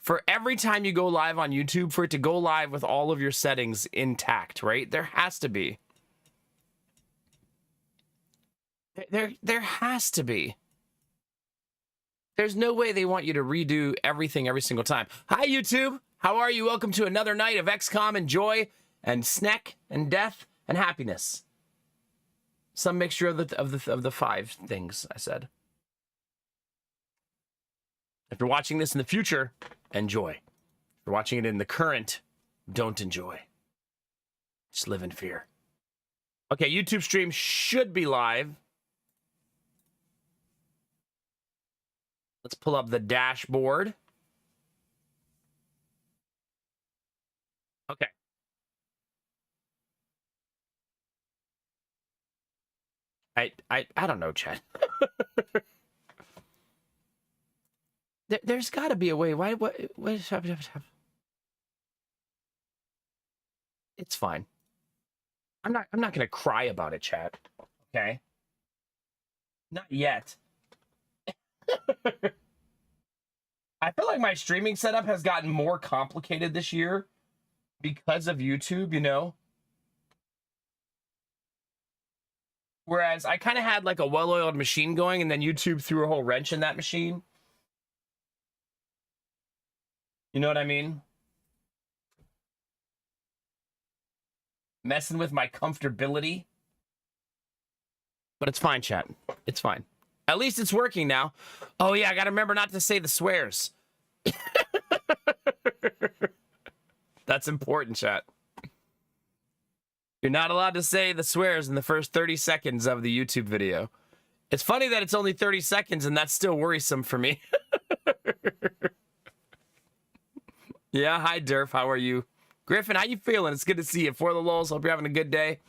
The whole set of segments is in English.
for every time you go live on YouTube, for it to go live with all of your settings intact, right? There has to be. There has to be. There's no way they want you to redo everything every single time. Hi, YouTube. How are you? Welcome to another night of XCOM and joy and snack and death and happiness. Some mixture of the five things I said. If you're watching this in the future, enjoy. If you're watching it in the current, don't enjoy. Just live in fear. Okay, YouTube stream should be live. Let's pull up the dashboard. Okay. I don't know, Chad. There's got to be a way. What? It's fine. I'm not going to cry about it, Chad. Okay? Not yet. I feel like my streaming setup has gotten more complicated this year because of YouTube, you know? Whereas I kind of had like a well-oiled machine going, and then YouTube threw a whole wrench in that machine. You know what I mean? Messing with my comfortability. But it's fine, chat. It's fine. At least it's working now. Oh, yeah, I got to remember not to say the swears. That's important, chat. You're not allowed to say the swears in the first 30 seconds of the YouTube video. It's funny that it's only 30 seconds, and that's still worrisome for me. Yeah, hi, Durf. How are you? Griffin, how you feeling? It's good to see you. For the lulz, hope you're having a good day.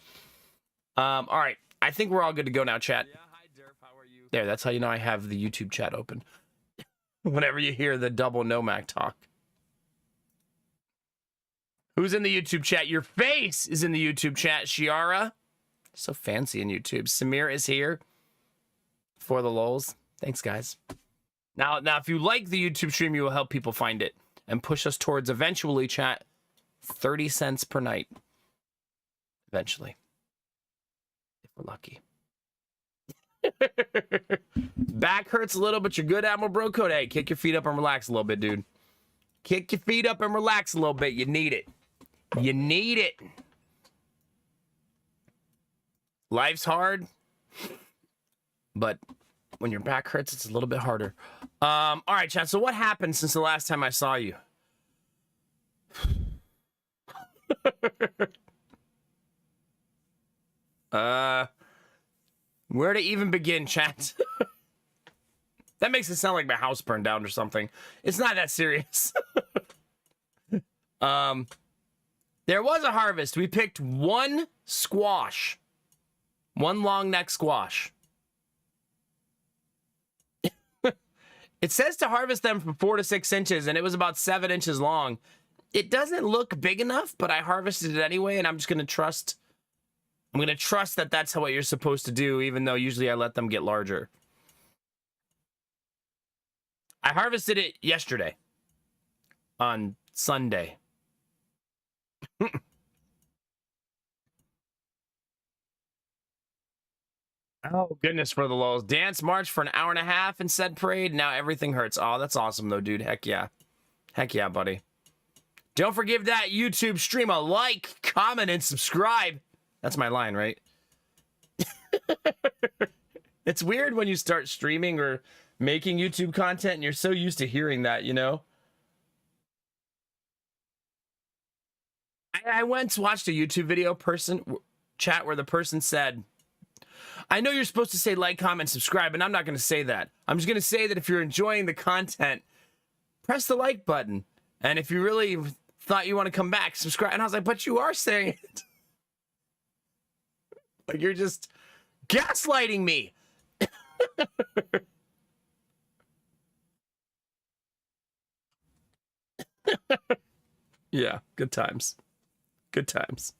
All right. I think we're all good to go now, chat. Yeah, hi, Durf. How are you? There, that's how you know I have the YouTube chat open. Whenever you hear the double Nomac talk. Who's in the YouTube chat? Your face is in the YouTube chat, Shiara. So fancy in YouTube. Samir is here. For the lulz. Thanks, guys. Now, if you like the YouTube stream, you will help people find it and push us towards eventually, chat, 30 cents per night. Eventually. If we're lucky. Back hurts a little, but you're good, Admiral Bro Code. Hey, kick your feet up and relax a little bit, dude. Kick your feet up and relax a little bit. You need it. You need it. Life's hard, but when your back hurts, it's a little bit harder. All right, chat. So what happened since the last time I saw you? Where to even begin, chat? That makes it sound like my house burned down or something. It's not that serious. There was a harvest. We picked one squash. One long neck squash. It says to harvest them from 4 to 6 inches, and it was about 7 inches long. It doesn't look big enough, but I harvested it anyway, and I'm just going to trust. I'm going to trust that that's what you're supposed to do, even though usually I let them get larger. I harvested it yesterday. On Sunday. Oh, goodness, for the lulz. Dance march for an hour and a half and said parade. Now everything hurts. Oh, that's awesome, though, dude. Heck yeah. Heck yeah, buddy. Don't forgive that YouTube stream a like, comment, and subscribe. That's my line, right? It's weird when you start streaming or making YouTube content and you're so used to hearing that, you know? I once watched a YouTube video chat where the person said, I know you're supposed to say like, comment, subscribe, and I'm not going to say that. I'm just going to say that if you're enjoying the content, press the like button. And if you really thought you want to come back, subscribe. And I was like, but you are saying it. Like, you're just gaslighting me. Yeah, good times. Good times.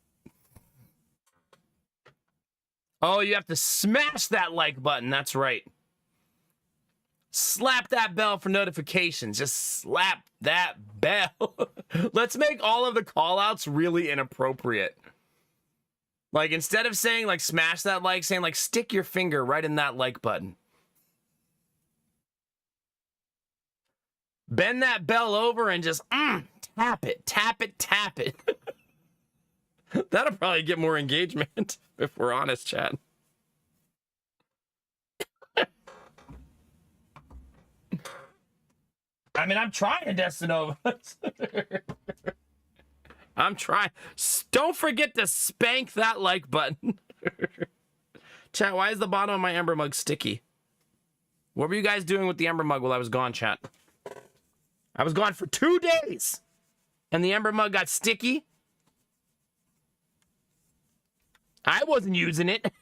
Oh, you have to smash that like button. That's right. Slap that bell for notifications. Just slap that bell. Let's make all of the call outs really inappropriate. Like, instead of saying, like, smash that like, saying, like, stick your finger right in that like button. Bend that bell over and just tap it, tap it, tap it. That'll probably get more engagement, if we're honest, chat. I mean, I'm trying, Destinova. I'm trying. Don't forget to spank that like button. Chat, why is the bottom of my Ember mug sticky? What were you guys doing with the Ember mug while I was gone, chat? I was gone for 2 days, and the Ember mug got sticky. I wasn't using it.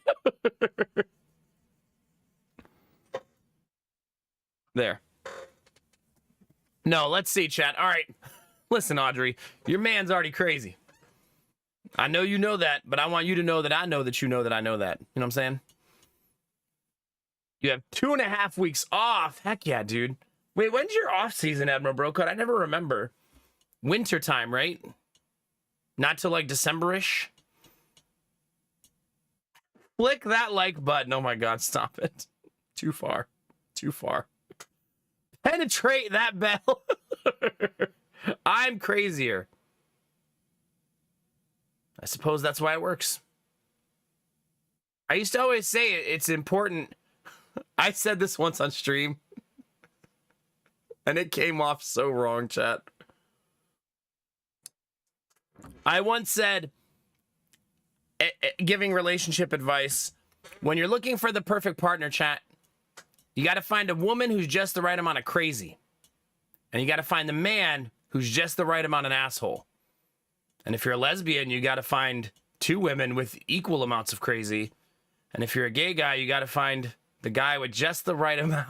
There. No, let's see, chat. All right. Listen, Audrey, your man's already crazy. I know you know that, but I want you to know that I know that you know that I know that. You know what I'm saying? You have 2.5 weeks off. Heck yeah, dude. Wait, when's your off season, Admiral Brocut? I never remember. Winter time, right? Not till like December-ish? Click that like button. Oh my God, stop it. Too far. Too far. Penetrate that bell. I'm crazier. I suppose that's why it works. I used to always say it's important. I said this once on stream, and it came off so wrong, chat. I once said, giving relationship advice, when you're looking for the perfect partner, chat, you got to find a woman who's just the right amount of crazy. And you got to find the man who's just the right amount of asshole. And if you're a lesbian, you got to find 2 women with equal amounts of crazy. And if you're a gay guy, you got to find the guy with just the right amount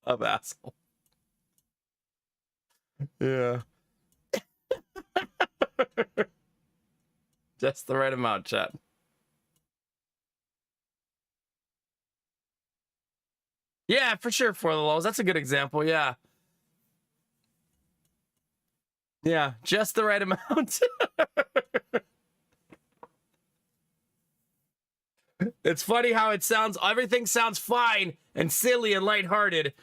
of asshole. Yeah. Just the right amount, chat. Yeah, for sure, for the lows. That's a good example, yeah. Yeah, just the right amount. It's funny how it sounds, everything sounds fine and silly and lighthearted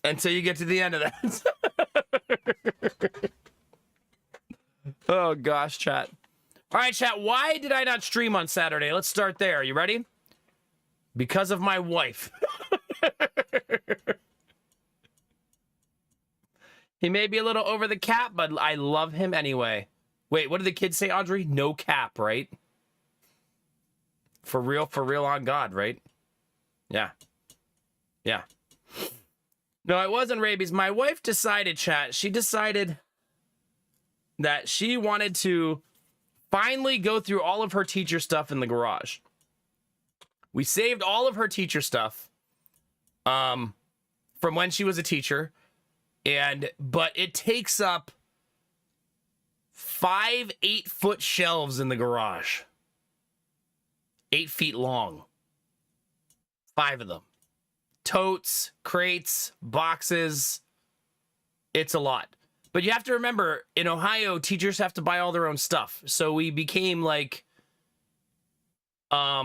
until you get to the end of that. Oh gosh, chat. All right, chat, why did I not stream on Saturday? Let's start there. Are you ready? Because of my wife. He may be a little over the cap, but I love him anyway. Wait, what did the kids say, Audrey? No cap, right? For real on God, right? Yeah. Yeah. No, it wasn't rabies. My wife decided, chat, she decided that she wanted to finally go through all of her teacher stuff in the garage. We saved all of her teacher stuff from when she was a teacher, but it takes up 5 8-foot shelves in the garage. 8 feet long. 5 of them. Totes, crates, boxes. It's a lot. But you have to remember, in Ohio, teachers have to buy all their own stuff. So we became like, I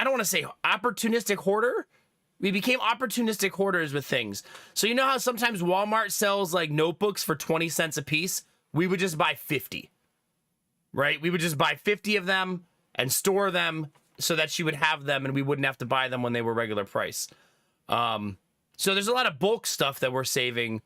don't want to say opportunistic hoarder. We became opportunistic hoarders with things. So you know how sometimes Walmart sells like notebooks for 20 cents a piece? We would just buy 50, right? We would just buy 50 of them and store them so that she would have them and we wouldn't have to buy them when they were regular price. So there's a lot of bulk stuff that we're saving.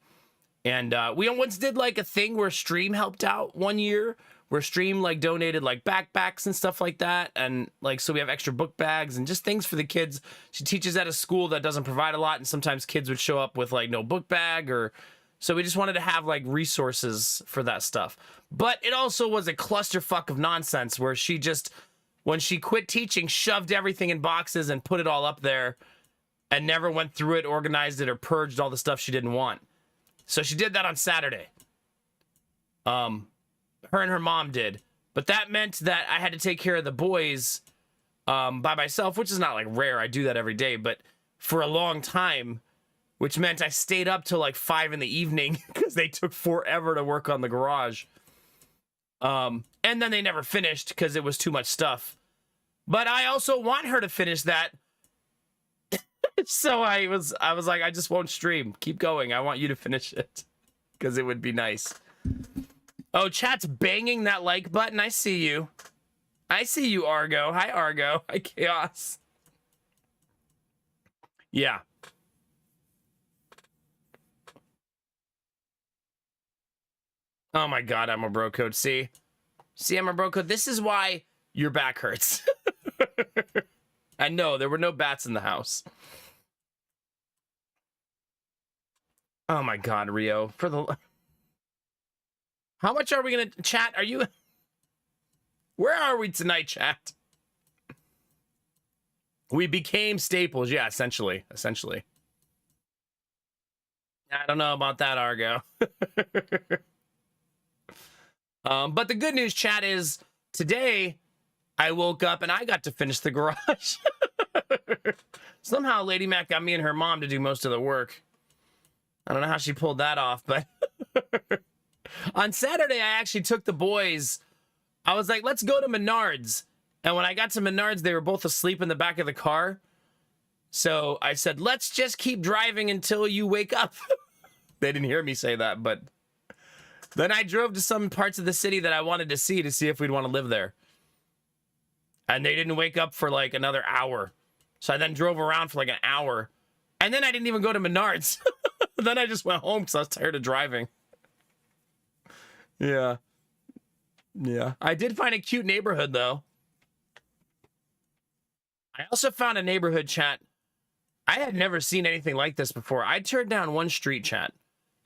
And we once did like a thing where Stream helped out one year, where Stream like donated like backpacks and stuff like that. And like, so we have extra book bags and just things for the kids. She teaches at a school that doesn't provide a lot. And sometimes kids would show up with like no book bag or, so we just wanted to have like resources for that stuff. But it also was a clusterfuck of nonsense where she just, when she quit teaching, shoved everything in boxes and put it all up there and never went through it, organized it, or purged all the stuff she didn't want. So she did that on Saturday. Her and her mom did. But that meant that I had to take care of the boys by myself, which is not like rare. I do that every day, but for a long time, which meant I stayed up till like 5 in the evening because they took forever to work on the garage. And then they never finished because it was too much stuff. But I also want her to finish that. So I was like, I just won't stream. Keep going. I want you to finish it because it would be nice. Oh, chat's banging that like button. I see you. I see you, Argo. Hi, Argo. Hi, Chaos. Yeah. Oh my God, I'm a bro code. See, I'm a bro code. This is why your back hurts. And no, there were no bats in the house. Oh my God, Rio. For the how much are we gonna chat? Are you? Where are we tonight, chat? We became staples. Yeah, essentially. I don't know about that, Argo. But the good news, chat, is today I woke up and I got to finish the garage. Somehow Lady Mac got me and her mom to do most of the work. I don't know how she pulled that off, but on Saturday, I actually took the boys. I was like, let's go to Menards. And when I got to Menards, they were both asleep in the back of the car. So I said, let's just keep driving until you wake up. They didn't hear me say that, but then I drove to some parts of the city that I wanted to see if we'd want to live there. And they didn't wake up for like another hour. So I then drove around for like an hour. And then I didn't even go to Menards. Then I just went home because I was tired of driving. Yeah. I did find a cute neighborhood, though. I also found a neighborhood, chat. I had never seen anything like this before. I turned down one street, chat.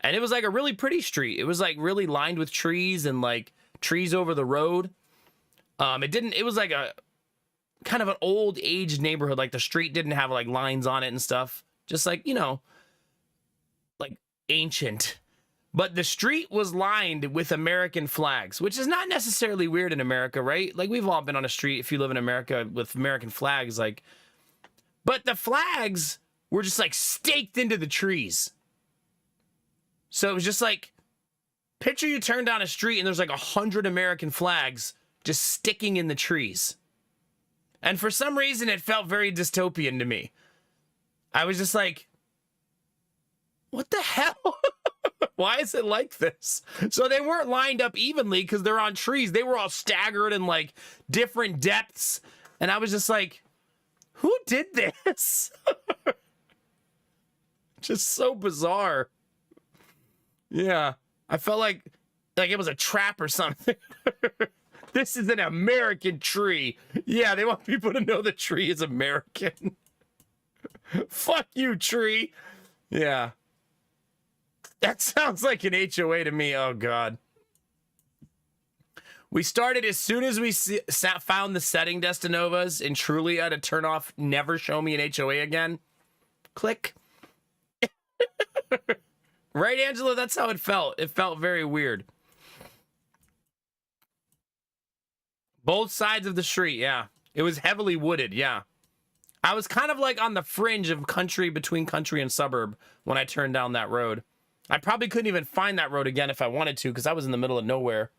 And it was like a really pretty street. It was like really lined with trees and like trees over the road. It was like a kind of an old aged neighborhood. Like the street didn't have like lines on it and stuff. Just like, you know, like ancient. But the street was lined with American flags, which is not necessarily weird in America, right? Like we've all been on a street, if you live in America, with American flags, like, but the flags were just like staked into the trees. So it was just like, picture you turn down a street and there's like 100 American flags just sticking in the trees. And for some reason, it felt very dystopian to me. I was just like, what the hell? Why is it like this? So they weren't lined up evenly because they're on trees. They were all staggered in like different depths. And I was just like, who did this? Just so bizarre. Yeah. I felt like it was a trap or something. This is an American tree. Yeah, they want people to know the tree is American. Fuck you, tree. Yeah. That sounds like an HOA to me. Oh, God. We started as soon as we found the setting Destinovas in Trulia to turn off never show me an HOA again. Click. Right, Angela? That's how it felt. It felt very weird. Both sides of the street, yeah. It was heavily wooded, yeah. I was kind of like on the fringe of country, between country and suburb when I turned down that road. I probably couldn't even find that road again if I wanted to because I was in the middle of nowhere.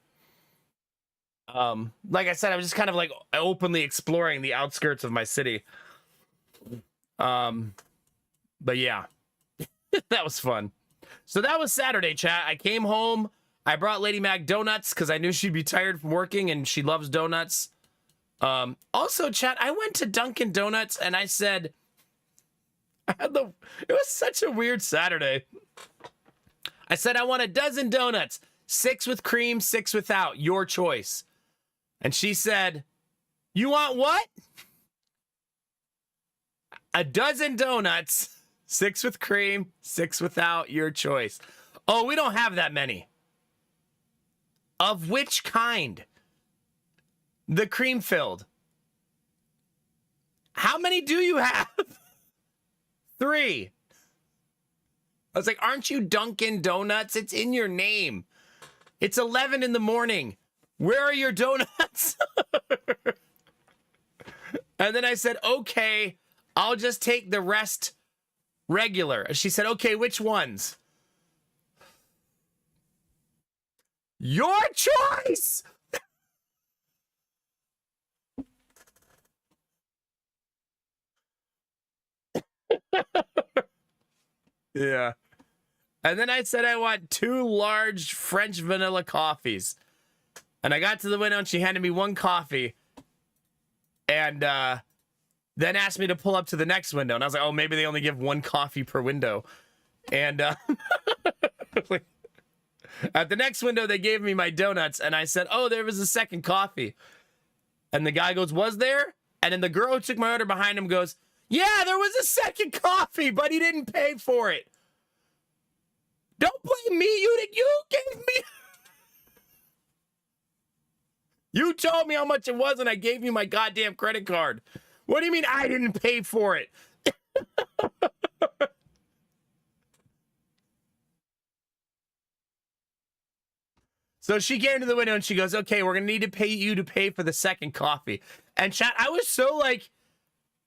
Like I said, I was just kind of like openly exploring the outskirts of my city. But yeah, that was fun. So that was Saturday, chat. I came home. I brought Lady Mac donuts because I knew she'd be tired from working and she loves donuts. Also, chat, I went to Dunkin' Donuts and I said, it was such a weird Saturday. I said, I want a dozen donuts, 6 with cream, 6 without, your choice. And she said, you want what? A dozen donuts, 6 with cream, 6 without, your choice. Oh, we don't have that many. Of which kind? The cream filled. How many do you have? 3. I was like, aren't you Dunkin' Donuts? It's in your name. It's 11 in the morning. Where are your donuts? And then I said, okay, I'll just take the rest regular. She said, okay, which ones? Your choice. Yeah. And then I said I want 2 large French vanilla coffees. And I got to the window and she handed me 1 coffee. And then asked me to pull up to the next window. And I was like, oh, maybe they only give 1 coffee per window. And at the next window, they gave me my donuts. And I said, oh, there was a second coffee. And the guy goes, was there? And then the girl who took my order behind him goes, yeah, there was a second coffee, but he didn't pay for it. Don't blame me. You gave me. You told me how much it was, and I gave you my goddamn credit card. What do you mean I didn't pay for it? So she came to the window and she goes, okay, we're going to need to pay you to pay for the second coffee. And chat, I was so like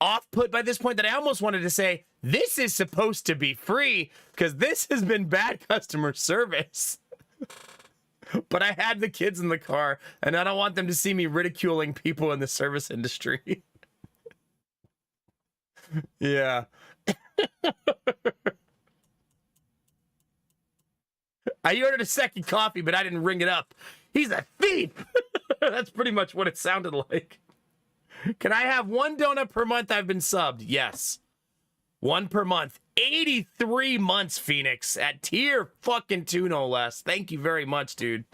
off-put by this point that I almost wanted to say, this is supposed to be free because this has been bad customer service. But I had the kids in the car and I don't want them to see me ridiculing people in the service industry. Yeah. I ordered a second coffee, but I didn't ring it up. He's a thief. That's pretty much what it sounded like. Can I have 1 donut per month I've been subbed? Yes. 1 per month. 83 months, Phoenix, at tier fucking 2, no less. Thank you very much, dude.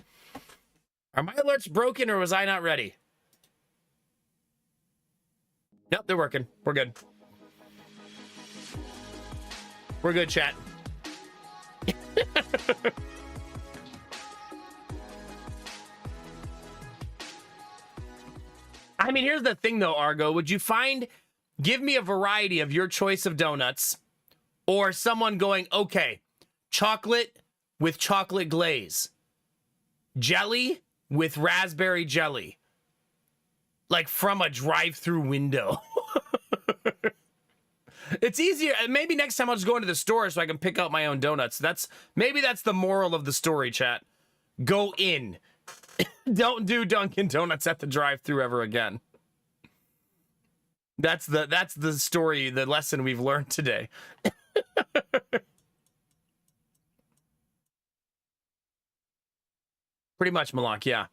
Are my alerts broken or was I not ready? Nope, they're working. We're good. We're good, chat. I mean, here's the thing, though, Argo. Would you give me a variety of your choice of donuts, or someone going, okay, chocolate with chocolate glaze, jelly with raspberry jelly, like from a drive-through window. It's easier. Maybe next time I'll just go into the store so I can pick out my own donuts. Maybe that's the moral of the story, chat. Go in. Don't do Dunkin' Donuts at the drive-thru ever again. That's the story, the lesson we've learned today. Pretty much, Malak, yeah.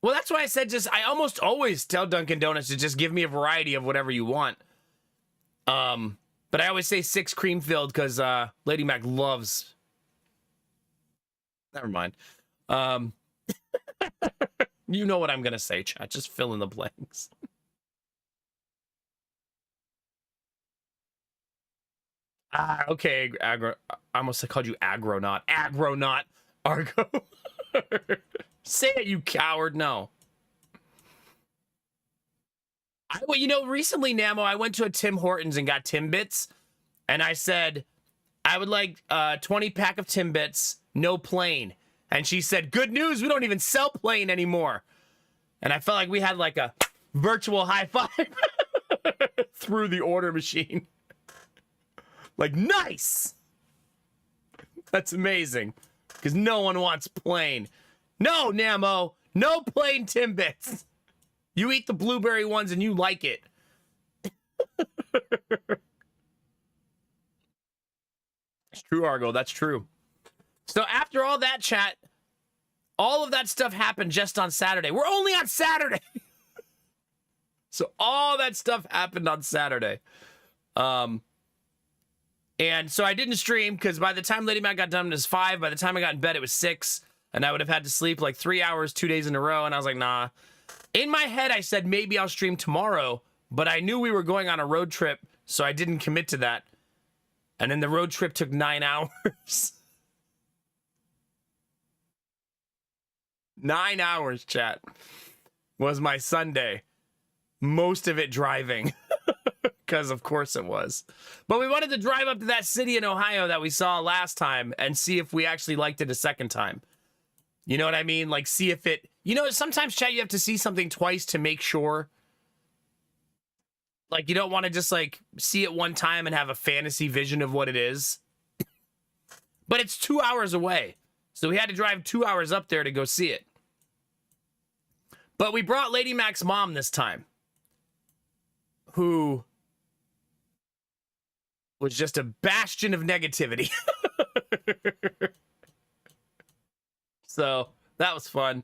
Well, that's why I said I almost always tell Dunkin' Donuts to just give me a variety of whatever you want. But I always say 6 cream filled because Lady Mac loves. Never mind. You know what I'm gonna say, chat. Just fill in the blanks. Okay, I almost called you agronaut. Agronaut, Argo. Say it, you coward. No. Well, you know, recently, Namo, I went to a Tim Hortons and got Timbits, and I said, I would like 20 pack of Timbits, no plain. And she said, good news, we don't even sell plain anymore. And I felt like we had like a virtual high five through the order machine. Like, nice! That's amazing. Because no one wants plain. No, Namo, no plain Timbits. You eat the blueberry ones and you like it. It's true, Argo. That's true. So after all that chat, all of that stuff happened just on Saturday. We're only on Saturday. So all that stuff happened on Saturday. And so I didn't stream because by the time Lady Mac got done, it was 5. By the time I got in bed, it was 6. And I would have had to sleep like 3 hours, 2 days in a row. And I was like, nah. In my head, I said, maybe I'll stream tomorrow. But I knew we were going on a road trip, so I didn't commit to that. And then the road trip took 9 hours. 9 hours, chat, was my Sunday. Most of it driving. Because of course it was. But we wanted to drive up to that city in Ohio that we saw last time and see if we actually liked it a second time. You know what I mean? Like, see if it... You know, sometimes, chat, you have to see something twice to make sure Like, you don't want to just, like, see it one time and have a fantasy vision of what it is. But it's 2 hours away. So we had to drive 2 hours up there to go see it. But we brought Lady Mac's mom this time, who was just a bastion of negativity. So that was fun.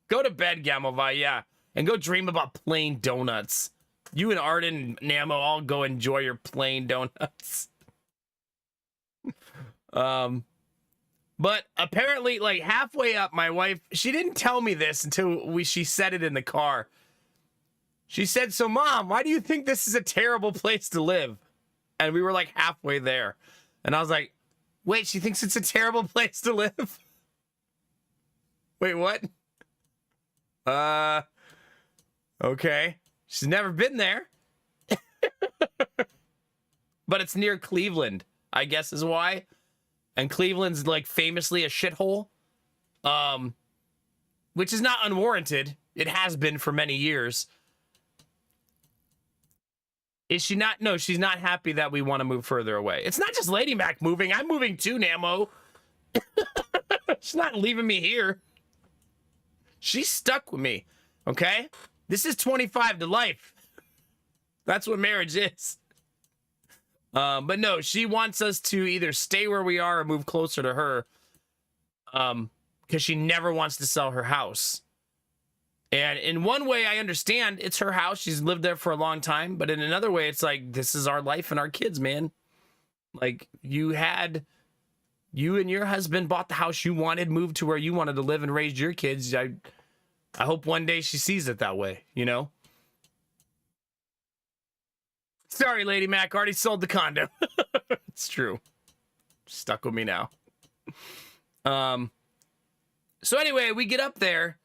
Go to bed, Gamovai, yeah. And go dream about plain donuts. You and Arden and Namo all go enjoy your plain donuts. But apparently, like, halfway up, my wife, she didn't tell me this until she said it in the car. She said, so Mom, why do you think this is a terrible place to live? And we were like halfway there. And I was like, wait, she thinks it's a terrible place to live? Wait, what? Okay. She's never been there. But it's near Cleveland, I guess is why. And Cleveland's like famously a shithole. Which is not unwarranted. It has been for many years. Is she not? No, she's not happy that we want to move further away. It's not just Lady Mac moving. I'm moving too, Namo. She's not leaving me here. She's stuck with me. Okay? This is 25 to life. That's what marriage is. But no, she wants us to either stay where we are or move closer to her. Because she never wants to sell her house. And in one way, I understand it's her house. She's lived there for a long time. But in another way, it's like, this is our life and our kids, man. Like, you and your husband bought the house you wanted, moved to where you wanted to live and raised your kids. I hope one day she sees it that way, you know? Sorry, Lady Mac, already sold the condo. It's true. Stuck with me now. So anyway, we get up there.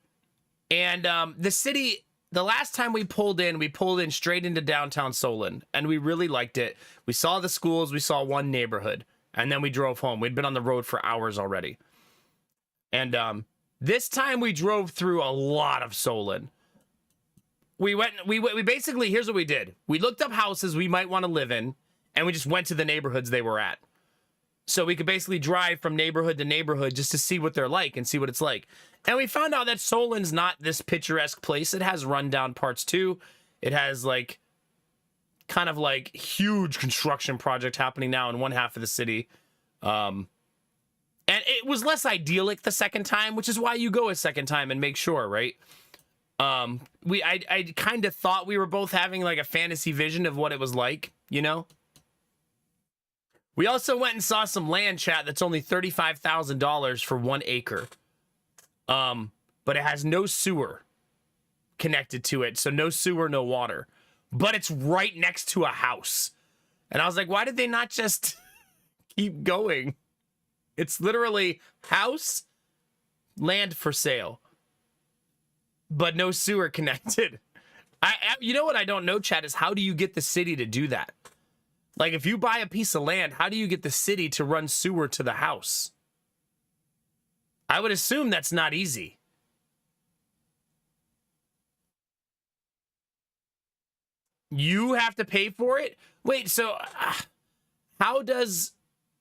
And the city, the last time we pulled in straight into downtown Solon. And we really liked it. We saw the schools. We saw one neighborhood. And then we drove home. We'd been on the road for hours already. And this time we drove through a lot of Solon. We basically, here's what we did. We looked up houses we might want to live in. And we just went to the neighborhoods they were at. So we could basically drive from neighborhood to neighborhood just to see what they're like and see what it's like. And we found out that Solon's not this picturesque place. It has rundown parts too. It has like kind of like huge construction project happening now in one half of the city. And it was less idyllic the second time, which is why you go a second time and make sure, right? I kind of thought we were both having like a fantasy vision of what it was like, you know? We also went and saw some land, chat, that's only $35,000 for 1 acre. But it has no sewer connected to it. So no sewer, no water. But it's right next to a house. And I was like, why did they not just keep going? It's literally house, land for sale. But no sewer connected. You know what I don't know, chat, is how do you get the city to do that? Like, if you buy a piece of land, how do you get the city to run sewer to the house? I would assume that's not easy. You have to pay for it? Wait, so how does...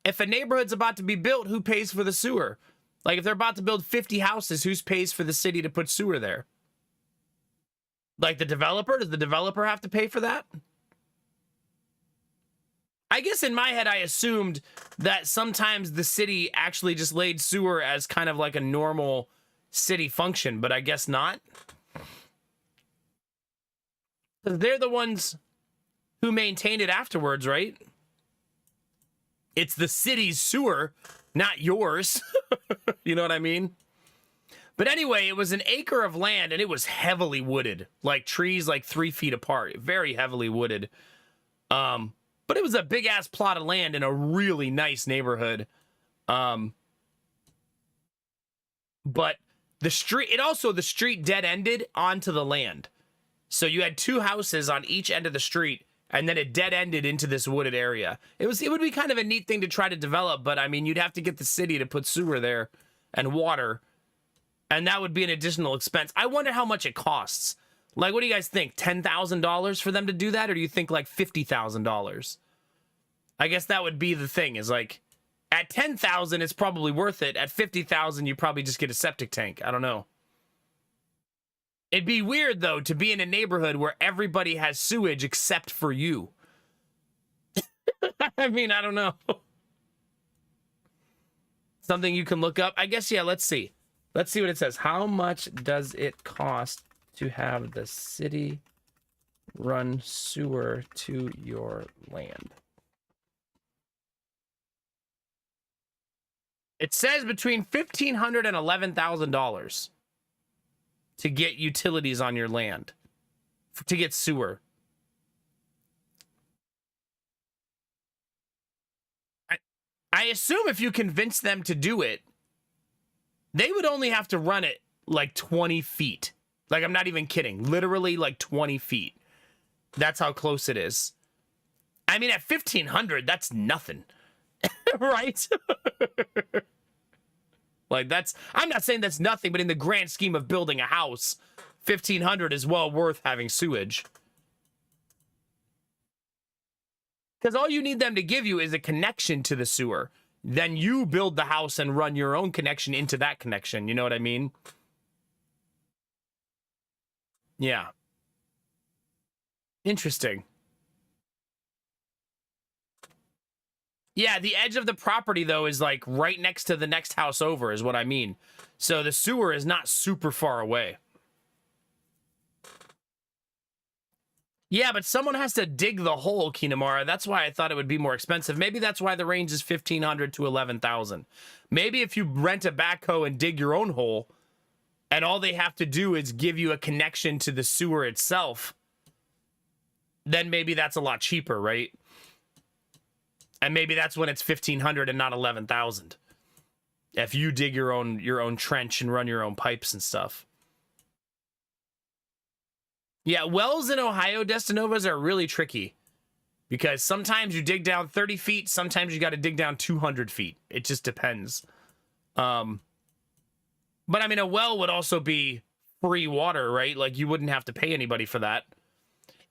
If a neighborhood's about to be built, who pays for the sewer? Like, if they're about to build 50 houses, who pays for the city to put sewer there? Like, the developer? Does the developer have to pay for that? I guess in my head, I assumed that sometimes the city actually just laid sewer as kind of like a normal city function, but I guess not. Because they're the ones who maintain it afterwards, right? It's the city's sewer, not yours. You know what I mean? But anyway, it was an acre of land, and it was heavily wooded. Like trees like 3 feet apart. Very heavily wooded. But it was a big-ass plot of land in a really nice neighborhood. But the street... the street dead-ended onto the land. So you had 2 houses on each end of the street, and then it dead-ended into this wooded area. It would be kind of a neat thing to try to develop, but, I mean, you'd have to get the city to put sewer there and water. And that would be an additional expense. I wonder how much it costs. Like, what do you guys think? $10,000 for them to do that? Or do you think like $50,000? I guess that would be the thing, is like, at 10,000, it's probably worth it. At 50,000, you probably just get a septic tank. I don't know. It'd be weird, though, to be in a neighborhood where everybody has sewage except for you. I mean, I don't know. Something you can look up? I guess, yeah, let's see. Let's see what it says. How much does it cost to have the city run sewer to your land? It says between $1,500 and $11,000 to get utilities on your land, to get sewer. I assume if you convince them to do it, they would only have to run it like 20 feet. Like, I'm not even kidding. Literally like 20 feet. That's how close it is. I mean, at 1,500, that's nothing. Right? Like, that's, I'm not saying that's nothing, but in the grand scheme of building a house, 1,500 is well worth having sewage. Because all you need them to give you is a connection to the sewer. Then you build the house and run your own connection into that connection. You know what I mean? Yeah. Interesting. Yeah, the edge of the property, though, is like right next to the next house over, is what I mean. So the sewer is not super far away. Yeah, but someone has to dig the hole, Kinamara. That's why I thought it would be more expensive. Maybe that's why the range is 1,500 to 11,000. Maybe if you rent a backhoe and dig your own hole, and all they have to do is give you a connection to the sewer itself, then maybe that's a lot cheaper, right? And maybe that's when it's 1,500 and not 11,000. If you dig your own trench and run your own pipes and stuff. Yeah, wells in Ohio, Destinovas, are really tricky. Because sometimes you dig down 30 feet, sometimes you got to dig down 200 feet. It just depends. But I mean, a well would also be free water, right? Like, you wouldn't have to pay anybody for that.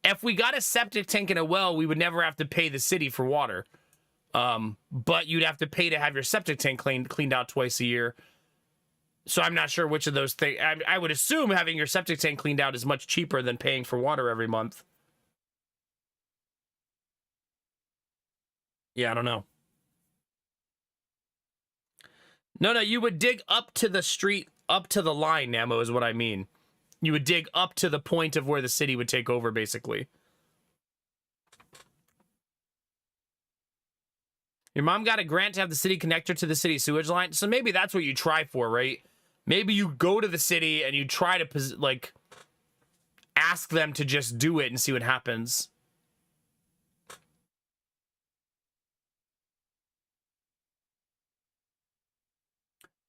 If we got a septic tank and a well, we would never have to pay the city for water. But you'd have to pay to have your septic tank cleaned out twice a year. So I'm not sure which of those things. I would assume having your septic tank cleaned out is much cheaper than paying for water every month. Yeah, I don't know. No, you would dig up to the street, up to the line, Namo, is what I mean. You would dig up to the point of where the city would take over, basically. Your mom got a grant to have the city connector to the city sewage line, so maybe that's what you try for, right? Maybe you go to the city and you try to, like, ask them to just do it and see what happens.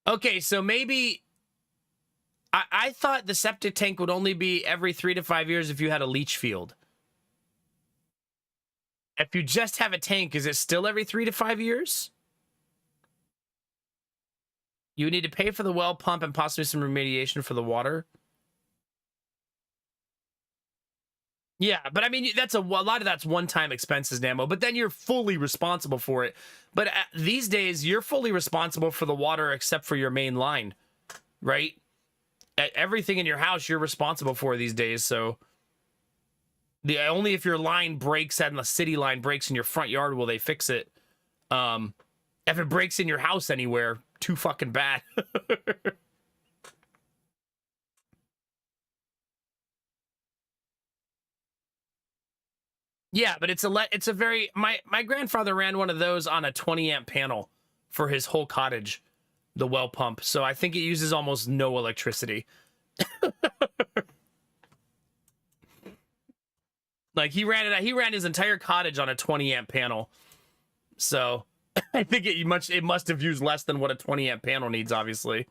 Okay, so maybe... I thought the septic tank would only be every 3 to 5 years if you had a leach field. If you just have a tank, is it still every 3 to 5 years? You would need to pay for the well pump and possibly some remediation for the water. Yeah, but I mean, that's a lot of that's one-time expenses, Namo, but then you're fully responsible for it. But these days, you're fully responsible for the water except for your main line, right? Everything in your house, you're responsible for these days, so... only if your line breaks and the city line breaks in your front yard will they fix it. If it breaks in your house anywhere, too fucking bad. Yeah, but it's a very... My grandfather ran one of those on a 20 amp panel for his whole cottage, the well pump. So I think it uses almost no electricity. Like, he ran his entire cottage on a 20 amp panel. So I think it must have used less than what a 20 amp panel needs, obviously.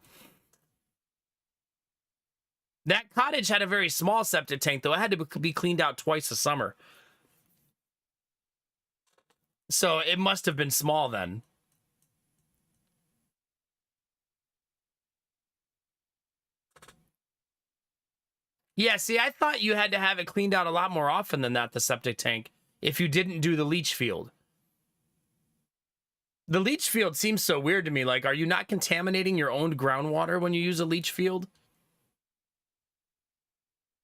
That cottage had a very small septic tank, though. It had to be cleaned out twice a summer. So it must have been small then. Yeah, see, I thought you had to have it cleaned out a lot more often than that, the septic tank, if you didn't do the leach field. The leach field seems so weird to me. Like, are you not contaminating your own groundwater when you use a leach field?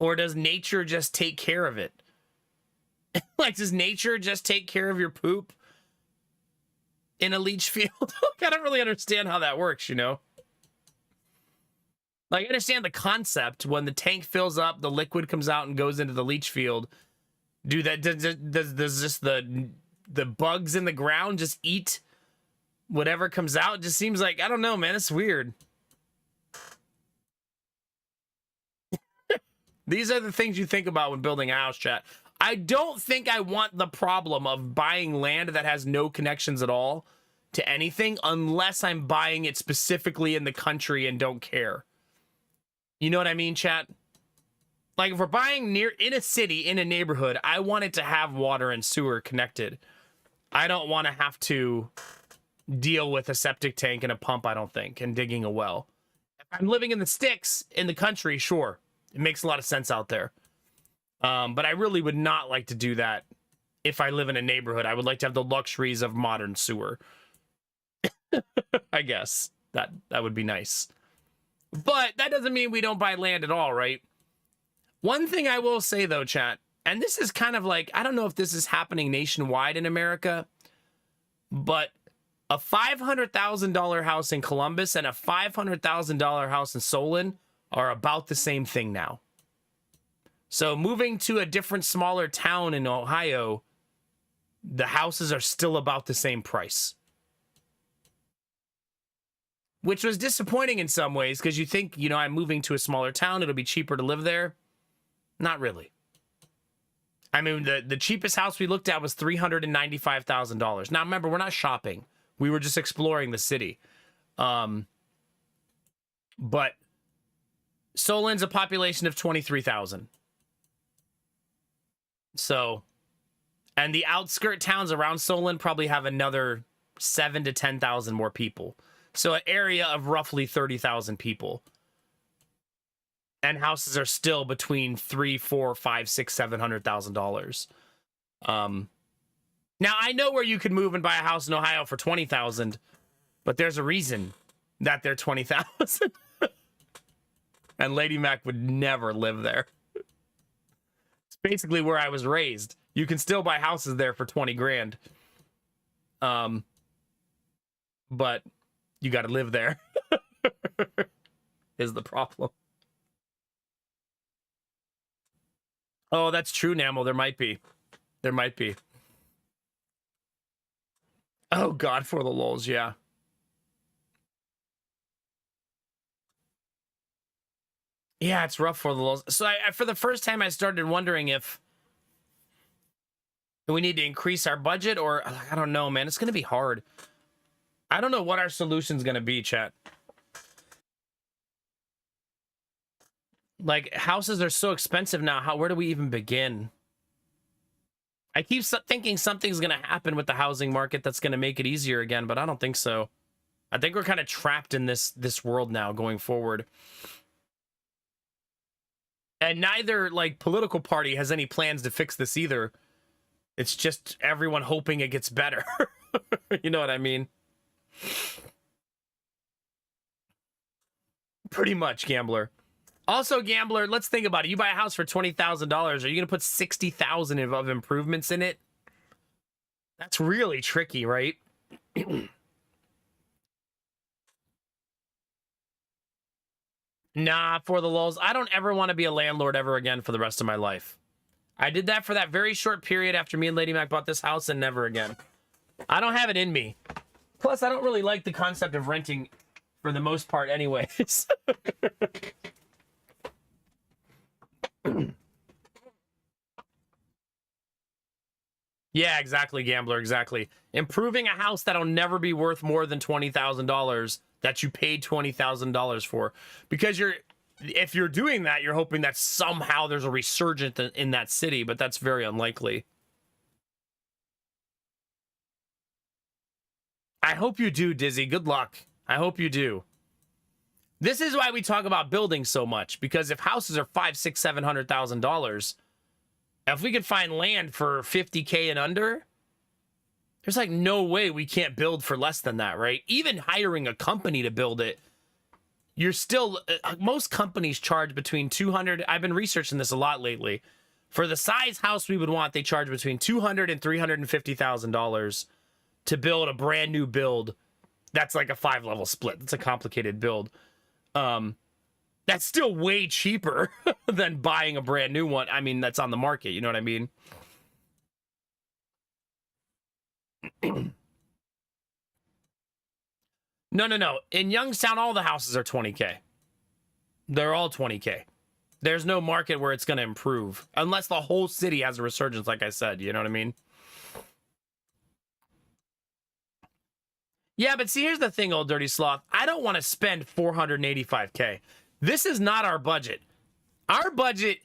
Or does nature just take care of it? Like, does nature just take care of your poop in a leach field? I don't really understand how that works, you know? Like, I understand the concept. When the tank fills up, the liquid comes out and goes into the leach field. Does just the bugs in the ground just eat whatever comes out? It just seems like, I don't know, man. It's weird. These are the things you think about when building a house, chat. I don't think I want the problem of buying land that has no connections at all to anything unless I'm buying it specifically in the country and don't care. You know what I mean, chat? Like, if we're buying in a city, in a neighborhood, I want it to have water and sewer connected. I don't want to have to deal with a septic tank and a pump, I don't think, and digging a well. If I'm living in the sticks in the country, sure. It makes a lot of sense out there. But I really would not like to do that if I live in a neighborhood. I would like to have the luxuries of modern sewer. I guess. That would be nice. But that doesn't mean we don't buy land at all, right? One thing I will say, though, chat, and this is kind of like, I don't know if this is happening nationwide in America, but a $500,000 house in Columbus and a $500,000 house in Solon are about the same thing now. So moving to a different, smaller town in Ohio, the houses are still about the same price. Which was disappointing in some ways, because you think, you know, I'm moving to a smaller town, it'll be cheaper to live there. Not really. I mean, the cheapest house we looked at was $395,000. Now, remember, we're not shopping. We were just exploring the city. But Solon's a population of 23,000. So, and the outskirt towns around Solon probably have another 7 to 10,000 more people. So an area of roughly 30,000 people. And houses are still between $300,000, $400,000, $500,000, $700,000. Now I know where you could move and buy a house in Ohio for 20,000, but there's a reason that they're 20,000. And Lady Mac would never live there. It's basically where I was raised. You can still buy houses there for 20 grand. But you got to live there. Is the problem. Oh, that's true, Namel. There might be. There might be. Oh, God, for the lulz, yeah. Yeah, it's rough for the lulz. So for the first time, I started wondering if we need to increase our budget or, I don't know, man. It's going to be hard. I don't know what our solution's going to be, chat. Like, houses are so expensive now. Where do we even begin? I keep thinking something's going to happen with the housing market that's going to make it easier again, but I don't think so. I think we're kind of trapped in this world now going forward. And neither, like, political party has any plans to fix this either. It's just everyone hoping it gets better. You know what I mean? Pretty much, Gambler. Also, Gambler, let's think about it. You buy a house for $20,000. Are you going to put $60,000 of improvements in it? That's really tricky, right? Nah, for the lulz. I don't ever want to be a landlord ever again for the rest of my life. I did that for that very short period after me and Lady Mac bought this house and never again. I don't have it in me. Plus, I don't really like the concept of renting for the most part anyways. Yeah, exactly, Gambler, exactly. Improving a house that'll never be worth more than $20,000 that you paid $20,000 for. Because if you're doing that, you're hoping that somehow there's a resurgence in that city, but that's very unlikely. I hope you do, Dizzy. Good luck. I hope you do. This is why we talk about building so much, because if houses are $500,000, $600,000, $700,000, if we could find land for $50K and under, there's like no way we can't build for less than that, right? Even hiring a company to build it, you're still, most companies charge between 200. I've been researching this a lot lately. For the size house we would want, they charge between $200,000 and $350,000 to build a brand new build. That's like a 5-level split. That's a complicated build. That's still way cheaper than buying a brand new one. I mean, that's on the market. You know what I mean? No. In Youngstown, all the houses are 20K. They're all 20K. There's no market where it's going to improve unless the whole city has a resurgence, like I said. You know what I mean? Yeah, but see, here's the thing, old dirty sloth. I don't want to spend 485K. This is not our budget. Our budget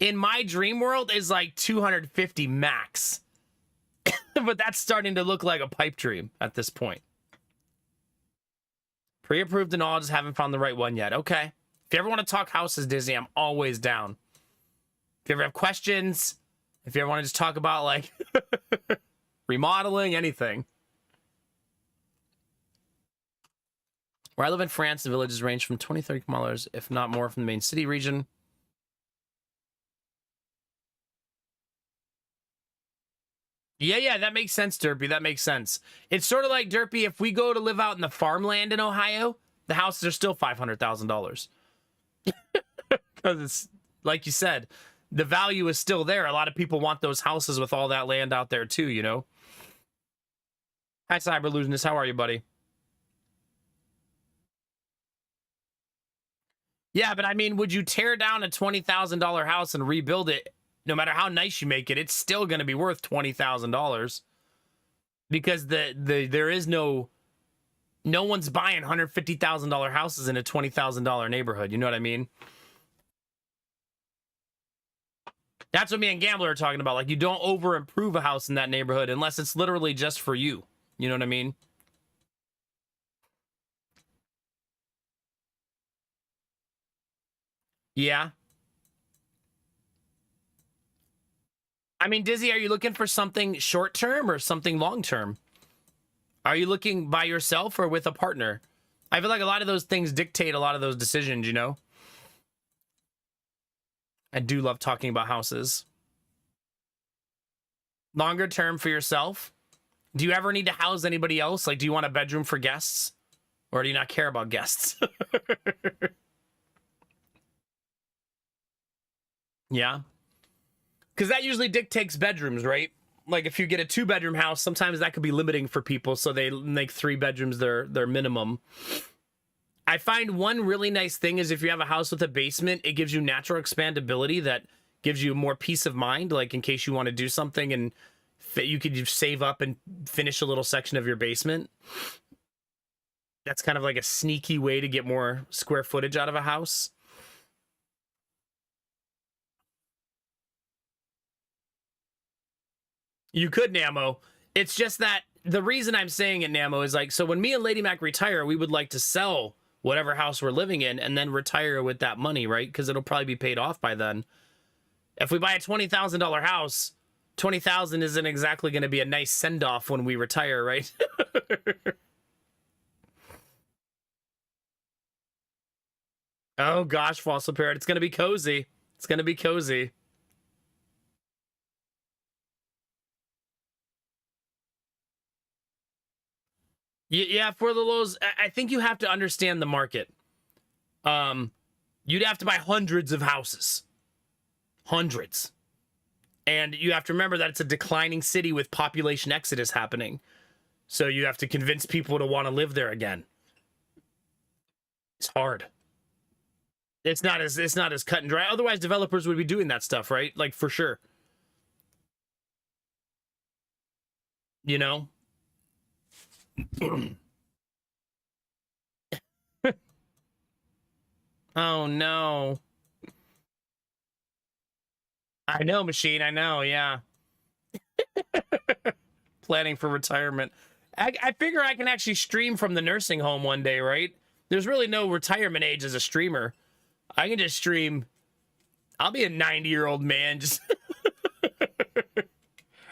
in my dream world is like 250 max. But that's starting to look like a pipe dream at this point. Pre-approved and all, just haven't found the right one yet. Okay. If you ever want to talk houses, Disney, I'm always down. If you ever have questions, if you ever want to just talk about like remodeling, anything. Where I live in France, the villages range from 20, 30 kilometers, if not more, from the main city region. Yeah, that makes sense, Derpy. That makes sense. It's sort of like, Derpy, if we go to live out in the farmland in Ohio, the houses are still $500,000. Because it's, like you said, the value is still there. A lot of people want those houses with all that land out there, too, you know? Hi, Cyberlusionist. How are you, buddy? Yeah, but I mean, would you tear down a $20,000 house and rebuild it? No matter how nice you make it, it's still going to be worth $20,000 because there is no one's buying $150,000 houses in a $20,000 neighborhood. You know what I mean? That's what me and Gambler are talking about. Like, you don't over improve a house in that neighborhood unless it's literally just for you. You know what I mean? Yeah. I mean, Dizzy, are you looking for something short term or something long term? Are you looking by yourself or with a partner? I feel like a lot of those things dictate a lot of those decisions, you know? I do love talking about houses. Longer term for yourself? Do you ever need to house anybody else? Like, do you want a bedroom for guests? Or do you not care about guests? Yeah. Because that usually dictates bedrooms, right? Like if you get a 2-bedroom house, sometimes that could be limiting for people, so they make 3 bedrooms their minimum. I find one really nice thing is if you have a house with a basement, it gives you natural expandability that gives you more peace of mind, like in case you want to do something and you could just save up and finish a little section of your basement. That's kind of like a sneaky way to get more square footage out of a house. You could, Namo. It's just that the reason I'm saying it, Namo, is like, so when me and Lady Mac retire, we would like to sell whatever house we're living in and then retire with that money, right? Because it'll probably be paid off by then. If we buy a $20,000 house, $20,000 isn't exactly going to be a nice send-off when we retire, right? Oh gosh, Fossil Parrot, it's going to be cozy. It's going to be cozy. Yeah, for the lows, I think you have to understand the market. You'd have to buy hundreds of houses. Hundreds. And you have to remember that it's a declining city with population exodus happening. So you have to convince people to want to live there again. It's hard. It's not as cut and dry. Otherwise, developers would be doing that stuff, right? Like, for sure. You know? Oh, no. I know, Machine. I know, yeah. Planning for retirement. I figure I can actually stream from the nursing home one day, right? There's really no retirement age as a streamer. I can just stream. I'll be a 90-year-old man. Just.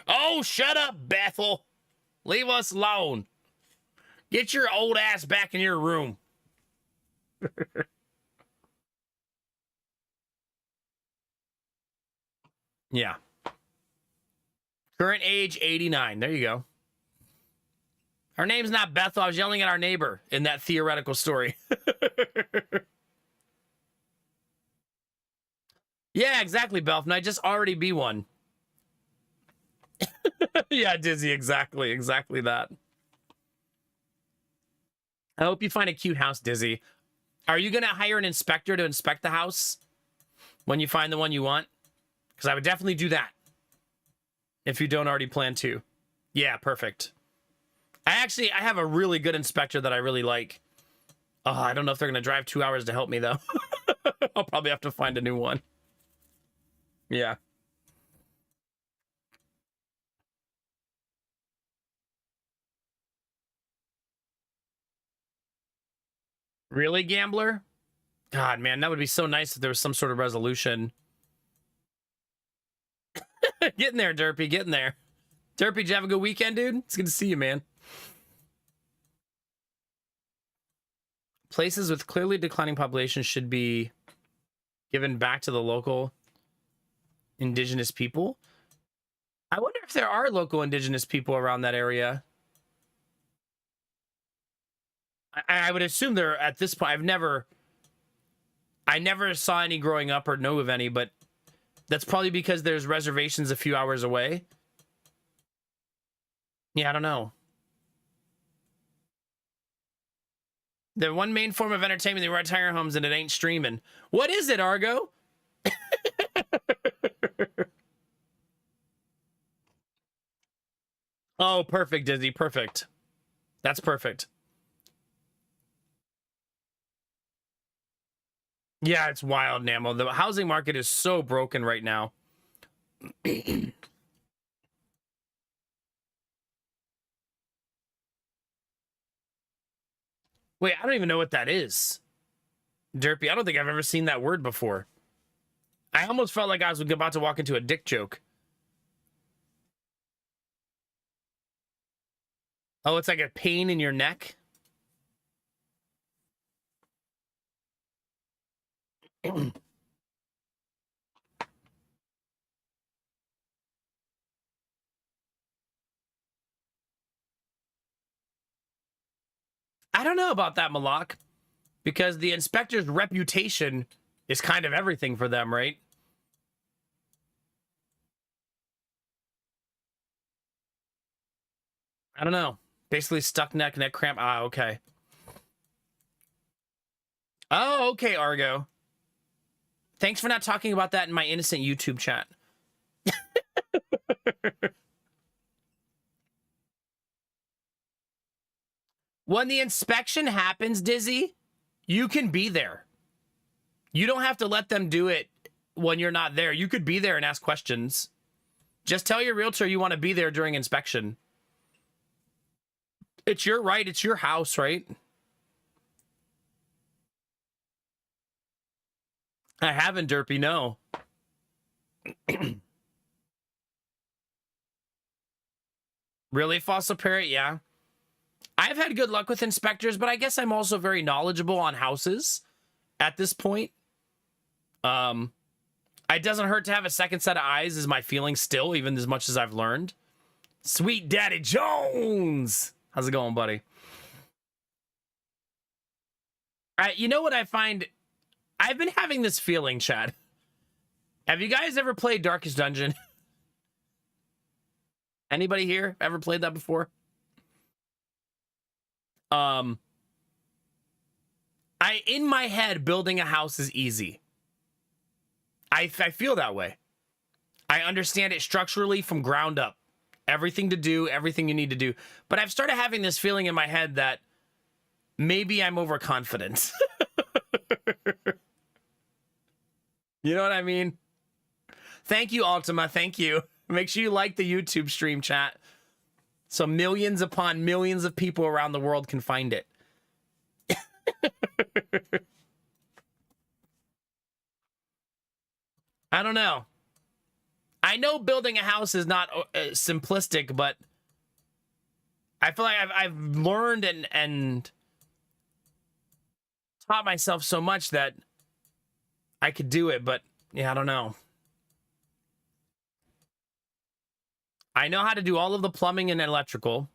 Oh, shut up, Bethel. Leave us alone. Get your old ass back in your room. Yeah. Current age, 89. There you go. Her name's not Bethel. I was yelling at our neighbor in that theoretical story. Yeah, exactly, Belf. And I just already be one. Yeah, Dizzy, exactly that. I hope you find a cute house, Dizzy. Are you going to hire an inspector to inspect the house when you find the one you want? Because I would definitely do that if you don't already plan to. Yeah, perfect. I have a really good inspector that I really like. Oh, I don't know if they're going to drive 2 hours to help me, though. I'll probably have to find a new one. Yeah. Really, Gambler? God, man, that would be so nice if there was some sort of resolution. Getting there, Derpy, getting there. Derpy, did you have a good weekend, dude? It's good to see you, man. Places with clearly declining populations should be given back to the local indigenous people. I wonder if there are local indigenous people around that area. I would assume there at this point. I never saw any growing up or know of any, but that's probably because there's reservations a few hours away. Yeah, I don't know. The one main form of entertainment, they retire homes, and it ain't streaming. What is it, Argo? Oh, perfect, Disney. Perfect. That's perfect. Yeah, it's wild, Namo. The housing market is so broken right now. Wait, I don't even know what that is. Derpy, I don't think I've ever seen that word before. I almost felt like I was about to walk into a dick joke. Oh, it's like a pain in your neck? I don't know about that, Malak, because the inspector's reputation is kind of everything for them, right? I don't know. Basically stuck neck cramp. Ah, okay. Oh, okay, Argo. Thanks for not talking about that in my innocent YouTube chat. When the inspection happens, Dizzy, you can be there. You don't have to let them do it when you're not there. You could be there and ask questions. Just tell your realtor you want to be there during inspection. It's your right. It's your house, right? I haven't, Derpy, no. Really, Fossil Parrot? Yeah. I've had good luck with inspectors, but I guess I'm also very knowledgeable on houses at this point. It doesn't hurt to have a second set of eyes is my feeling still, even as much as I've learned. Sweet Daddy Jones! How's it going, buddy? You know what I find? I've been having this feeling, Chad. Have you guys ever played Darkest Dungeon? Anybody here ever played that before? In my head, building a house is easy. I feel that way. I understand it structurally from ground up. Everything to do, everything you need to do. But I've started having this feeling in my head that maybe I'm overconfident. You know what I mean? Thank you, Ultima. Thank you. Make sure you like the YouTube stream, chat, so millions upon millions of people around the world can find it. I don't know. I know building a house is not simplistic, but I feel like I've learned and taught myself so much that I could do it, but yeah, I don't know. I know how to do all of the plumbing and electrical.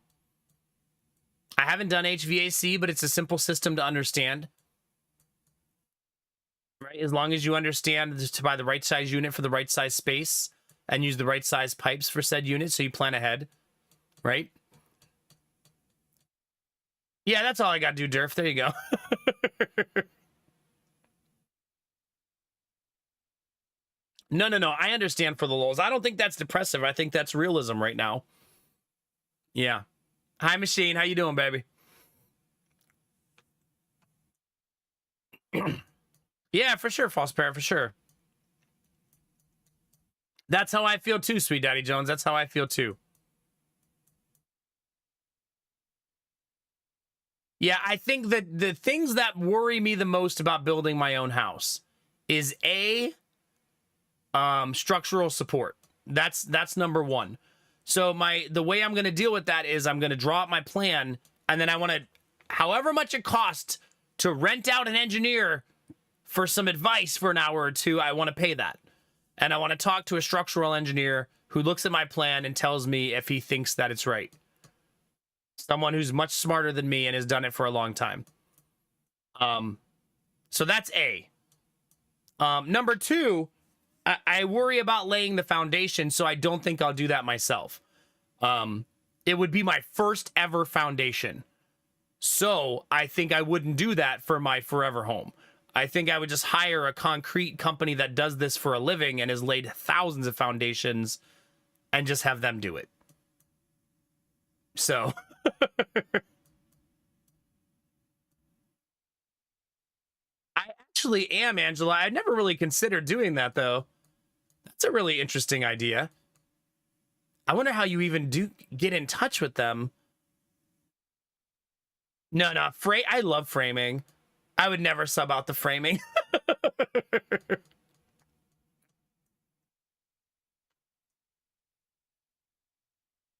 I haven't done HVAC, but it's a simple system to understand. Right? As long as you understand to buy the right size unit for the right size space and use the right size pipes for said unit, so you plan ahead, right? Yeah, that's all I got to do, Durf. There you go. No. I understand for the lulz. I don't think that's depressive. I think that's realism right now. Yeah. Hi, Machine. How you doing, baby? Yeah, for sure, false parent, for sure. That's how I feel too, Sweet Daddy Jones. That's how I feel too. Yeah, I think that the things that worry me the most about building my own house is structural support. That's number one. So the way I'm going to deal with that is I'm going to draw up my plan, and then I want to, however much it costs to rent out an engineer for some advice for an hour or two, I want to pay that. And I want to talk to a structural engineer who looks at my plan and tells me if he thinks that it's right. Someone who's much smarter than me and has done it for a long time. So that's A. Number two, I worry about laying the foundation, so I don't think I'll do that myself. It would be my first ever foundation. So I think I wouldn't do that for my forever home. I think I would just hire a concrete company that does this for a living and has laid thousands of foundations and just have them do it. So... I actually am, Angela. I never really considered doing that, though. That's a really interesting idea. I wonder how you even do get in touch with them. No, I love framing. I would never sub out the framing.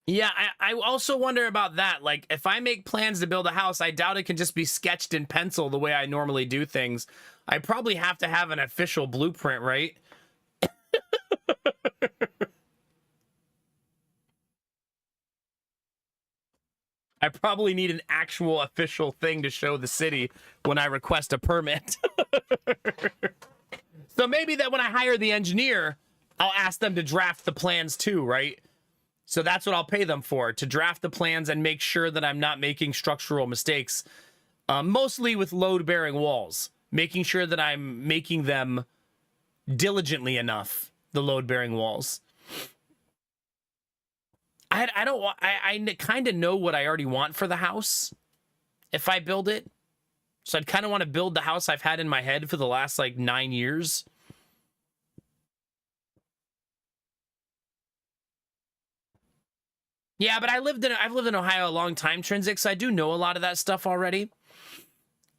Yeah, I also wonder about that. Like, if I make plans to build a house, I doubt it can just be sketched in pencil the way I normally do things. I probably have to have an official blueprint, right? I probably need an actual official thing to show the city when I request a permit. So maybe that when I hire the engineer, I'll ask them to draft the plans too, right? So that's what I'll pay them for, to draft the plans and make sure that I'm not making structural mistakes, mostly with load-bearing walls, making sure that I'm making them diligently enough, the load-bearing walls. I kind of know what I already want for the house if I build it. So I'd kind of want to build the house I've had in my head for the last, like, 9 years. Yeah, but I've lived in Ohio a long time, Trinsic, so I do know a lot of that stuff already.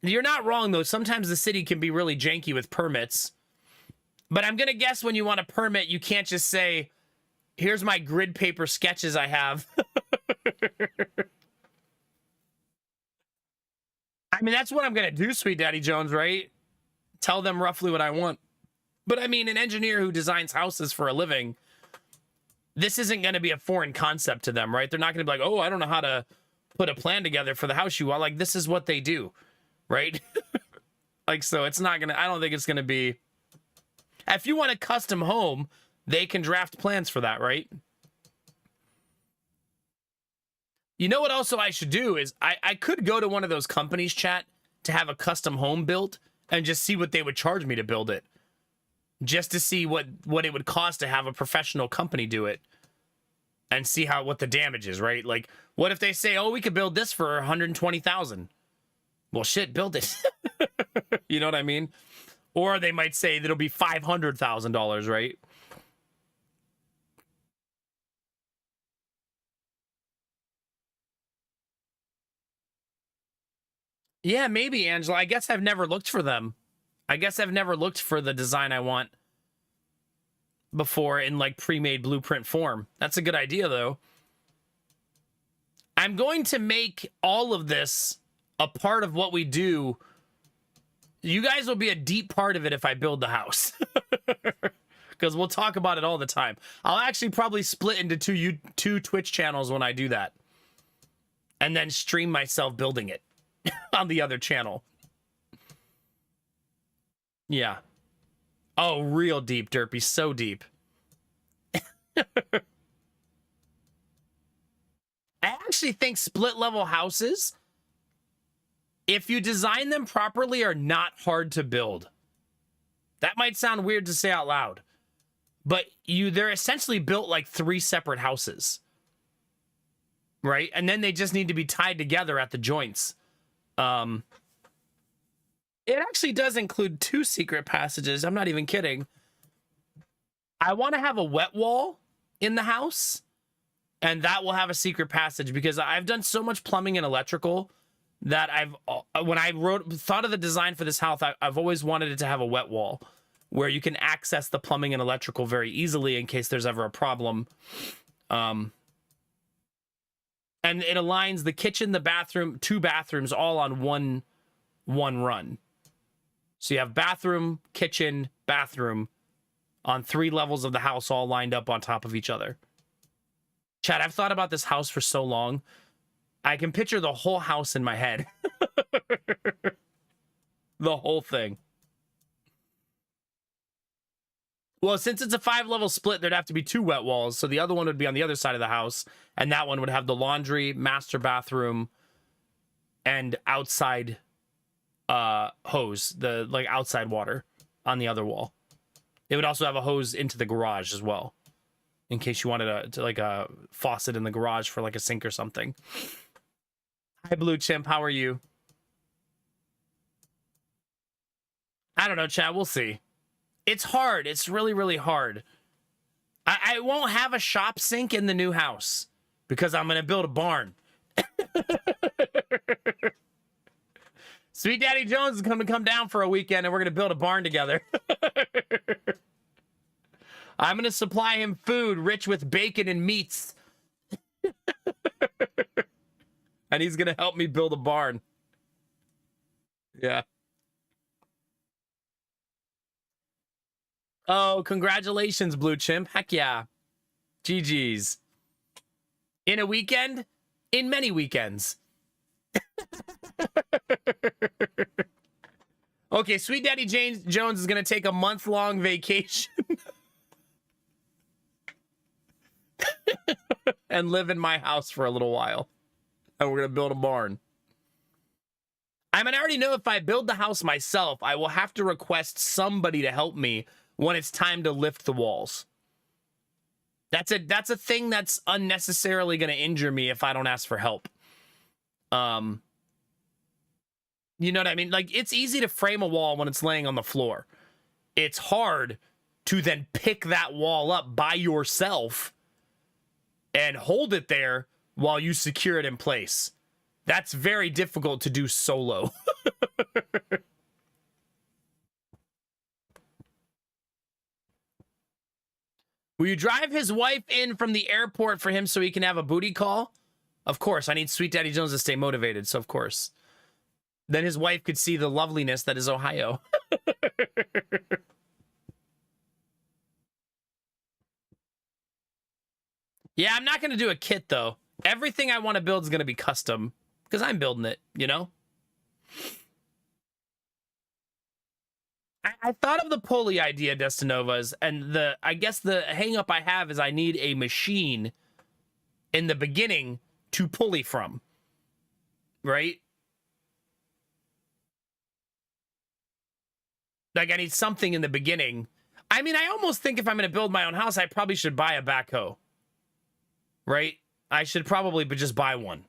You're not wrong, though. Sometimes the city can be really janky with permits. But I'm going to guess when you want a permit, you can't just say, here's my grid paper sketches I have. I mean, that's what I'm going to do, Sweet Daddy Jones, right? Tell them roughly what I want. But I mean, an engineer who designs houses for a living, this isn't going to be a foreign concept to them, right? They're not going to be like, oh, I don't know how to put a plan together for the house you want. Like, this is what they do, right? Like, so it's not going to, I don't think it's going to be, if you want a custom home, they can draft plans for that, right? You know what also I should do is I could go to one of those companies, chat, to have a custom home built and just see what they would charge me to build it. Just to see what it would cost to have a professional company do it. And see what the damage is, right? Like, what if they say, oh, we could build this for 120,000? Well, shit, build it. You know what I mean? Or they might say that it'll be $500,000, right? Yeah, maybe, Angela. I guess I've never looked for them. I guess I've never looked for the design I want before in like pre-made blueprint form. That's a good idea, though. I'm going to make all of this a part of what we do. You guys will be a deep part of it if I build the house. Because we'll talk about it all the time. I'll actually probably split into two Twitch channels when I do that. And then stream myself building it on the other channel. Yeah. Oh, real deep, Derpy. So deep. I actually think split level houses, if you design them properly, are not hard to build. That might sound weird to say out loud, but they're essentially built like 3 separate houses, right? And then they just need to be tied together at the joints. It actually does include 2 secret passages. I'm not even kidding. I want to have a wet wall in the house, and that will have a secret passage because I've done so much plumbing and electrical that when I thought of the design for this house, I've always wanted it to have a wet wall where you can access the plumbing and electrical very easily in case there's ever a problem. And it aligns the kitchen, the bathroom, 2 bathrooms all on one run. So you have bathroom, kitchen, bathroom on 3 levels of the house all lined up on top of each other. Chad, I've thought about this house for so long. I can picture the whole house in my head. The whole thing. Well, since it's a 5-level split, there'd have to be 2 wet walls. So the other one would be on the other side of the house. And that one would have the laundry, master bathroom, and outside hose. The like outside water on the other wall. It would also have a hose into the garage as well, in case you wanted to like a faucet in the garage for like a sink or something. Hi, Blue Chimp. How are you? I don't know, Chad. We'll see. It's hard. It's really, really hard. I won't have a shop sink in the new house because I'm going to build a barn. Sweet Daddy Jones is going to come down for a weekend and we're going to build a barn together. I'm going to supply him food rich with bacon and meats. And he's going to help me build a barn. Yeah. Oh, congratulations, Blue Chimp. Heck yeah. GG's. In a weekend? In many weekends. Okay, Sweet Daddy Jones is going to take a month-long vacation. And live in my house for a little while. And we're going to build a barn. I mean, I already know if I build the house myself, I will have to request somebody to help me when it's time to lift the walls. That's a thing that's unnecessarily going to injure me if I don't ask for help. You know what I mean? Like, it's easy to frame a wall when it's laying on the floor. It's hard to then pick that wall up by yourself and hold it there while you secure it in place. That's very difficult to do solo. Will you drive his wife in from the airport for him so he can have a booty call? Of course. I need Sweet Daddy Jones to stay motivated, so of course. Then his wife could see the loveliness that is Ohio. Yeah, I'm not going to do a kit, though. Everything I want to build is going to be custom, because I'm building it, you know? I thought of the pulley idea, Destinovas, and I guess the hang-up I have is I need a machine in the beginning to pulley from, right? Like, I need something in the beginning. I mean, I almost think if I'm going to build my own house, I probably should buy a backhoe, right? I should probably just buy one,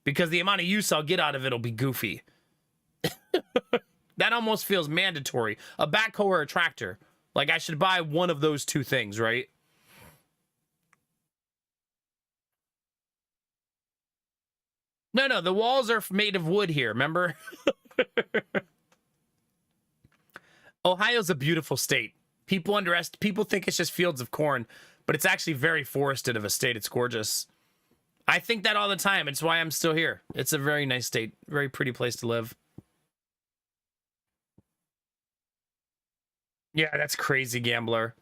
because the amount of use I'll get out of it will be goofy. That almost feels mandatory. A backhoe or a tractor. Like, I should buy one of those 2 things, right? No, the walls are made of wood here, remember? Ohio's a beautiful state. People think it's just fields of corn, but it's actually very forested of a state. It's gorgeous. I think that all the time. It's why I'm still here. It's a very nice state. Very pretty place to live. Yeah, that's crazy, gambler.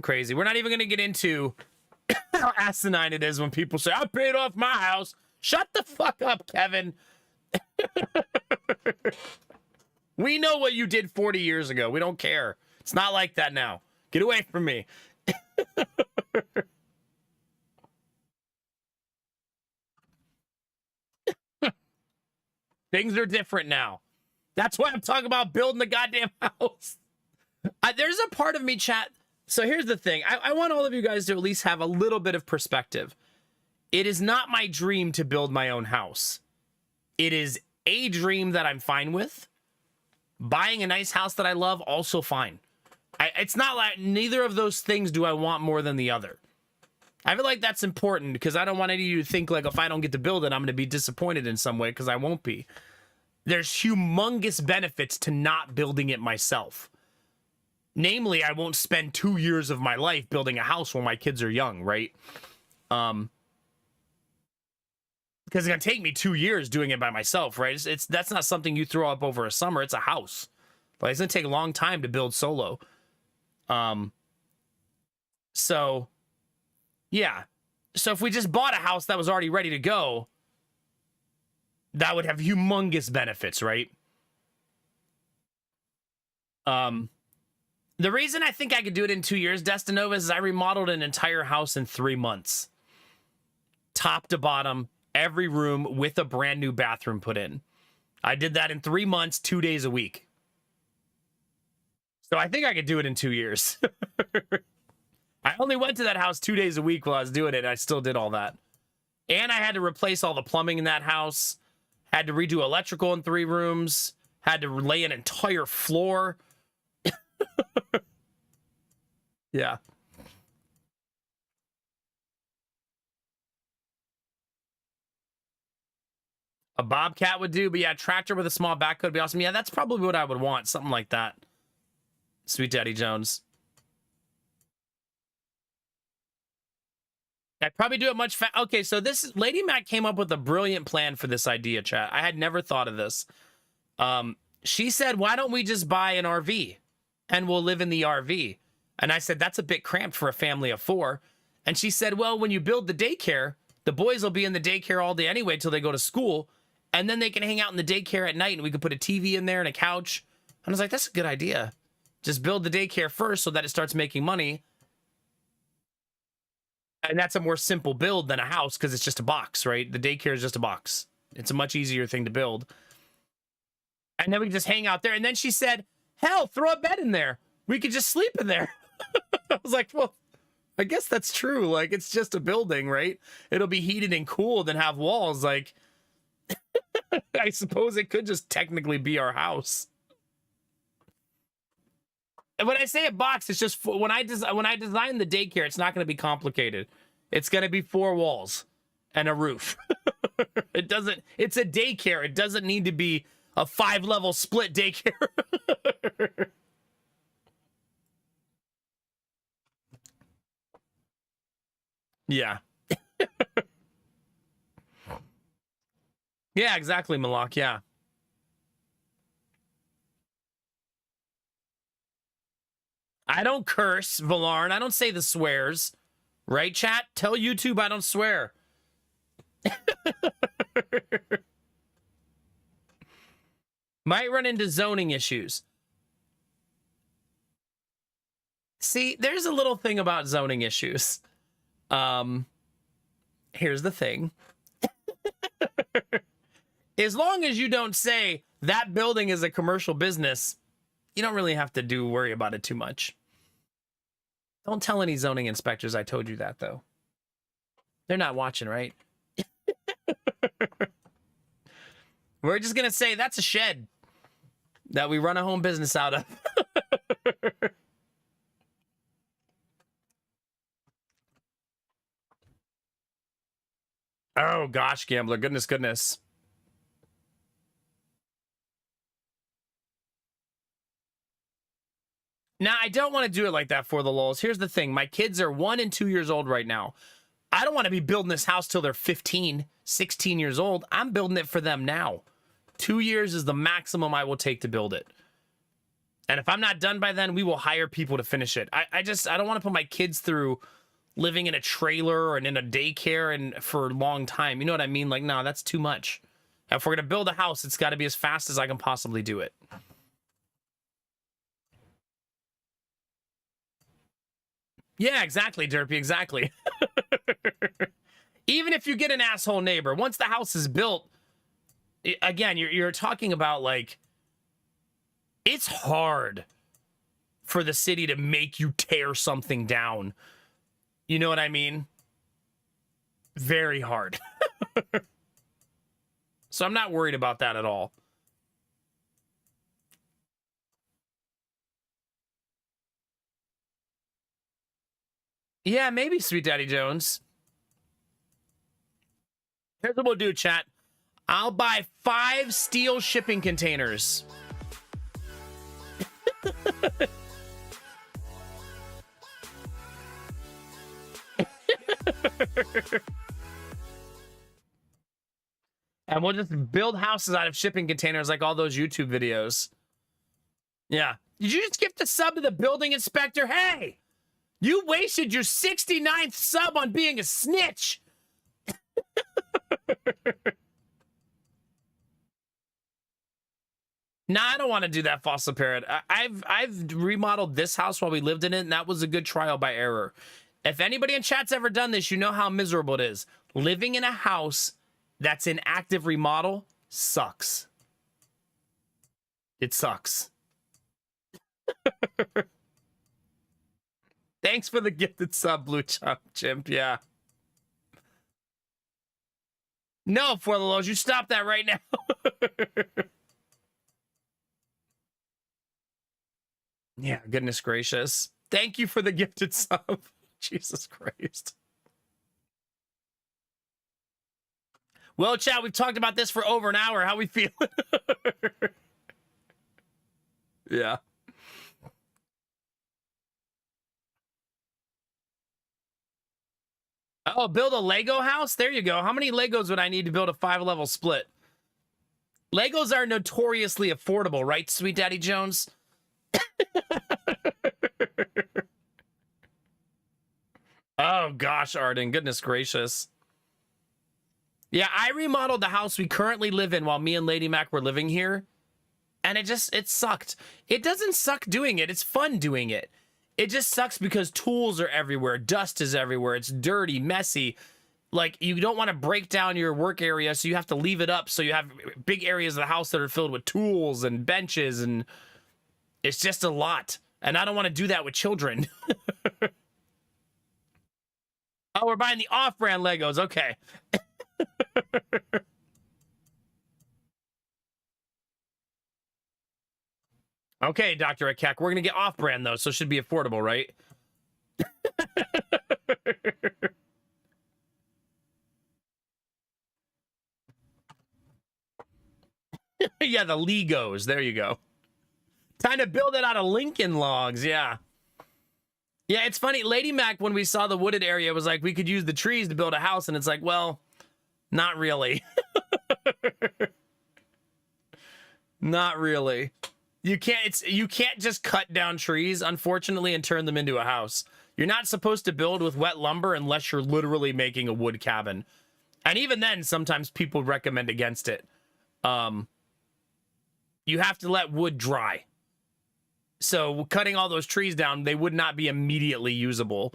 Crazy. We're not even going to get into how asinine it is when people say, I paid off my house. Shut the fuck up, Kevin. We know what you did 40 years ago. We don't care. It's not like that now. Get away from me. Things are different now. That's why I'm talking about building the goddamn house. There's a part of me, chat. So here's the thing. I want all of you guys to at least have a little bit of perspective. It is not my dream to build my own house. It is a dream that I'm fine with. Buying a nice house that I love, also fine. It's not like neither of those things do I want more than the other. I feel like that's important because I don't want any of you to think like if I don't get to build it, I'm going to be disappointed in some way, because I won't be. There's humongous benefits to not building it myself. Namely, I won't spend 2 years of my life building a house when my kids are young, right? Because it's going to take me 2 years doing it by myself, right? That's not something you throw up over a summer. It's a house. Like, it's going to take a long time to build solo. So, yeah. So if we just bought a house that was already ready to go, that would have humongous benefits, right? The reason I think I could do it in 2 years, Destinova, is I remodeled an entire house in 3 months. Top to bottom, every room with a brand new bathroom put in. I did that in 3 months, 2 days a week. So I think I could do it in 2 years. I only went to that house 2 days a week while I was doing it, and I still did all that. And I had to replace all the plumbing in that house. Had to redo electrical in 3 rooms. Had to lay an entire floor. Yeah. A Bobcat would do, but yeah, tractor with a small backhoe would be awesome. Yeah, that's probably what I would want. Something like that. Sweet Daddy Jones. I'd probably do it much faster. Okay, so this Lady Mac came up with a brilliant plan for this idea, chat. I had never thought of this. She said, why don't we just buy an RV and we'll live in the RV? And I said, that's a bit cramped for a family of 4. And she said, well, when you build the daycare, the boys will be in the daycare all day anyway till they go to school. And then they can hang out in the daycare at night and we could put a TV in there and a couch. And I was like, that's a good idea. Just build the daycare first so that it starts making money. And that's a more simple build than a house because it's just a box, right? The daycare is just a box. It's a much easier thing to build. And then we can just hang out there. And then she said, hell, throw a bed in there. We could just sleep in there. I was like, well, I guess that's true. Like, it's just a building, right? It'll be heated and cooled and have walls. Like, I suppose it could just technically be our house. And when I say a box, it's just when I design the daycare, it's not going to be complicated. It's going to be 4 walls and a roof. It's a daycare. It doesn't need to be a 5-level split daycare. Yeah. Yeah, exactly, Malak. Yeah. I don't curse, Valarn. I don't say the swears. Right, chat? Tell YouTube I don't swear. Might run into zoning issues. See, there's a little thing about zoning issues. Here's the thing. As long as you don't say that building is a commercial business, you don't really have to worry about it too much. Don't tell any zoning inspectors I told you that, though. They're not watching, right? We're just going to say that's a shed that we run a home business out of. Oh gosh, Gambler. Goodness, goodness. Now, I don't want to do it like that for the lulz. Here's the thing. My kids are 1 and 2 years old right now. I don't want to be building this house till they're 15, 16 years old. I'm building it for them now. 2 years is the maximum I will take to build it. And if I'm not done by then, we will hire people to finish it. I don't want to put my kids through living in a trailer and in a daycare and for a long time. You know what I mean? Like, no, that's too much. If we're going to build a house, it's got to be as fast as I can possibly do it. Yeah, exactly, Derpy, exactly. Even if you get an asshole neighbor, once the house is built, again, you're talking about, like, it's hard for the city to make you tear something down. You know what I mean? Very hard. So I'm not worried about that at all. Yeah, maybe, Sweet Daddy Jones. Here's what we'll do, chat. I'll buy 5 steel shipping containers. And we'll just build houses out of shipping containers like all those YouTube videos. Yeah. Did you just gift a sub to the building inspector? Hey! You wasted your 69th sub on being a snitch! Nah, I don't want to do that, Fossil Parrot. I've remodeled this house while we lived in it, and that was a good trial by error. If anybody in chat's ever done this, you know how miserable it is. Living in a house that's in active remodel sucks. It sucks. Thanks for the gifted sub, Blue Chimp. Yeah. No, For the Lows, you stop that right now. Yeah, goodness gracious. Thank you for the gifted sub. Jesus Christ. Well, chat, we've talked about this for over an hour. How we feeling? Yeah. Oh, build a Lego house? There you go. How many Legos would I need to build a 5-level split? Legos are notoriously affordable, right, Sweet Daddy Jones? Oh, gosh, Arden. Goodness gracious. Yeah, I remodeled the house we currently live in while me and Lady Mac were living here. And it sucked. It doesn't suck doing it. It's fun doing it. It just sucks because tools are everywhere. Dust is everywhere. It's dirty, messy. Like, you don't want to break down your work area, so you have to leave it up. So you have big areas of the house that are filled with tools and benches, and it's just a lot. And I don't want to do that with children. Oh, we're buying the off-brand Legos. Okay. Okay, Dr. Akek. We're going to get off-brand, though, so it should be affordable, right? Yeah, the Legos. There you go. Time to build it out of Lincoln logs. Yeah. Yeah, it's funny. Lady Mac, when we saw the wooded area, was like, we could use the trees to build a house. And it's like, well, not really. Not really. You can't just cut down trees, unfortunately, and turn them into a house. You're not supposed to build with wet lumber unless you're literally making a wood cabin. And even then, sometimes people recommend against it. You have to let wood dry. So cutting all those trees down, they would not be immediately usable.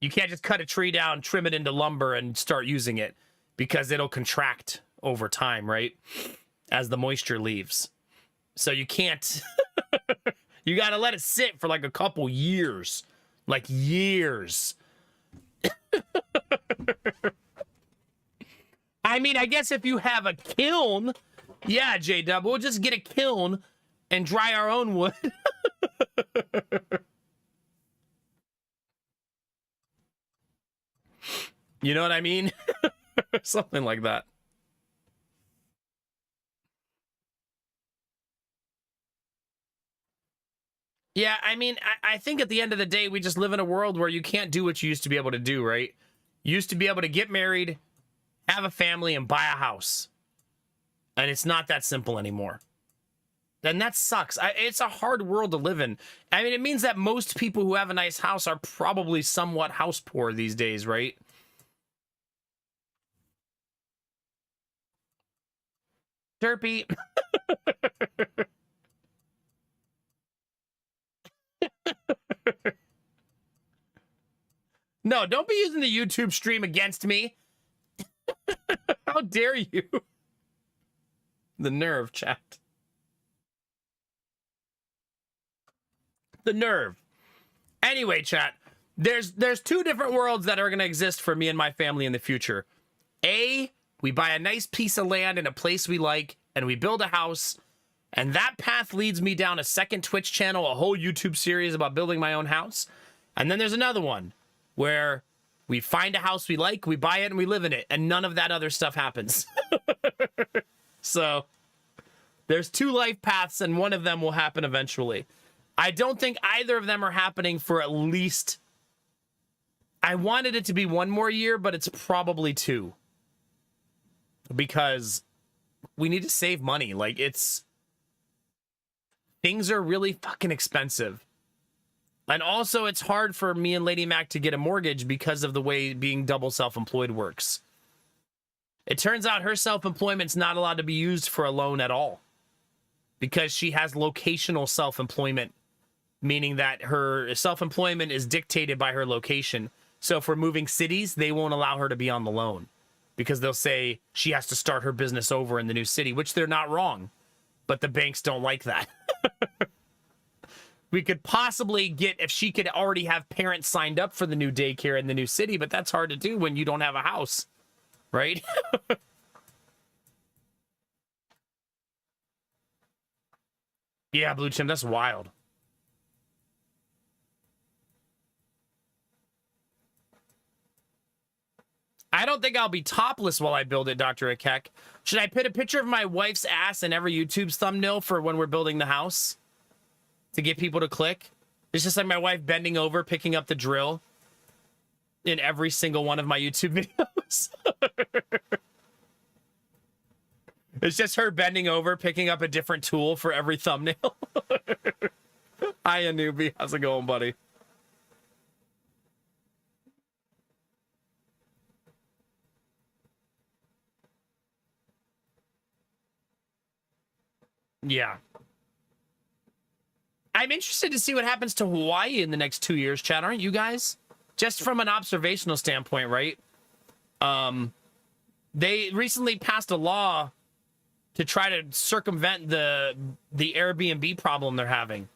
You can't just cut a tree down, trim it into lumber, and start using it because it'll contract over time, right? As the moisture leaves. So you can't... You got to let it sit for like a couple years. Like years. I mean, I guess if you have a kiln... Yeah, J-Dub, we'll just get a kiln and dry our own wood. You know what I mean? Something like that. Yeah, I mean, I think at the end of the day, we just live in a world where you can't do what you used to be able to do, right? You used to be able to get married, have a family, and buy a house. And it's not that simple anymore. And that sucks. It's a hard world to live in. I mean, it means that most people who have a nice house are probably somewhat house poor these days, right? Derpy. No, don't be using the YouTube stream against me. How dare you? The nerve, chat. The nerve. Anyway, chat, there's two different worlds that are going to exist for me and my family in the future. A, we buy a nice piece of land in a place we like, and we build a house, and that path leads me down a second Twitch channel, a whole YouTube series about building my own house. And then there's another one where we find a house we like, we buy it, and we live in it, and none of that other stuff happens. So there's two life paths, and one of them will happen eventually. I don't think either of them are happening for at least... I wanted it to be one more year, but it's probably two. Because we need to save money. Like, it's... Things are really fucking expensive. And also, it's hard for me and Lady Mac to get a mortgage because of the way being double self-employed works. It turns out her self-employment's not allowed to be used for a loan at all. Because she has locational self-employment, meaning that her self-employment is dictated by her location. So if we're moving cities, they won't allow her to be on the loan because they'll say she has to start her business over in the new city, which they're not wrong, but the banks don't like that. We could possibly get, if she could already have parents signed up for the new daycare in the new city, but that's hard to do when you don't have a house, right? Yeah, Blue Chim, that's wild. I don't think I'll be topless while I build it, Dr. Akek. Should I put a picture of my wife's ass in every YouTube's thumbnail for when we're building the house? To get people to click? It's just like my wife bending over, picking up the drill in every single one of my YouTube videos. It's just her bending over, picking up a different tool for every thumbnail. Hi, Anubi. How's it going, buddy? Yeah. I'm interested to see what happens to Hawaii in the next 2 years, Chad. Aren't you guys? Just from an observational standpoint, right? They recently passed a law to try to circumvent the Airbnb problem they're having.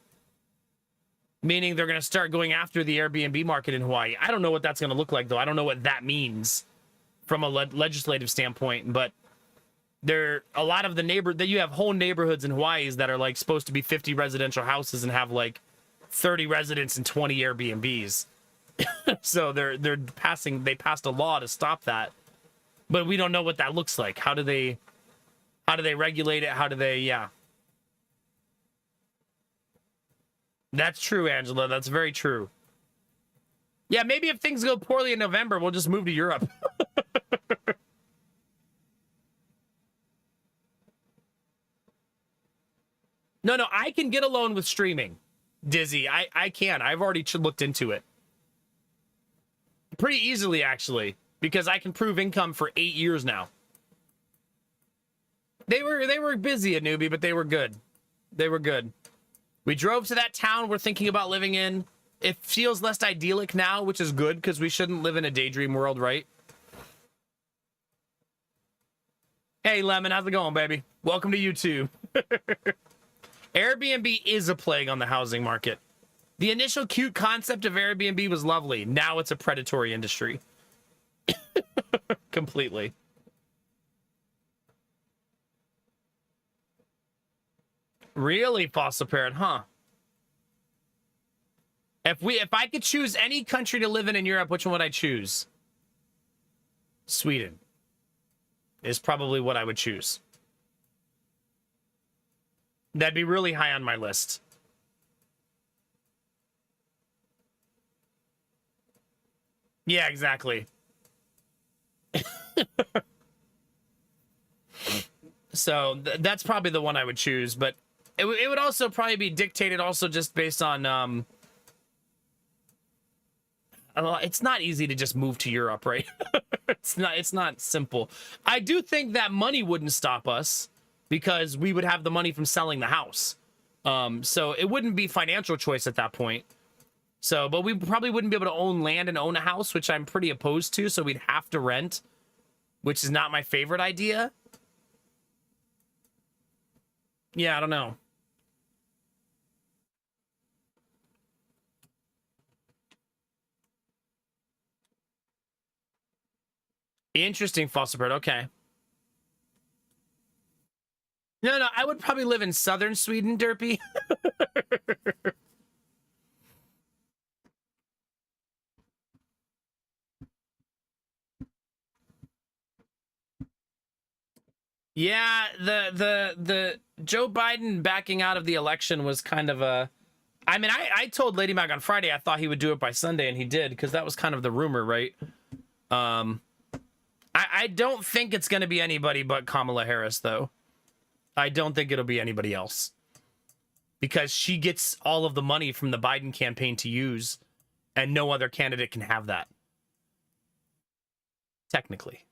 Meaning they're going to start going after the Airbnb market in Hawaii. I don't know what that's going to look like, though. I don't know what that means from a legislative standpoint, but there a lot of the that you have whole neighborhoods in Hawaii that are like supposed to be 50 residential houses and have like 30 residents and 20 Airbnbs. So they passed a law to stop that, but we don't know what that looks like. How do they regulate it? How do they? Yeah, that's true, Angela. That's very true. Yeah, maybe if things go poorly in November, we'll just move to Europe. No, I can get a loan with streaming, Dizzy. I can. I've already looked into it. Pretty easily, actually, because I can prove income for 8 years now. They were busy at Newbie, but they were good. They were good. We drove to that town we're thinking about living in. It feels less idyllic now, which is good, because we shouldn't live in a daydream world, right? Hey, Lemon, how's it going, baby? Welcome to YouTube. Airbnb is a plague on the housing market. The initial cute concept of Airbnb was lovely. Now it's a predatory industry. Completely. Really, Fossil Parrot, huh? If I could choose any country to live in Europe, which one would I choose? Sweden is probably what I would choose. That'd be really high on my list. Yeah, exactly. So that's probably the one I would choose, but it would also probably be dictated also just based on it's not easy to just move to Europe, right? It's not simple. I do think that money wouldn't stop us because we would have the money from selling the house. So it wouldn't be financial choice at that point. So, but we probably wouldn't be able to own land and own a house, which I'm pretty opposed to. So we'd have to rent, which is not my favorite idea. Yeah, I don't know. Interesting, Fosterberg. Okay. No, I would probably live in southern Sweden, Derpy. Yeah, the Joe Biden backing out of the election was kind of a... I mean, I told Lady Mag on Friday I thought he would do it by Sunday, and he did, because that was kind of the rumor, right? I don't think it's going to be anybody but Kamala Harris, though. I don't think it'll be anybody else. Because she gets all of the money from the Biden campaign to use, and no other candidate can have that. Technically.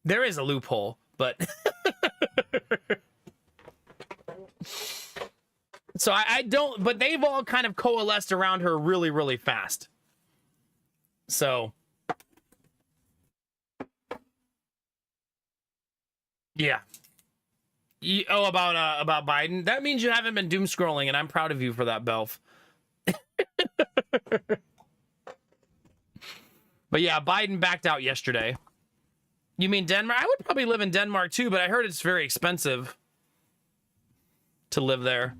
There is a loophole, but... So I don't... But they've all kind of coalesced around her really, really fast. So... Yeah. About Biden? That means you haven't been doom scrolling, and I'm proud of you for that, Belf. But yeah, Biden backed out yesterday. You mean Denmark? I would probably live in Denmark too, but I heard it's very expensive to live there.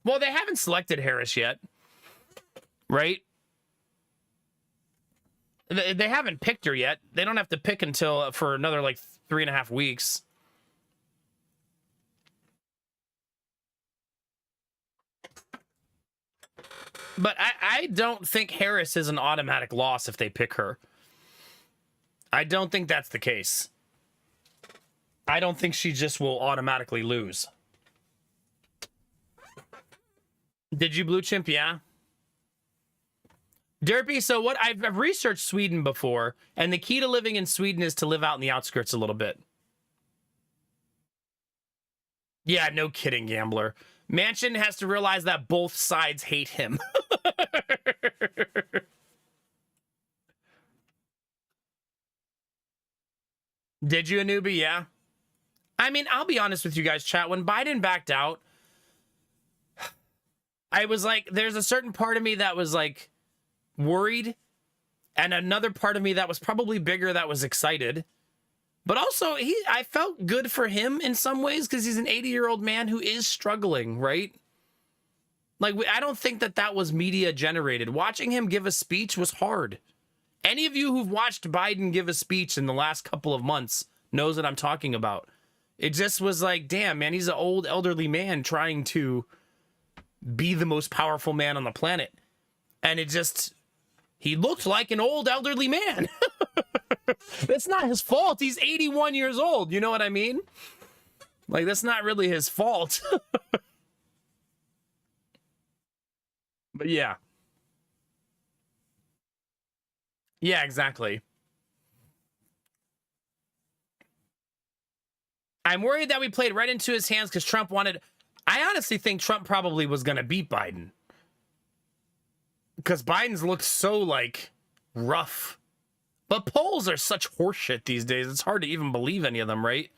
Well, they haven't selected Harris yet, right? They haven't picked her yet. They don't have to pick until for another like 3.5 weeks. But I don't think Harris is an automatic loss if they pick her. I don't think that's the case. I don't think she just will automatically lose. Did you blue chimp? Yeah. Derpy, so what I've researched Sweden before, and the key to living in Sweden is to live out in the outskirts a little bit. Yeah, no kidding, Gambler. Manchin has to realize that both sides hate him. Did you, Anubi? Yeah. I mean, I'll be honest with you guys, chat. When Biden backed out, I was like, there's a certain part of me that was like worried, and another part of me that was probably bigger that was excited. But also, I felt good for him in some ways because he's an 80-year-old man who is struggling, right? Like, I don't think that was media generated. Watching him give a speech was hard. Any of you who've watched Biden give a speech in the last couple of months knows what I'm talking about. It just was like, damn, man, he's an old, elderly man trying to be the most powerful man on the planet. And it just... He looked like an old, elderly man. That's not his fault. He's 81 years old. You know what I mean? Like, that's not really his fault. But yeah. Yeah, exactly. I'm worried that we played right into his hands because Trump wanted... I honestly think Trump probably was going to beat Biden. Because Biden's looked so, like, rough. But polls are such horseshit these days. It's hard to even believe any of them, right?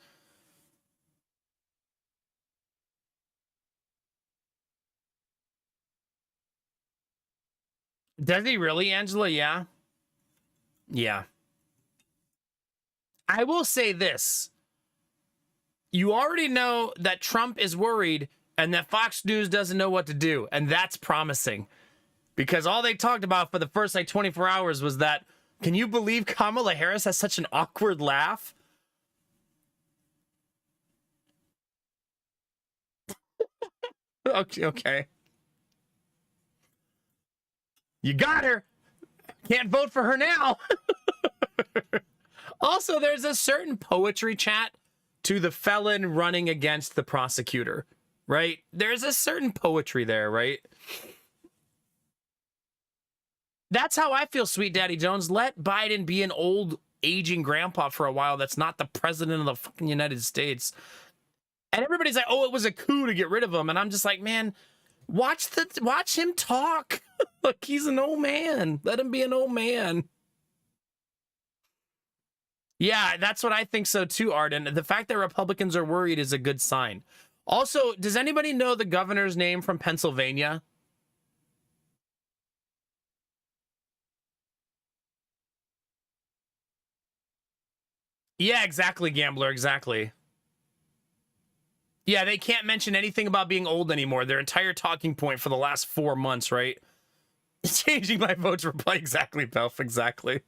Does he really, Angela? Yeah. Yeah. I will say this. You already know that Trump is worried and that Fox News doesn't know what to do. And that's promising. Because all they talked about for the first, like, 24 hours was that Can you believe Kamala Harris has such an awkward laugh? Okay. You got her. Can't vote for her now. Also, there's a certain poetry chat to the felon running against the prosecutor, right? There's a certain poetry there, right? That's how I feel, Sweet Daddy Jones. Let Biden be an old, aging grandpa for a while that's not the president of the fucking United States. And everybody's like, oh, it was a coup to get rid of him. And I'm just like, man, watch him talk. Look, he's an old man. Let him be an old man. Yeah, that's what I think so too, Arden. The fact that Republicans are worried is a good sign. Also, does anybody know the governor's name from Pennsylvania? Yeah, exactly, Gambler, exactly. Yeah, they can't mention anything about being old anymore. Their entire talking point for the last 4 months, right? Changing my vote to reply exactly, Belf, exactly.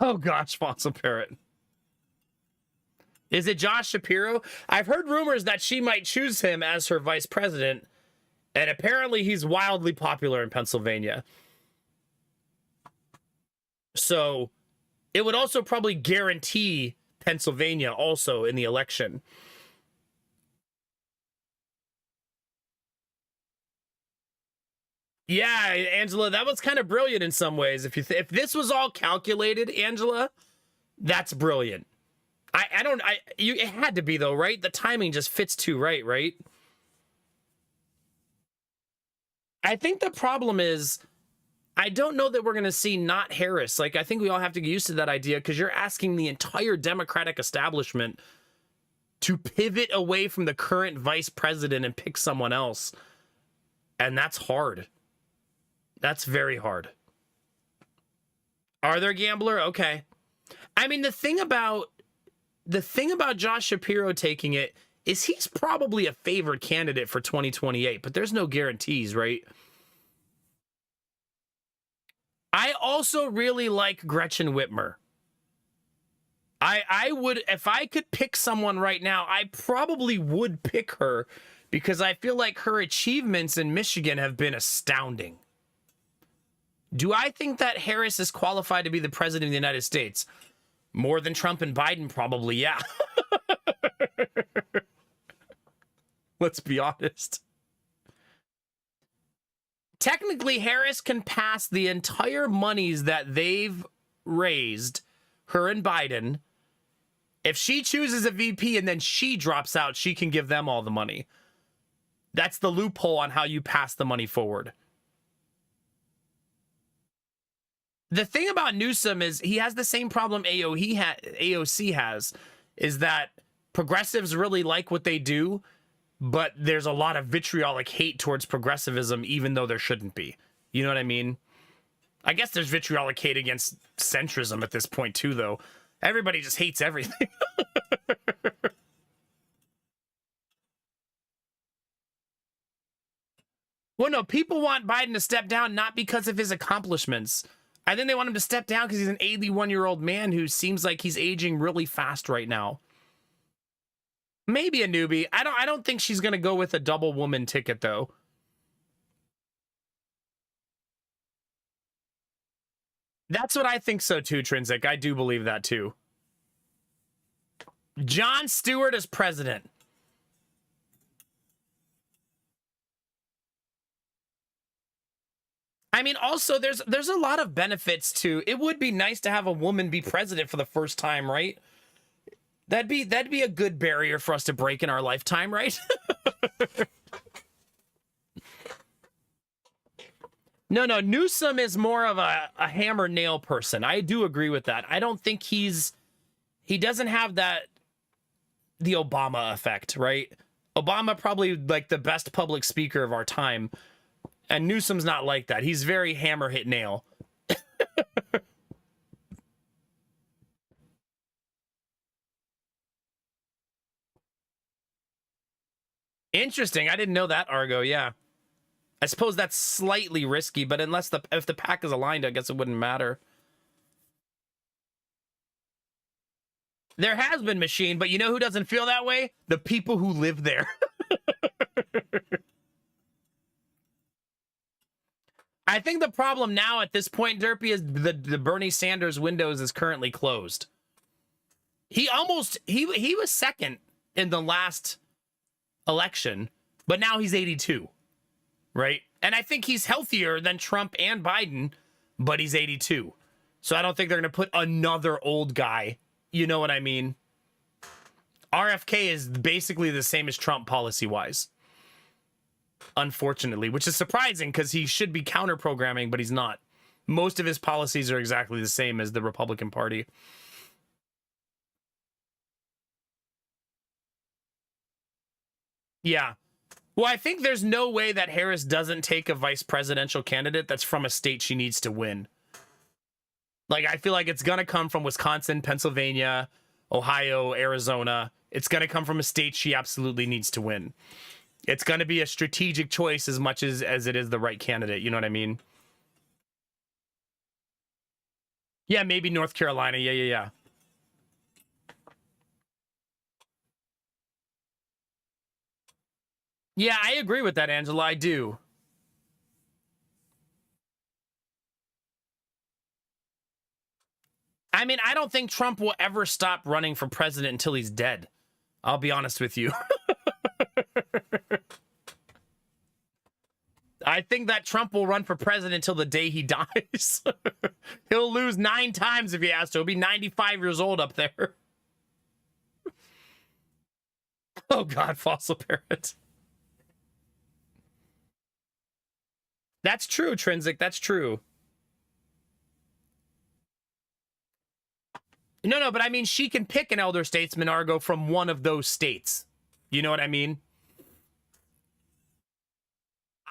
Oh gosh, Fossil Parrot. Is it Josh Shapiro? I've heard rumors that she might choose him as her vice president, and apparently he's wildly popular in Pennsylvania. So it would also probably guarantee Pennsylvania also in the election. Yeah, Angela, that was kind of brilliant in some ways. If this was all calculated, Angela, that's brilliant. It had to be though, right? The timing just fits too right? I think the problem is I don't know that we're going to see not Harris. Like, I think we all have to get used to that idea because you're asking the entire Democratic establishment to pivot away from the current vice president and pick someone else. And that's hard. That's very hard. Are there, Gambler? Okay. I mean, the thing about Josh Shapiro taking it is he's probably a favored candidate for 2028, but there's no guarantees, right? I also really like Gretchen Whitmer. I would, if I could pick someone right now, I probably would pick her because I feel like her achievements in Michigan have been astounding. Do I think that Harris is qualified to be the president of the United States? More than Trump and Biden, probably, yeah. Let's be honest. Technically, Harris can pass the entire monies that they've raised, her and Biden. If she chooses a VP and then she drops out, she can give them all the money. That's the loophole on how you pass the money forward. The thing about Newsom is he has the same problem AOC has, is that progressives really like what they do, but there's a lot of vitriolic hate towards progressivism, even though there shouldn't be. You know what I mean? I guess there's vitriolic hate against centrism at this point, too, though. Everybody just hates everything. Well, no, people want Biden to step down not because of his accomplishments. I think they want him to step down because he's an 81-year-old man who seems like he's aging really fast right now. Maybe a newbie. I don't think she's going to go with a double woman ticket, though. That's what I think so, too, Trinsic. I do believe that, too. Jon Stewart as president. I mean, also, there's a lot of benefits to... It would be nice to have a woman be president for the first time, right? That'd be a good barrier for us to break in our lifetime, right? No, Newsom is more of a hammer nail person. I do agree with that. I don't think he doesn't have the Obama effect, right? Obama probably like the best public speaker of our time, and Newsom's not like that. He's very hammer hit nail. Interesting. I didn't know that, Argo. Yeah. I suppose that's slightly risky, but if the pack is aligned, I guess it wouldn't matter. There has been machine, but you know who doesn't feel that way? The people who live there. I think the problem now at this point, Derpy, is the Bernie Sanders windows is currently closed. He was second in the last election, but now he's 82, right? And I think he's healthier than Trump and Biden, but he's 82. So I don't think they're going to put another old guy. You know what I mean? RFK is basically the same as Trump policy-wise. Unfortunately, which is surprising because he should be counter-programming, but he's not. Most of his policies are exactly the same as the Republican Party. Yeah. Well, I think there's no way that Harris doesn't take a vice presidential candidate that's from a state she needs to win. Like, I feel like it's going to come from Wisconsin, Pennsylvania, Ohio, Arizona. It's going to come from a state she absolutely needs to win. It's going to be a strategic choice as much as it is the right candidate. You know what I mean? Yeah, maybe North Carolina. Yeah. Yeah, I agree with that, Angela. I do. I mean, I don't think Trump will ever stop running for president until he's dead. I'll be honest with you. I think that Trump will run for president until the day he dies. He'll lose 9 times if he has to. He'll be 95 years old up there. Oh, God, fossil parrot. That's true, Trinsic. That's true. No, but I mean, she can pick an elder statesman, Argo, from one of those states. You know what I mean?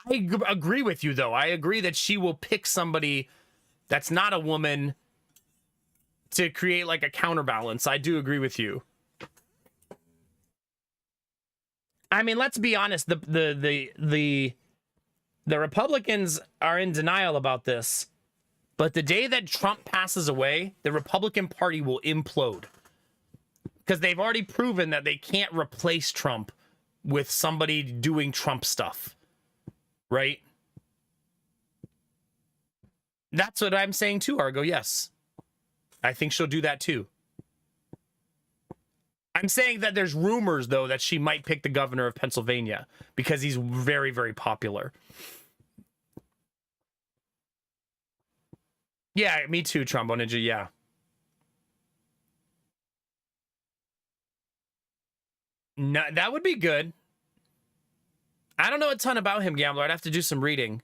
I agree with you, though. I agree that she will pick somebody that's not a woman to create like a counterbalance. I do agree with you. I mean, let's be honest. The Republicans are in denial about this. But the day that Trump passes away, the Republican Party will implode. Because they've already proven that they can't replace Trump with somebody doing Trump stuff. Right? That's what I'm saying too, Argo. Yes. I think she'll do that too. I'm saying that there's rumors, though, that she might pick the governor of Pennsylvania because he's very, very popular. Yeah, me too, Trombone Ninja, yeah. No, that would be good. I don't know a ton about him, Gambler. I'd have to do some reading.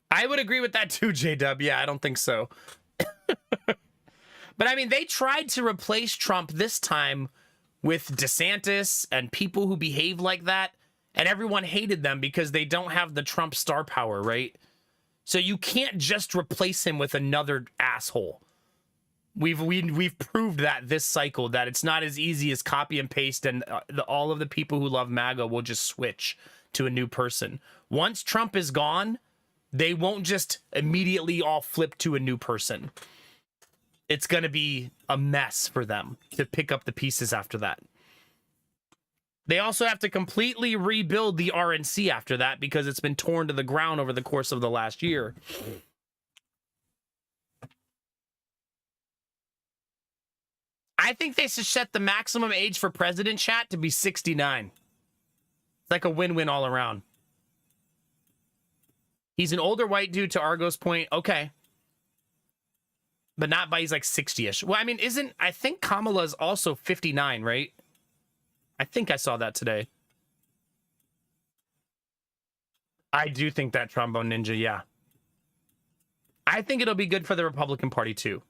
I would agree with that too, J-Dub. Yeah, I don't think so. But I mean, they tried to replace Trump this time with DeSantis and people who behave like that, and everyone hated them because they don't have the Trump star power, right? So you can't just replace him with another asshole. We've proved that this cycle, that it's not as easy as copy and paste, and all of the people who love MAGA will just switch to a new person. Once Trump is gone, they won't just immediately all flip to a new person. It's going to be a mess for them to pick up the pieces after that. They also have to completely rebuild the RNC after that because it's been torn to the ground over the course of the last year. I think they should set the maximum age for president, chat, to be 69. It's like a win-win all around. He's an older white dude, to Argo's point. Okay. But not by, he's like 60-ish. Well, I mean, I think Kamala's also 59, right? I think I saw that today. I do think that, Trombone Ninja, yeah. I think it'll be good for the Republican Party, too.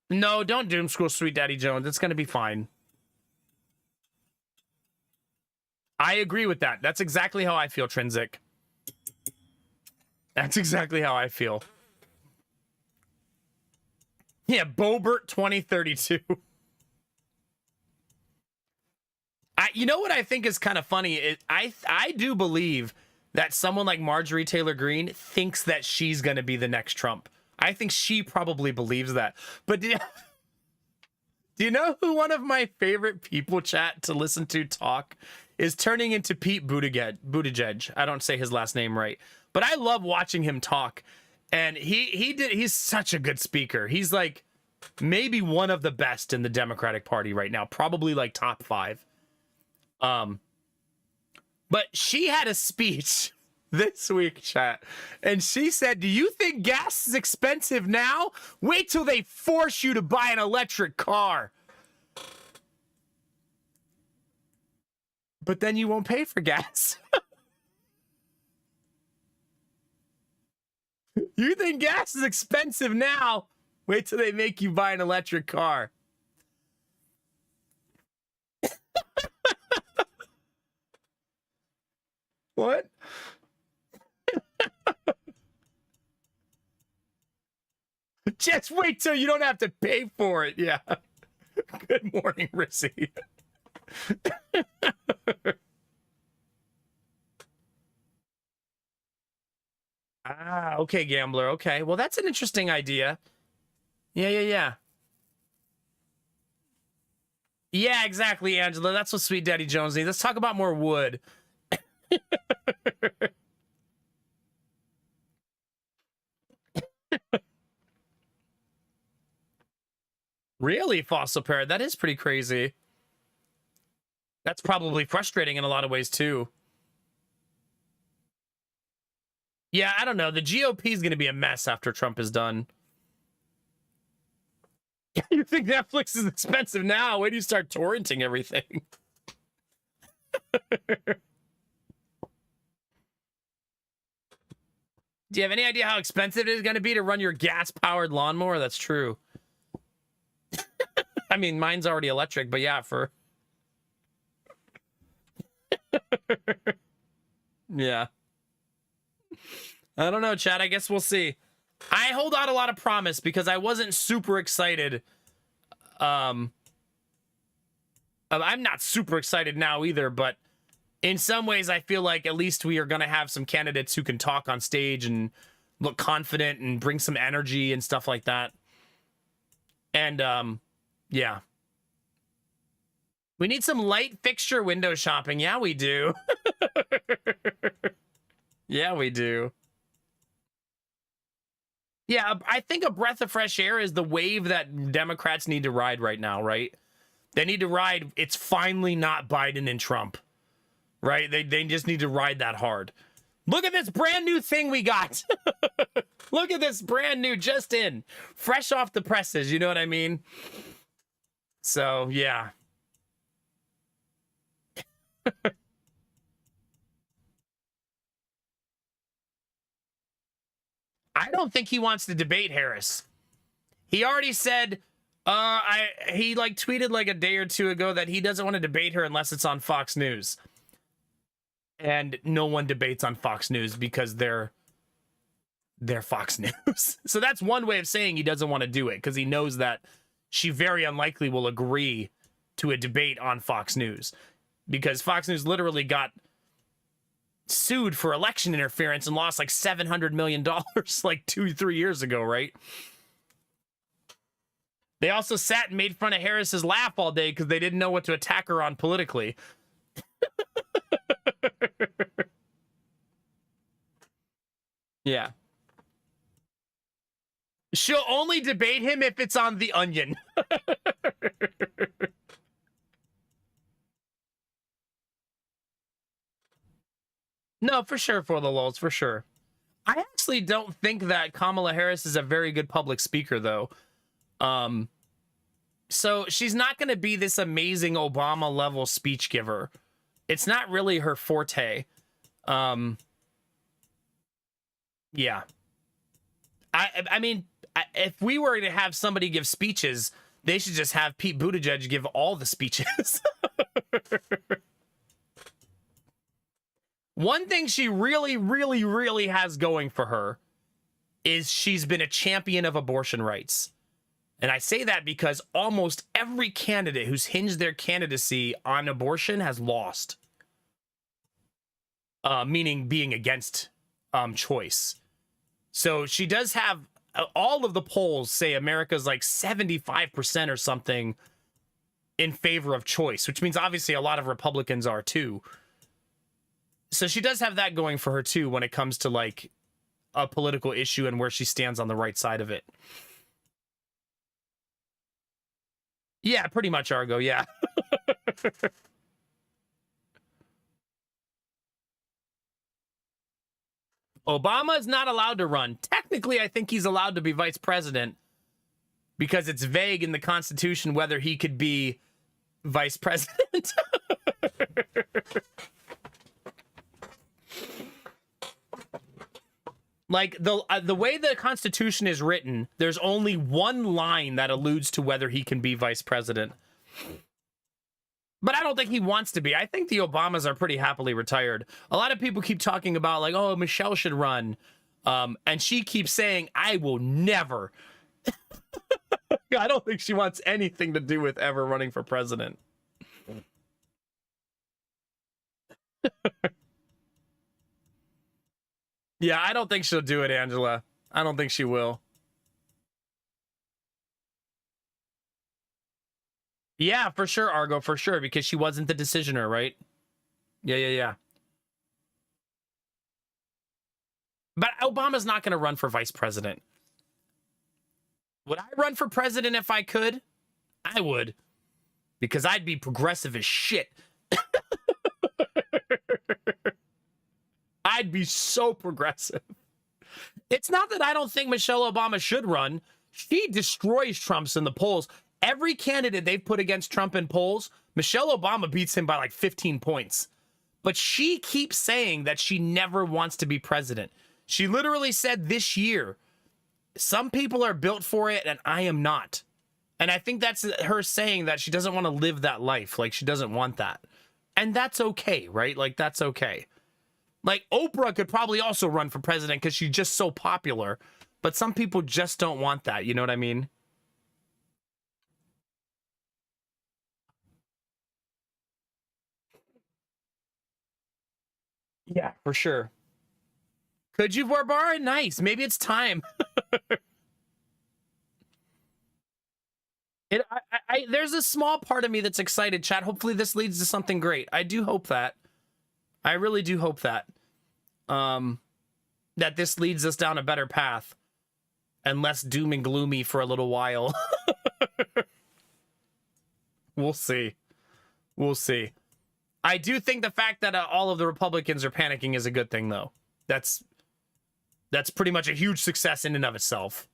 No, don't doom scroll Sweet Daddy Jones. It's going to be fine. I agree with that. That's exactly how I feel, Trinsic. That's exactly how I feel. Yeah, Bobert 2032. You know what I think is kind of funny? I do believe that someone like Marjorie Taylor Greene thinks that she's going to be the next Trump. I think she probably believes that. But do you know who one of my favorite people chat to listen to talk is turning into Pete Buttigieg. I don't say his last name right, but I love watching him talk. And he's such a good speaker. He's like maybe one of the best in the Democratic Party right now, probably like top 5. But she had a speech this week, chat, and she said, do you think gas is expensive now? Wait till they force you to buy an electric car. But then you won't pay for gas. You think gas is expensive now? Wait till they make you buy an electric car. What? Just wait till you don't have to pay for it. Yeah. Good morning, Rissy. Okay, Gambler. Okay. Well, that's an interesting idea. Yeah. Yeah, exactly, Angela. That's what Sweet Daddy Jones needs. Let's talk about more wood. Really, Fossil Parrot? That is pretty crazy. That's probably frustrating in a lot of ways, too. Yeah, I don't know. The GOP is going to be a mess after Trump is done. You think Netflix is expensive now? Wait till you start torrenting everything. Do you have any idea how expensive it is going to be to run your gas-powered lawnmower? That's true. I mean, mine's already electric, but yeah, for... Yeah. I don't know, Chad. I guess we'll see. I hold out a lot of promise because I wasn't super excited. I'm not super excited now either, but in some ways I feel like at least we are going to have some candidates who can talk on stage and look confident and bring some energy and stuff like that. And, yeah. We need some light fixture window shopping. Yeah, we do. Yeah, we do. Yeah, I think a breath of fresh air is the wave that Democrats need to ride right now, right? They need to ride, it's finally not Biden and Trump, right? They just need to ride that hard. Look at this brand new thing we got. Look at this brand new, just in. Fresh off the presses, you know what I mean? So, yeah. I don't think he wants to debate Harris. He already said, he like tweeted like a day or two ago that he doesn't want to debate her unless it's on Fox News. And no one debates on Fox News because they're Fox News. So that's one way of saying he doesn't want to do it, because he knows that she very unlikely will agree to a debate on Fox News, because Fox News literally got sued for election interference and lost like $700 million like 2-3 years ago, right? They also sat and made fun of Harris's laugh all day because they didn't know what to attack her on politically. Yeah. She'll only debate him if it's on The Onion. No, for sure, for the lulz, for sure. I actually don't think that Kamala Harris is a very good public speaker, though. So she's not going to be this amazing Obama-level speech giver. It's not really her forte. Yeah. I mean, if we were to have somebody give speeches, they should just have Pete Buttigieg give all the speeches. One thing she really, really, really has going for her is she's been a champion of abortion rights. And I say that because almost every candidate who's hinged their candidacy on abortion has lost. Meaning being against choice. So she does have all of the polls say America's like 75% or something in favor of choice, which means obviously a lot of Republicans are too. So she does have that going for her too when it comes to like a political issue and where she stands on the right side of it. Yeah, pretty much, Argo, yeah. Obama is not allowed to run. Technically, I think he's allowed to be vice president because it's vague in the Constitution whether he could be vice president. Like, the way the Constitution is written, there's only one line that alludes to whether he can be vice president. But I don't think he wants to be. I think the Obamas are pretty happily retired. A lot of people keep talking about, like, oh, Michelle should run. And she keeps saying, I will never. I don't think she wants anything to do with ever running for president. Yeah, I don't think she'll do it, Angela. I don't think she will. Yeah, for sure, Argo, for sure, because she wasn't the decisioner, right? Yeah. But Obama's not going to run for vice president. Would I run for president if I could? I would. Because I'd be progressive as shit. I'd be so progressive. It's not that I don't think Michelle Obama should run. She destroys Trump's in the polls. Every candidate they've put against Trump in polls, Michelle Obama beats him by like 15 points. But she keeps saying that she never wants to be president. She literally said this year, some people are built for it and I am not. And I think that's her saying that she doesn't want to live that life. Like, she doesn't want that. And that's okay, right? Like, that's okay. Like, Oprah could probably also run for president because she's just so popular. But some people just don't want that. You know what I mean? Yeah, for sure. Could you, Barbara? Nice. Maybe it's time. There's a small part of me that's excited, chat. Hopefully this leads to something great. I do hope that. I really do hope that. That this leads us down a better path. And less doom and gloomy for a little while. We'll see. We'll see. I do think the fact that all of the Republicans are panicking is a good thing, though. That's pretty much a huge success in and of itself.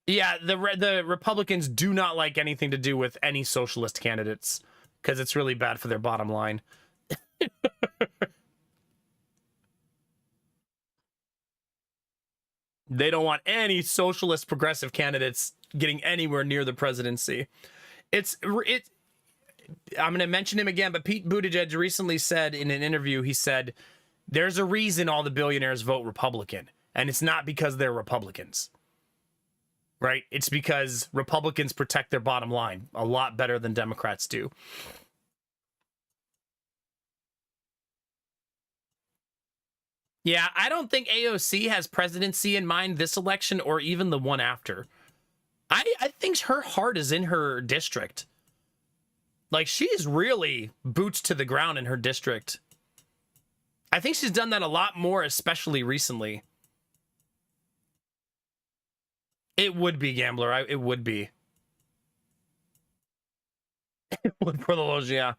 Yeah, the Republicans do not like anything to do with any socialist candidates because it's really bad for their bottom line. They don't want any socialist progressive candidates getting anywhere near the presidency. I'm going to mention him again, but Pete Buttigieg recently said in an interview, he said, there's a reason all the billionaires vote Republican, and it's not because they're Republicans, right? It's because Republicans protect their bottom line a lot better than Democrats do. Yeah, I don't think AOC has presidency in mind this election or even the one after. I think her heart is in her district. Like, she's really boots to the ground in her district. I think she's done that a lot more, especially recently. It would be, Gambler. It would be. It would for the Loge, yeah.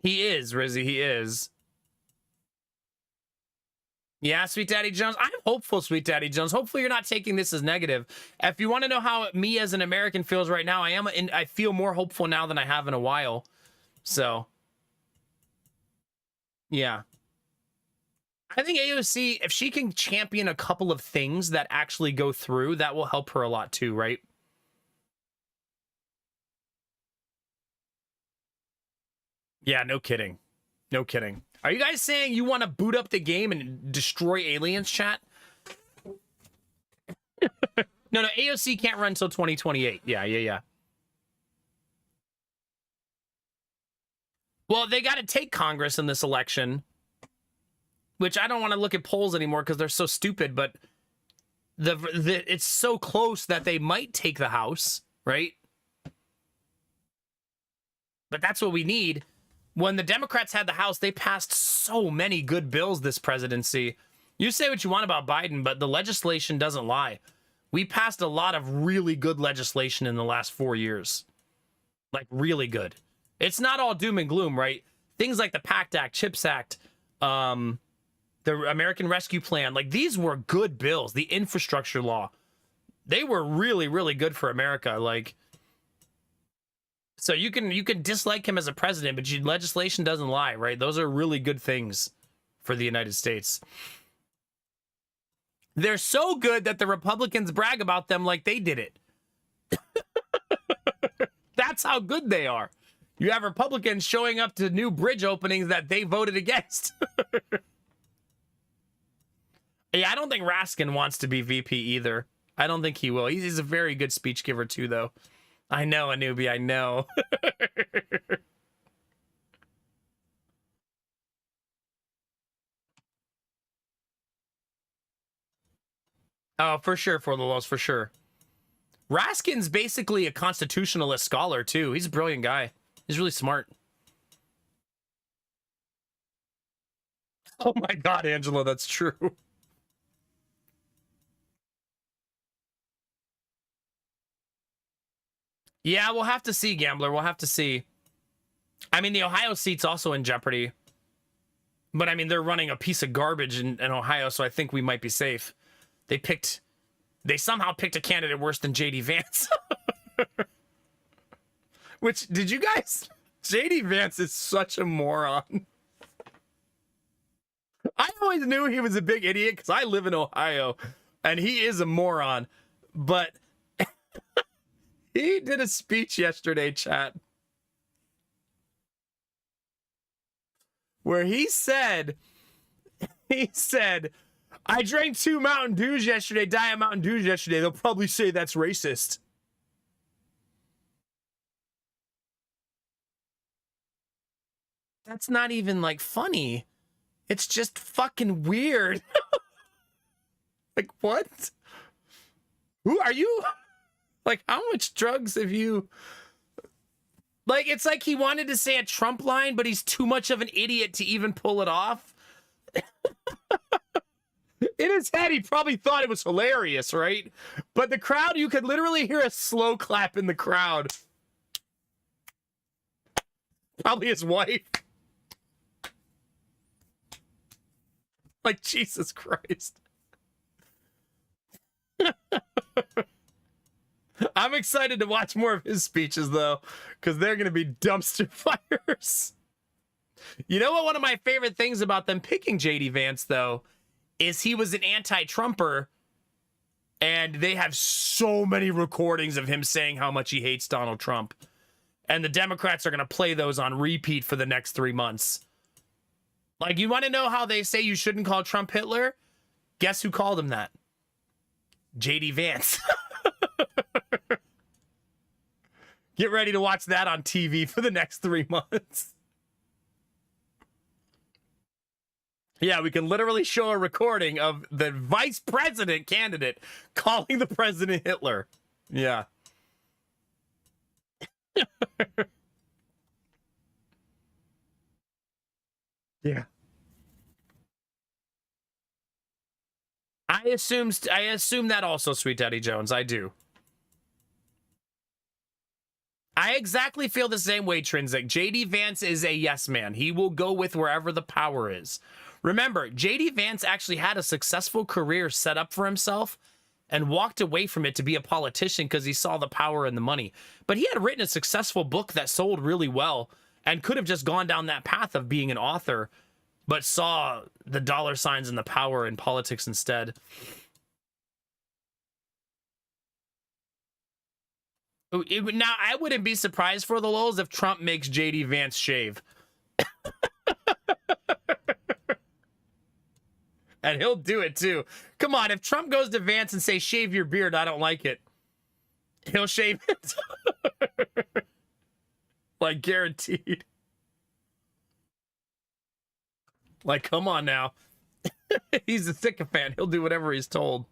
He is, Rizzy. He is. Yeah, Sweet Daddy Jones. I'm hopeful, Sweet Daddy Jones. Hopefully you're not taking this as negative. If you want to know how me as an American feels right now, I feel more hopeful now than I have in a while. So, yeah. I think AOC, if she can champion a couple of things that actually go through, that will help her a lot too, right? Yeah, no kidding. No kidding. Are you guys saying you want to boot up the game and destroy aliens, chat? No, AOC can't run until 2028. Yeah. Well, they got to take Congress in this election, which I don't want to look at polls anymore because they're so stupid, but it's so close that they might take the House, right? But that's what we need. When the Democrats had the House, they passed so many good bills this presidency. You say what you want about Biden, but the legislation doesn't lie. We passed a lot of really good legislation in the last 4 years. Like, really good. It's not all doom and gloom, right? Things like the PACT Act, CHIPS Act, the American Rescue Plan, like, these were good bills. The infrastructure law, they were really, really good for America. Like, so you can dislike him as a president, but legislation doesn't lie, right? Those are really good things for the United States. They're so good that the Republicans brag about them like they did it. That's how good they are. You have Republicans showing up to new bridge openings that they voted against. Yeah, I don't think Raskin wants to be VP either. I don't think he will. He's a very good speech giver too, though. I know, Anubi, I know. Oh, for sure, for the laws, for sure. Raskin's basically a constitutionalist scholar, too. He's a brilliant guy. He's really smart. Oh my God, Angela, that's true. Yeah, we'll have to see, Gambler. We'll have to see. I mean, the Ohio seat's also in jeopardy. But, I mean, they're running a piece of garbage in Ohio, so I think we might be safe. They somehow picked a candidate worse than JD Vance. Which, did you guys... JD Vance is such a moron. I always knew he was a big idiot because I live in Ohio, and he is a moron. But he did a speech yesterday, chat, where he said, I drank 2 Mountain Dews yesterday, Diet Mountain Dews yesterday. They'll probably say that's racist. That's not even, like, funny. It's just fucking weird. Like, what? Who are you? Like, how much drugs have you... Like, it's like he wanted to say a Trump line, but he's too much of an idiot to even pull it off. In his head, he probably thought it was hilarious, right? But the crowd, you could literally hear a slow clap in the crowd. Probably his wife. Like, Jesus Christ. I'm excited to watch more of his speeches, though, because they're going to be dumpster fires. You know what? One of my favorite things about them picking JD Vance, though, is he was an anti-Trumper, and they have so many recordings of him saying how much he hates Donald Trump. And the Democrats are going to play those on repeat for the next 3 months. Like, you want to know how they say you shouldn't call Trump Hitler? Guess who called him that? JD Vance. Get ready to watch that on TV for the next 3 months. Yeah, we can literally show a recording of the vice president candidate calling the president Hitler. Yeah. Yeah. I assume that also, Sweet Daddy Jones. I do. I exactly feel the same way, Trinsic. JD Vance is a yes man. He will go with wherever the power is. Remember, JD Vance actually had a successful career set up for himself and walked away from it to be a politician because he saw the power and the money. But he had written a successful book that sold really well and could have just gone down that path of being an author, but saw the dollar signs and the power in politics instead. Now, I wouldn't be surprised for the lulz if Trump makes JD Vance shave. And he'll do it too. Come on, if Trump goes to Vance and say, shave your beard, I don't like it, he'll shave it. Like, guaranteed. Like, come on now. He's a sycophant. He'll do whatever he's told.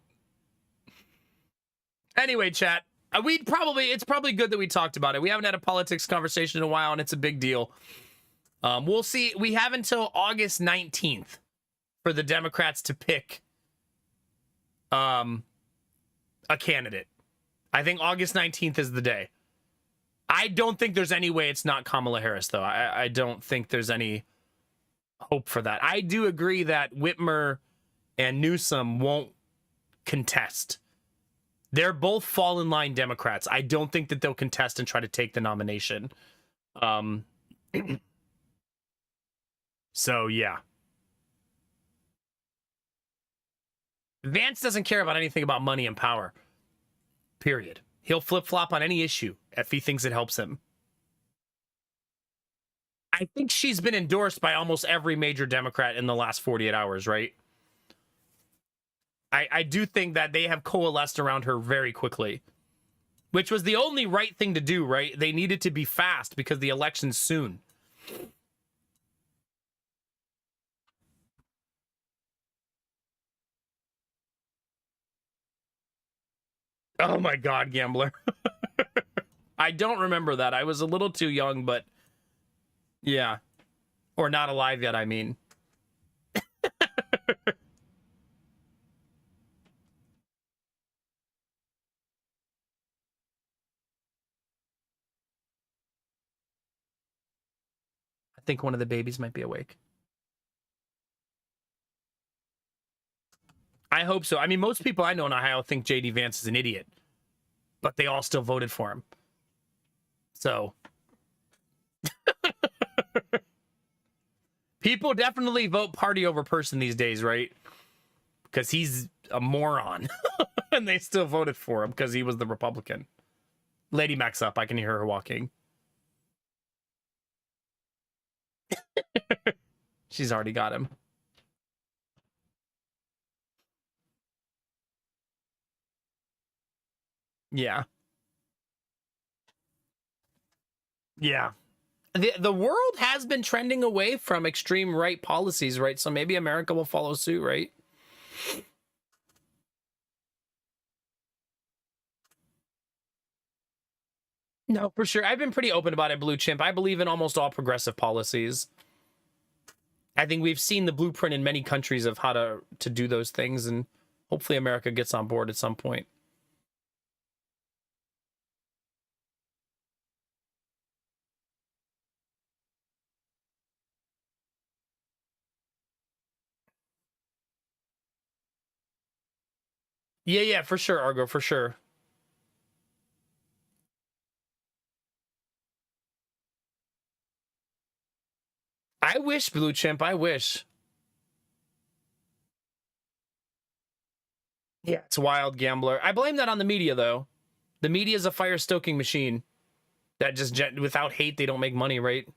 Anyway, chat. It's probably good that we talked about it. We haven't had a politics conversation in a while, and it's a big deal. We'll see. We have until August 19th for the Democrats to pick a candidate. I think August 19th is the day. I don't think there's any way it's not Kamala Harris, though. I don't think there's any hope for that. I do agree that Whitmer and Newsom won't contest. They're both fall-in-line Democrats. I don't think that they'll contest and try to take the nomination. So, yeah. Vance doesn't care about anything about money and power. Period. He'll flip-flop on any issue if he thinks it helps him. I think she's been endorsed by almost every major Democrat in the last 48 hours, right? I do think that they have coalesced around her very quickly, which was the only right thing to do, right? They needed to be fast because the election's soon. Oh my God, Gambler. I don't remember that. I was a little too young, but yeah. Or not alive yet, I mean. I think one of the babies might be awake. I hope so. I mean, most people I know in Ohio think J.D. Vance is an idiot, but they all still voted for him. So people definitely vote party over person these days, right? Because he's a moron. And they still voted for him because he was the Republican. Lady Mac's up. I can hear her walking. She's already got him. Yeah. Yeah. The world has been trending away from extreme right policies, right? So maybe America will follow suit, right? No, for sure. I've been pretty open about it, Blue Chimp. I believe in almost all progressive policies. I think we've seen the blueprint in many countries of how to do those things, and hopefully America gets on board at some point. Yeah, for sure, Argo, for sure. I wish, Blue Chimp, I wish. Yeah, it's wild, Gambler. I blame that on the media, though. The media is a fire-stoking machine that just, without hate, they don't make money, right?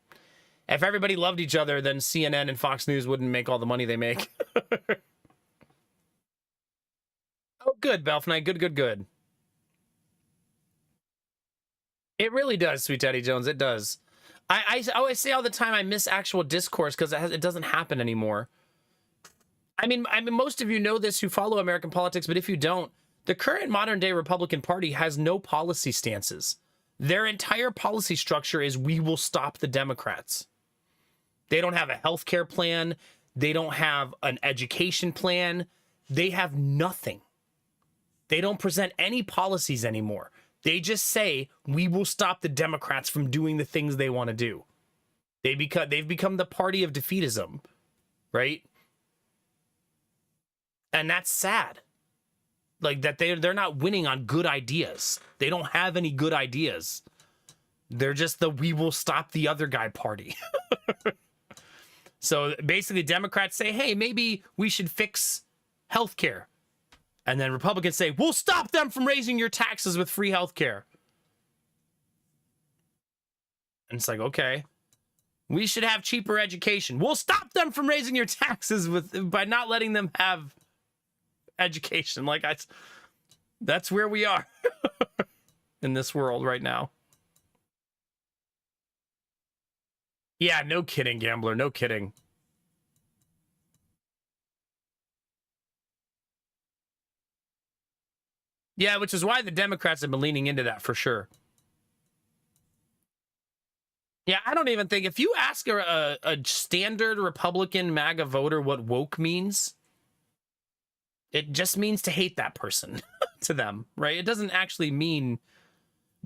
If everybody loved each other, then CNN and Fox News wouldn't make all the money they make. Oh, good, Belf Knight. Good. It really does, Sweet Daddy Jones. It does. I always say all the time I miss actual discourse because it doesn't happen anymore. I mean, most of you know this who follow American politics, but if you don't, the current modern-day Republican Party has no policy stances. Their entire policy structure is we will stop the Democrats. They don't have a healthcare plan. They don't have an education plan. They have nothing. They don't present any policies anymore. They just say, we will stop the Democrats from doing the things they want to do. They've become the party of defeatism, right? And that's sad. Like, that they're not winning on good ideas. They don't have any good ideas. They're just the we will stop the other guy party. So basically, Democrats say, hey, maybe we should fix healthcare. And then Republicans say, we'll stop them from raising your taxes with free healthcare. And it's like, okay. We should have cheaper education. We'll stop them from raising your taxes by not letting them have education. Like, that's where we are in this world right now. Yeah, no kidding, Gambler. No kidding. Yeah, which is why the Democrats have been leaning into that for sure. Yeah, I don't even think, if you ask a standard Republican MAGA voter what woke means, it just means to hate that person to them, right? It doesn't actually mean...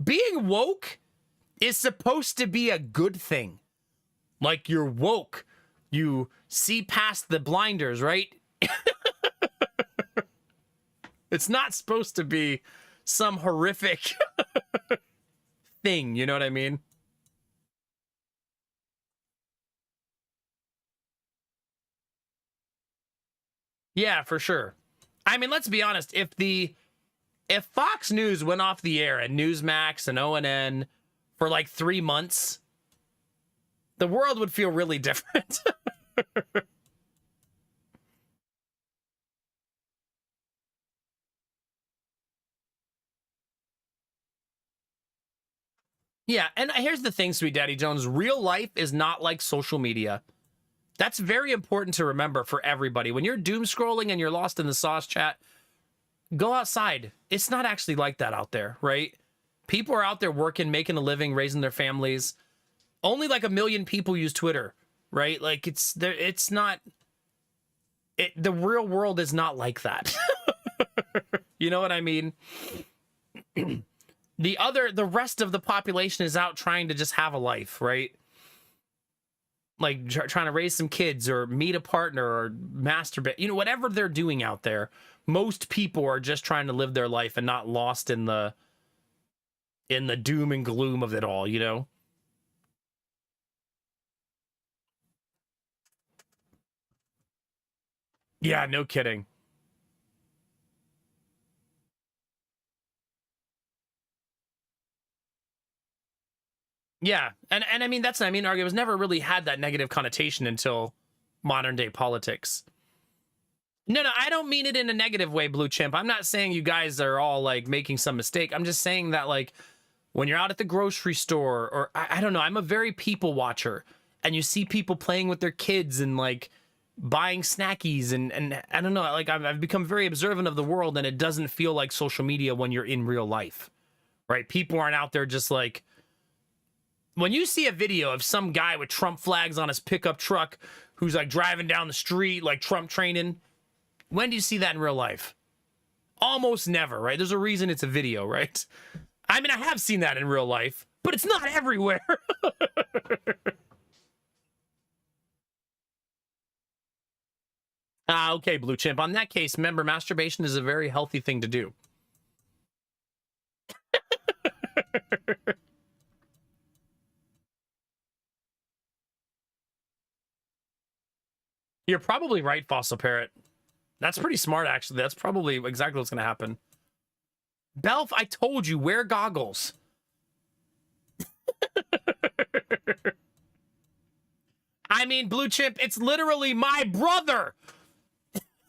Being woke is supposed to be a good thing. Like, you're woke. You see past the blinders, right? It's not supposed to be some horrific thing, you know what I mean? Yeah, for sure. I mean, let's be honest. If Fox News went off the air and Newsmax and ONN for like 3 months, the world would feel really different. Yeah, and here's the thing, Sweet Daddy Jones. Real life is not like social media. That's very important to remember for everybody. When you're doom scrolling and you're lost in the sauce chat, go outside. It's not actually like that out there, right? People are out there working, making a living, raising their families. Only like 1 million people use Twitter, right? Like, it's not... the real world is not like that. You know what I mean? The rest of the population is out trying to just have a life, right? Like trying to raise some kids or meet a partner or masturbate, you know, whatever they're doing out there. Most people are just trying to live their life and not lost in the doom and gloom of it all, you know? Yeah, no kidding. Yeah, and I mean, that's, I mean, argue, it was never really had that negative connotation until modern day politics. No, I don't mean it in a negative way, Blue Chimp. I'm not saying you guys are all like making some mistake. I'm just saying that, like, when you're out at the grocery store, or I don't know, I'm a very people watcher, and you see people playing with their kids and like buying snackies, and I don't know, like, I've become very observant of the world, and it doesn't feel like social media when you're in real life, right? People aren't out there just like, when you see a video of some guy with Trump flags on his pickup truck who's like driving down the street like Trump training, when do you see that in real life? Almost never, right? There's a reason it's a video, right? I mean, I have seen that in real life, but it's not everywhere. Okay, Blue Chimp. On that case, remember, masturbation is a very healthy thing to do. You're probably right, Fossil Parrot. That's pretty smart, actually. That's probably exactly what's going to happen. Belf, I told you, wear goggles. I mean, Blue Chimp, it's literally my brother.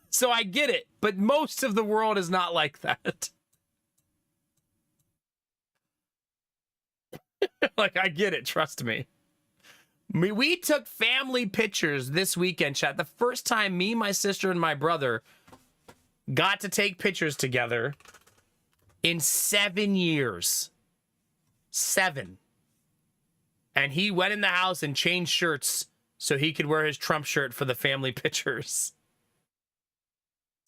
So I get it, but most of the world is not like that. Like, I get it, trust me. We took family pictures this weekend, chat. The first time me, my sister, and my brother got to take pictures together in 7 years. 7. And he went in the house and changed shirts so he could wear his Trump shirt for the family pictures.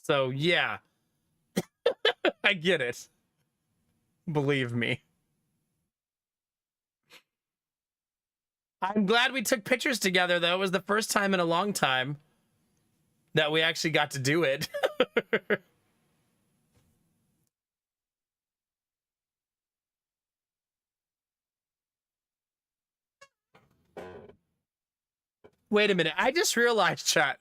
So, yeah. I get it. Believe me. I'm glad we took pictures together, though. It was the first time in a long time that we actually got to do it. Wait a minute. I just realized, chat.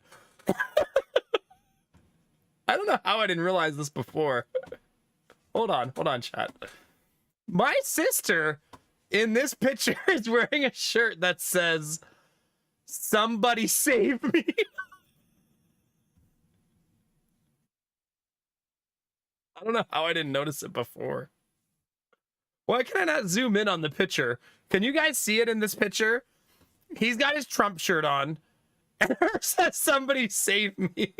I don't know how I didn't realize this before. Hold on, chat. My sister in this picture is wearing a shirt that says, Somebody save me. I don't know how I didn't notice it before. Why can I not zoom in on the picture? Can you guys see it in this picture? He's got his Trump shirt on. And her says, somebody save me.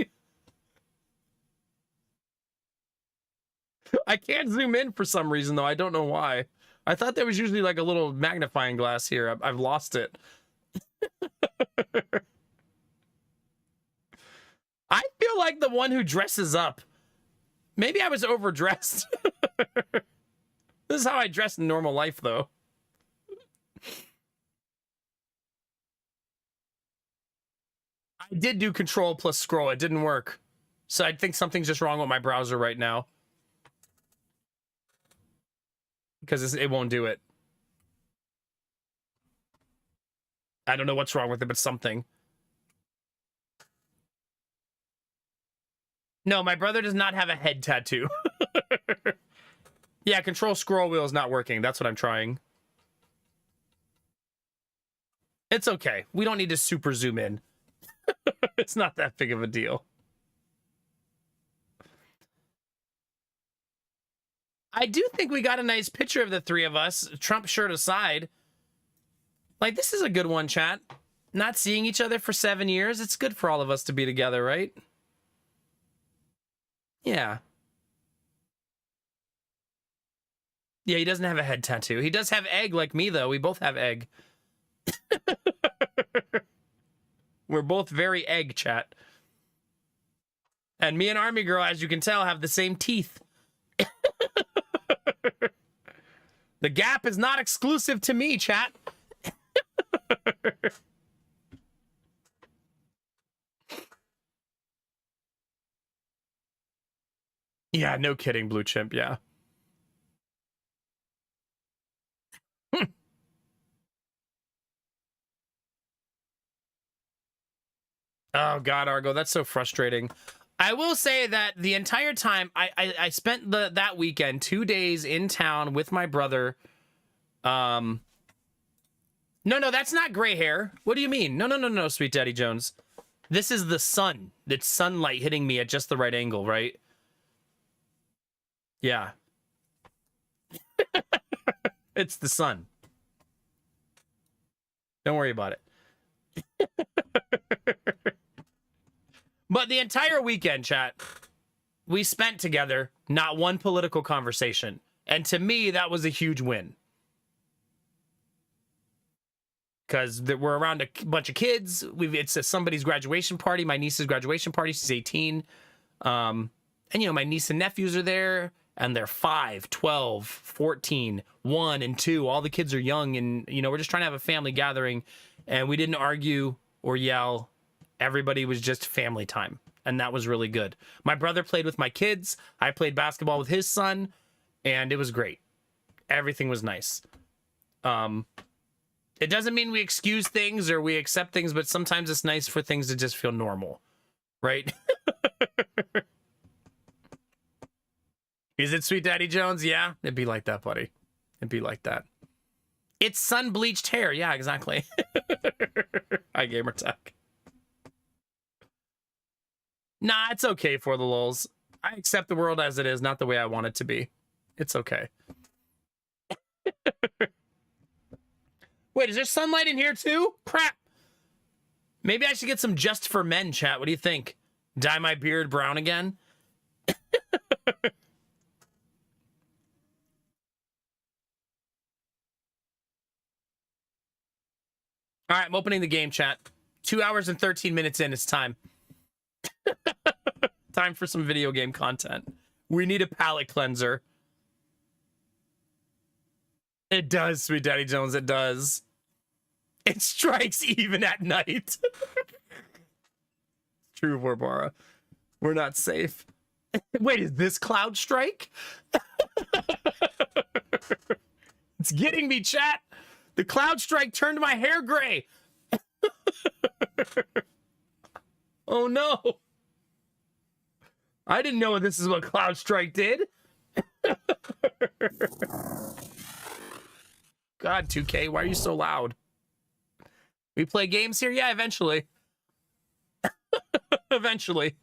I can't zoom in for some reason, though. I don't know why. I thought there was usually like a little magnifying glass here. I've lost it. I feel like the one who dresses up. Maybe I was overdressed. This is how I dress in normal life, though. I did do control plus scroll. It didn't work. So I think something's just wrong with my browser right now. Because it won't do it. I don't know what's wrong with it, but something. No, my brother does not have a head tattoo. Yeah, control scroll wheel is not working. That's what I'm trying. It's okay. We don't need to super zoom in. It's not that big of a deal. I do think we got a nice picture of the three of us, Trump shirt aside. Like, this is a good one, chat. Not seeing each other for 7 years. It's good for all of us to be together, right? Yeah. Yeah, he doesn't have a head tattoo. He does have egg like me, though. We both have egg. We're both very egg, chat. And me and Army Girl, as you can tell, have the same teeth. The gap is not exclusive to me, chat. Yeah, no kidding, Blue Chimp, yeah. Oh, God, Argo, that's so frustrating. I will say that the entire time I spent that weekend, 2 days in town with my brother. No, that's not gray hair. What do you mean? No, Sweet Daddy Jones. This is the sun. It's sunlight hitting me at just the right angle, right? Yeah. It's the sun. Don't worry about it. But the entire weekend, chat, we spent together, not one political conversation. And to me, that was a huge win. Because we're around a bunch of kids. It's somebody's graduation party, my niece's graduation party. She's 18. And, you know, my niece and nephews are there. And they're 5, 12, 14, 1, and 2. All the kids are young. And, you know, we're just trying to have a family gathering. And we didn't argue or yell. Everybody was just family time. And that was really good. My brother played with my kids. I played basketball with his son. And it was great. Everything was nice. It doesn't mean we excuse things or we accept things, but sometimes it's nice for things to just feel normal. Right? Is it Sweet Daddy Jones? Yeah, it'd be like that, buddy. It'd be like that. It's sun-bleached hair. Yeah, exactly. Hi, Gamertech. Nah, it's okay for the lulz. I accept the world as it is, not the way I want it to be. It's okay. Wait, is there sunlight in here too? Crap. Maybe I should get some Just for Men, chat. What do you think? Dye my beard brown again? All right, I'm opening the game, chat. 2 hours and 13 minutes in, it's time. Time for some video game content. We need a palate cleanser. It does, Sweet Daddy Jones, it does. It strikes even at night. True, Barbara. We're not safe. Wait, is this Cloud Strike? It's getting me, chat. The Cloud Strike turned my hair gray. Oh no. I didn't know this is what Cloud Strike did. God, 2K, why are you so loud? We play games here? Yeah, eventually. Eventually.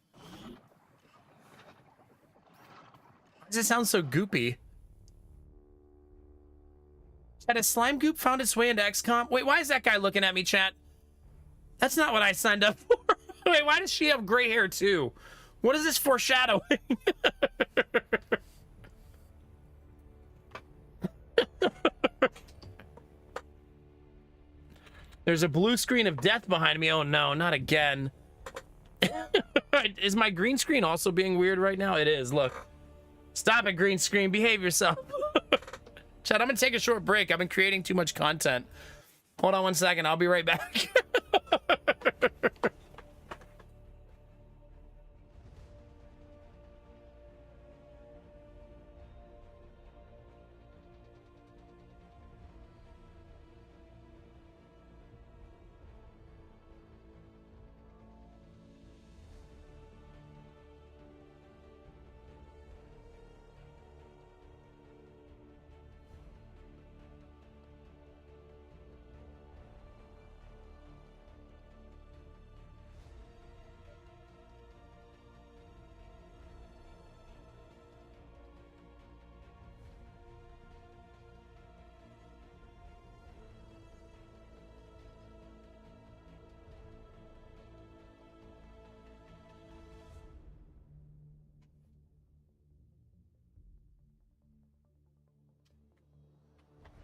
Why does it sound so goopy? Chat, has slime goop found its way into XCOM? Wait, why is that guy looking at me, chat? That's not what I signed up for. Wait, why does she have gray hair too? What is this foreshadowing? There's a blue screen of death behind me. Oh no, not again. Is my green screen also being weird right now? It is, look. Stop it, green screen. Behave yourself. Chat, I'm gonna take a short break. I've been creating too much content. Hold on one second. I'll be right back.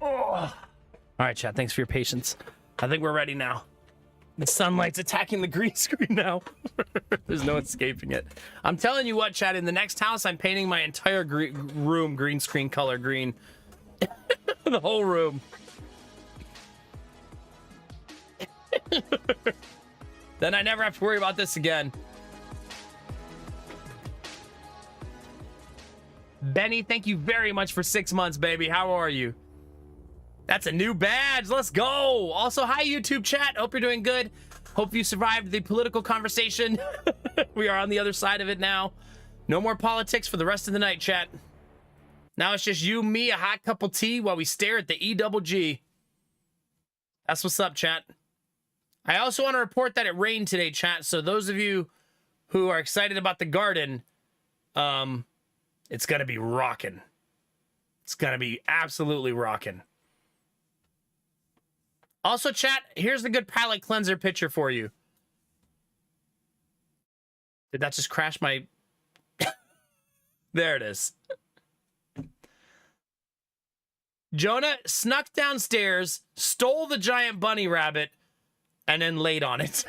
Oh. All right, chat. Thanks for your patience. I think we're ready now. The sunlight's attacking the green screen now. There's no escaping it. I'm telling you what, chat. In the next house, I'm painting my entire room green screen color green. The whole room. Then I never have to worry about this again. Benny, thank you very much for 6 months, baby. How are you? That's a new badge. Let's go. Also, hi, YouTube chat. Hope you're doing good. Hope you survived the political conversation. We are on the other side of it now. No more politics for the rest of the night, chat. Now it's just you, me, a hot cup of tea while we stare at the E-double-G. That's what's up, chat. I also want to report that it rained today, chat. So those of you who are excited about the garden, it's going to be rocking. It's going to be absolutely rocking. Also, chat, here's the good palette cleanser picture for you. Did that just crash my... There it is. Jonah snuck downstairs, stole the giant bunny rabbit, and then laid on it.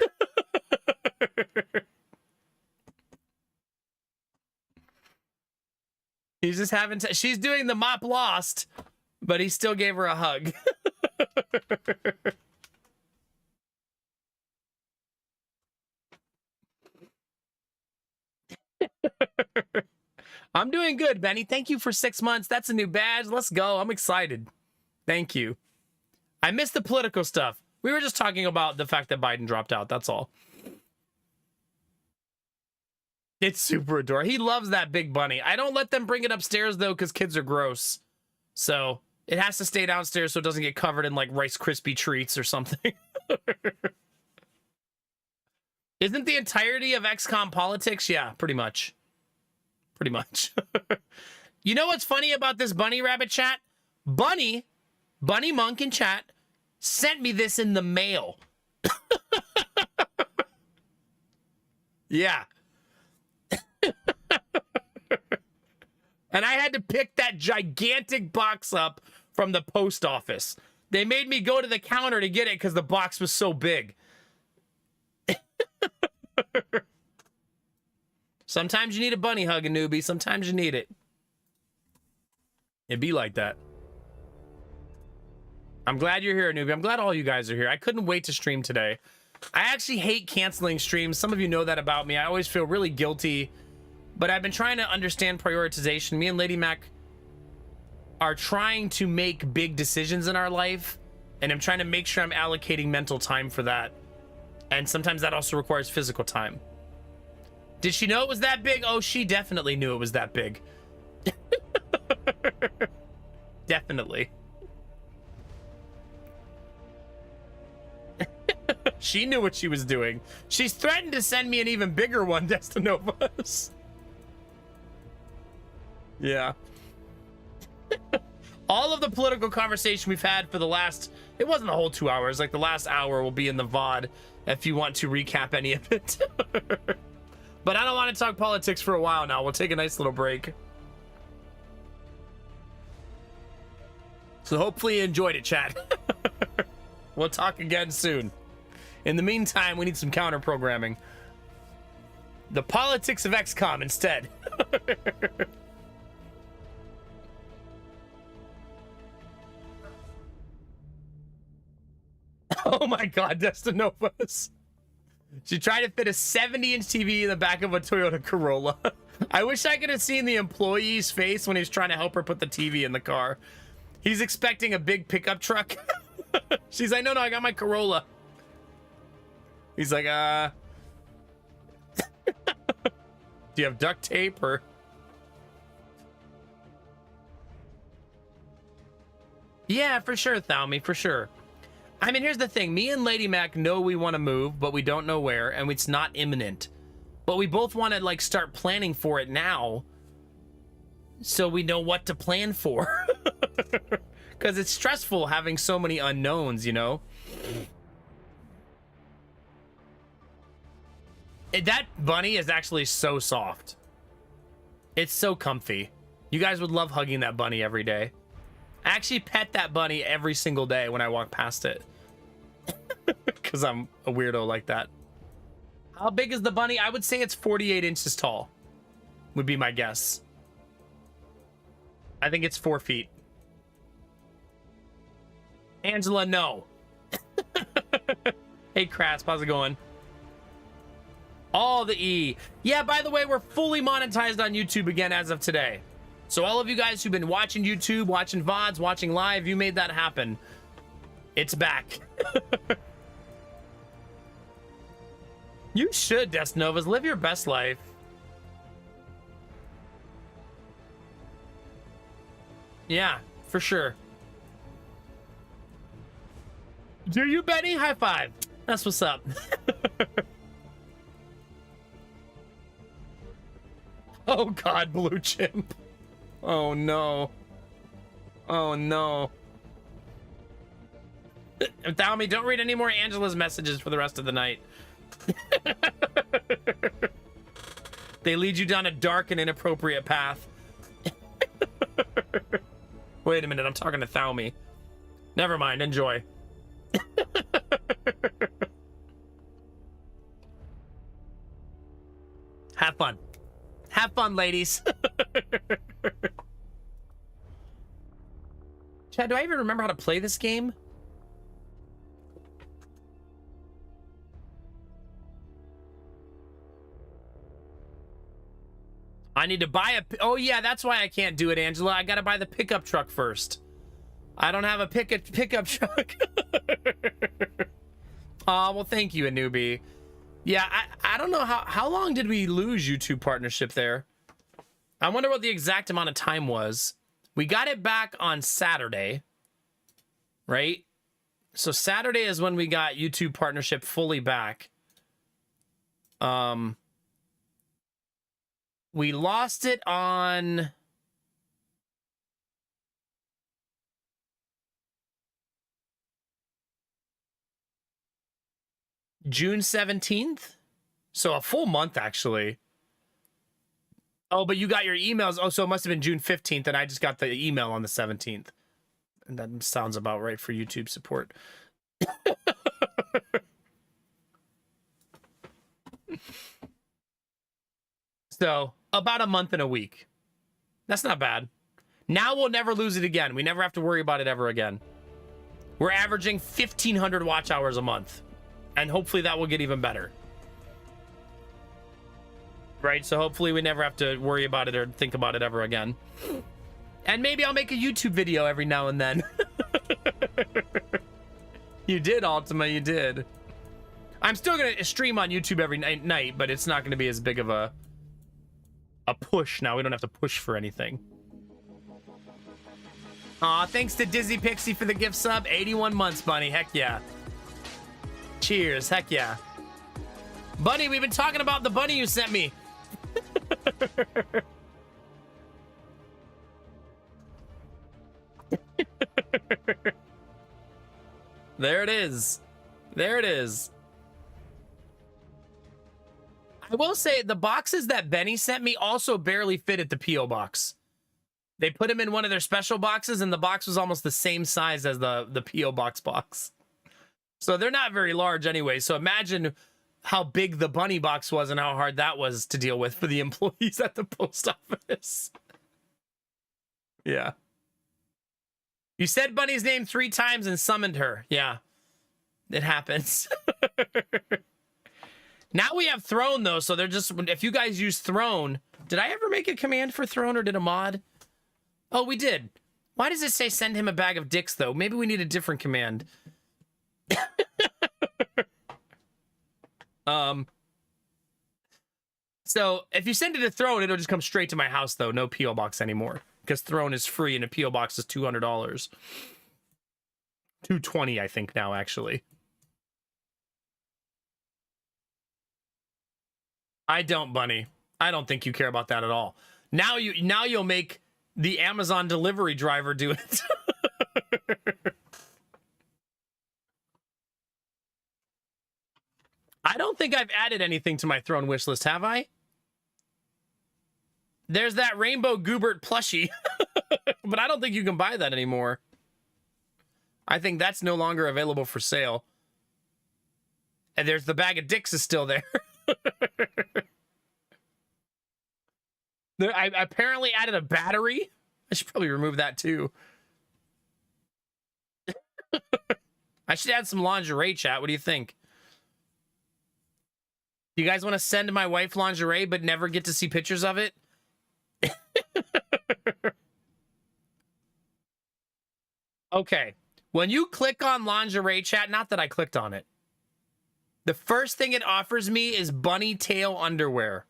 He's just having... She's doing the mop lost, but he still gave her a hug. I'm doing good, Benny. Thank you for 6 months. That's a new badge. Let's go. I'm excited. Thank you. I missed the political stuff. We were just talking about the fact that Biden dropped out. That's all. It's super adorable. He loves that big bunny. I don't let them bring it upstairs, though, because kids are gross. So it has to stay downstairs so it doesn't get covered in, like, Rice Krispie treats or something. Isn't the entirety of XCOM politics? Yeah, pretty much. Pretty much. You know what's funny about this bunny rabbit, chat? Bunny Monk in chat, sent me this in the mail. Yeah. And I had to pick that gigantic box up from the post office. They made me go to the counter to get it because the box was so big. Sometimes you need a bunny hug, a newbie. Sometimes you need it. It'd be like that. I'm glad you're here, newbie. I'm glad all you guys are here. I couldn't wait to stream today. I actually hate canceling streams. Some of you know that about me. I always feel really guilty. But I've been trying to understand prioritization. Me and Lady Mac are trying to make big decisions in our life. And I'm trying to make sure I'm allocating mental time for that. And sometimes that also requires physical time. Did she know it was that big? Oh, she definitely knew it was that big. Definitely. She knew what she was doing. She's threatened to send me an even bigger one, Destinovas. Yeah. All of the political conversation we've had for the last, it wasn't the whole 2 hours, like the last hour will be in the VOD if you want to recap any of it. But I don't want to talk politics for a while now. We'll take a nice little break. So hopefully you enjoyed it, chat. We'll talk again soon. In the meantime, we need some counter programming. The politics of XCOM instead. Oh my god, Destinovas. She tried to fit a 70-inch TV in the back of a Toyota Corolla. I wish I could have seen the employee's face when he's trying to help her put the TV in the car. He's expecting a big pickup truck. She's like, no, I got my Corolla. He's like, do you have duct tape or? Yeah, for sure, Thalmy, for sure. I mean, here's the thing. Me and Lady Mac know we want to move, but we don't know where, and it's not imminent. But we both want to, like, start planning for it now so we know what to plan for. Because it's stressful having so many unknowns, you know? That bunny is actually so soft. It's so comfy. You guys would love hugging that bunny every day. I actually pet that bunny every single day when I walk past it. Because I'm a weirdo like that. How big is the bunny? I would say it's 48 inches tall. Would be my guess. I think it's 4 feet. Angela, no. Hey, Kratz, how's it going? All the E. Yeah, by the way, we're fully monetized on YouTube again as of today. So all of you guys who've been watching YouTube, watching VODs, watching live, you made that happen. It's back. You should, Destinovas. Live your best life. Yeah, for sure. Do you, Benny? High five. That's what's up. Oh, God, Blue Chimp. Oh, no. Oh, no. Thalmy, don't read any more Angela's messages for the rest of the night. They lead you down a dark and inappropriate path. Wait a minute, I'm talking to Thalmy. Never mind, enjoy. Have fun. Have fun, ladies. Chad, do I even remember how to play this game? I need to buy a... Oh, yeah, that's why I can't do it, Angela. I gotta buy the pickup truck first. I don't have a pickup truck. Oh, well, thank you, Anubi. Yeah, I don't know how long did we lose YouTube partnership there? I wonder what the exact amount of time was. We got it back on Saturday, right? So Saturday is when we got YouTube partnership fully back. We lost it on... June 17th? So a full month, actually. Oh, but you got your emails. Oh, so it must have been June 15th, and I just got the email on the 17th. And that sounds about right for YouTube support. So, about a month and a week. That's not bad. Now we'll never lose it again. We never have to worry about it ever again. We're averaging 1,500 watch hours a month. And hopefully that will get even better. Right? So hopefully we never have to worry about it or think about it ever again. And maybe I'll make a YouTube video every now and then. You did, Ultima, you did. I'm still going to stream on YouTube every night, but it's not going to be as big of a push now. We don't have to push for anything. Aw, thanks to Dizzy Pixie for the gift sub. 81 months, Bunny. Heck yeah. Cheers. Heck yeah. Bunny, we've been talking about the bunny you sent me. There it is. There it is. I will say the boxes that Benny sent me also barely fit at the P.O. box. They put them in one of their special boxes, and the box was almost the same size as the P.O. box. So they're not very large anyway. So imagine how big the bunny box was and how hard that was to deal with for the employees at the post office. Yeah. You said Bunny's name 3 times and summoned her. Yeah. It happens. Now we have Throne, though, so they're just... If you guys use Throne... Did I ever make a command for Throne, or did a mod? Oh, we did. Why does it say send him a bag of dicks, though? Maybe we need a different command. So, if you send it to Throne, it'll just come straight to my house, though. No P.O. box anymore. Because Throne is free, and a P.O. box is $200. $220, I think, now, actually. I don't, Bunny. I don't think you care about that at all. Now you'll make the Amazon delivery driver do it. I don't think I've added anything to my Throne wish list, have I? There's that Rainbow Goobert plushie. But I don't think you can buy that anymore. I think that's no longer available for sale. And there's the bag of dicks is still there. I apparently added a battery. I should probably remove that too. I should add some lingerie, chat. What do you think? Do you guys want to send my wife lingerie but never get to see pictures of it? Okay. When you click on lingerie, chat, not that I clicked on it, the first thing it offers me is bunny tail underwear.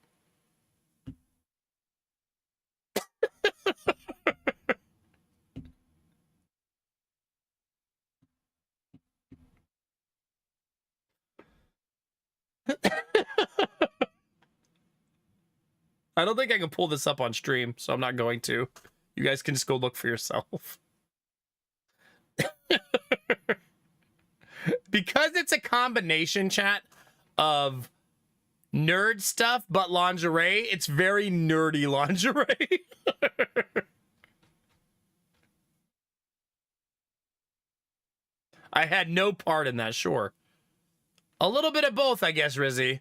I don't think I can pull this up on stream, so I'm not going to. You guys can just go look for yourself. Because it's a combination, chat, of nerd stuff but lingerie, it's very nerdy lingerie. I had no part in that, sure. A little bit of both, I guess, Rizzy.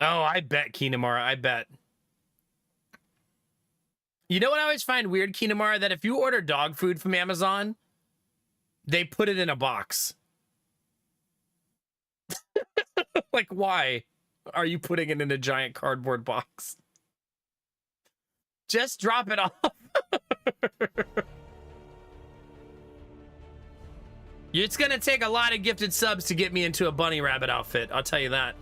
Oh, I bet, Kinamara, I bet. You know what I always find weird, Kinamara? That if you order dog food from Amazon, they put it in a box. Like, why are you putting it in a giant cardboard box? Just drop it off. It's gonna take a lot of gifted subs to get me into a bunny rabbit outfit, I'll tell you that.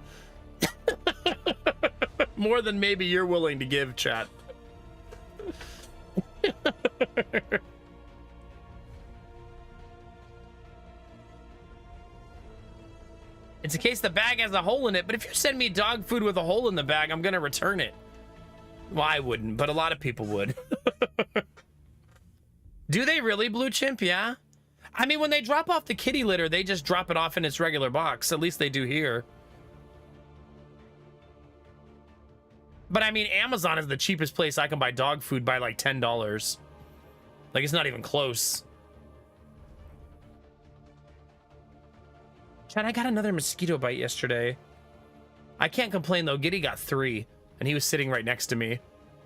More than maybe you're willing to give, chat. It's in case the bag has a hole in it, but if you send me dog food with a hole in the bag, I'm gonna return it. Well, I wouldn't, but a lot of people would. Do they really, Blue Chimp? Yeah. I mean, when they drop off the kitty litter, they just drop it off in its regular box. At least they do here. But I mean, Amazon is the cheapest place I can buy dog food by like $10. Like, it's not even close. Chad, I got another mosquito bite yesterday. I can't complain though. Giddy got 3, and he was sitting right next to me.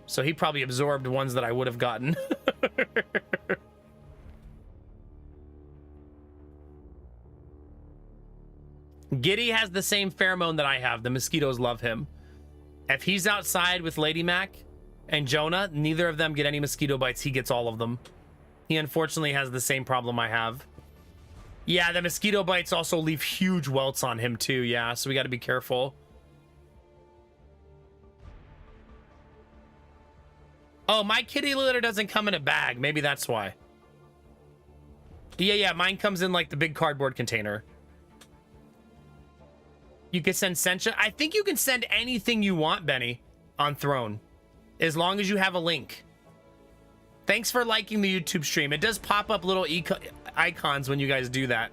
So he probably absorbed ones that I would have gotten. Giddy has the same pheromone that I have. The mosquitoes love him. If he's outside with Lady Mac and Jonah, neither of them get any mosquito bites. He gets all of them. He unfortunately has the same problem I have. Yeah, the mosquito bites also leave huge welts on him too. Yeah, so we got to be careful. Oh, my kitty litter doesn't come in a bag. Maybe that's why. Yeah, mine comes in like the big cardboard container. You can send Sencha. I think you can send anything you want, Benny, on Throne, as long as you have a link. Thanks for liking the YouTube stream. It does pop up little icons when you guys do that.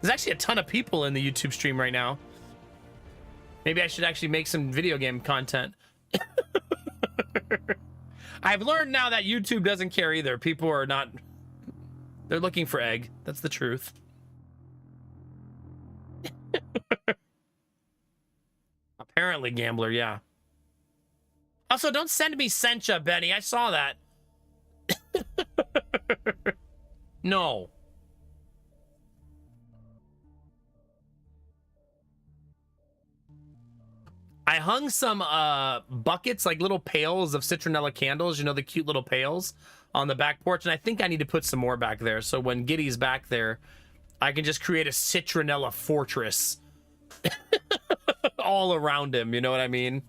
There's actually a ton of people in the YouTube stream right now. Maybe I should actually make some video game content. I've learned now that YouTube doesn't care either. People are not... They're looking for egg. That's the truth. Apparently, Gambler, yeah. Also, don't send me Sencha, Benny. I saw that. No. I hung some buckets, like little pails of citronella candles, you know, the cute little pails on the back porch, and I think I need to put some more back there, so when Giddy's back there, I can just create a citronella fortress all around him, you know what I mean?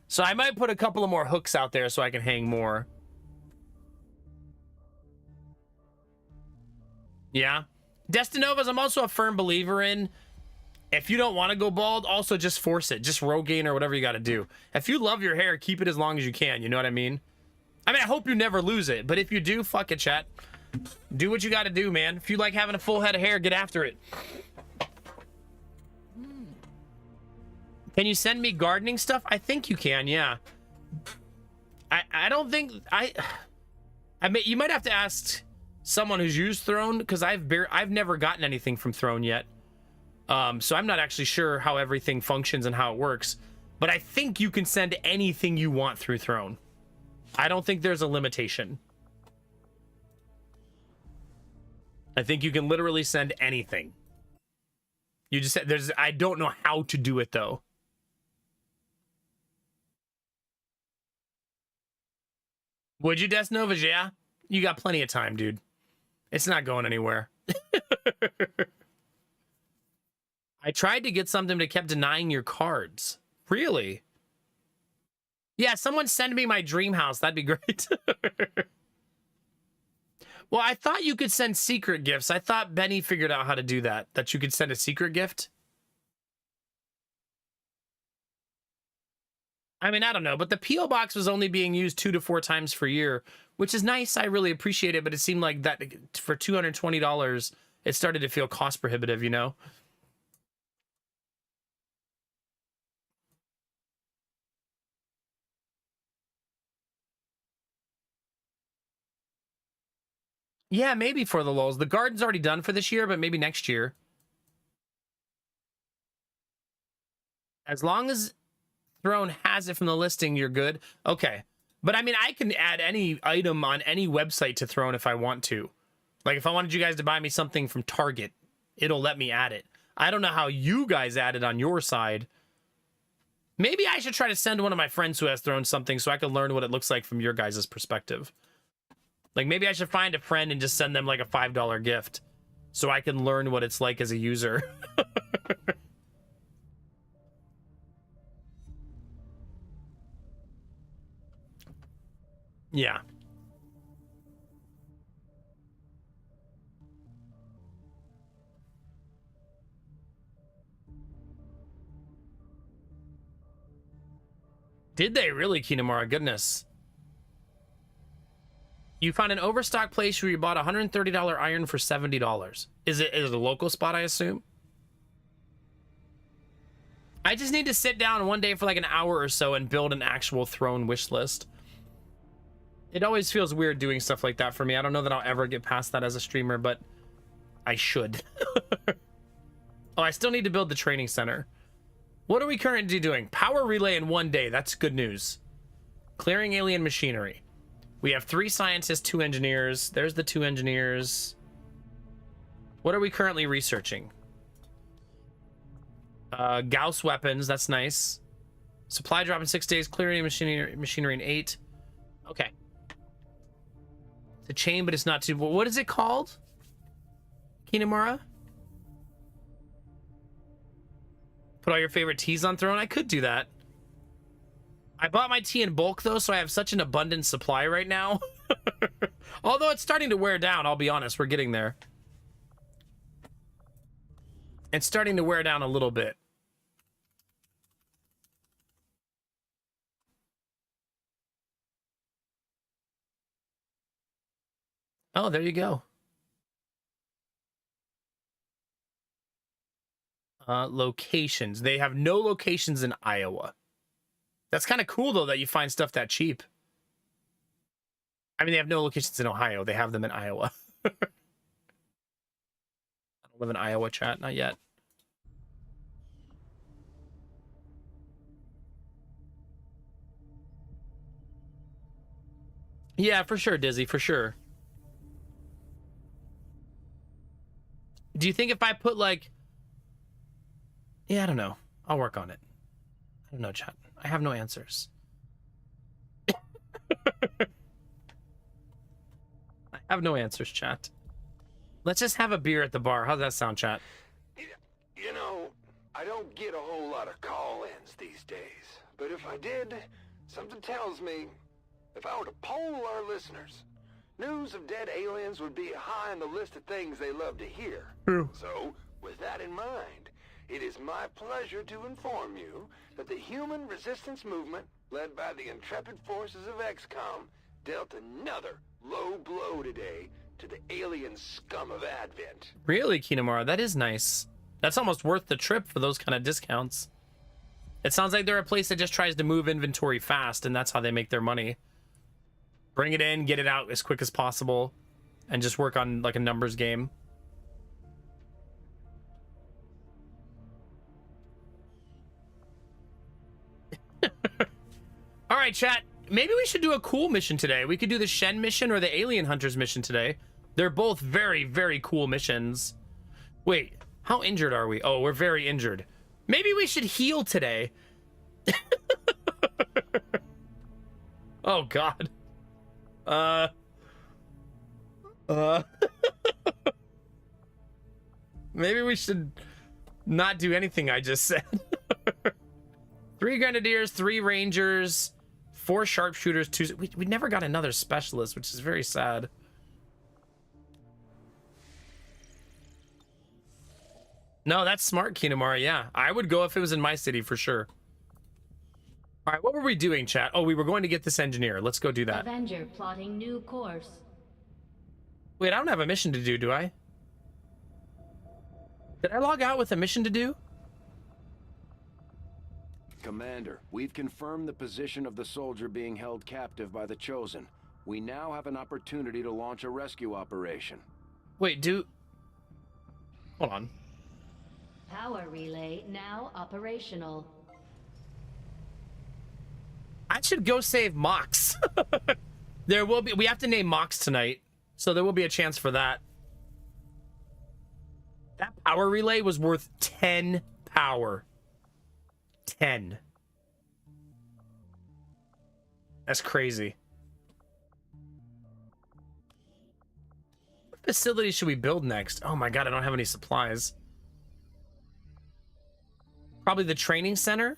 So I might put a couple of more hooks out there so I can hang more. Yeah. Destinovas, I'm also a firm believer in, if you don't want to go bald, also just force it. Just Rogaine or whatever you got to do. If you love your hair, keep it as long as you can. You know what I mean? I mean, I hope you never lose it. But if you do, fuck it, chat. Do what you got to do, man. If you like having a full head of hair, get after it. Can you send me gardening stuff? I think you can, yeah. I don't think... I mean, you might have to ask someone who's used Throne, because I've never gotten anything from Throne yet. So I'm not actually sure how everything functions and how it works, but I think you can send anything you want through Throne. I don't think there's a limitation. I think you can literally send anything. You just said I don't know how to do it though. Would you, Desnovas? Yeah, you got plenty of time, dude. It's not going anywhere. I tried to get something that kept denying your cards. Really? Yeah, someone send me my dream house. That'd be great. Well, I thought you could send secret gifts. I thought Benny figured out how to do that. That you could send a secret gift. I mean, I don't know. But the P.O. box was only being used 2 to 4 times per year, which is nice. I really appreciate it. But it seemed like that for $220, it started to feel cost prohibitive, you know? Yeah, maybe for the lulz. The garden's already done for this year, but maybe next year. As long as Throne has it from the listing, you're good. Okay. But I mean, I can add any item on any website to Throne if I want to. Like, if I wanted you guys to buy me something from Target, it'll let me add it. I don't know how you guys add it on your side. Maybe I should try to send one of my friends who has Throne something so I can learn what it looks like from your guys' perspective. Like, maybe I should find a friend and just send them, like, a $5 gift so I can learn what it's like as a user. Yeah. Did they really, Kinemura? Goodness. You found an overstock place where you bought a $130 iron for $70. Is it a local spot, I assume? I just need to sit down one day for like an hour or so and build an actual Throne wish list. It always feels weird doing stuff like that for me. I don't know that I'll ever get past that as a streamer, but I should. Oh, I still need to build the training center. What are we currently doing? Power relay in 1 day. That's good news. Clearing alien machinery. We have 3 scientists, 2 engineers. There's the 2 engineers. What are we currently researching? Gauss weapons. That's nice. Supply drop in 6 days. Clearing machinery in 8. Okay. It's a chain, but it's not too... What is it called? Kinemura? Put all your favorite teas on Throne? I could do that. I bought my tea in bulk, though, so I have such an abundant supply right now. Although it's starting to wear down, I'll be honest. We're getting there. It's starting to wear down a little bit. Oh, there you go. Locations. They have no locations in Iowa. That's kind of cool, though, that you find stuff that cheap. I mean, they have no locations in Ohio. They have them in Iowa. I don't live in Iowa, chat. Not yet. Yeah, for sure, Dizzy, for sure. Do you think if I put, like... Yeah, I don't know. I'll work on it. I don't know, chat. I have no answers. I have no answers, chat. Let's just have a beer at the bar. How's that sound, chat? You know, I don't get a whole lot of call-ins these days. But if I did, something tells me if I were to poll our listeners, news of dead aliens would be high on the list of things they love to hear. True. So, with that in mind, it is my pleasure to inform you that the human resistance movement, led by the intrepid forces of XCOM, dealt another low blow today to the alien scum of Advent. Really, Kinemara? That is nice. That's almost worth the trip for those kind of discounts. It sounds like they're a place that just tries to move inventory fast, and that's how they make their money. Bring it in, get it out as quick as possible, and just work on like a numbers game. All right, chat. Maybe we should do a cool mission today. We could do the Shen mission or the Alien Hunters mission today. They're both very, very cool missions. Wait, how injured are we? Oh, we're very injured. Maybe we should heal today. Oh, God. Maybe we should not do anything I just said. 3 Grenadiers, 3 Rangers, 4 Sharpshooters, 2... We never got another Specialist, which is very sad. No, that's smart, Kinemara, yeah. I would go if it was in my city, for sure. All right, what were we doing, chat? Oh, we were going to get this engineer. Let's go do that. Avenger plotting new course. Wait, I don't have a mission to do I? Did I log out with a mission to do? Commander, we've confirmed the position of the soldier being held captive by the Chosen. We now have an opportunity to launch a rescue operation. Wait, hold on. Power relay now operational. I should go save Mox. We have to name Mox tonight, so there will be a chance for that. That power relay was worth 10 power. 10. That's crazy. What facility should we build next? Oh my God, I don't have any supplies. Probably the training center.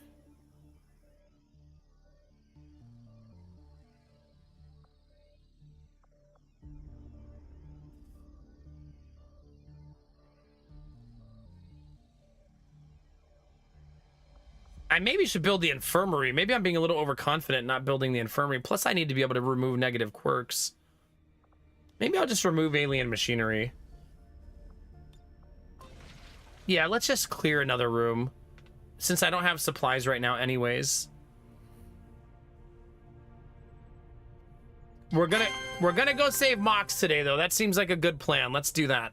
I maybe should build the infirmary. Maybe I'm being a little overconfident not building the infirmary. Plus, I need to be able to remove negative quirks. Maybe I'll just remove alien machinery. Yeah, let's just clear another room. Since I don't have supplies right now anyways. We're gonna go save Mox today, though. That seems like a good plan. Let's do that.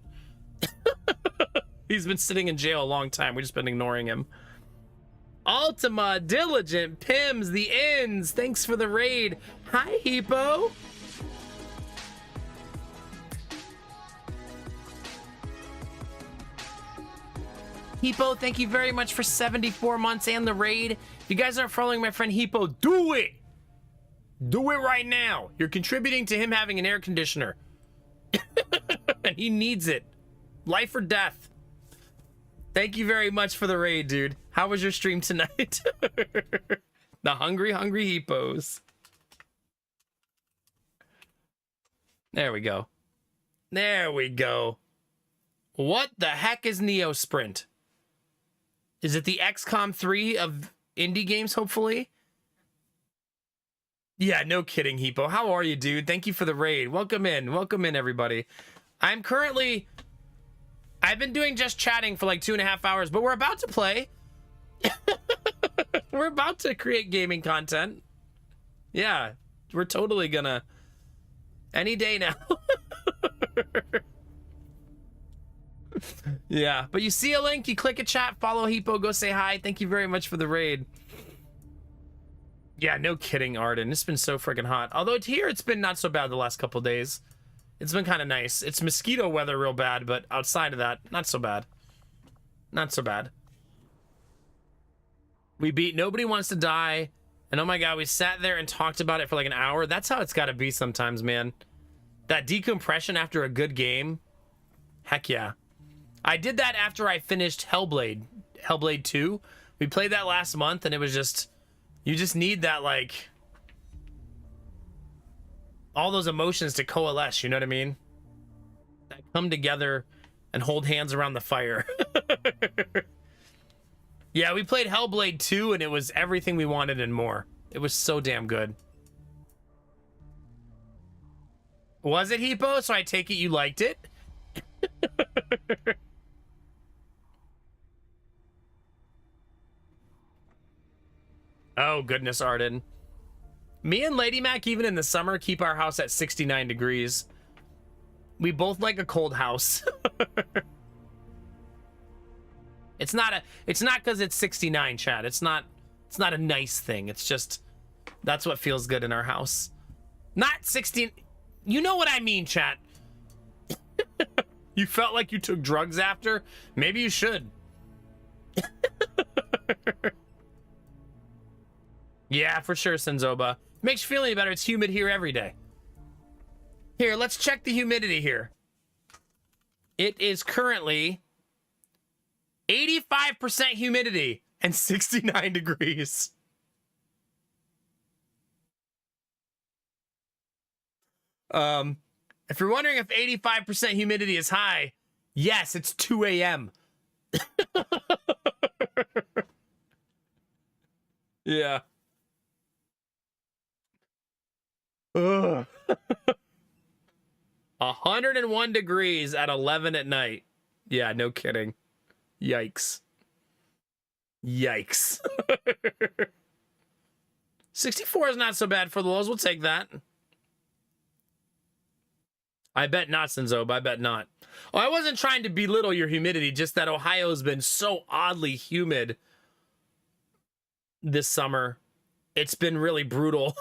He's been sitting in jail a long time. We've just been ignoring him. Ultima, Diligent, Pims, the Ends. Thanks for the raid. Hi, Hippo. Hippo, thank you very much for 74 months and the raid. If you guys aren't following my friend Hippo, do it. Do it right now. You're contributing to him having an air conditioner. And he needs it. Life or death. Thank you very much for the raid, dude. How was your stream tonight? The hungry, hungry hippos. There we go. There we go. What the heck is Neo Sprint? Is it the XCOM 3 of indie games, hopefully? Yeah, no kidding, Hippo. How are you, dude? Thank you for the raid. Welcome in. Welcome in, everybody. I've been doing just chatting for like 2.5 hours, but we're about to play. We're about to create gaming content. Yeah, we're totally gonna. Any day now. Yeah, but you see a link, you click a chat, follow Hippo, go say hi. Thank you very much for the raid. Yeah, no kidding, Arden. It's been so freaking hot. Although here it's been not so bad the last couple days. It's been kind of nice. It's mosquito weather real bad, but outside of that, not so bad. Not so bad. We beat Nobody Wants to Die. And oh my god, we sat there and talked about it for like an hour. That's how it's got to be sometimes, man. That decompression after a good game. Heck yeah. I did that after I finished Hellblade. Hellblade 2. We played that last month and it was just... You just need that, like... all those emotions to coalesce, you know what I mean? That come together and hold hands around the fire. Yeah, we played Hellblade 2 and it was everything we wanted and more. It was so damn good. Was it, Hippo? So I take it you liked it? Oh, goodness, Arden. Me and Lady Mac, even in the summer, keep our house at 69 degrees. We both like a cold house. It's not because it's 69, Chad. It's not a nice thing. It's just, that's what feels good in our house. Not 16. You know what I mean, chat. You felt like you took drugs after? Maybe you should. Yeah, for sure, Senzoba. Makes you feel any better. It's humid here every day. Here, let's check the humidity here. It is currently 85% humidity and 69 degrees. If you're wondering if 85% humidity is high, yes, it's 2 a.m. Yeah. Ugh. 101 degrees at 11 at night. Yeah, no kidding. Yikes. Yikes. 64 is not so bad for the lows. We'll take that. I bet not, Senzo, but I bet not. Oh, I wasn't trying to belittle your humidity, just that Ohio's been so oddly humid this summer. It's been really brutal.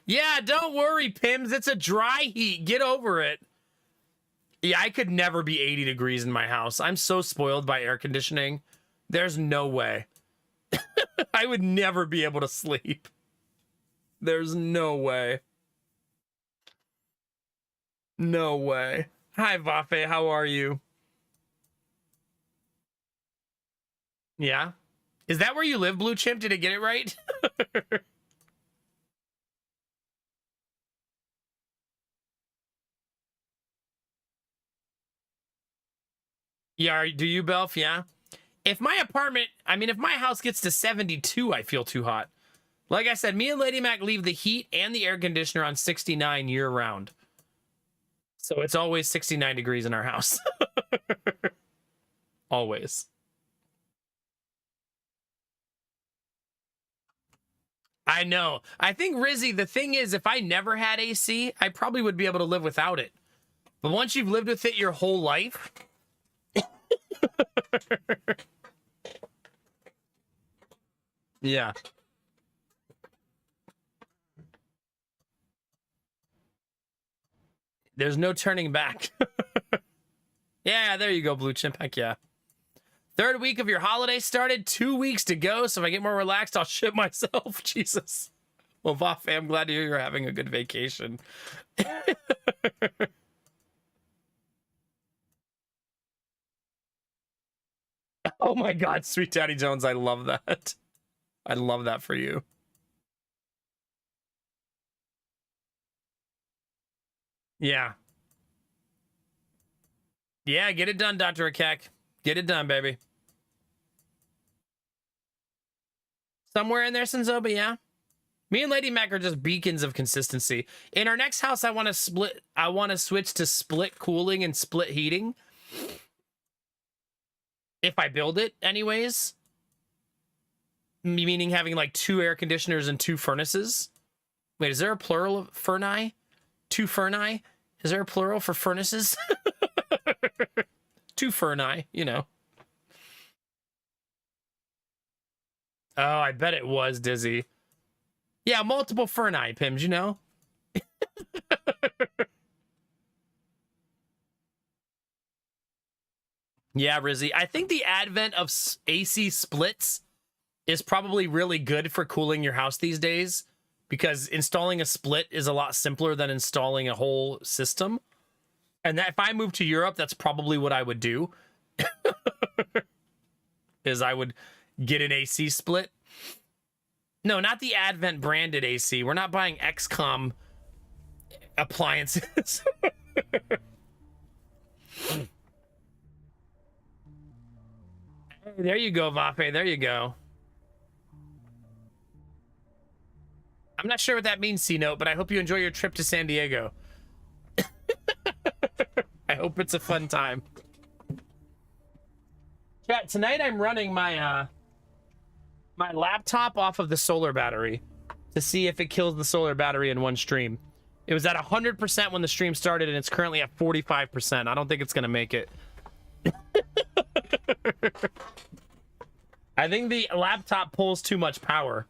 Yeah, don't worry, Pims. It's a dry heat. Get over it. Yeah, I could never be 80 degrees in my house. I'm so spoiled by air conditioning. There's no way. I would never be able to sleep. There's no way. No way. Hi, Vafe. How are you? Yeah? Is that where you live, Blue Chimp? Did I get it right? Yeah, do you, Belf? Yeah. If my apartment, if my house gets to 72, I feel too hot. Like I said, me and Lady Mac leave the heat and the air conditioner on 69 year round. So it's always 69 degrees in our house. Always. I know. I think, Rizzy, the thing is, if I never had AC, I probably would be able to live without it. But once you've lived with it your whole life... Yeah. There's no turning back. Yeah, there you go, Blue Chimp. Heck yeah. Third week of your holiday started. 2 weeks to go. So if I get more relaxed, I'll shit myself. Jesus. Well, Vafe, I'm glad to hear you're having a good vacation. Oh my God, Sweet Daddy Jones. I love that. I love that for you. Yeah. Yeah, get it done, Dr. Akek. Get it done, baby. Somewhere in there, Senzoba, yeah. Me and Lady Mac are just beacons of consistency. In our next house, I want to switch to split cooling and split heating. If I build it, anyways. Meaning having like 2 air conditioners and 2 furnaces. Wait, is there a plural of furni? 2 furni? Is there a plural for furnaces? 2 furni, you know. Oh, I bet it was, Dizzy. Yeah, multiple furni, Pims, you know? Yeah, Rizzy. I think the advent of AC splits is probably really good for cooling your house these days, because installing a split is a lot simpler than installing a whole system. And that if I moved to Europe, that's probably what I would do. Is I would get an AC split. No, not the Advent branded AC. We're not buying XCOM appliances. There you go, Vape. There you go. I'm not sure what that means, C-Note, but I hope you enjoy your trip to San Diego. I hope it's a fun time. Chat, tonight I'm running my my laptop off of the solar battery to see if it kills the solar battery in one stream. It was at 100% when the stream started, and it's currently at 45%. I don't think it's going to make it. I think the laptop pulls too much power.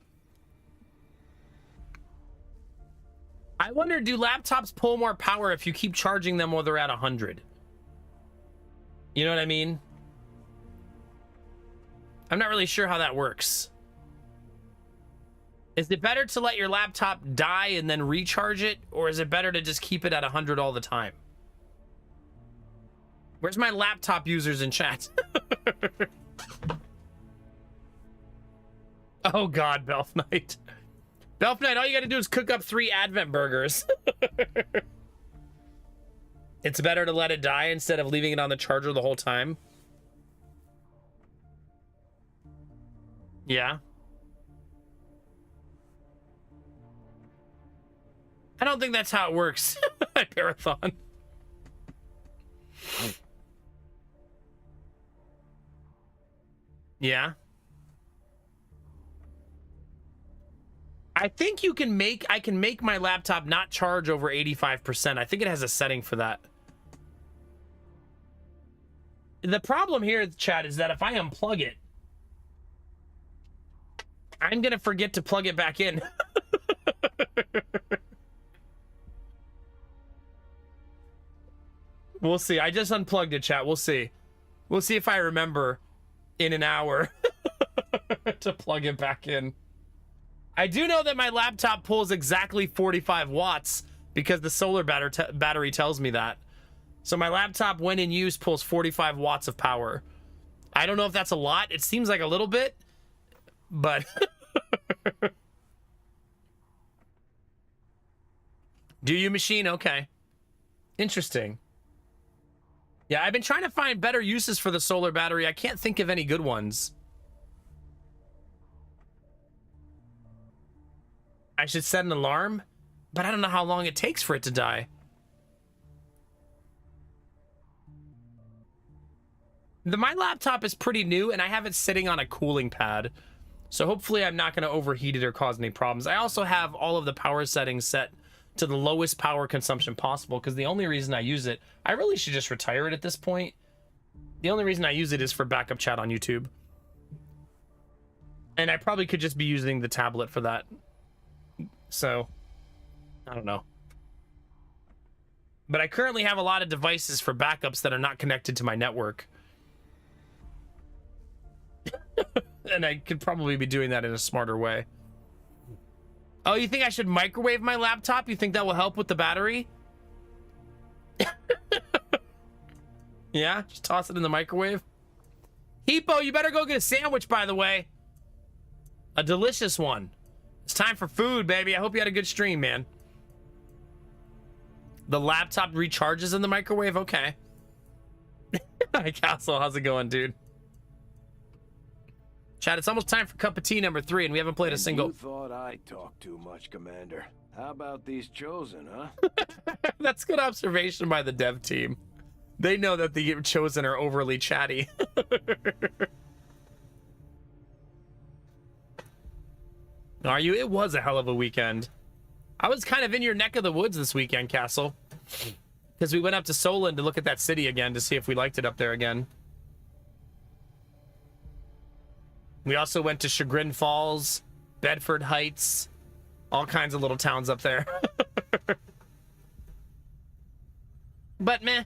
I wonder, do laptops pull more power if you keep charging them while they're at 100? You know what I mean? I'm not really sure how that works. Is it better to let your laptop die and then recharge it? Or is it better to just keep it at 100 all the time? Where's my laptop users in chat? Oh God, Belf Knight. Belf Knight, all you gotta do is cook up 3 Advent burgers. It's better to let it die instead of leaving it on the charger the whole time. Yeah. I don't think that's how it works at Parathon. Yeah. I think I can make my laptop not charge over 85%. I think it has a setting for that. The problem here, chat, is that if I unplug it, I'm gonna forget to plug it back in. We'll see. I just unplugged it, chat. We'll see. We'll see if I remember in an hour to plug it back in. I do know that my laptop pulls exactly 45 watts because the solar battery tells me that. So my laptop, when in use, pulls 45 watts of power. I don't know if that's a lot. It seems like a little bit, but... Do you, machine? Okay. Interesting. Yeah, I've been trying to find better uses for the solar battery. I can't think of any good ones. I should set an alarm, but I don't know how long it takes for it to die. My laptop is pretty new, and I have it sitting on a cooling pad. So hopefully I'm not going to overheat it or cause any problems. I also have all of the power settings set to the lowest power consumption possible, because the only reason I use it, I really should just retire it at this point. The only reason I use it is for backup chat on YouTube. And I probably could just be using the tablet for that. So, I don't know. But I currently have a lot of devices for backups that are not connected to my network. And I could probably be doing that in a smarter way. Oh, you think I should microwave my laptop? You think that will help with the battery? Yeah, just toss it in the microwave. Hippo, you better go get a sandwich, by the way. A delicious one. It's time for food, baby. I hope you had a good stream, man. The laptop recharges in the microwave? Okay. Hi, Castle. How's it going, dude? Chat, it's almost time for cup of tea number 3, and we haven't played a single... You thought I talked too much, Commander. How about these Chosen, huh? That's good observation by the dev team. They know that the Chosen are overly chatty. Are you? It was a hell of a weekend. I was kind of in your neck of the woods this weekend, Castle. Because we went up to Solon to look at that city again to see if we liked it up there again. We also went to Chagrin Falls, Bedford Heights, all kinds of little towns up there. But meh,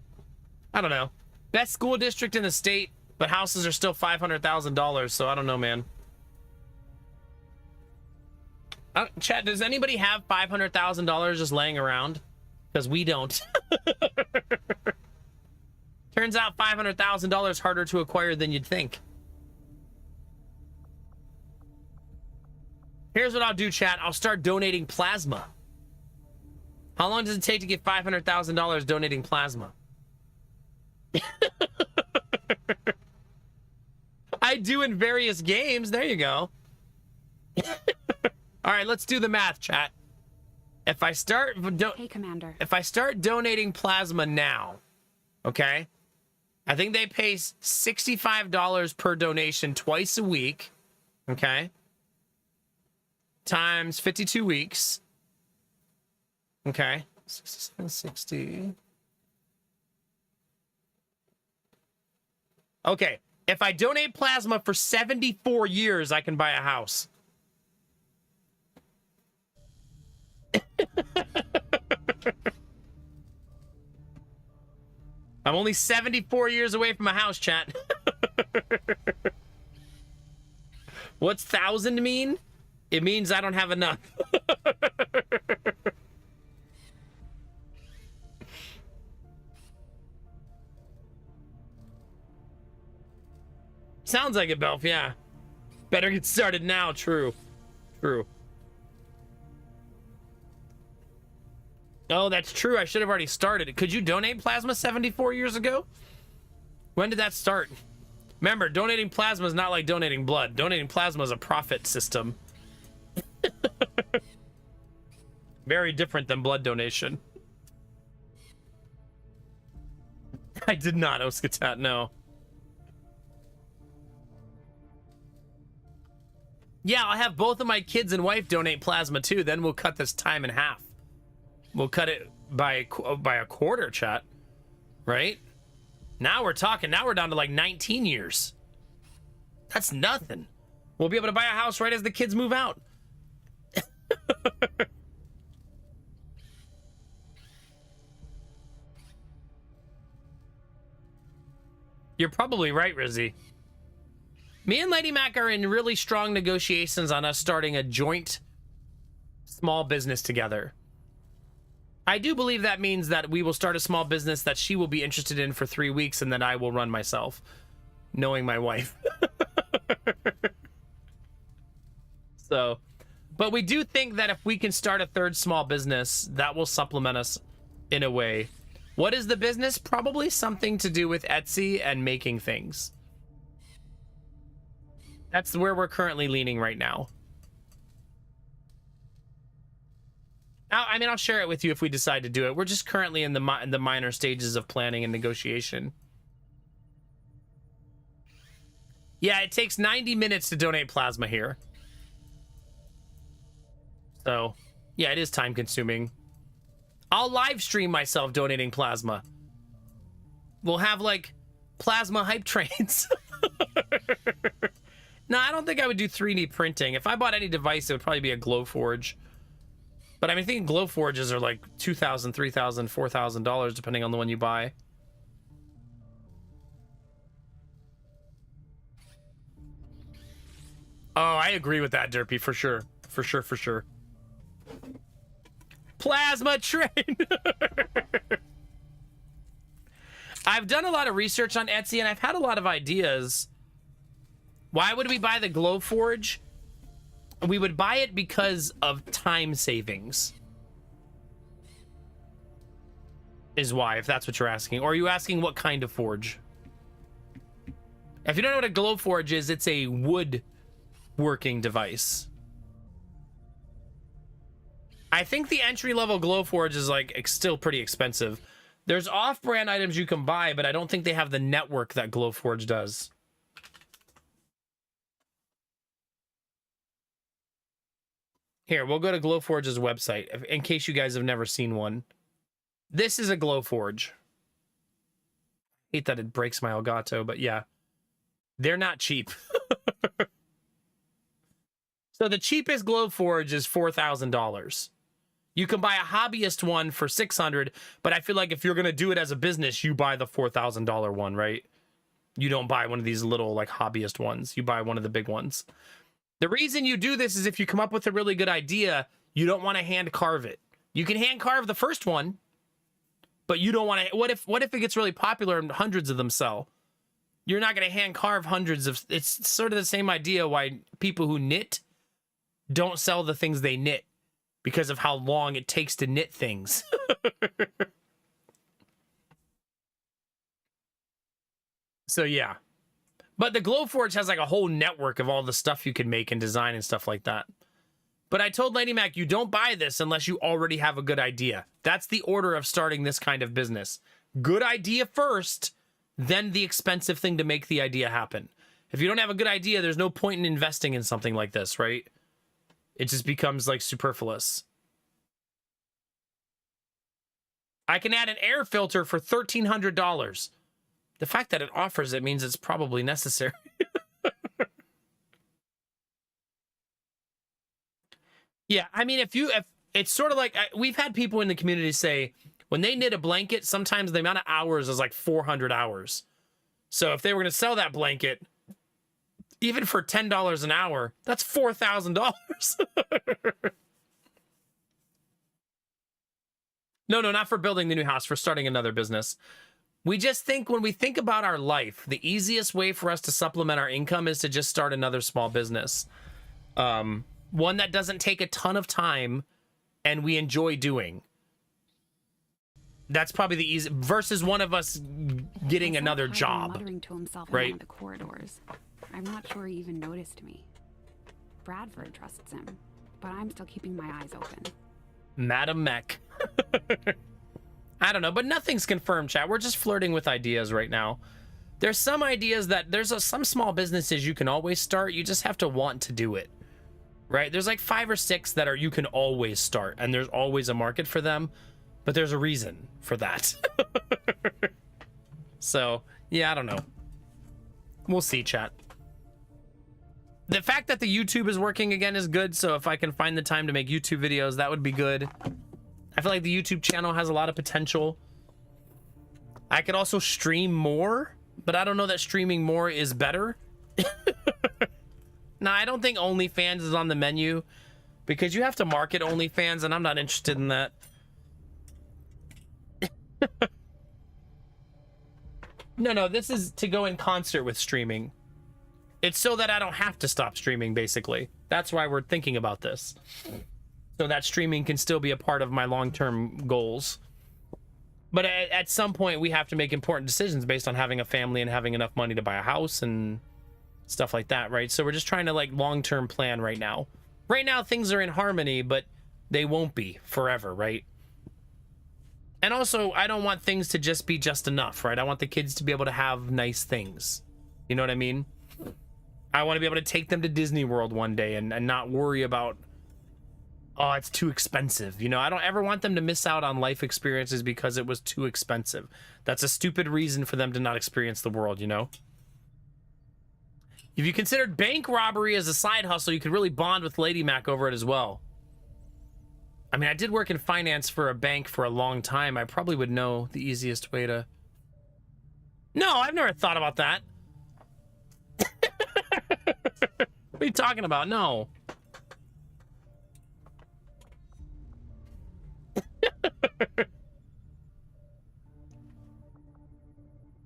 I don't know. Best school district in the state, but houses are still $500,000, so I don't know, man. Chat, does anybody have $500,000 just laying around? Because we don't. Turns out $500,000 harder to acquire than you'd think. Here's what I'll do, chat. I'll start donating plasma. How long does it take to get $500,000 donating plasma? I do in various games. There you go. All right, let's do the math, chat. If I start... Hey, Commander. If I start donating plasma now, okay? I think they pay $65 per donation twice a week, okay? Times 52 weeks. Okay. 6760. Okay. If I donate plasma for 74 years, I can buy a house. I'm only 74 years away from a house, chat. What's 1,000 mean? It means I don't have enough. Sounds like it, Belf, yeah. Better get started now, true. True. Oh, that's true. I should have already started. Could you donate plasma 74 years ago? When did that start? Remember, donating plasma is not like donating blood. Donating plasma is a profit system. Very different than blood donation. I did not, Oskatat, no. Yeah, I'll have both of my kids and wife donate plasma too. Then we'll cut this time in half. We'll cut it by a quarter, chat. Right? Now we're talking. Now we're down to like 19 years. That's nothing. We'll be able to buy a house right as the kids move out. You're probably right, Rizzy. Me and Lady Mac are in really strong negotiations on us starting a joint small business together. I do believe that means that we will start a small business that she will be interested in for 3 weeks and then I will run myself, knowing my wife. So, but we do think that if we can start a third small business, that will supplement us in a way. What is the business? Probably something to do with Etsy and making things. That's where we're currently leaning right now. I mean, I'll share it with you if we decide to do it. We're just currently in the minor stages of planning and negotiation. Yeah, it takes 90 minutes to donate plasma here. So, yeah, it is time consuming. I'll live stream myself donating plasma. We'll have, like, plasma hype trains. No, I don't think I would do 3D printing. If I bought any device, it would probably be a Glowforge. But I mean, I think Glowforges are like $2,000, $3,000, $4,000, depending on the one you buy. Oh, I agree with that, Derpy, for sure. For sure, for sure. Plasma train! I've done a lot of research on Etsy, and I've had a lot of ideas. Why would we buy the Glowforge? We would buy it because of time savings. is why, if that's what you're asking. Or are you asking what kind of forge? If you don't know what a glow forge is, it's a wood-working device. I think the entry-level Glowforge is like still pretty expensive. There's off-brand items you can buy, but I don't think they have the network that Glowforge does. Here, we'll go to Glowforge's website in case you guys have never seen one. This is a Glowforge. Hate that it breaks my Elgato, but yeah. They're not cheap. So the cheapest Glowforge is $4,000. You can buy a hobbyist one for $600, but I feel like if you're going to do it as a business, you buy the $4,000 one, right? You don't buy one of these little like hobbyist ones. You buy one of the big ones. The reason you do this is if you come up with a really good idea, you don't want to hand carve it. You can hand carve the first one, but you don't want to. What if it gets really popular and hundreds of them sell? You're not going to hand carve hundreds of. It's sort of the same idea why people who knit don't sell the things they knit, because of how long it takes to knit things. So yeah. But the Glowforge has like a whole network of all the stuff you can make and design and stuff like that. But I told Lady Mac, you don't buy this unless you already have a good idea. That's the order of starting this kind of business. Good idea first, then the expensive thing to make the idea happen. If you don't have a good idea, there's no point in investing in something like this, right? It just becomes like superfluous. I can add an air filter for $1,300. The fact that it offers it means it's probably necessary. Yeah, I mean, if it's sort of like, we've had people in the community say, when they knit a blanket, sometimes the amount of hours is like 400 hours. So if they were going to sell that blanket, even for $10 an hour, that's $4,000. No, not for building the new house, for starting another business. We just think when we think about our life, the easiest way for us to supplement our income is to just start another small business. One that doesn't take a ton of time and we enjoy doing. That's probably the easy versus one of us getting another job. Muttering to himself right? along the corridors. I'm not sure he even noticed me. Bradford trusts him, but I'm still keeping my eyes open. Madam Mech. I don't know, but nothing's confirmed, chat. We're just flirting with ideas right now. There's some ideas that some small businesses you can always start. You just have to want to do it, right? There's like 5 or 6 that you can always start, and there's always a market for them, but there's a reason for that. So, yeah, I don't know. We'll see, chat. The fact that the YouTube is working again is good, so if I can find the time to make YouTube videos, that would be good. I feel like the YouTube channel has a lot of potential. I could also stream more, but I don't know that streaming more is better. Nah, I don't think OnlyFans is on the menu because you have to market OnlyFans, and I'm not interested in that. No, this is to go in concert with streaming. It's so that I don't have to stop streaming, basically. That's why we're thinking about this. So that streaming can still be a part of my long-term goals. But at some point, we have to make important decisions based on having a family and having enough money to buy a house and stuff like that, right? So we're just trying to, like, long-term plan right now. Right now, things are in harmony, but they won't be forever, right? And also, I don't want things to just be just enough, right? I want the kids to be able to have nice things. You know what I mean? I want to be able to take them to Disney World one day and not worry about, oh, it's too expensive. You know, I don't ever want them to miss out on life experiences because it was too expensive. That's a stupid reason for them to not experience the world, you know? If you considered bank robbery as a side hustle, you could really bond with Lady Mac over it as well. I mean, I did work in finance for a bank for a long time. I probably would know the easiest way to... No, I've never thought about that. What are you talking about? No.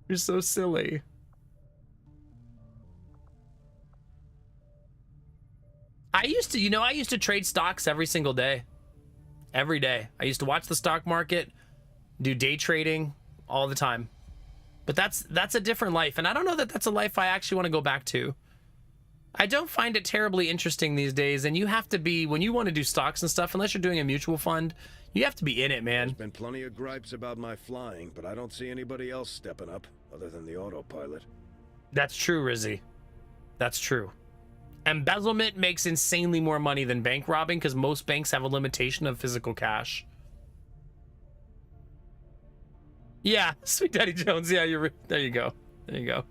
You're so silly. I used to trade stocks every single day. Every day. I used to watch the stock market, do day trading all the time. But that's a different life, and I don't know that that's a life I actually want to go back to. I don't find it terribly interesting these days, and you have to be, when you want to do stocks and stuff, unless you're doing a mutual fund, you have to be in it, man. There's been plenty of gripes about my flying, but I don't see anybody else stepping up other than the autopilot. That's true, Rizzy. That's true. Embezzlement makes insanely more money than bank robbing because most banks have a limitation of physical cash. Yeah, Sweet Daddy Jones. Yeah, there you go. There you go.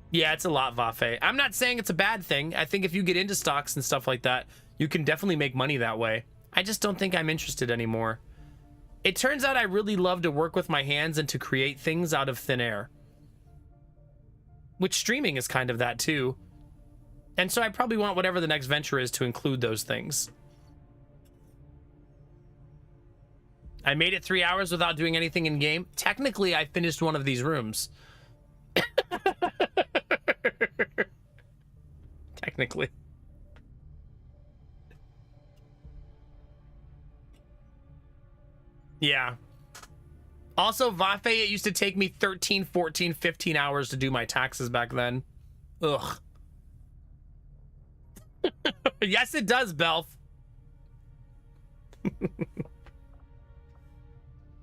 Yeah, it's a lot, Vafe. I'm not saying it's a bad thing. I think if you get into stocks and stuff like that, you can definitely make money that way. I just don't think I'm interested anymore. It turns out I really love to work with my hands and to create things out of thin air. Which streaming is kind of that too. And so I probably want whatever the next venture is to include those things. I made it 3 hours without doing anything in game. Technically, I finished one of these rooms. Technically. Yeah. Also, Vafe, it used to take me 13, 14, 15 hours to do my taxes back then. Ugh. Yes, it does, Belf.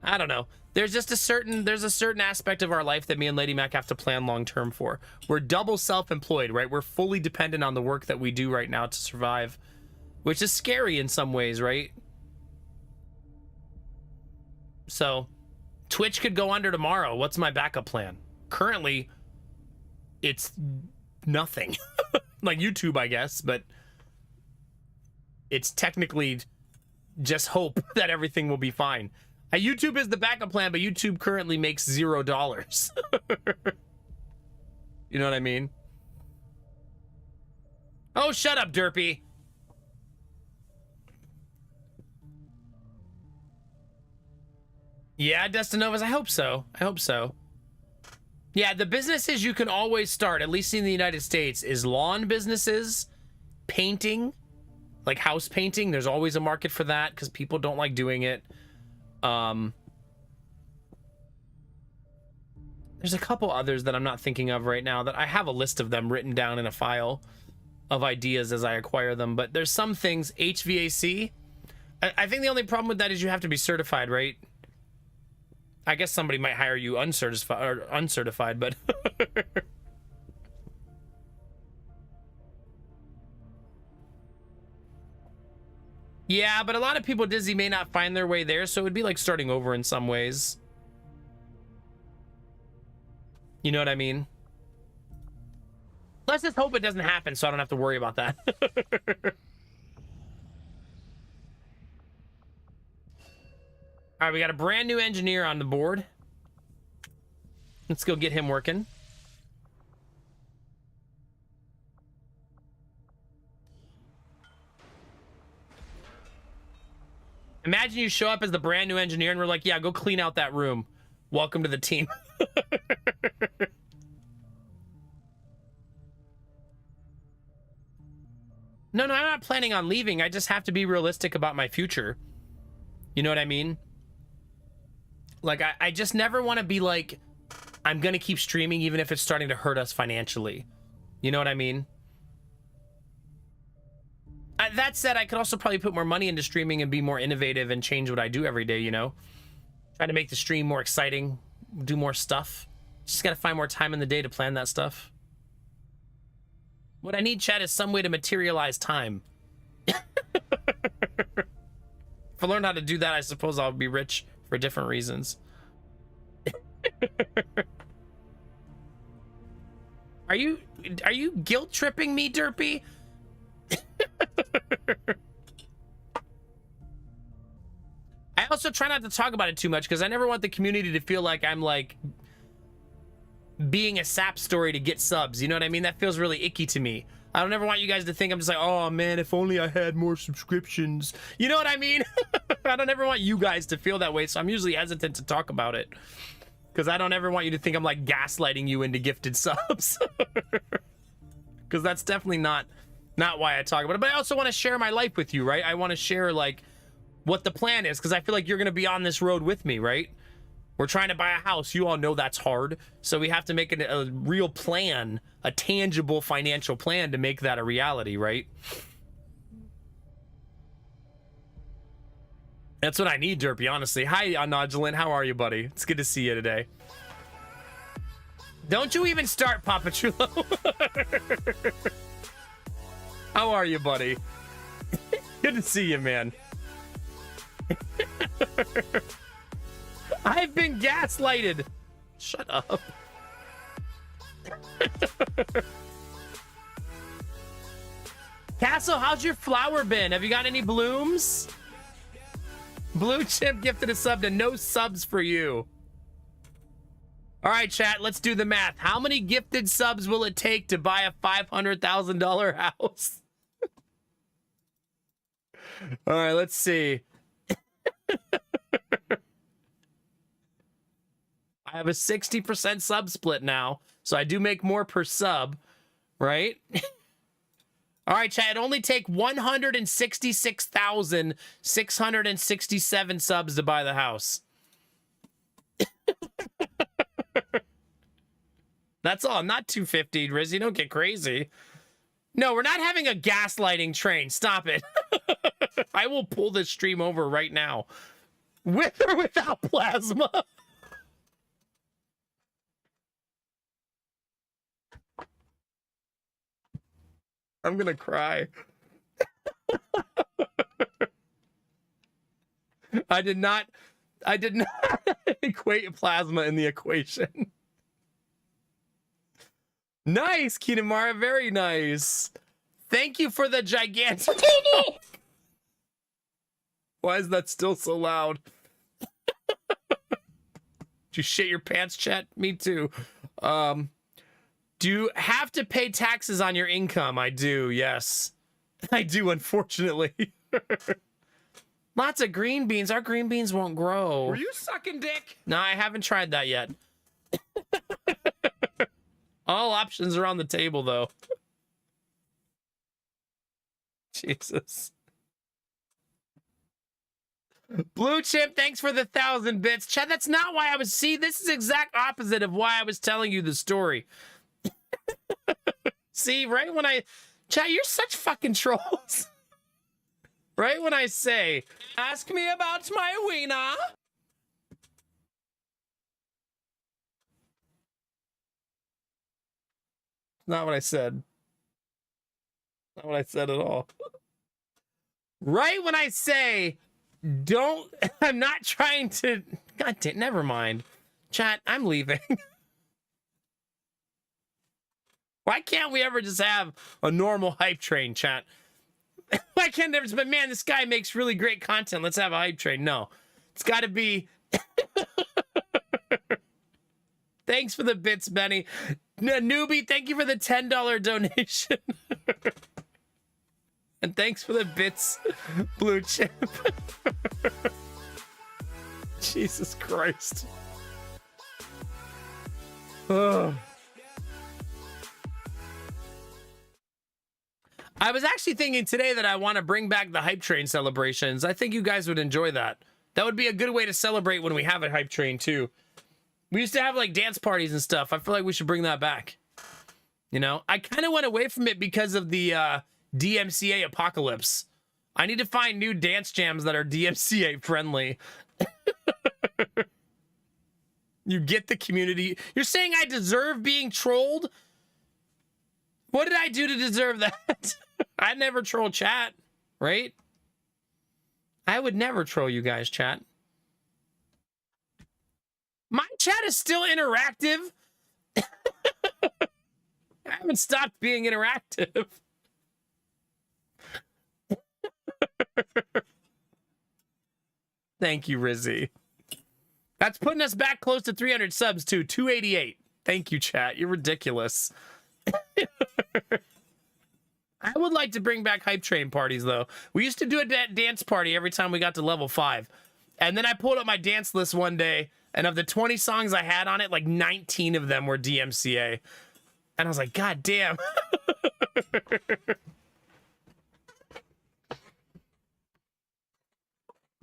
I don't know. There's just a certain aspect of our life that me and Lady Mac have to plan long term for. We're double self-employed, right? We're fully dependent on the work that we do right now to survive, which is scary in some ways, right? So, Twitch could go under tomorrow. What's my backup plan? Currently, it's nothing. Like YouTube, I guess, but it's technically just hope that everything will be fine. YouTube is the backup plan, but YouTube currently makes $0. You know what I mean? Oh, shut up, Derpy. Yeah, Destinovas, I hope so. I hope so. Yeah, the businesses you can always start, at least in the United States, is lawn businesses, painting, like house painting. There's always a market for that because people don't like doing it. There's a couple others that I'm not thinking of right now that I have a list of them written down in a file of ideas as I acquire them. But there's some things, HVAC. I think the only problem with that is you have to be certified, right? I guess somebody might hire you uncertified, but yeah, but a lot of people at Disney may not find their way there, so it would be like starting over in some ways. You know what I mean? Let's just hope it doesn't happen so I don't have to worry about that. All right, we got a brand new engineer on the board. Let's go get him working. Imagine you show up as the brand new engineer and we're like, yeah, go clean out that room. Welcome to the team. No, I'm not planning on leaving. I just have to be realistic about my future. You know what I mean? Like, I just never want to be like, I'm going to keep streaming even if it's starting to hurt us financially. You know what I mean? That said, I could also probably put more money into streaming and be more innovative and change what I do every day, you know? Try to make the stream more exciting, do more stuff. Just got to find more time in the day to plan that stuff. What I need, chat, is some way to materialize time. If I learn how to do that, I suppose I'll be rich for different reasons. Are you guilt tripping me, Derpy? I also try not to talk about it too much because I never want the community to feel like I'm like being a sap story to get subs. You know what I mean? That feels really icky to me. I don't ever want you guys to think I'm just like, oh man, if only I had more subscriptions. You know what I mean? I don't ever want you guys to feel that way, so I'm usually hesitant to talk about it. Because I don't ever want you to think I'm like gaslighting you into gifted subs. Because that's definitely not why I talk about it. But I also want to share my life with you, right? I want to share like what the plan is, because I feel like you're going to be on this road with me, right? We're trying to buy a house. You all know that's hard. So we have to make a real plan, a tangible financial plan to make that a reality, right? That's what I need, Derpy, honestly. Hi, Nodulant. How are you, buddy? It's good to see you today. Don't you even start, Papa Chulo. How are you, buddy? Good to see you, man. I've been gaslighted. Shut up. Castle, how's your flower been? Have you got any blooms? Blue Chip gifted a sub to no subs for you. All right, chat, let's do the math. How many gifted subs will it take to buy a $500,000 house? All right, let's see. I have a 60% sub split now, so I do make more per sub, right? All right, chat, it'd only take 166,667 subs to buy the house. That's all, not 250, Rizzy, don't get crazy. No, we're not having a gaslighting train. Stop it. I will pull this stream over right now. With or without plasma. I'm gonna cry. I did not equate plasma in the equation. Nice, Kinamara, very nice. Thank you for the gigantic. Why is that still so loud? Did you shit your pants, chat? Me too. Do you have to pay taxes on your income? I do, yes. I do, unfortunately. Lots of green beans. Our green beans won't grow. Were you sucking dick? No, I haven't tried that yet. All options are on the table, though. Jesus. Blue Chip, thanks for the 1,000 bits. Chad, that's not why I was... See, this is exact opposite of why I was telling you the story. See, right when I... Chad, you're such fucking trolls. Right when I say, ask me about my wiener. Not what I said. Not what I said at all. Right when I say, don't, I'm not trying to, God damn, never mind. Chat, I'm leaving. Why can't we ever just have a normal hype train, chat? Why can't there, but man, this guy makes really great content. Let's have a hype train. No, it's got to be. Thanks for the bits, Benny. Newbie, thank you for the $10 donation. And thanks for the bits, Blue Chip. Jesus Christ. Oh. I was actually thinking today that I want to bring back the hype train celebrations. I think you guys would enjoy that. That would be a good way to celebrate when we have a hype train too. We used to have like dance parties and stuff. I feel like we should bring that back. You know, I kind of went away from it because of the DMCA apocalypse. I need to find new dance jams that are DMCA friendly. You get the community. You're saying I deserve being trolled? What did I do to deserve that? I never troll chat, right? I would never troll you guys, chat. My chat is still interactive. I haven't stopped being interactive. Thank you, Rizzy. That's putting us back close to 300 subs, too. 288. Thank you, chat. You're ridiculous. I would like to bring back hype train parties, though. We used to do a dance party every time we got to level 5. And then I pulled up my dance list one day, and of the 20 songs I had on it, like 19 of them were DMCA. And I was like, God damn.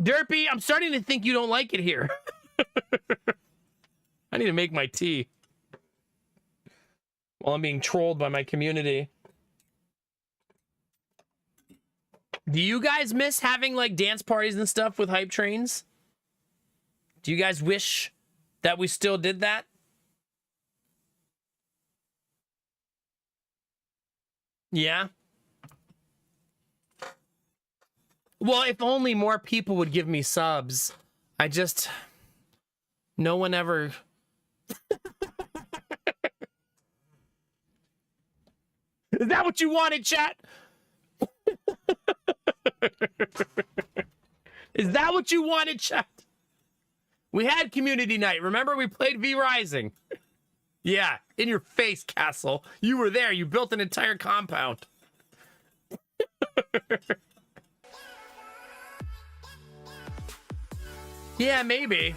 Derpy, I'm starting to think you don't like it here. I need to make my tea while I'm being trolled by my community. Do you guys miss having like dance parties and stuff with hype trains? Do you guys wish that we still did that? Yeah. Well, if only more people would give me subs. No one ever. Is that what you wanted, chat? Is that what you wanted, chat? We had community night. Remember, we played V Rising. Yeah, in your face, Castle. You were there. You built an entire compound. Yeah, maybe.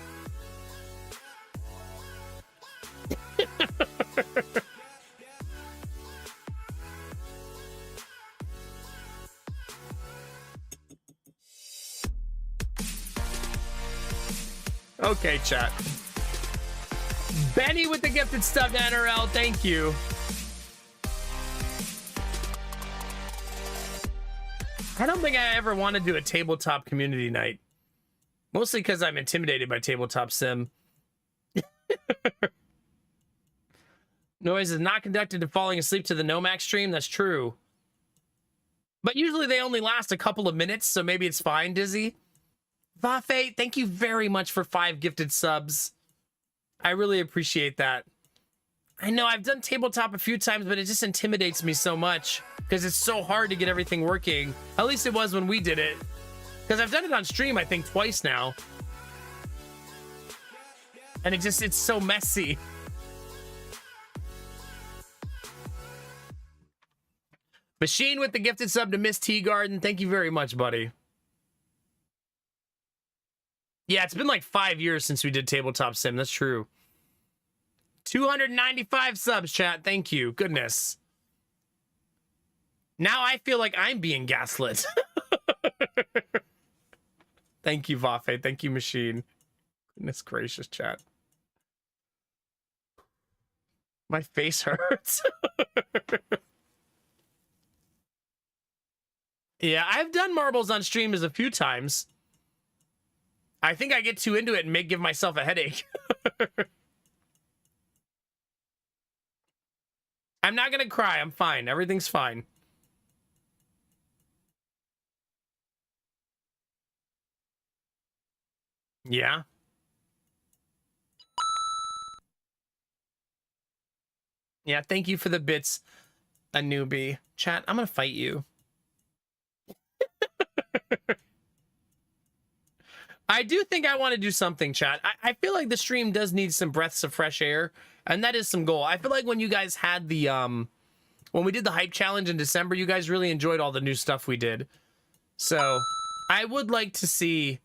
Okay, chat. Benny with the gifted stuff to NRL. Thank you. I don't think I ever want to do a tabletop community night. Mostly because I'm intimidated by tabletop sim. Noise is not conducted to falling asleep to the Nomax stream. That's true. But usually they only last a couple of minutes, so maybe it's fine, Dizzy. Vafe, thank you very much for 5 gifted subs. I really appreciate that. I know I've done tabletop a few times, but it just intimidates me so much because it's so hard to get everything working. At least it was when we did it. Because I've done it on stream, I think, twice now. And it's so messy. Machine with the gifted sub to Miss Tea Garden. Thank you very much, buddy. Yeah, it's been like 5 years since we did Tabletop Sim. That's true. 295 subs, chat. Thank you. Goodness. Now I feel like I'm being gaslit. Thank you, Vafe. Thank you, Machine. Goodness gracious, chat. My face hurts. Yeah, I've done marbles on streams a few times. I think I get too into it and may give myself a headache. I'm not gonna cry. I'm fine. Everything's fine. Yeah. Yeah, thank you for the bits, a newbie. Chat, I'm gonna fight you. I do think I want to do something, chat. I feel like the stream does need some breaths of fresh air, and that is some goal. I feel like when you guys had the, when we did the hype challenge in December, you guys really enjoyed all the new stuff we did. So I would like to see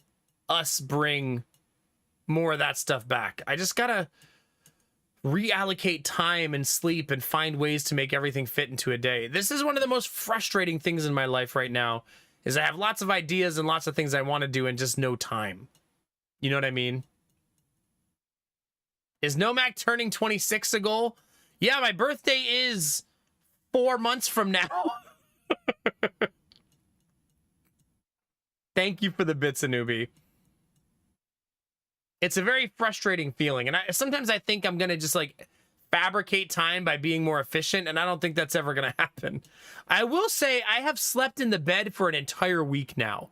us bring more of that stuff back. I just gotta reallocate time and sleep and find ways to make everything fit into a day. This is one of the most frustrating things in my life right now, is I have lots of ideas and lots of things I want to do and just no time. You know what I mean? Is Nomac turning 26 a goal? Yeah, my birthday is 4 months from now. Thank you for the bits, Anubi. It's a very frustrating feeling. And sometimes I think I'm going to just like fabricate time by being more efficient. And I don't think that's ever going to happen. I will say I have slept in the bed for an entire week now.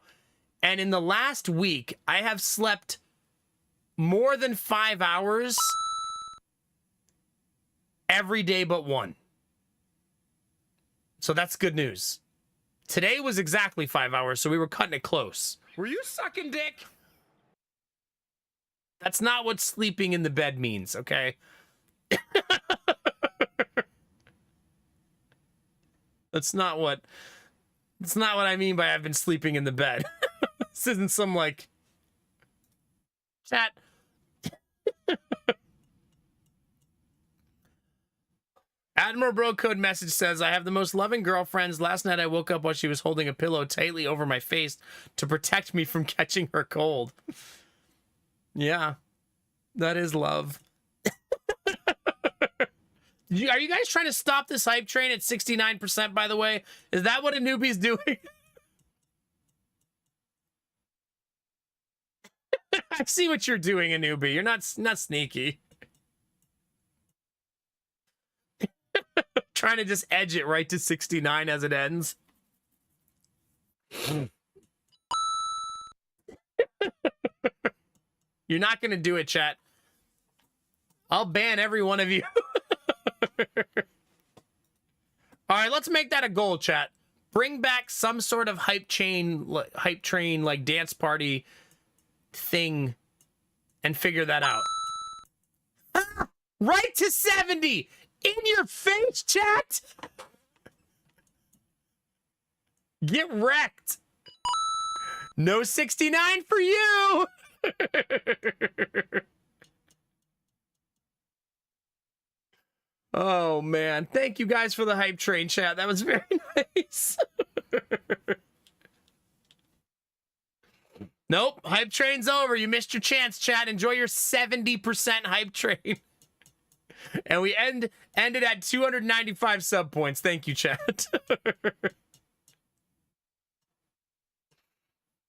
And in the last week, I have slept more than 5 hours every day but one. So that's good news. Today was exactly 5 hours, so we were cutting it close. Were you sucking dick? That's not what sleeping in the bed means, okay? That's not what I mean by I've been sleeping in the bed. This isn't some like chat. Admiral Bro Code message says, I have the most loving girlfriends. Last night I woke up while she was holding a pillow tightly over my face to protect me from catching her cold. Yeah, that is love. Are you guys trying to stop this hype train at 69%, by the way? Is that what a newbie's doing? I see what you're doing, a newbie. You're not sneaky. Trying to just edge it right to 69 as it ends. You're not going to do it, chat. I'll ban every one of you. All right, let's make that a goal, chat. Bring back some sort of hype train, like dance party thing and figure that out. Right to 70! In your face, chat! Get wrecked! No 69 for you! Oh, man. Thank you guys for the hype train, chat. That was very nice. Nope. Hype train's over. You missed your chance, chat. Enjoy your 70% hype train. And we ended at 295 sub points. Thank you, chat.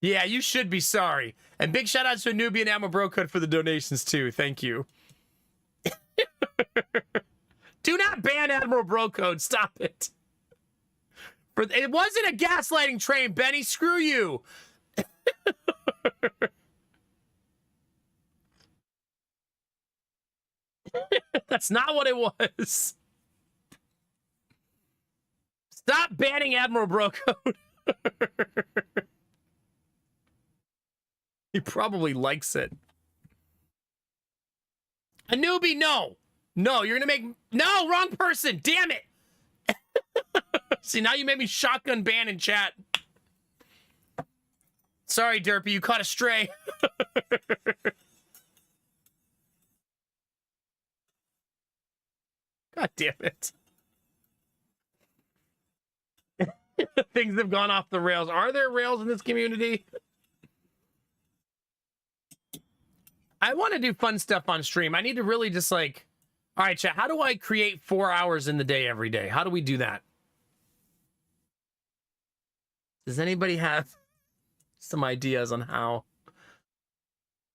Yeah, you should be sorry. And big shout out to Newbie and Ammo Bro Code for the donations, too. Thank you. Do not ban Admiral Bro Code. Stop it. It wasn't a gaslighting train, Benny. Screw you. That's not what it was. Stop banning Admiral Bro Code. He probably likes it. A newbie, no. No, you're gonna make... No, wrong person. Damn it. See, now you made me shotgun ban in chat. Sorry, Derpy, you caught a stray. God damn it. Things have gone off the rails. Are there rails in this community? I want to do fun stuff on stream. I need to really just like... All right, chat, how do I create 4 hours in the day every day? How do we do that? Does anybody have some ideas on how?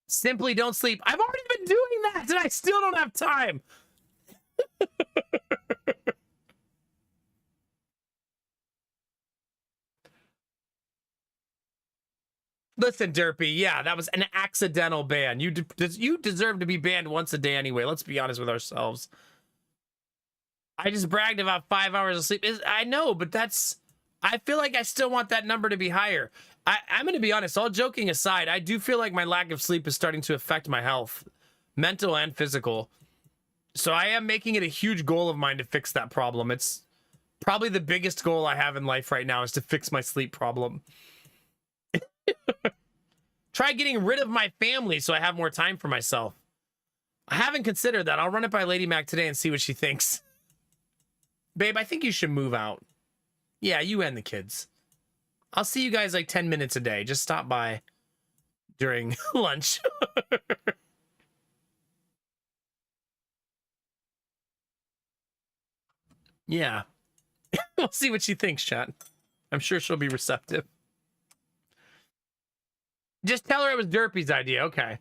Simply don't sleep. I've already been doing that, and I still don't have time. Listen, Derpy, yeah, that was an accidental ban. You deserve to be banned once a day anyway. Let's be honest with ourselves. I just bragged about 5 hours of sleep. I know, but that's... I feel like I still want that number to be higher. I'm going to be honest, all joking aside, I do feel like my lack of sleep is starting to affect my health, mental and physical. So I am making it a huge goal of mine to fix that problem. It's probably the biggest goal I have in life right now is to fix my sleep problem. Try getting rid of my family so I have more time for myself. I haven't considered that. I'll run it by Lady Mac today and see what she thinks. Babe, I think you should move out. Yeah, you and the kids. I'll see you guys like 10 minutes a day. Just stop by during lunch. Yeah. We'll see what she thinks, chat. I'm sure she'll be receptive. Just tell her it was Derpy's idea. Okay.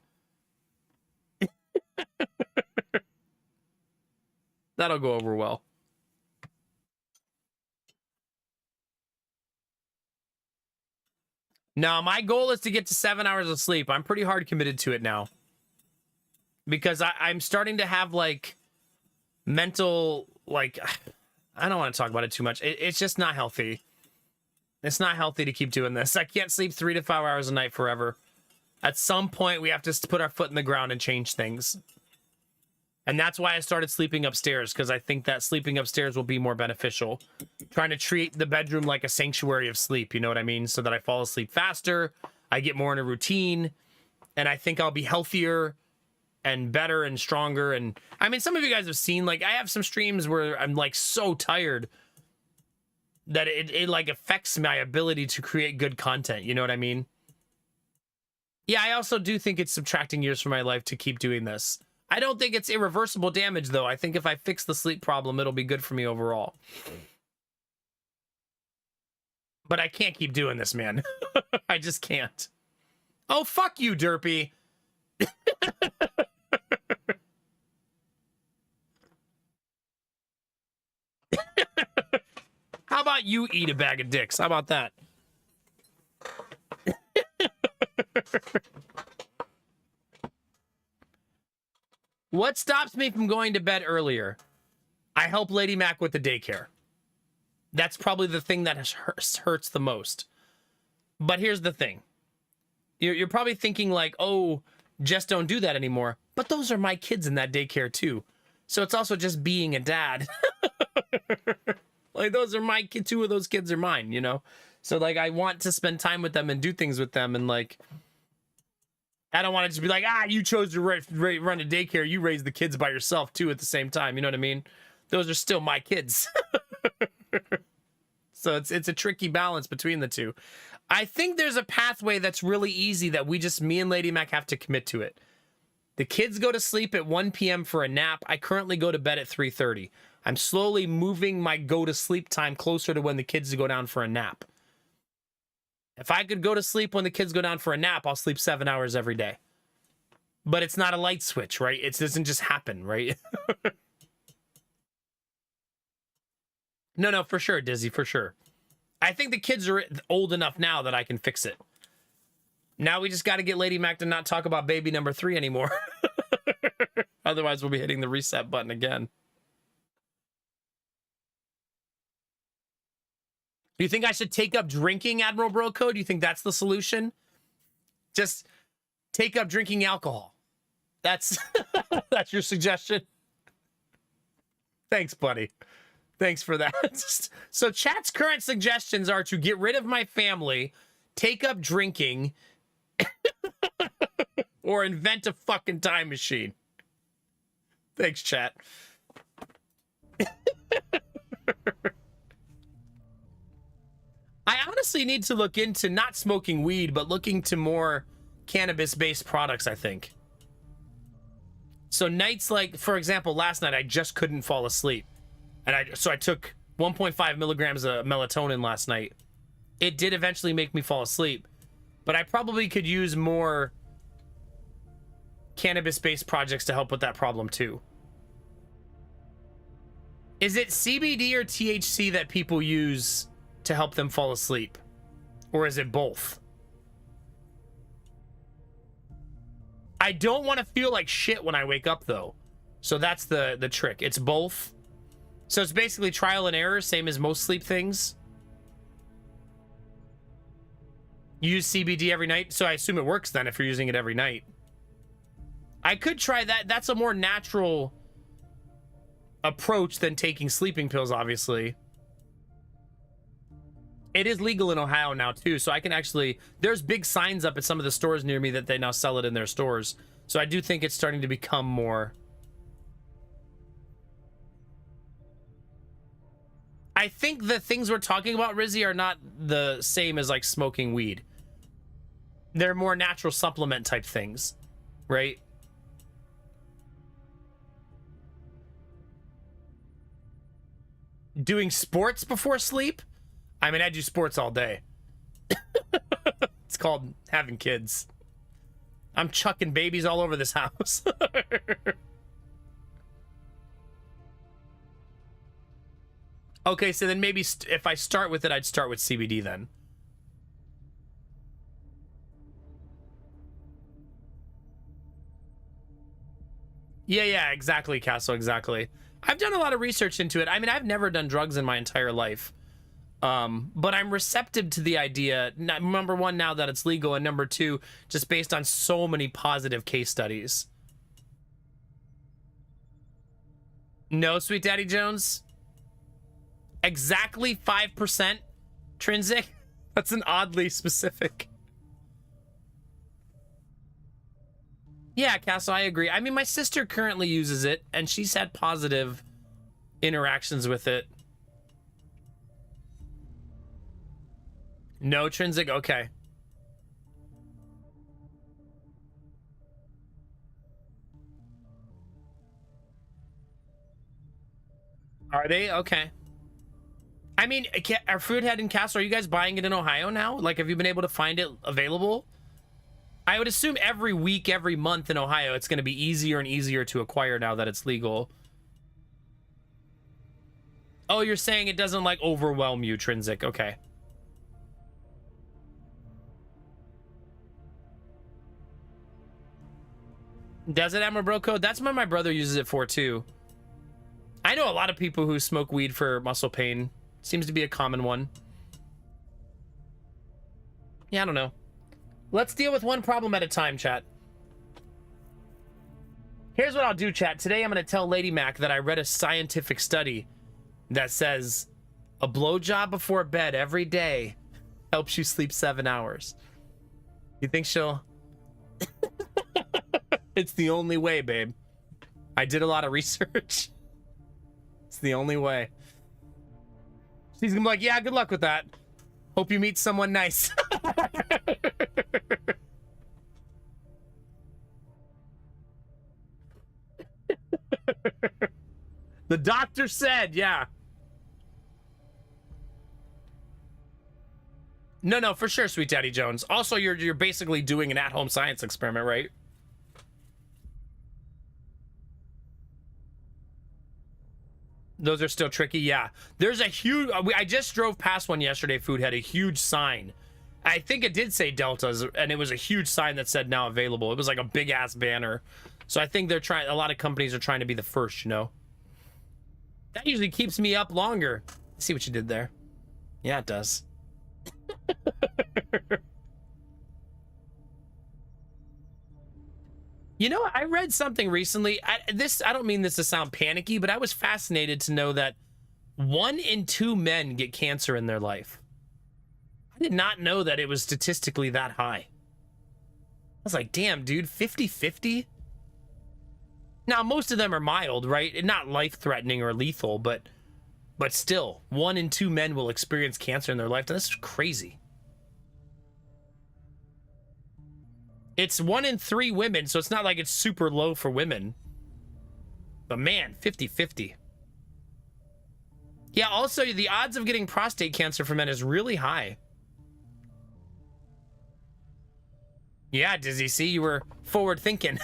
That'll go over well. No, my goal is to get to 7 hours of sleep. I'm pretty hard committed to it now. Because I'm starting to have, like, mental, like... I don't want to talk about it too much. It's just not healthy. It's not healthy to keep doing this. I can't sleep 3 to 5 hours a night forever. At some point, we have to put our foot in the ground and change things. And that's why I started sleeping upstairs, because I think that sleeping upstairs will be more beneficial. Trying to treat the bedroom like a sanctuary of sleep, you know what I mean? So that I fall asleep faster, I get more in a routine, and I think I'll be healthier and better and stronger. And I mean, some of you guys have seen, like, I have some streams where I'm like so tired that it like affects my ability to create good content. You know what I mean? Yeah, I also do think it's subtracting years from my life to keep doing this. I don't think it's irreversible damage, though. I think if I fix the sleep problem, it'll be good for me overall. But I can't keep doing this, man. I just can't. Oh, fuck you, Derpy. How about you eat a bag of dicks? How about that? What stops me from going to bed earlier? I help Lady Mac with the daycare. That's probably the thing that hurts the most. But here's the thing. You're probably thinking like, oh, just don't do that anymore. But those are my kids in that daycare too. So it's also just being a dad. Like, those are my kids. 2 of those kids are mine, you know? So, like, I want to spend time with them and do things with them. And, like, I don't want to just be like, you chose to run a daycare. You raise the kids by yourself, too, at the same time. You know what I mean? Those are still my kids. So it's a tricky balance between the two. I think there's a pathway that's really easy that me and Lady Mac have to commit to it. The kids go to sleep at 1 p.m. for a nap. I currently go to bed at 3:30. I'm slowly moving my go to sleep time closer to when the kids go down for a nap. If I could go to sleep when the kids go down for a nap, I'll sleep 7 hours every day. But it's not a light switch, right? It doesn't just happen, right? No, for sure, Dizzy, for sure. I think the kids are old enough now that I can fix it. Now we just got to get Lady Mac to not talk about baby number 3 anymore. Otherwise, we'll be hitting the reset button again. Do you think I should take up drinking, Admiral Broco? Do you think that's the solution? Just take up drinking alcohol. That's that's your suggestion? Thanks, buddy. Thanks for that. So chat's current suggestions are to get rid of my family, take up drinking, or invent a fucking time machine. Thanks, chat. I honestly need to look into not smoking weed, but looking to more cannabis-based products, I think. So nights like, for example, last night, I just couldn't fall asleep. And so I took 1.5 milligrams of melatonin last night. It did eventually make me fall asleep. But I probably could use more cannabis-based projects to help with that problem, too. Is it CBD or THC that people use to help them fall asleep? Or is it both? I don't want to feel like shit when I wake up, though. So that's the trick. It's both. So it's basically trial and error, same as most sleep things. You use CBD every night, so I assume it works then if you're using it every night. I could try that. That's a more natural approach than taking sleeping pills, obviously. It is legal in Ohio now, too, so I can actually... There's big signs up at some of the stores near me that they now sell it in their stores. So I do think it's starting to become more... I think the things we're talking about, Rizzy, are not the same as, like, smoking weed. They're more natural supplement type things, right? Doing sports before sleep? I mean, I do sports all day. It's called having kids. I'm chucking babies all over this house. Okay, so then maybe if I start with it, I'd start with CBD then. Yeah, exactly, Castle, exactly. I've done a lot of research into it. I mean, I've never done drugs in my entire life. But I'm receptive to the idea, number one, now that it's legal, and number two, just based on so many positive case studies. No, Sweet Daddy Jones? Exactly 5% Trinsic? That's an oddly specific. Yeah, Castle, I agree. I mean, my sister currently uses it, and she's had positive interactions with it. No Trinsic? Okay. Are they? Okay. I mean, our Foodhead and Castle, are you guys buying it in Ohio now? Like, have you been able to find it available? I would assume every week, every month in Ohio, it's going to be easier and easier to acquire now that it's legal. Oh, you're saying it doesn't, like, overwhelm you, Trinsic. Okay. Does it, Amber Code? That's what my brother uses it for, too. I know a lot of people who smoke weed for muscle pain. Seems to be a common one. Yeah, I don't know. Let's deal with one problem at a time, chat. Here's what I'll do, chat. Today I'm going to tell Lady Mac that I read a scientific study that says a blowjob before bed every day helps you sleep 7 hours. You think she'll... It's the only way, babe. I did a lot of research. It's the only way. She's gonna be like, yeah, good luck with that. Hope you meet someone nice. The doctor said, yeah. No, for sure, Sweet Daddy Jones. Also, you're basically doing an at-home science experiment, right? Those are still tricky, yeah. There's a huge... I just drove past one yesterday, Food had a huge sign. I think it did say Deltas, and it was a huge sign that said now available. It was like a big-ass banner. So I think they're trying... A lot of companies are trying to be the first, you know? That usually keeps me up longer. See what you did there. Yeah, it does. You know, I read something recently. I don't mean this to sound panicky, but I was fascinated to know that 1 in 2 men get cancer in their life. I did not know that it was statistically that high. I was like, damn, dude, 50-50? Now, most of them are mild, right? Not life-threatening or lethal, but still, 1 in 2 men will experience cancer in their lifetime. That's crazy. It's 1 in 3 women, so it's not like it's super low for women. But man, 50-50. Yeah, also, the odds of getting prostate cancer for men is really high. Yeah, Dizzy, see, you were forward thinking.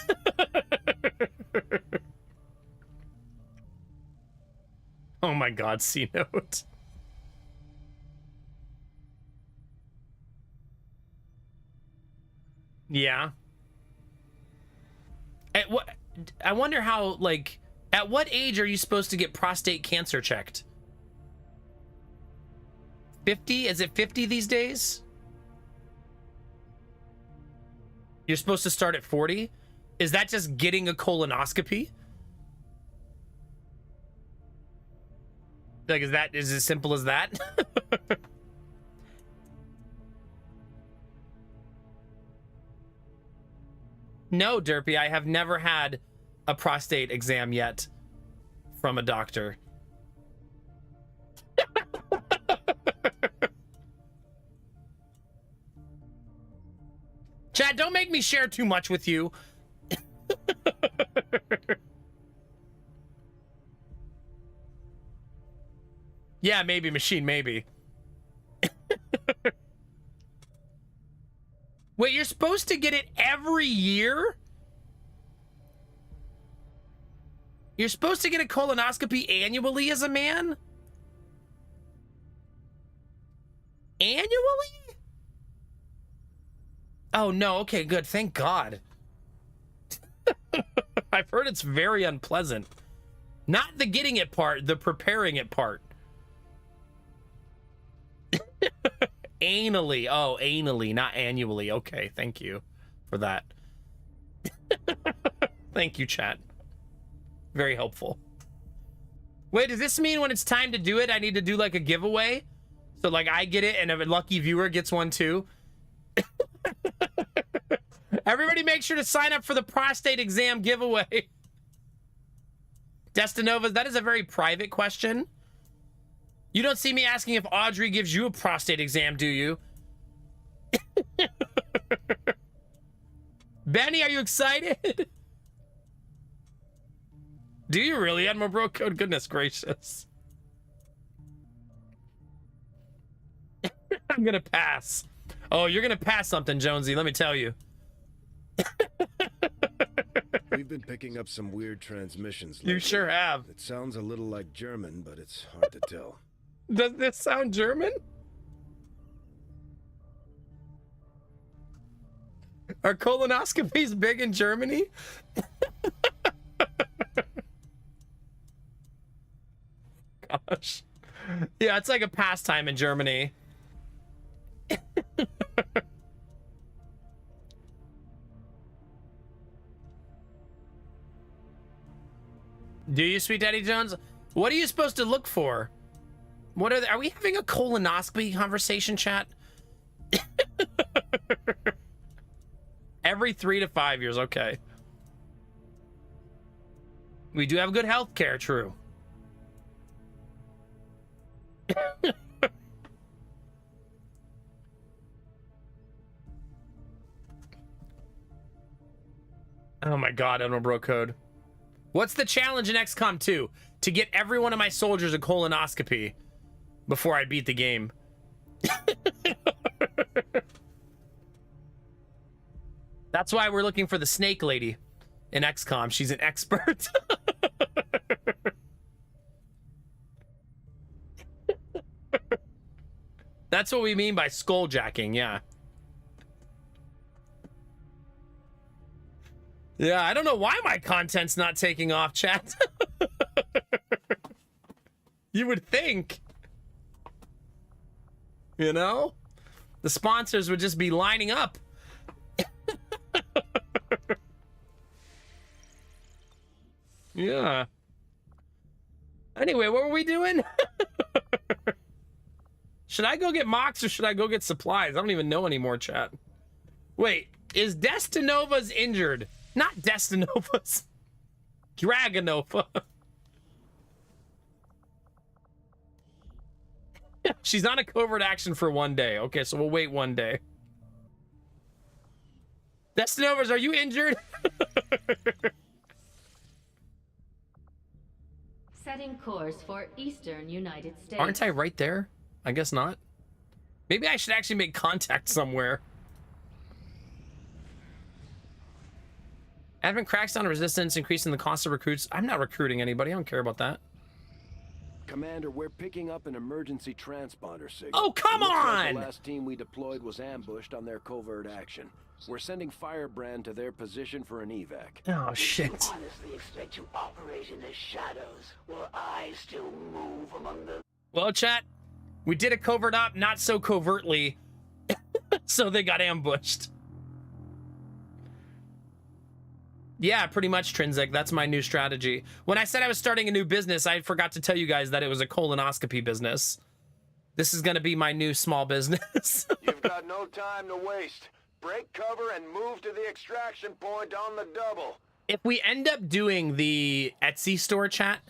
Oh my god, C-Note. Yeah. I wonder how, like, at what age are you supposed to get prostate cancer checked? 50? Is it 50 these days? You're supposed to start at 40? Is that just getting a colonoscopy? Like, is it as simple as that? No, Derpy, I have never had a prostate exam yet from a doctor. Chad, don't make me share too much with you. Yeah, maybe, machine, maybe. Wait, you're supposed to get it every year? You're supposed to get a colonoscopy annually as a man? Annually? Oh, no. Okay, good. Thank God. I've heard it's very unpleasant. Not the getting it part, the preparing it part. Anally. Oh, anally, not annually. Okay, thank you for that. Thank you, chat. Very helpful. Wait, does this mean when it's time to do it, I need to do like a giveaway? So like I get it and a lucky viewer gets one too? Everybody make sure to sign up for the prostate exam giveaway. Destinova, that is a very private question. You don't see me asking if Audrey gives you a prostate exam, do you? Benny, are you excited? Do you really, Admiral Bro Code? Goodness gracious. I'm gonna pass. Oh, you're gonna pass something, Jonesy, let me tell you. We've been picking up some weird transmissions lately. You sure have. It sounds a little like German, but it's hard to tell. Does this sound German? Are colonoscopies big in Germany? Gosh. Yeah, it's like a pastime in Germany. Do you, Sweet Daddy Jones? What are you supposed to look for? What are we having a colonoscopy conversation, chat? Every 3 to 5 years, okay. We do have good health care, true. Oh my god, Admiral Bro Code. What's the challenge in XCOM 2? To get every one of my soldiers a colonoscopy before I beat the game. That's why we're looking for the snake lady in XCOM. She's an expert. That's what we mean by skulljacking, yeah. Yeah, I don't know why my content's not taking off, chat. You would think. You know? The sponsors would just be lining up. Yeah. Anyway, what were we doing? Should I go get mocks or should I go get supplies? I don't even know anymore, chat. Wait, is Destinova's injured? Not Destinova's. Dragonova. She's on a covert action for 1 day. Okay, so we'll wait 1 day. Destinovas, are you injured? Setting course for Eastern United States. Aren't I right there? I guess not. Maybe I should actually make contact somewhere. Advent cracks down resistance, increasing the cost of recruits. I'm not recruiting anybody. I don't care about that. Commander, we're picking up an emergency transponder signal. Oh, come Looks like on! the last team we deployed was ambushed on their covert action. We're sending Firebrand to their position for an evac. Oh, shit. Honestly expect to operate in the shadows while I still move among the... Well, chat, we did a covert op, not so covertly, so they got ambushed. Yeah, pretty much, Trinsic. That's my new strategy. When I said I was starting a new business, I forgot to tell you guys that it was a colonoscopy business. This is going to be my new small business. You've got no time to waste. Break cover and move to the extraction point on the double. If we end up doing the Etsy store, chat,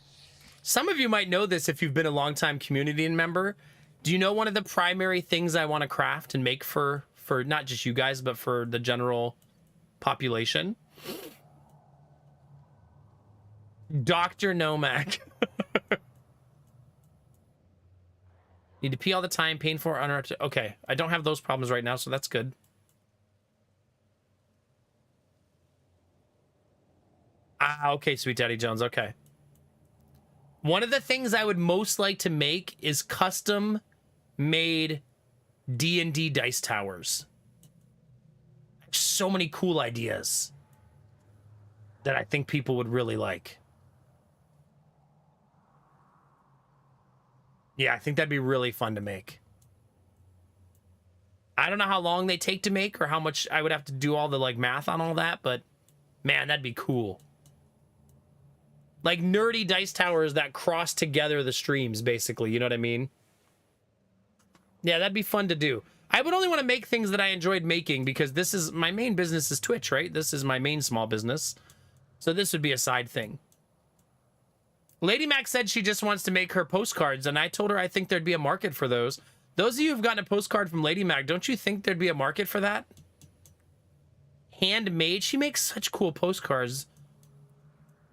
some of you might know this if you've been a longtime community member. Do you know one of the primary things I want to craft and make for not just you guys, but for the general population? Dr. Nomac. Need to pee all the time, painful or uninterrupted. Okay, I don't have those problems right now, so that's good. Ah, okay, Sweet Daddy Jones, okay. One of the things I would most like to make is custom-made D&D dice towers. So many cool ideas that I think people would really like. Yeah, I think that'd be really fun to make. I don't know how long they take to make or how much I would have to do all the like math on all that, but man, that'd be cool. Like nerdy dice towers that cross together the streams, basically. You know what I mean? Yeah, that'd be fun to do. I would only want to make things that I enjoyed making because this is my main business is Twitch, right? This is my main small business. So this would be a side thing. Lady Mac said she just wants to make her postcards, and I told her I think there'd be a market for those. Those of you who've gotten a postcard from Lady Mac, don't you think there'd be a market for that? Handmade. She makes such cool postcards.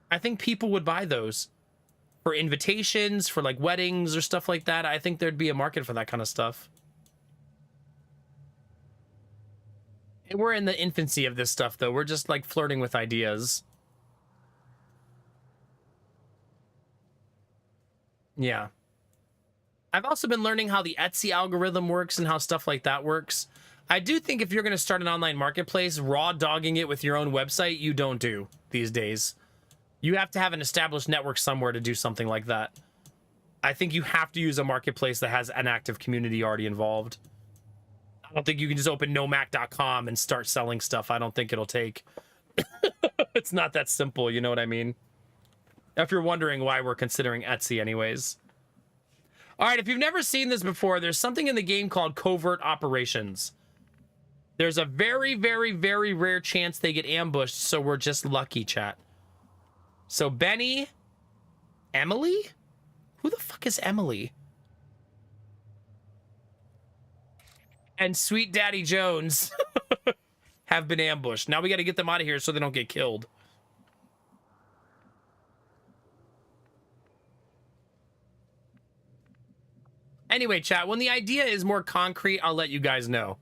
I think people would buy those for invitations, for like weddings or stuff like that. I think there'd be a market for that kind of stuff. And we're in the infancy of this stuff, though. We're just like flirting with ideas. Yeah. I've also been learning how the Etsy algorithm works and how stuff like that works. I do think if you're going to start an online marketplace, raw dogging it with your own website, you don't do these days. You have to have an established network somewhere to do something like that. I think you have to use a marketplace that has an active community already involved. I don't think you can just open nomac.com and start selling stuff. I don't think it'll take. It's not that simple, you know what I mean? If you're wondering why we're considering Etsy anyways. All right, if you've never seen this before, there's something in the game called covert operations. There's a very, very, very rare chance they get ambushed, so we're just lucky, chat. So Benny, Emily? Who the fuck is Emily? And Sweet Daddy Jones have been ambushed. Now we got to get them out of here so they don't get killed. Anyway, chat, when the idea is more concrete, I'll let you guys know.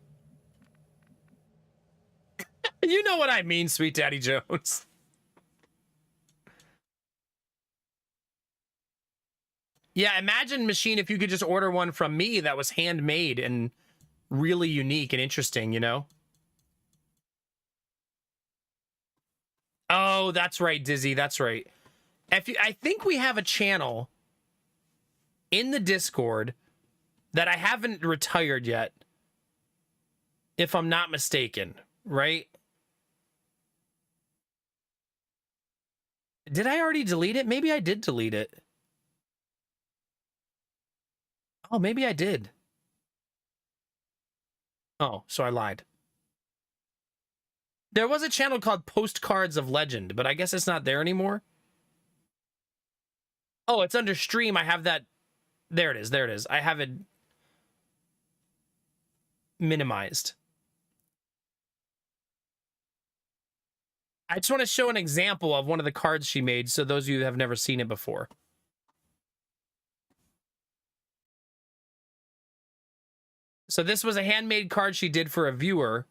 You know what I mean, Sweet Daddy Jones. Yeah, imagine, Machine, if you could just order one from me that was handmade and really unique and interesting, you know? Oh, that's right, Dizzy, that's right. I think we have a channel in the Discord that I haven't retired yet, if I'm not mistaken, right? Did I already delete it? Maybe I did delete it. Oh, maybe I did. Oh, so I lied. There was a channel called Postcards of Legend, but I guess it's not there anymore. Oh, it's under stream. I have that. There it is. There it is. I have it minimized. I just want to show an example of one of the cards she made, so those of you who have never seen it before. So this was a handmade card she did for a viewer.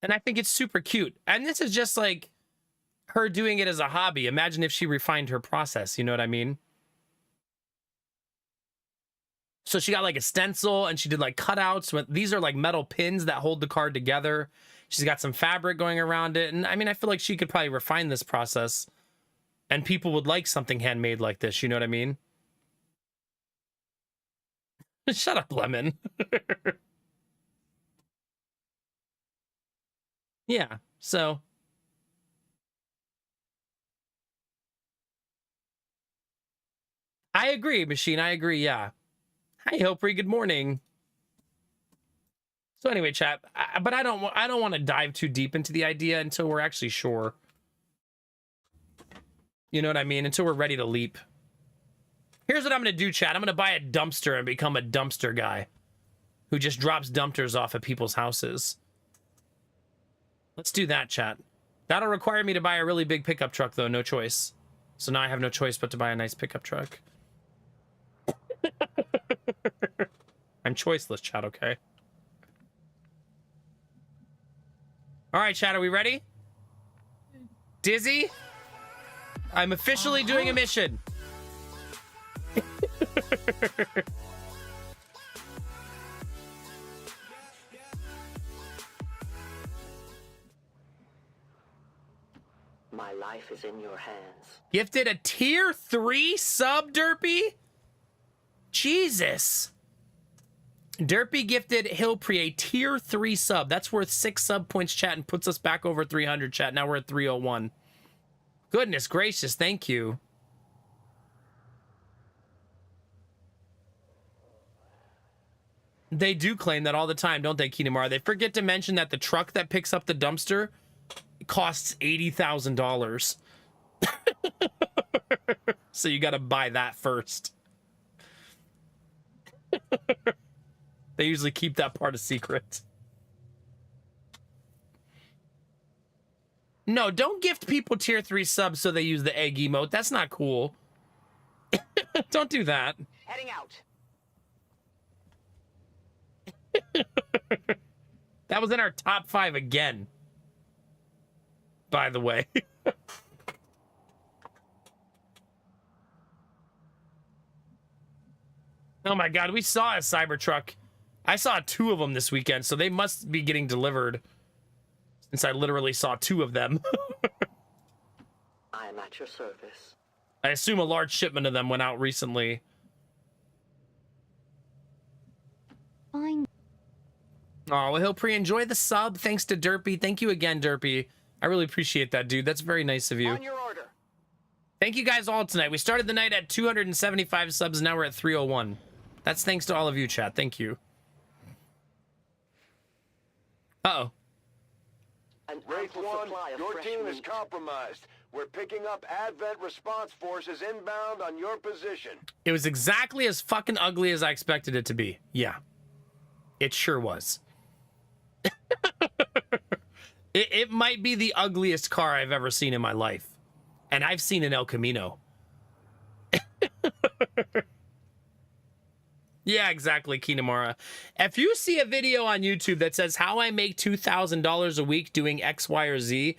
And I think it's super cute. And this is just like her doing it as a hobby. Imagine if she refined her process, you know what I mean? So she got like a stencil and she did like cutouts. These are like metal pins that hold the card together. She's got some fabric going around it. And I mean, I feel like she could probably refine this process and people would like something handmade like this. You know what I mean? Shut up, Lemon. Yeah, so. I agree, Machine. I agree, yeah. Hi, Hopri. Good morning. So anyway, chat, but I don't want to dive too deep into the idea until we're actually sure. You know what I mean? Until we're ready to leap. Here's what I'm going to do, chat. I'm going to buy a dumpster and become a dumpster guy who just drops dumpsters off at people's houses. Let's do that, chat. That'll require me to buy a really big pickup truck, though. No choice. So now I have no choice but to buy a nice pickup truck. I'm choiceless, chat, okay? All right, chat, are we ready? Dizzy? I'm officially doing a mission. My life is in your hands. Gifted a tier 3 sub, Derpy? Jesus. Derpy gifted Hillpre a tier 3 sub. That's worth 6 sub points, chat, and puts us back over 300, chat. Now we're at 301. Goodness gracious, thank you. They do claim that all the time, don't they, Kinamara? They forget to mention that the truck that picks up the dumpster costs $80,000. So you got to buy that first. They usually keep that part a secret. No, don't gift people tier 3 subs so they use the egg emote. That's not cool. Don't do that. Heading out. That was in our top 5 again. By the way. Oh my god, we saw a Cybertruck. I saw 2 of them this weekend, so they must be getting delivered. Since I literally saw 2 of them. I am at your service. I assume a large shipment of them went out recently. Fine. Oh, well, he'll enjoy the sub. Thanks to Derpy. Thank you again, Derpy. I really appreciate that, dude. That's very nice of you. On your order. Thank you guys all tonight. We started the night at 275 subs, and now we're at 301. That's thanks to all of you, chat. Thank you. Uh-oh. An Wraith ample 1, supply of your fresh team is meat. compromised. We're picking up Advent response forces inbound on your position. It was exactly as fucking ugly as I expected it to be. Yeah. It sure was. It might be the ugliest car I've ever seen in my life. And I've seen an El Camino. Yeah, exactly, Kinamara. If you see a video on YouTube that says how I make $2,000 a week doing X, Y, or Z,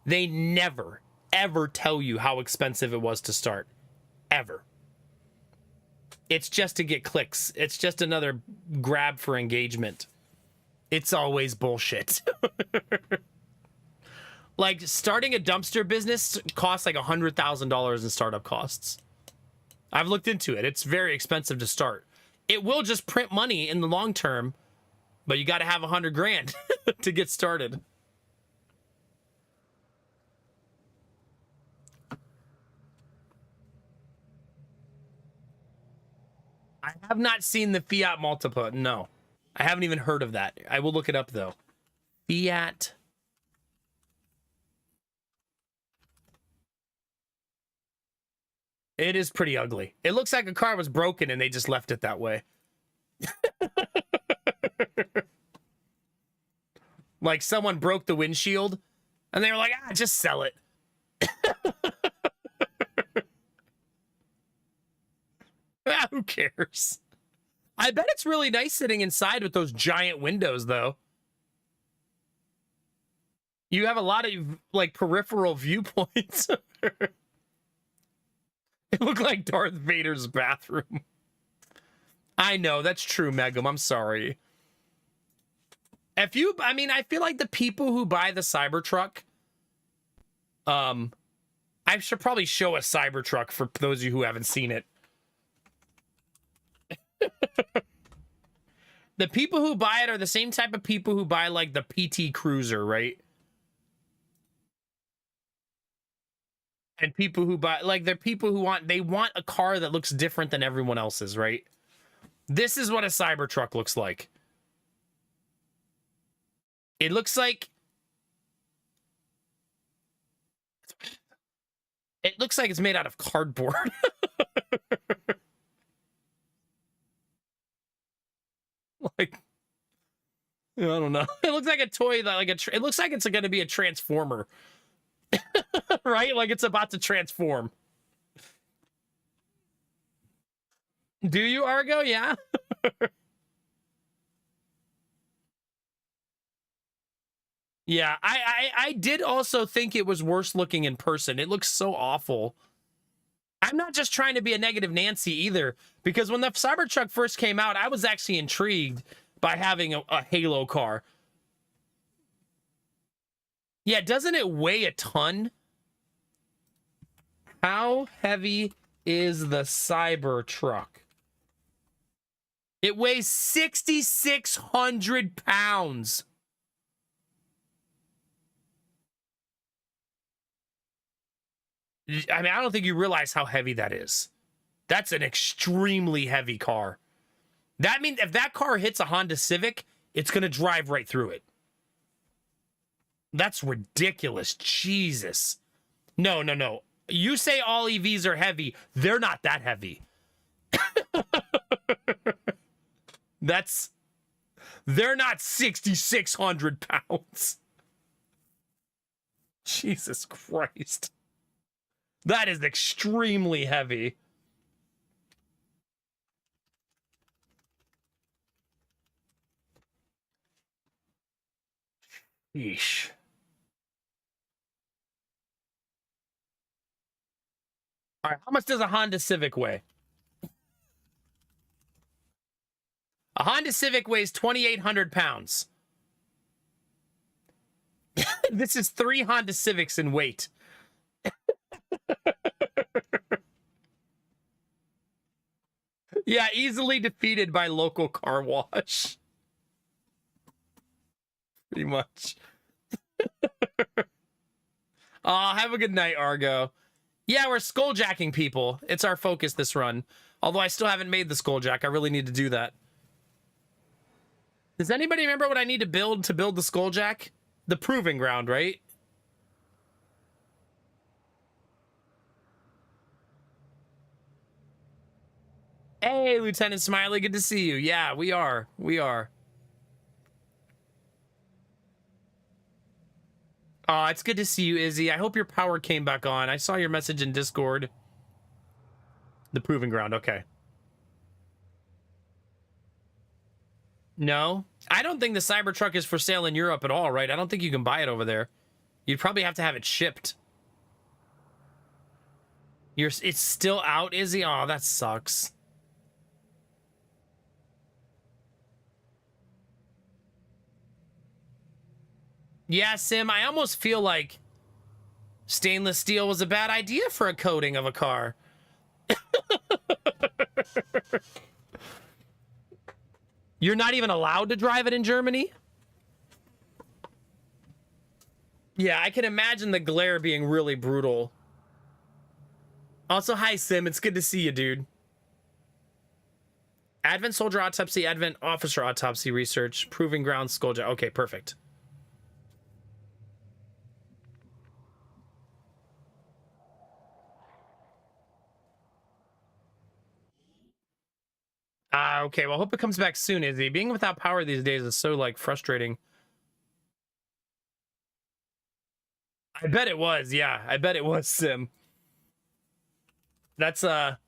they never, ever tell you how expensive it was to start. Ever. It's just to get clicks. It's just another grab for engagement. It's always bullshit. Like, starting a dumpster business costs like $100,000 in startup costs. I've looked into it. It's very expensive to start. It will just print money in the long term, but you got to have 100 grand to get started. I have not seen the Fiat Multipa. No, I haven't even heard of that. I will look it up though. Fiat. It is pretty ugly. It looks like a car was broken and they just left it that way. Like someone broke the windshield and they were like, ah, just sell it. Ah, who cares? I bet it's really nice sitting inside with those giant windows, though. You have a lot of, like, peripheral viewpoints. It looked like Darth Vader's bathroom. I know, that's true, Megum. I'm sorry. I mean, I feel like the people who buy the Cybertruck, I should probably show a Cybertruck for those of you who haven't seen it. The people who buy it are the same type of people who buy, like, the PT Cruiser, right? And people who buy, like, they're people who want a car that looks different than everyone else's, right? This is what a Cybertruck looks like. It looks like it's made out of cardboard. Like, I don't know. It looks like a toy that, like, it looks like it's going to be a transformer. Right? Like it's about to transform. Do you, Argo? Yeah. Yeah, I did also think it was worse looking in person. It looks so awful. I'm not just trying to be a negative Nancy either, because when the Cybertruck first came out, I was actually intrigued by having a Halo car. Yeah, doesn't it weigh a ton? How heavy is the Cybertruck? It weighs 6,600 pounds. I mean, I don't think you realize how heavy that is. That's an extremely heavy car. That means if that car hits a Honda Civic, it's going to drive right through it. That's ridiculous. Jesus. No, no, no. You say all EVs are heavy. They're not that heavy. They're not 6,600 pounds. Jesus Christ. That is extremely heavy. Yeesh. All right, how much does a Honda Civic weigh? A Honda Civic weighs 2,800 pounds. This is 3 Honda Civics in weight. Yeah, easily defeated by local car wash. Pretty much. Have a good night, Argo. Yeah, we're skulljacking people. It's our focus this run. Although I still haven't made the skulljack. I really need to do that. Does anybody remember what I need to build the skulljack? The proving ground, right? Hey, Lieutenant Smiley, good to see you. Yeah, we are. We are. Oh, it's good to see you, Izzy. I hope your power came back on. I saw your message in Discord. The proving ground, okay. No, I don't think the Cybertruck is for sale in Europe at all, right? I don't think you can buy it over there. You'd probably have to have it shipped. It's still out, Izzy? Oh, that sucks. Yeah, Sim, I almost feel like stainless steel was a bad idea for a coating of a car. You're not even allowed to drive it in Germany? Yeah, I can imagine the glare being really brutal. Also, hi, Sim. It's good to see you, dude. Advent Soldier Autopsy, Advent Officer Autopsy Research, Proving Ground Skulljack. Okay, perfect. Okay, well, hope it comes back soon, Izzy. Being without power these days is so, like, frustrating. I bet it was, yeah. I bet it was, Sim. That's a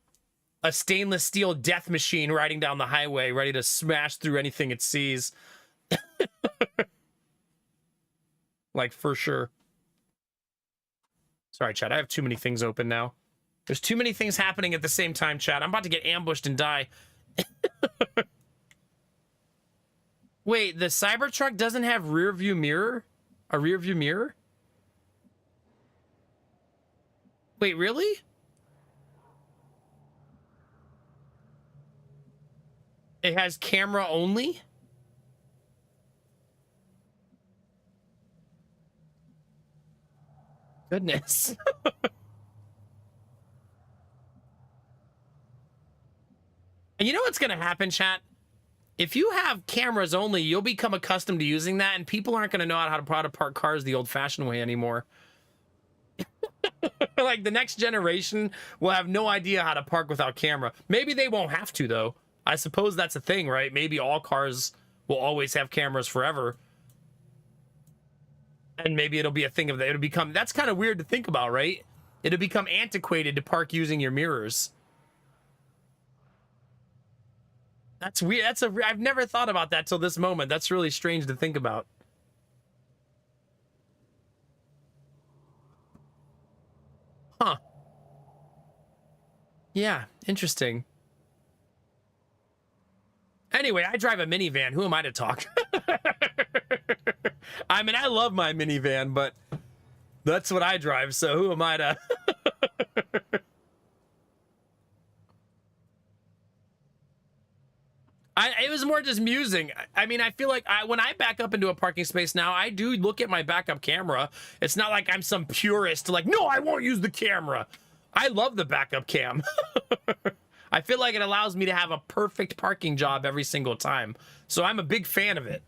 stainless steel death machine riding down the highway, ready to smash through anything it sees. Like, for sure. Sorry, chat. I have too many things open now. There's too many things happening at the same time, chat. I'm about to get ambushed and die. Wait, the Cybertruck doesn't have rear view mirror? A rear view mirror? Wait, really? It has camera only? Goodness. And you know what's going to happen, chat? If you have cameras only, you'll become accustomed to using that, and people aren't going to know how to park cars the old-fashioned way anymore. Like, the next generation will have no idea how to park without camera. Maybe they won't have to, though. I suppose that's a thing, right? Maybe all cars will always have cameras forever. And maybe it'll be a thing of that. It'll become... That's kind of weird to think about, right? It'll become antiquated to park using your mirrors. That's weird. I've never thought about that till this moment. That's really strange to think about. Huh. Yeah, interesting. Anyway, I drive a minivan. Who am I to talk? I mean, I love my minivan, but that's what I drive, so who am I to... It was more just musing. I mean, I feel like when I back up into a parking space now, I do look at my backup camera. It's not like I'm some purist like, no, I won't use the camera. I love the backup cam. I feel like it allows me to have a perfect parking job every single time. So I'm a big fan of it.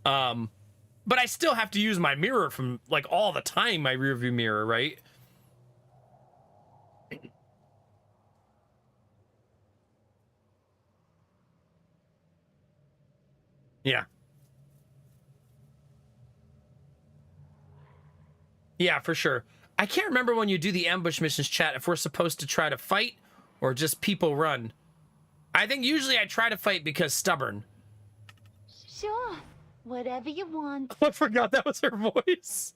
But I still have to use my mirror from like all the time, my rear view mirror, right? Yeah. Yeah, for sure. I can't remember when you do the ambush missions, chat, if we're supposed to try to fight or just people run. I think usually I try to fight because stubborn. Sure. Whatever you want. I forgot that was her voice.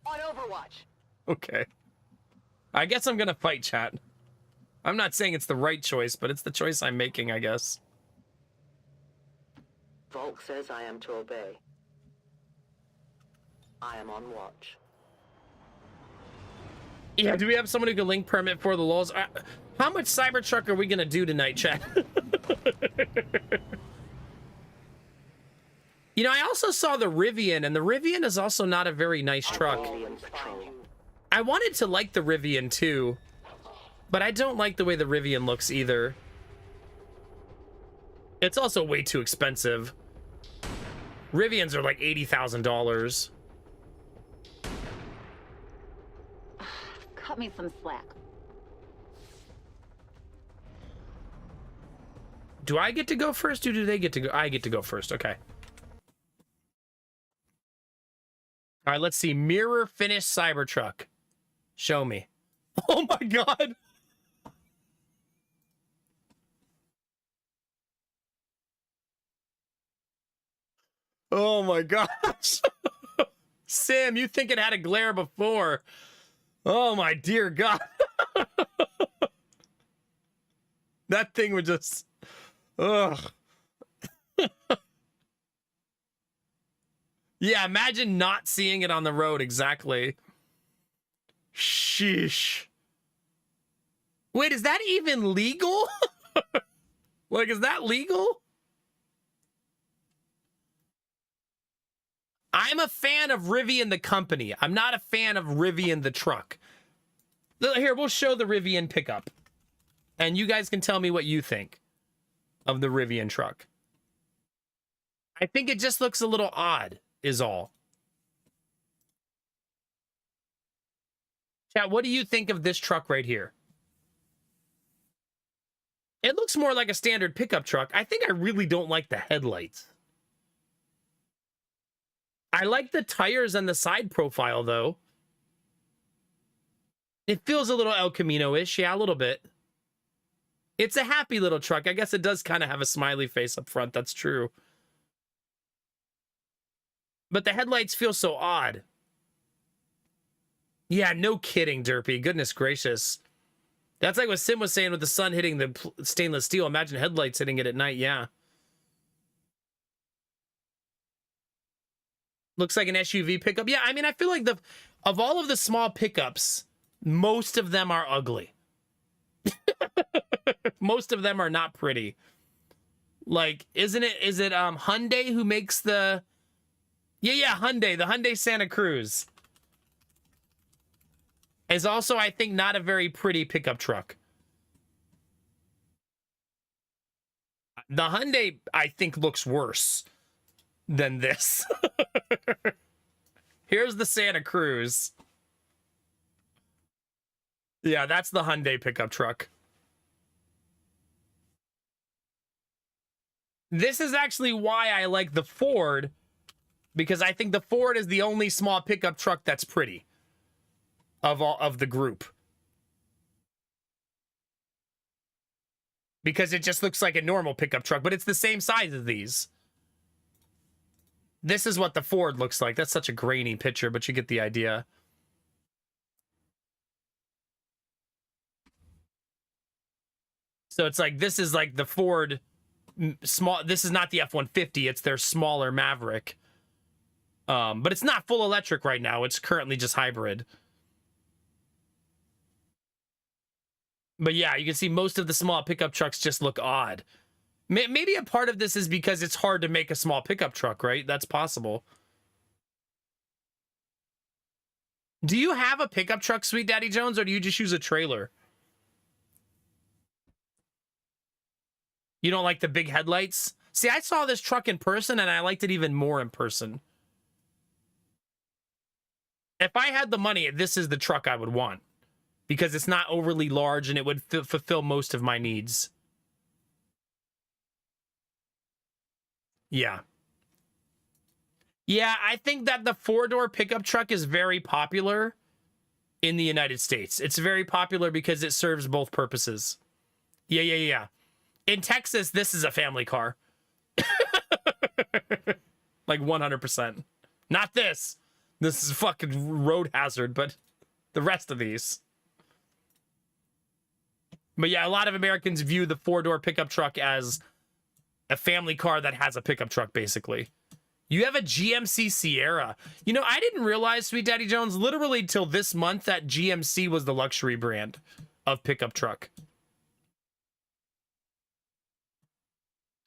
On Overwatch. Okay. I guess I'm gonna fight, chat. I'm not saying it's the right choice, but it's the choice I'm making, I guess. Volk says I am to obey. I am on watch. Yeah, do we have someone who can link permit for the lulz? How much Cybertruck are we gonna do tonight, chat? You know, I also saw the Rivian, and the Rivian is also not a very nice truck. I wanted to like the Rivian too, but I don't like the way the Rivian looks either. It's also way too expensive. Rivians are like $80,000. Cut me some slack. Do I get to go first, or do they get to go? I get to go first. Okay. All right, let's see. Mirror finish Cybertruck. Show me. Oh my god. Oh my gosh. Sam, you think it had a glare before. Oh my dear god. That thing would just... Ugh. Yeah, imagine not seeing it on the road, exactly. Sheesh. Wait, is that even legal? Like, is that legal? I'm a fan of Rivian the company. I'm not a fan of Rivian the truck. Here, we'll show the Rivian pickup. And you guys can tell me what you think of the Rivian truck. I think it just looks a little odd, is all. Chat, what do you think of this truck right here? It looks more like a standard pickup truck. I think I really don't like the headlights. I like the tires and the side profile, though. It feels a little El Camino-ish. Yeah, a little bit. It's a happy little truck. I guess it does kind of have a smiley face up front. That's true. But the headlights feel so odd. Yeah, no kidding, Derpy. Goodness gracious. That's like what Sim was saying with the sun hitting the stainless steel. Imagine headlights hitting it at night. Yeah. Looks like an SUV pickup. Yeah, I mean, I feel like of all of the small pickups, most of them are ugly. Most of them are not pretty. Like, is it Hyundai who makes the... Yeah, Hyundai. The Hyundai Santa Cruz is also, I think, not a very pretty pickup truck. The Hyundai, I think, looks worse than this. Here's the Santa Cruz. Yeah, that's the Hyundai pickup truck. This is actually why I like the Ford, because I think the Ford is the only small pickup truck that's pretty of all of the group. Because it just looks like a normal pickup truck, but it's the same size as these. This is what the Ford looks like. That's such a grainy picture, but you get the idea. So it's like, this is like the Ford small. This is not the F-150. It's their smaller Maverick. But it's not full electric right now. It's currently just hybrid. But yeah, you can see most of the small pickup trucks just look odd. Maybe a part of this is because it's hard to make a small pickup truck, right? That's possible. Do you have a pickup truck, Sweet Daddy Jones, or do you just use a trailer? You don't like the big headlights? See, I saw this truck in person and I liked it even more in person. If I had the money, this is the truck I would want because it's not overly large and it would fulfill most of my needs. Yeah. Yeah, I think that the 4-door pickup truck is very popular in the United States. It's very popular because it serves both purposes. Yeah. In Texas, this is a family car. Like 100%. Not this. This is fucking road hazard, but the rest of these. But yeah, a lot of Americans view the 4-door pickup truck as a family car that has a pickup truck, basically. You have a GMC Sierra. You know, I didn't realize, Sweet Daddy Jones, literally till this month, that GMC was the luxury brand of pickup truck.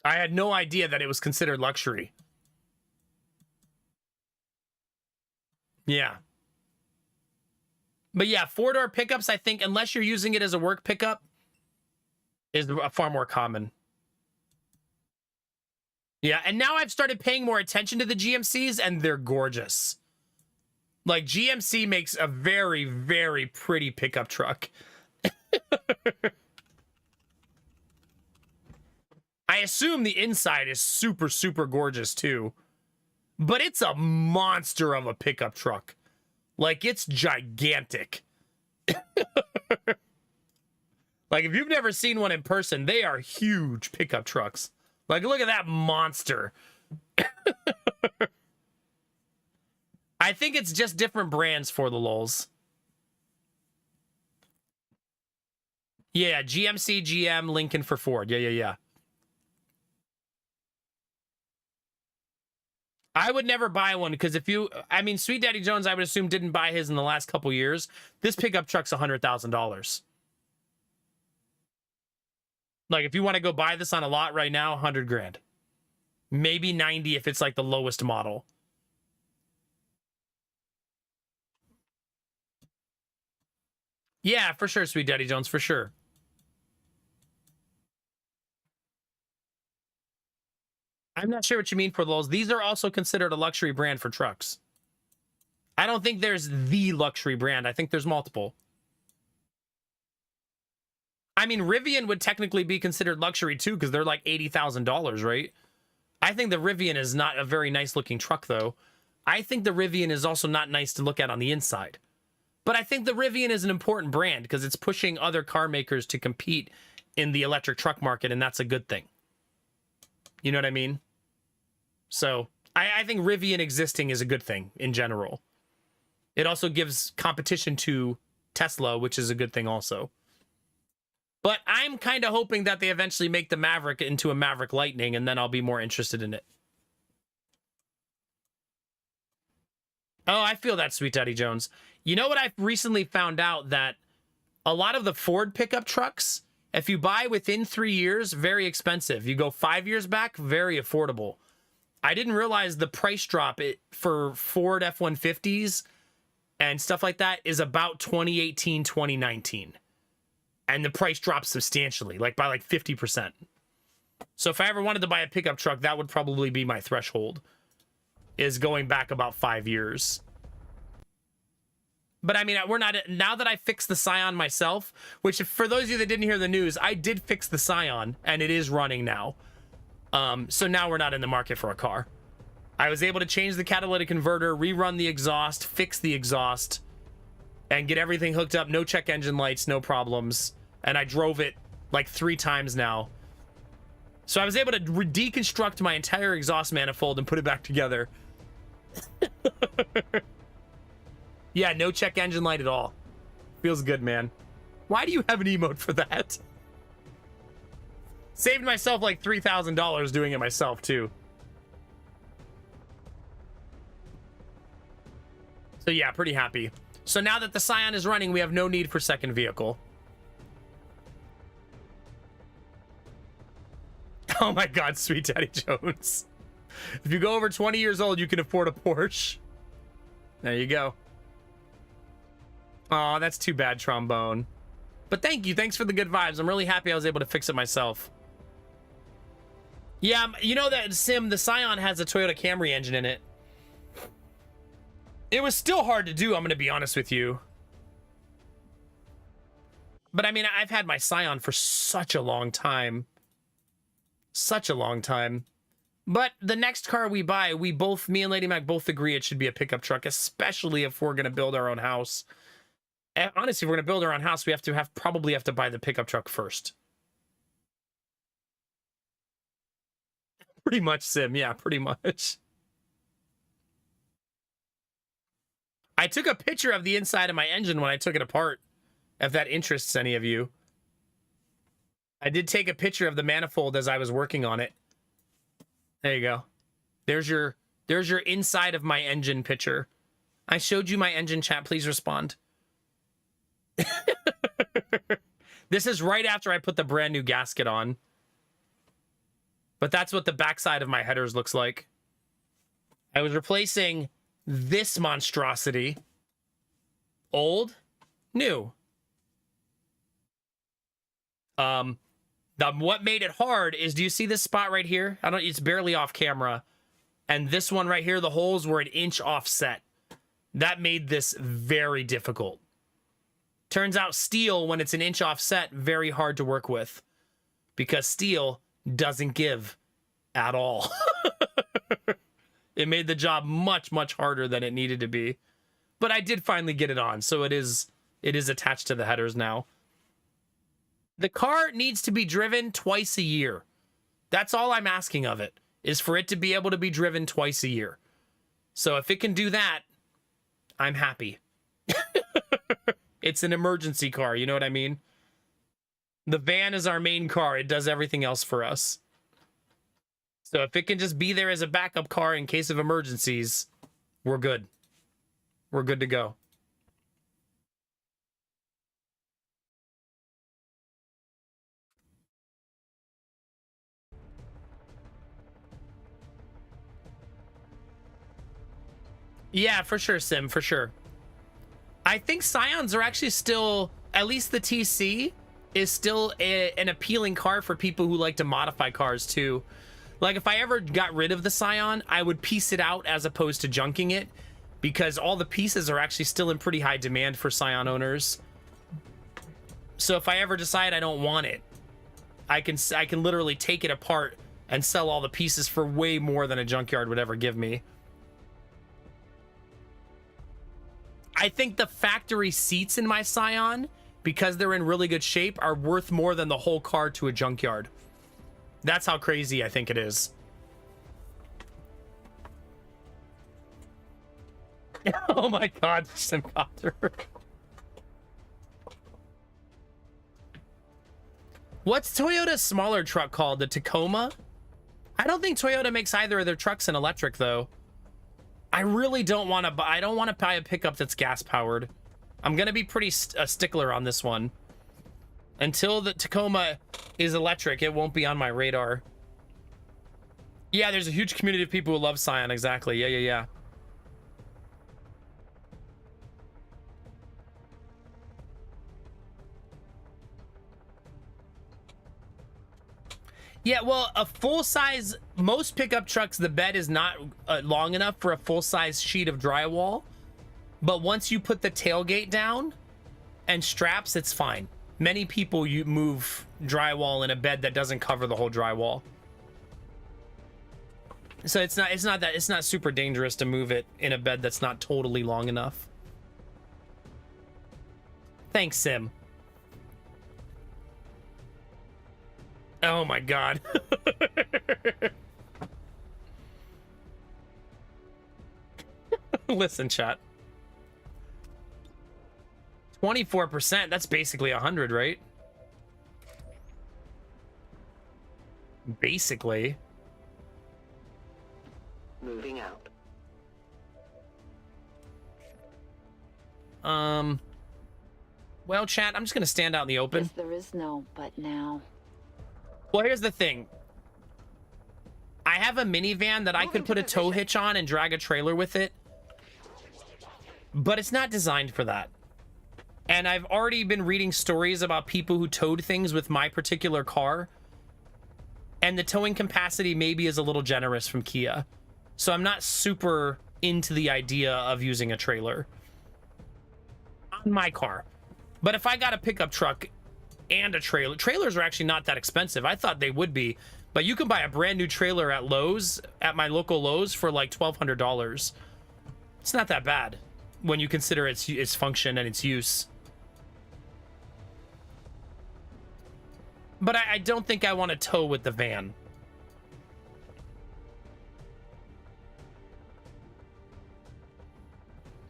I had no idea that it was considered luxury. Yeah. But yeah, 4-door pickups, I think, unless you're using it as a work pickup, is far more common. Yeah, and now I've started paying more attention to the GMCs, and they're gorgeous. Like, GMC makes a very, very pretty pickup truck. I assume the inside is super, super gorgeous, too. But it's a monster of a pickup truck. Like, it's gigantic. Like, if you've never seen one in person, they are huge pickup trucks. Like, look at that monster. I think it's just different brands for the lulz. Yeah, GMC, GM, Lincoln for Ford. Yeah. I would never buy one because I mean, Sweet Daddy Jones, I would assume, didn't buy his in the last couple years. This pickup truck's $100,000. Like, if you want to go buy this on a lot right now, 100 grand. Maybe 90 if it's like the lowest model. Yeah, for sure, Sweet Daddy Jones, for sure. I'm not sure what you mean for those. These are also considered a luxury brand for trucks. I don't think there's the luxury brand. I think there's multiple. I mean, Rivian would technically be considered luxury too, because they're like $80,000, right? I think the Rivian is not a very nice looking truck, though. I think the Rivian is also not nice to look at on the inside. But I think the Rivian is an important brand because it's pushing other car makers to compete in the electric truck market, and that's a good thing. You know what I mean? So I think Rivian existing is a good thing in general. It also gives competition to Tesla, which is a good thing also. But I'm kind of hoping that they eventually make the Maverick into a Maverick Lightning, and then I'll be more interested in it. Oh, I feel that, Sweet Daddy Jones. You know what I've recently found out? That a lot of the Ford pickup trucks, if you buy within 3 years, very expensive. You go 5 years back, very affordable. I didn't realize the price drop for Ford F-150s and stuff like that is about 2018, 2019. And the price drops substantially, like by like 50%. So if I ever wanted to buy a pickup truck, that would probably be my threshold, is going back about 5 years. But I mean, we're not, now that I fixed the Scion myself, which for those of you that didn't hear the news, I did fix the Scion and it is running now. So now we're not in the market for a car. I was able to change the catalytic converter, rerun the exhaust, fix the exhaust, and get everything hooked up. No check engine lights, no problems. And I drove it like 3 times now. So I was able to deconstruct my entire exhaust manifold and put it back together. Yeah, no check engine light at all. Feels good, man. Why do you have an emote for that? Saved myself like $3,000 doing it myself, too. So yeah, pretty happy. So now that the Scion is running, we have no need for second vehicle. Oh my God, Sweet Daddy Jones. If you go over 20 years old, you can afford a Porsche. There you go. Oh, that's too bad, Trombone. But thank you. Thanks for the good vibes. I'm really happy I was able to fix it myself. Yeah, you know that Sim, the Scion has a Toyota Camry engine in it. It was still hard to do, I'm gonna be honest with you. But I mean, I've had my Scion for such a long time. Such a long time. But the next car we buy, me and Lady Mac both agree it should be a pickup truck, especially if we're gonna build our own house. And honestly, if we're gonna build our own house, we probably have to buy the pickup truck first. Pretty much, Sim. Yeah, pretty much. I took a picture of the inside of my engine when I took it apart, if that interests any of you. I did take a picture of the manifold as I was working on it. There you go. There's your inside of my engine picture. I showed you my engine, chat. Please respond. This is right after I put the brand new gasket on. But that's what the backside of my headers looks like. I was replacing this monstrosity. Old, new. What made it hard is, do you see this spot right here? It's barely off camera. And this one right here, the holes were an inch offset. That made this very difficult. Turns out steel, when it's an inch offset, very hard to work with. Because steel doesn't give at all. It made the job much, much harder than it needed to be. But I did finally get it on, so it is attached to the headers now. The car needs to be driven twice a year. That's all I'm asking of it, is for it to be able to be driven twice a year. So if it can do that, I'm happy. It's an emergency car, you know what I mean? The van is our main car. It does everything else for us. So if it can just be there as a backup car in case of emergencies, we're good. We're good to go. Yeah, for sure, Sim, for sure. I think Scions are actually still, at least the TC, is still an appealing car for people who like to modify cars too. Like if I ever got rid of the Scion, I would piece it out as opposed to junking it, because all the pieces are actually still in pretty high demand for Scion owners. So if I ever decide I don't want it, I can literally take it apart and sell all the pieces for way more than a junkyard would ever give me. I think the factory seats in my Scion, because they're in really good shape, are worth more than the whole car to a junkyard. That's how crazy I think it is. Oh my god, Simcopter. What's Toyota's smaller truck called? The Tacoma? I don't think Toyota makes either of their trucks in electric, though. I really don't want to buy... I don't want to buy a pickup that's gas-powered. I'm going to be pretty a stickler on this one. Until the Tacoma is electric, it won't be on my radar. Yeah, there's a huge community of people who love Scion, exactly. Yeah. Yeah, well, a full-size... Most pickup trucks, the bed is not long enough for a full-size sheet of drywall. But once you put the tailgate down and straps, it's fine. Many people move drywall in a bed that doesn't cover the whole drywall. So it's not super dangerous to move it in a bed that's not totally long enough. Thanks, Sim. Oh my god. Listen, chat. 24%, that's basically 100, right? Basically. Moving out. Well, chat, I'm just gonna stand out in the open. Guess there is no but now. Well, here's the thing. I have a minivan that I could put a tow hitch on and drag a trailer with it. But it's not designed for that. And I've already been reading stories about people who towed things with my particular car. And the towing capacity maybe is a little generous from Kia. So I'm not super into the idea of using a trailer on my car. But if I got a pickup truck and a trailer, trailers are actually not that expensive. I thought they would be, but you can buy a brand new trailer at Lowe's, at my local Lowe's, for like $1,200. It's not that bad when you consider its function and its use. But I don't think I want to tow with the van.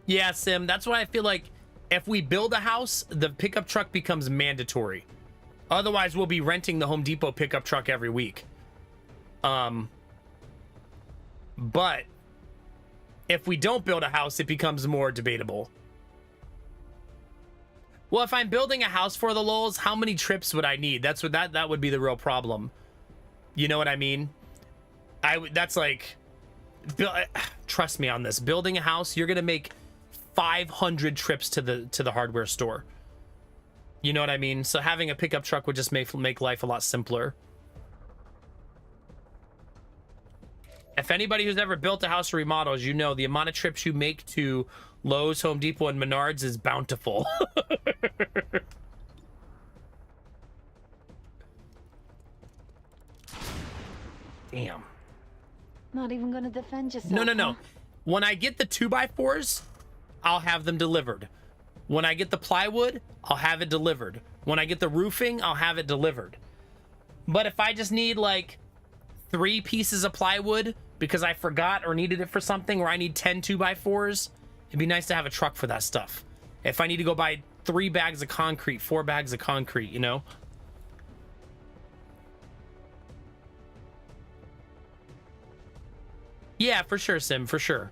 Yeah, Sim, that's why I feel like if we build a house, the pickup truck becomes mandatory. Otherwise, we'll be renting the Home Depot pickup truck every week. But if we don't build a house, it becomes more debatable. Well, if I'm building a house for the lulz, how many trips would I need? That's what that would be the real problem. You know what I mean? That's like, trust me on this. Building a house, you're gonna make 500 trips to the hardware store. You know what I mean? So having a pickup truck would just make life a lot simpler. If anybody who's ever built a house or remodels, you know the amount of trips you make to Lowe's, Home Depot, and Menards is bountiful. Damn. Not even gonna defend yourself. No. Huh? When I get the 2x4s, I'll have them delivered. When I get the plywood, I'll have it delivered. When I get the roofing, I'll have it delivered. But if I just need like 3 pieces of plywood because I forgot or needed it for something, or I need 10 2x4s, it'd be nice to have a truck for that stuff. If I need to go buy 3 bags of concrete, 4 bags of concrete, you know? Yeah, for sure, Sim, for sure.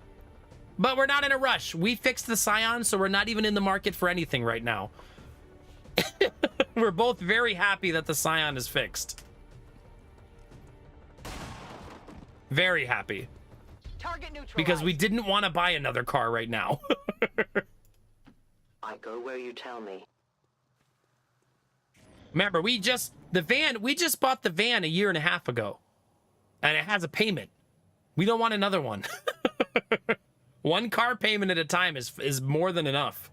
But we're not in a rush. We fixed the Scion, so we're not even in the market for anything right now. We're both very happy that the Scion is fixed. Very happy. Target neutralized. Because we didn't want to buy another car right now. I go where you tell me. Remember, we just bought the van a year and a half ago. And it has a payment. We don't want another one. One car payment at a time is more than enough.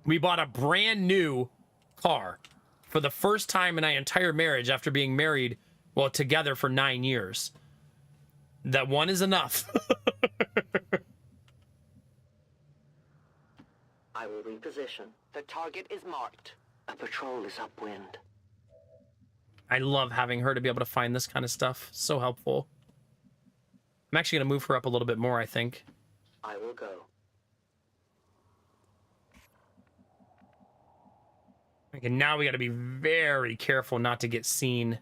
We bought a brand new car for the first time in our entire marriage after being married, well, together for 9 years. That one is enough. I will reposition. The target is marked. A patrol is upwind. I love having her to be able to find this kind of stuff. So helpful. I'm actually going to move her up a little bit more, I think. I will go. Okay, now we got to be very careful not to get seen.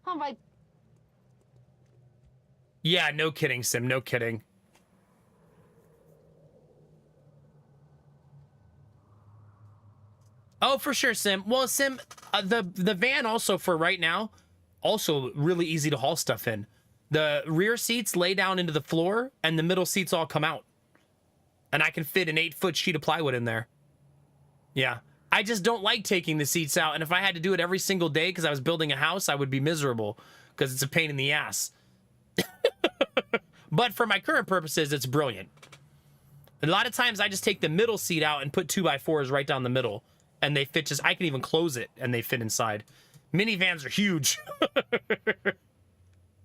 All right. Yeah, no kidding, Sim. No kidding. Oh, for sure, Sim. Well, Sim, the van also for right now, also really easy to haul stuff in. The rear seats lay down into the floor, and the middle seats all come out. And I can fit an 8-foot sheet of plywood in there. Yeah. I just don't like taking the seats out, and if I had to do it every single day because I was building a house, I would be miserable because it's a pain in the ass. But for my current purposes, it's brilliant. A lot of times I just take the middle seat out and put 2x4s right down the middle, and they fit I can even close it, and they fit inside. Minivans are huge.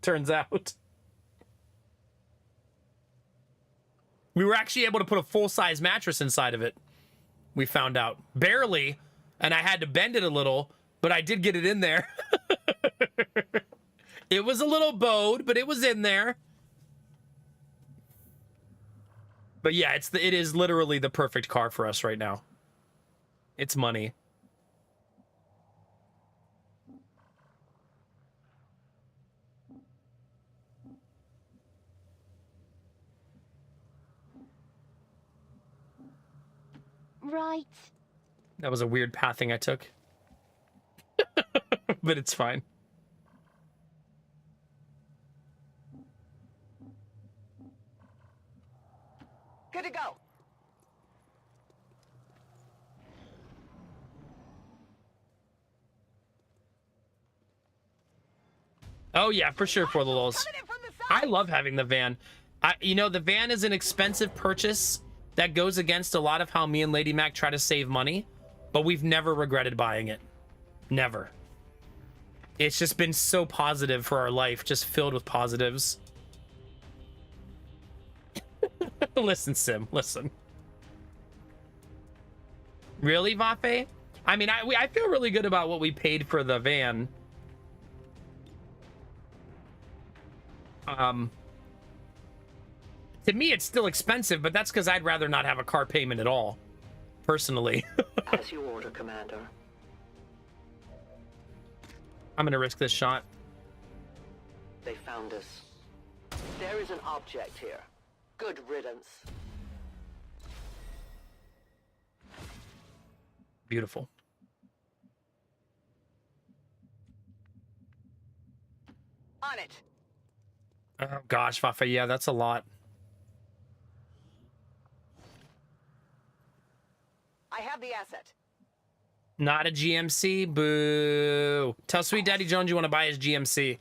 Turns out. We were actually able to put a full-size mattress inside of it. We found out. Barely, and I had to bend it a little, but I did get it in there. It was a little bowed, but it was in there. But yeah, it is literally the perfect car for us right now. It's money. Right. That was a weird pathing I took. But it's fine. Good to go. Oh yeah, for sure, for the lulz. I love having the van. You know, the van is an expensive purchase that goes against a lot of how me and Lady Mac try to save money, but we've never regretted buying it. Never. It's just been so positive for our life, just filled with positives. Listen, Sim, listen. Really, Vafe? I mean, I feel really good about what we paid for the van. To me, it's still expensive, but that's because I'd rather not have a car payment at all, personally. As you order, Commander. I'm gonna risk this shot. They found us. There is an object here. Good riddance. Beautiful. On it. Oh gosh, Vafe, yeah, that's a lot. I have the asset. Not a GMC? Boo. Tell Sweet Daddy Jones you want to buy his GMC.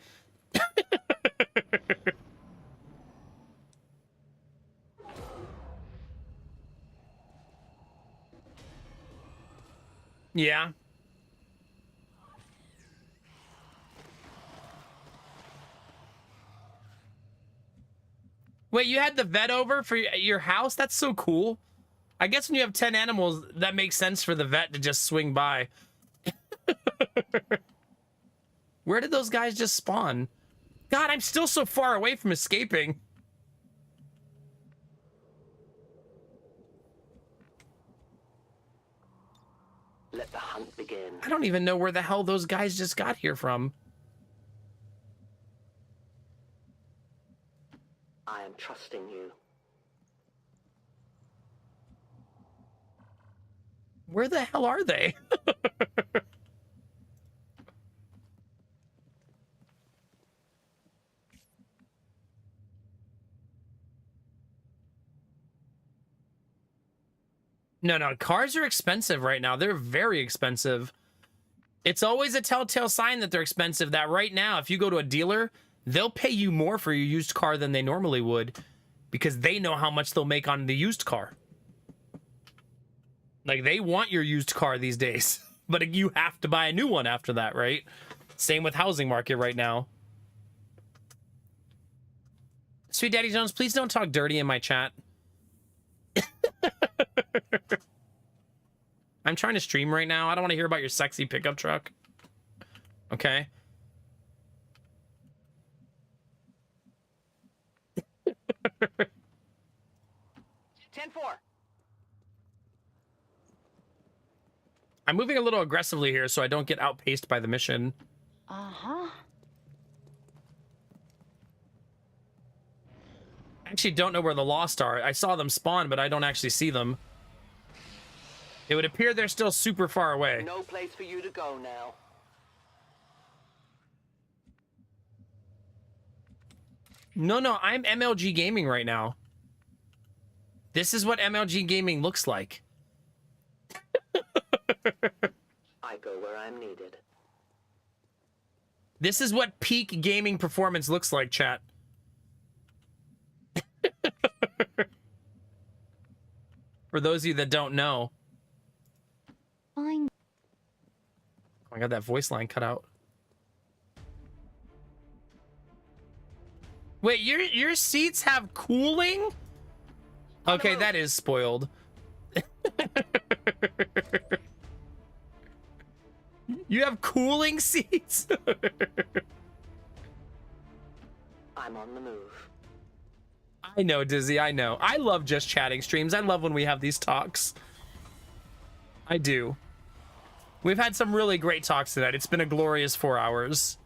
Yeah. Wait, you had the vet over for your house? That's so cool. I guess when you have 10 animals, that makes sense for the vet to just swing by. Where did those guys just spawn? God, I'm still so far away from escaping. Let the hunt begin. I don't even know where the hell those guys just got here from. I am trusting you. Where the hell are they? No, cars are expensive right now. They're very expensive. It's always a telltale sign that they're expensive, that right now, if you go to a dealer, they'll pay you more for your used car than they normally would because they know how much they'll make on the used car. Like, they want your used car these days, but you have to buy a new one after that, right? Same with housing market right now. Sweet Daddy Jones, please don't talk dirty in my chat. I'm trying to stream right now. I don't want to hear about your sexy pickup truck. Okay. I'm moving a little aggressively here so I don't get outpaced by the mission. Uh-huh. I actually don't know where the Lost are. I saw them spawn, but I don't actually see them. It would appear they're still super far away. No place for you to go now. No, I'm MLG Gaming right now. This is what MLG Gaming looks like. I go where I'm needed. This is what peak gaming performance looks like, chat. For those of you that don't know. Fine. Oh, I got that voice line cut out. Wait, your seats have cooling? Okay, that is spoiled. You have cooling seats? I'm on the move. I know, Dizzy, I know. I love just chatting streams. I love when we have these talks. I do. We've had some really great talks tonight. It's been a glorious 4 hours.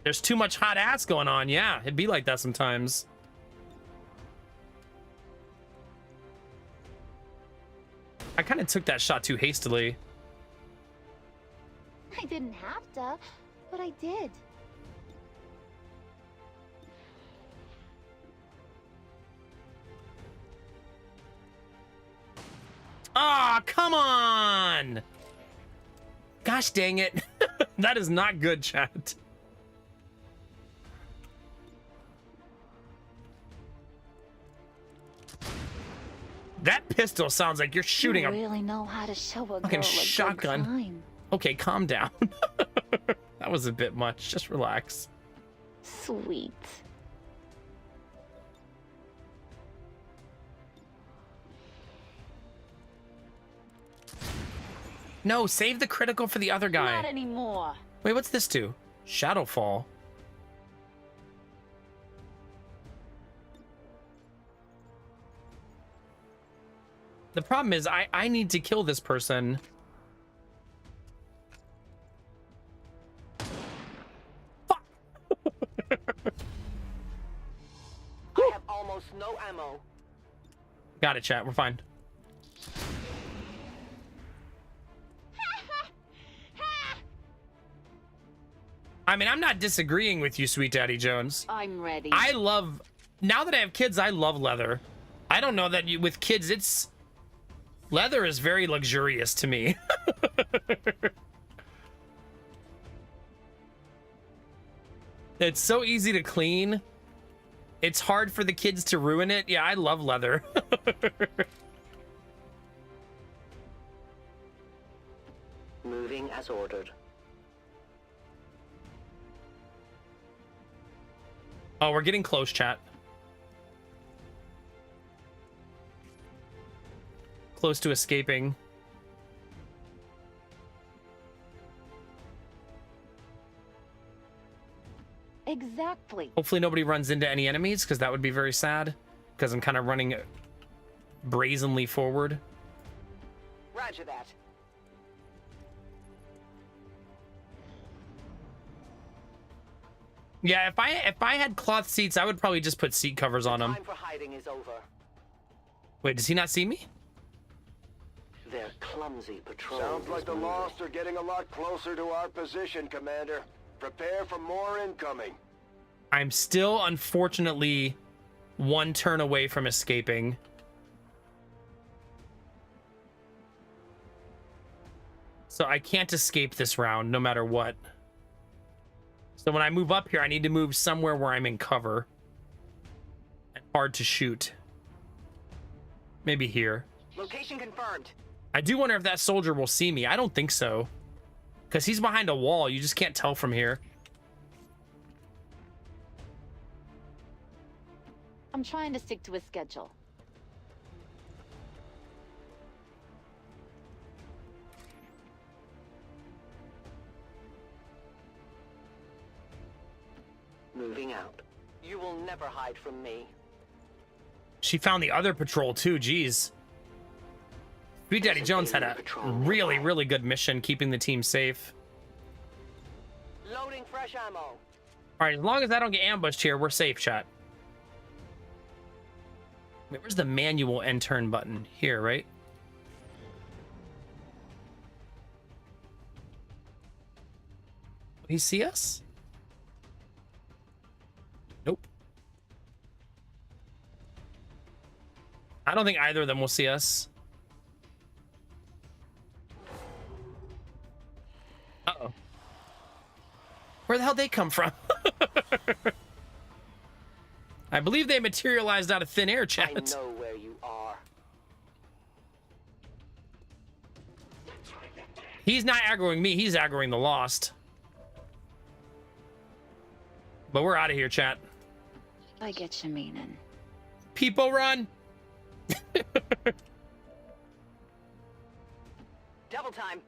There's too much hot ass going on. Yeah, it'd be like that sometimes. I kind of took that shot too hastily. I didn't have to, but I did. Ah, come on! Gosh dang it. That is not good, chat. That pistol sounds like you're shooting you a really know how to show a fucking girl a shotgun. Good time. Okay, calm down. That was a bit much. Just relax. Sweet. No, save the critical for the other guy. Not anymore. Wait, what's this do? Shadowfall. The problem is I need to kill this person. Fuck. I have almost no ammo. Got it, chat. We're fine. I mean, I'm not disagreeing with you, Sweet Daddy Jones. I'm ready. I love, now that I have kids, I love leather. I don't know that you, with kids, it's, leather is very luxurious to me. It's so easy to clean. It's hard for the kids to ruin it. Yeah, I love leather. Moving as ordered. Oh, we're getting close, chat. Close to escaping. Exactly. Hopefully nobody runs into any enemies, because that would be very sad. Because I'm kind of running brazenly forward. Roger that. Yeah, if I had cloth seats, I would probably just put seat covers on them. Time for hiding is over. Wait, does he not see me? Their clumsy patrol. Sounds like the Lost are getting a lot closer to our position, Commander. Prepare for more incoming. I'm still, unfortunately, one turn away from escaping. So I can't escape this round, no matter what. So when I move up here, I need to move somewhere where I'm in cover. And hard to shoot. Maybe here. Location confirmed. I do wonder if that soldier will see me. I don't think so. Because he's behind a wall. You just can't tell from here. I'm trying to stick to a schedule. Moving out. You will never hide from me. She found the other patrol too. Jeez. Sweet Daddy Jones had a really, really good mission keeping the team safe. Loading fresh ammo. All right, as long as I don't get ambushed here, we're safe, chat. Wait, where's the manual end turn button? Here, right? Will he see us? Nope. I don't think either of them will see us. Uh-oh. Where the hell they come from? I believe they materialized out of thin air, chat. I know where you are. He's not aggroing me, he's aggroing the Lost. But we're out of here, chat. I get you meaning. People run! Double time.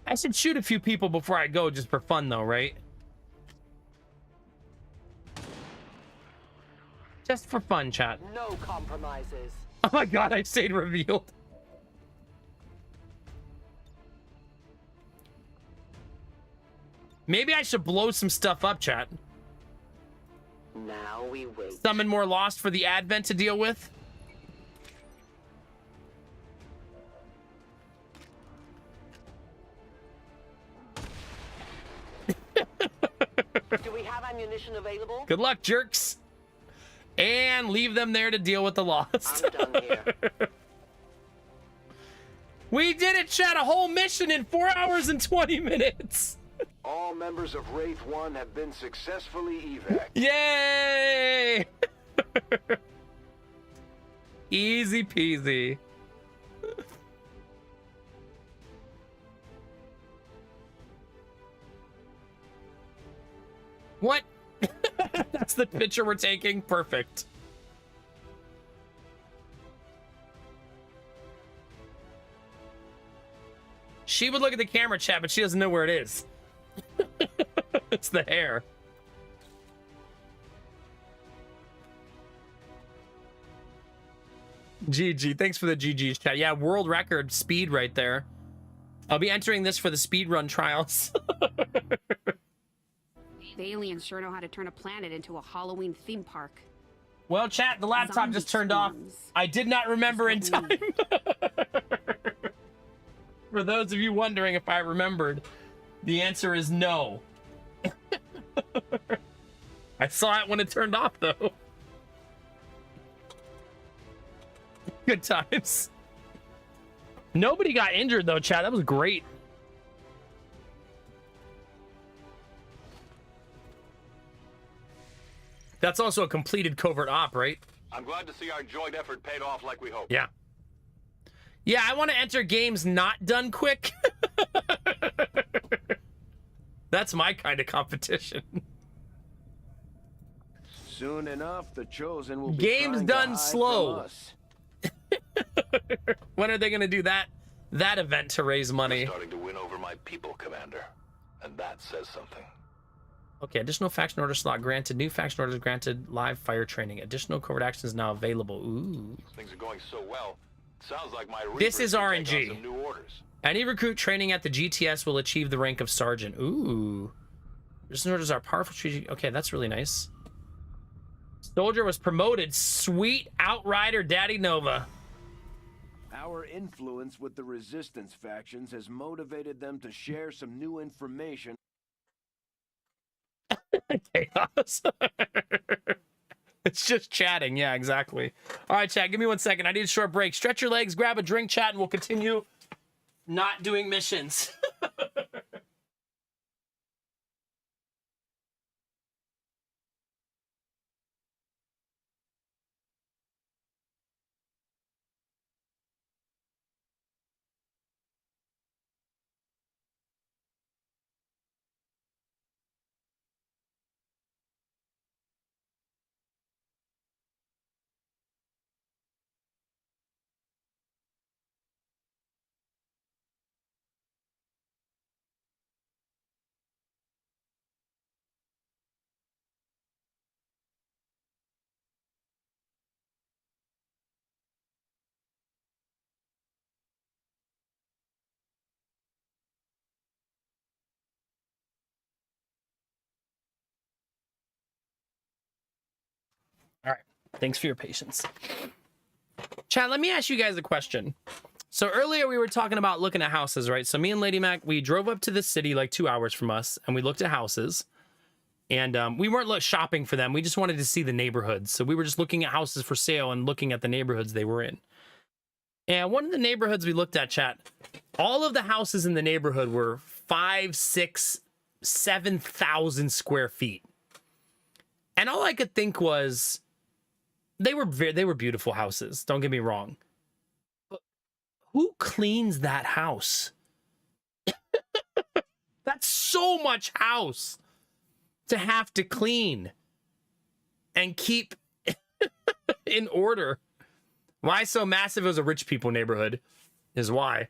I should shoot a few people before I go, just for fun though, right? Just for fun, chat. No compromises. Oh my god, I stayed revealed. Maybe I should blow some stuff up, chat. Now we wait. Summon more Lost for the Advent to deal with. Do we have ammunition available? Good luck, jerks. And leave them there to deal with the Lost. I'm done here. We did it, chat. A whole mission in 4 hours and 20 minutes. All members of Wraith 1 have been successfully evac. Yay! Easy peasy. What? That's the picture we're taking? Perfect. She would look at the camera, chat, but she doesn't know where it is. It's the hair. GG. Thanks for the GG chat. Yeah, world record speed right there. I'll be entering this for the speed run trials. The aliens sure know how to turn a planet into a Halloween theme park. Well, chat, the laptop Zombie just turned off. swarms. I did not remember in time. For those of you wondering if I remembered, the answer is no. I saw it when it turned off, though. Good times. Nobody got injured, though, chat. That was great. That's also a completed covert op, right? I'm glad to see our joint effort paid off like we hoped. Yeah. Yeah, I want to enter games not done quick. That's my kind of competition. Soon enough, the Chosen will be Games trying to done hide slow. from us. When are they going to do that event to raise money? Starting to win over my people, Commander. And that says something. Okay, additional faction order slot granted. New faction orders granted. Live fire training. Additional covert actions now available. Ooh. Things are going so well. Sounds like my This is Reapers can take RNG. on some new orders. Any recruit training at the GTS will achieve the rank of sergeant. Ooh. Additional orders are powerful. Okay, that's really nice. Soldier was promoted. Sweet Outrider Daddy Nova. Our influence with the resistance factions has motivated them to share some new information. Chaos. It's just chatting. Yeah, exactly. All right, chat. Give me 1 second. I need a short break. Stretch your legs, grab a drink, chat, and we'll continue not doing missions. All right. Thanks for your patience. Chat, let me ask you guys a question. So earlier we were talking about looking at houses, right? So me and Lady Mac, we drove up to the city like 2 hours from us, and we looked at houses. And we weren't shopping for them. We just wanted to see the neighborhoods. So we were just looking at houses for sale and looking at the neighborhoods they were in. And one of the neighborhoods we looked at, chat, all of the houses in the neighborhood were 5, 6, 7,000 square feet. And all I could think was, they were beautiful houses. Don't get me wrong. But who cleans that house? That's so much house to have to clean and keep in order. Why so massive? It was a rich people neighborhood, is why.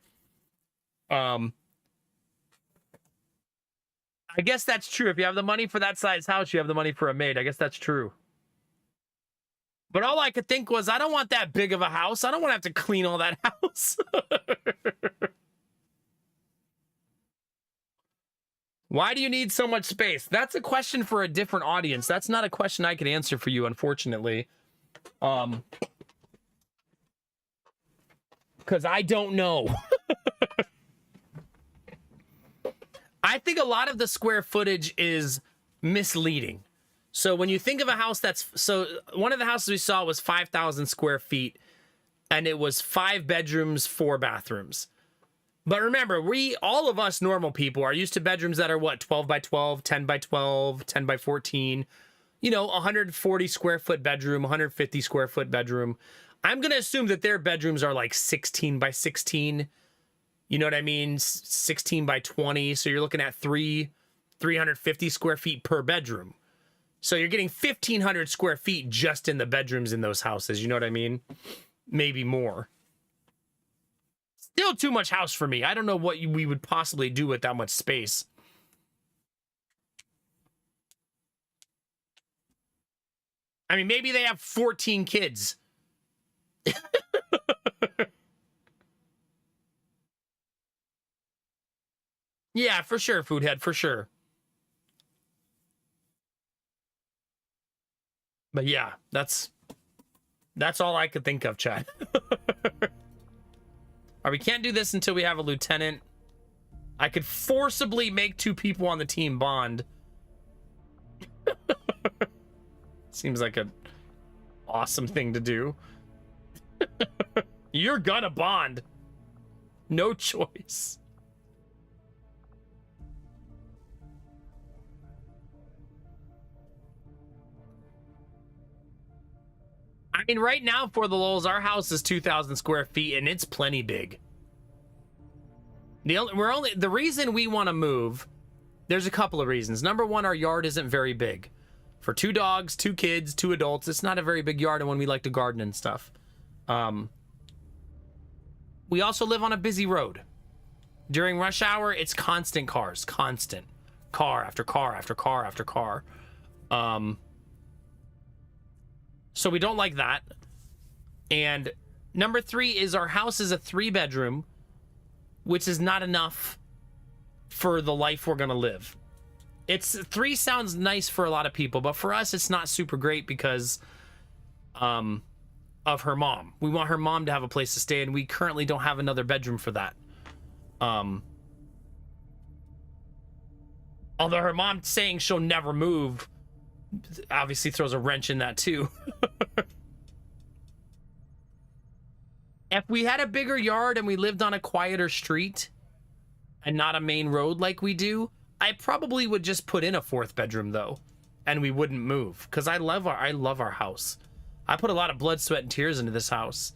I guess that's true. If you have the money for that size house, you have the money for a maid. I guess that's true. But all I could think was, I don't want that big of a house. I don't want to have to clean all that house. Why do you need so much space? That's a question for a different audience. That's not a question I can answer for you, unfortunately. Because I don't know. I think a lot of the square footage is misleading. So when you think of a house one of the houses we saw was 5,000 square feet, and it was 5 bedrooms, 4 bathrooms. But remember, all of us normal people are used to bedrooms that are what, 12 by 12, 10 by 12, 10 by 14, 140 square foot bedroom, 150 square foot bedroom. I'm going to assume that their bedrooms are like 16 by 16. You know what I mean? 16 by 20. So you're looking at 350 square feet per bedroom. So you're getting 1,500 square feet just in the bedrooms in those houses. You know what I mean? Maybe more. Still too much house for me. I don't know what we would possibly do with that much space. I mean, maybe they have 14 kids. Yeah, for sure, Foodhead, for sure. But yeah, that's all I could think of, chat. We can't do this until we have a lieutenant. I could forcibly make 2 people on the team bond. Seems like an awesome thing to do. You're gonna bond. No choice. I mean, right now, for the lulz, our house is 2,000 square feet, and it's plenty big. The reason we want to move, there's a couple of reasons. Number one, our yard isn't very big. For 2 dogs, 2 kids, 2 adults, it's not a very big yard, and when we like to garden and stuff. We also live on a busy road. During rush hour, it's constant cars. Constant. Car after car after car after car. So we don't like that. And number 3 is our house is a 3-bedroom, which is not enough for the life we're going to live. 3 sounds nice for a lot of people, but for us, it's not super great because of her mom. We want her mom to have a place to stay, and we currently don't have another bedroom for that. Although her mom saying she'll never move obviously throws a wrench in that too. If we had a bigger yard and we lived on a quieter street and not a main road like we do, I probably would just put in a 4th bedroom though, and we wouldn't move because I love our house. I put a lot of blood, sweat, and tears into this house.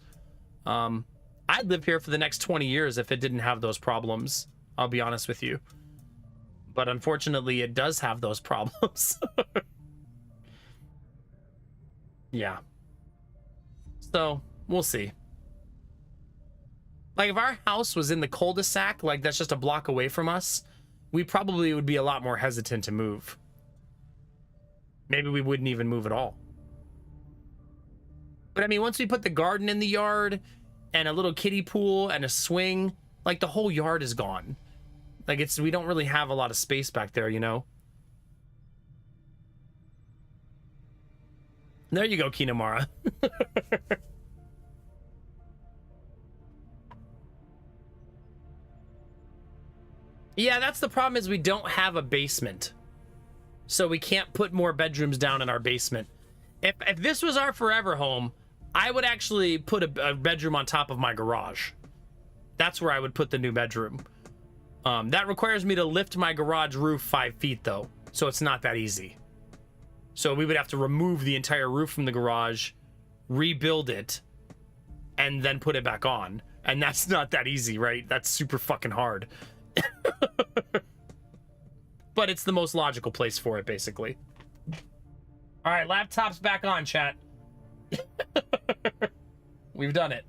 I'd live here for the next 20 years if it didn't have those problems. I'll be honest with you. But unfortunately, it does have those problems. Yeah. So, we'll see. Like, if our house was in the cul-de-sac, like that's just a block away from us, we probably would be a lot more hesitant to move. Maybe we wouldn't even move at all. But I mean, once we put the garden in the yard and a little kiddie pool and a swing, like the whole yard is gone. Like we don't really have a lot of space back there, you know? There you go, Kinamara. Yeah, that's the problem is we don't have a basement. So we can't put more bedrooms down in our basement. If this was our forever home, I would actually put a bedroom on top of my garage. That's where I would put the new bedroom. That requires me to lift my garage roof 5 feet though. So it's not that easy. So we would have to remove the entire roof from the garage, rebuild it, and then put it back on. And that's not that easy, right? That's super fucking hard. But it's the most logical place for it, basically. All right, laptop's back on, chat. We've done it.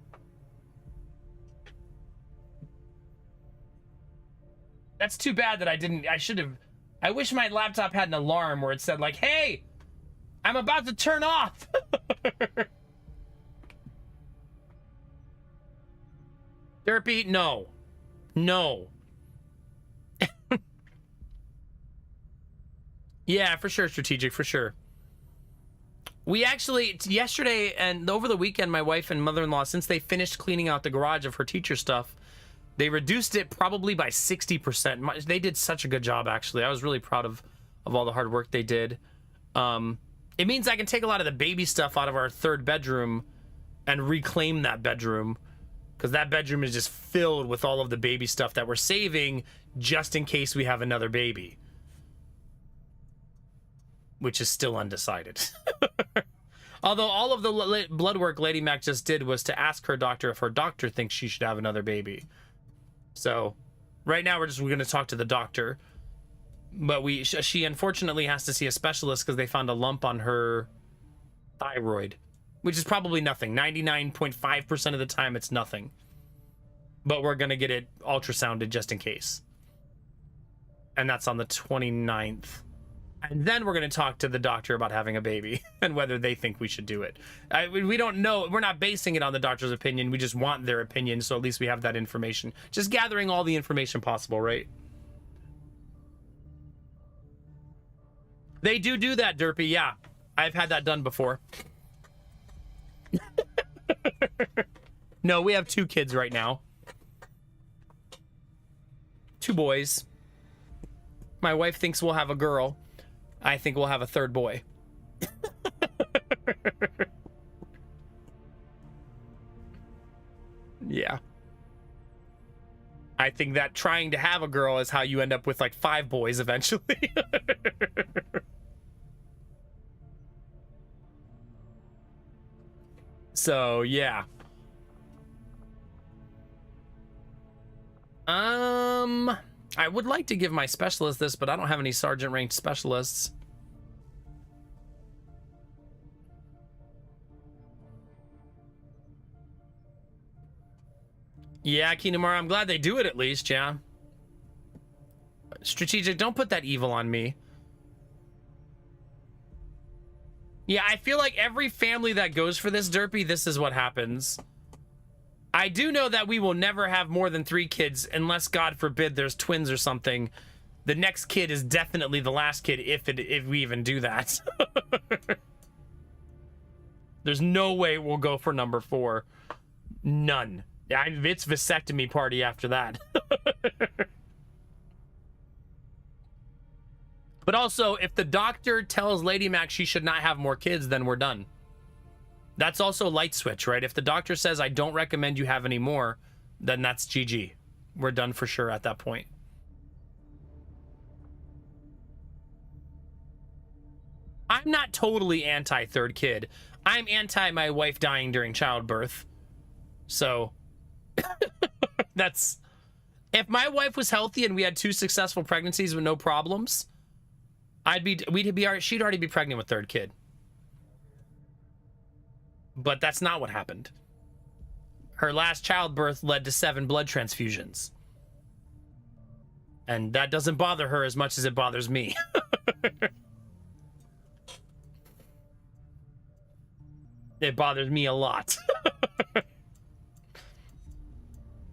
That's too bad that I should have. I wish my laptop had an alarm where it said like, hey, I'm about to turn off. Derpy, no. No. Yeah, for sure, strategic, for sure. We actually, yesterday and over the weekend, my wife and mother-in-law, since they finished cleaning out the garage of her teacher stuff, they reduced it probably by 60%. They did such a good job, actually. I was really proud of all the hard work they did. It means I can take a lot of the baby stuff out of our 3rd bedroom and reclaim that bedroom Because that bedroom is just filled with all of the baby stuff that we're saving just in case we have another baby. Which is still undecided. Although all of the blood work Lady Mac just did was to ask her doctor if her doctor thinks she should have another baby. So right now we're going to talk to the doctor. But she unfortunately has to see a specialist because they found a lump on her thyroid. Which is probably nothing. 99.5% of the time it's nothing. But we're going to get it ultrasounded just in case. And that's on the 29th. And then we're going to talk to the doctor about having a baby and whether they think we should do it. We don't know. We're not basing it on the doctor's opinion. We just want their opinion, so at least we have that information. Just gathering all the information possible, right? They do that, Derpy. Yeah, I've had that done before. No, we have 2 kids right now. 2 boys. My wife thinks we'll have a girl. I think we'll have a 3rd boy. Yeah. I think that trying to have a girl is how you end up with like 5 boys eventually. So, yeah. I would like to give my specialist this, but I don't have any sergeant ranked specialists. Yeah, Kinamara, I'm glad they do it at least, yeah. Strategic, don't put that evil on me. Yeah, I feel like every family that goes for this, Derpy, this is what happens. I do know that we will never have more than 3 kids unless, God forbid, there's twins or something. The next kid is definitely the last kid if we even do that. There's no way we'll go for number 4. None. It's vasectomy party after that. But also, if the doctor tells Lady Mac she should not have more kids, then we're done. That's also light switch, right? If the doctor says, I don't recommend you have any more, then that's GG. We're done for sure at that point. I'm not totally anti-3rd kid. I'm anti my wife dying during childbirth. So, that's... If my wife was healthy and we had 2 successful pregnancies with no problems, she'd already be pregnant with 3rd kid. But that's not what happened. Her last childbirth led to 7 blood transfusions. And that doesn't bother her as much as it bothers me. It bothers me a lot.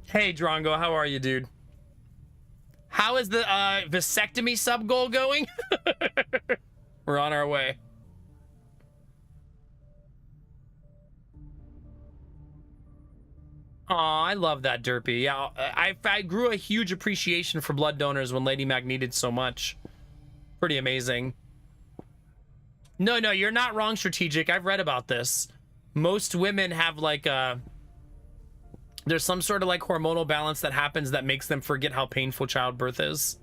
Hey, Drongo, how are you, dude? How is the vasectomy sub goal going? We're on our way. Aw, I love that, Derpy. Yeah, I grew a huge appreciation for blood donors when Lady Mac needed so much. Pretty amazing. No, you're not wrong, Strategic. I've read about this. Most women have like there's some sort of like hormonal balance that happens that makes them forget how painful childbirth is.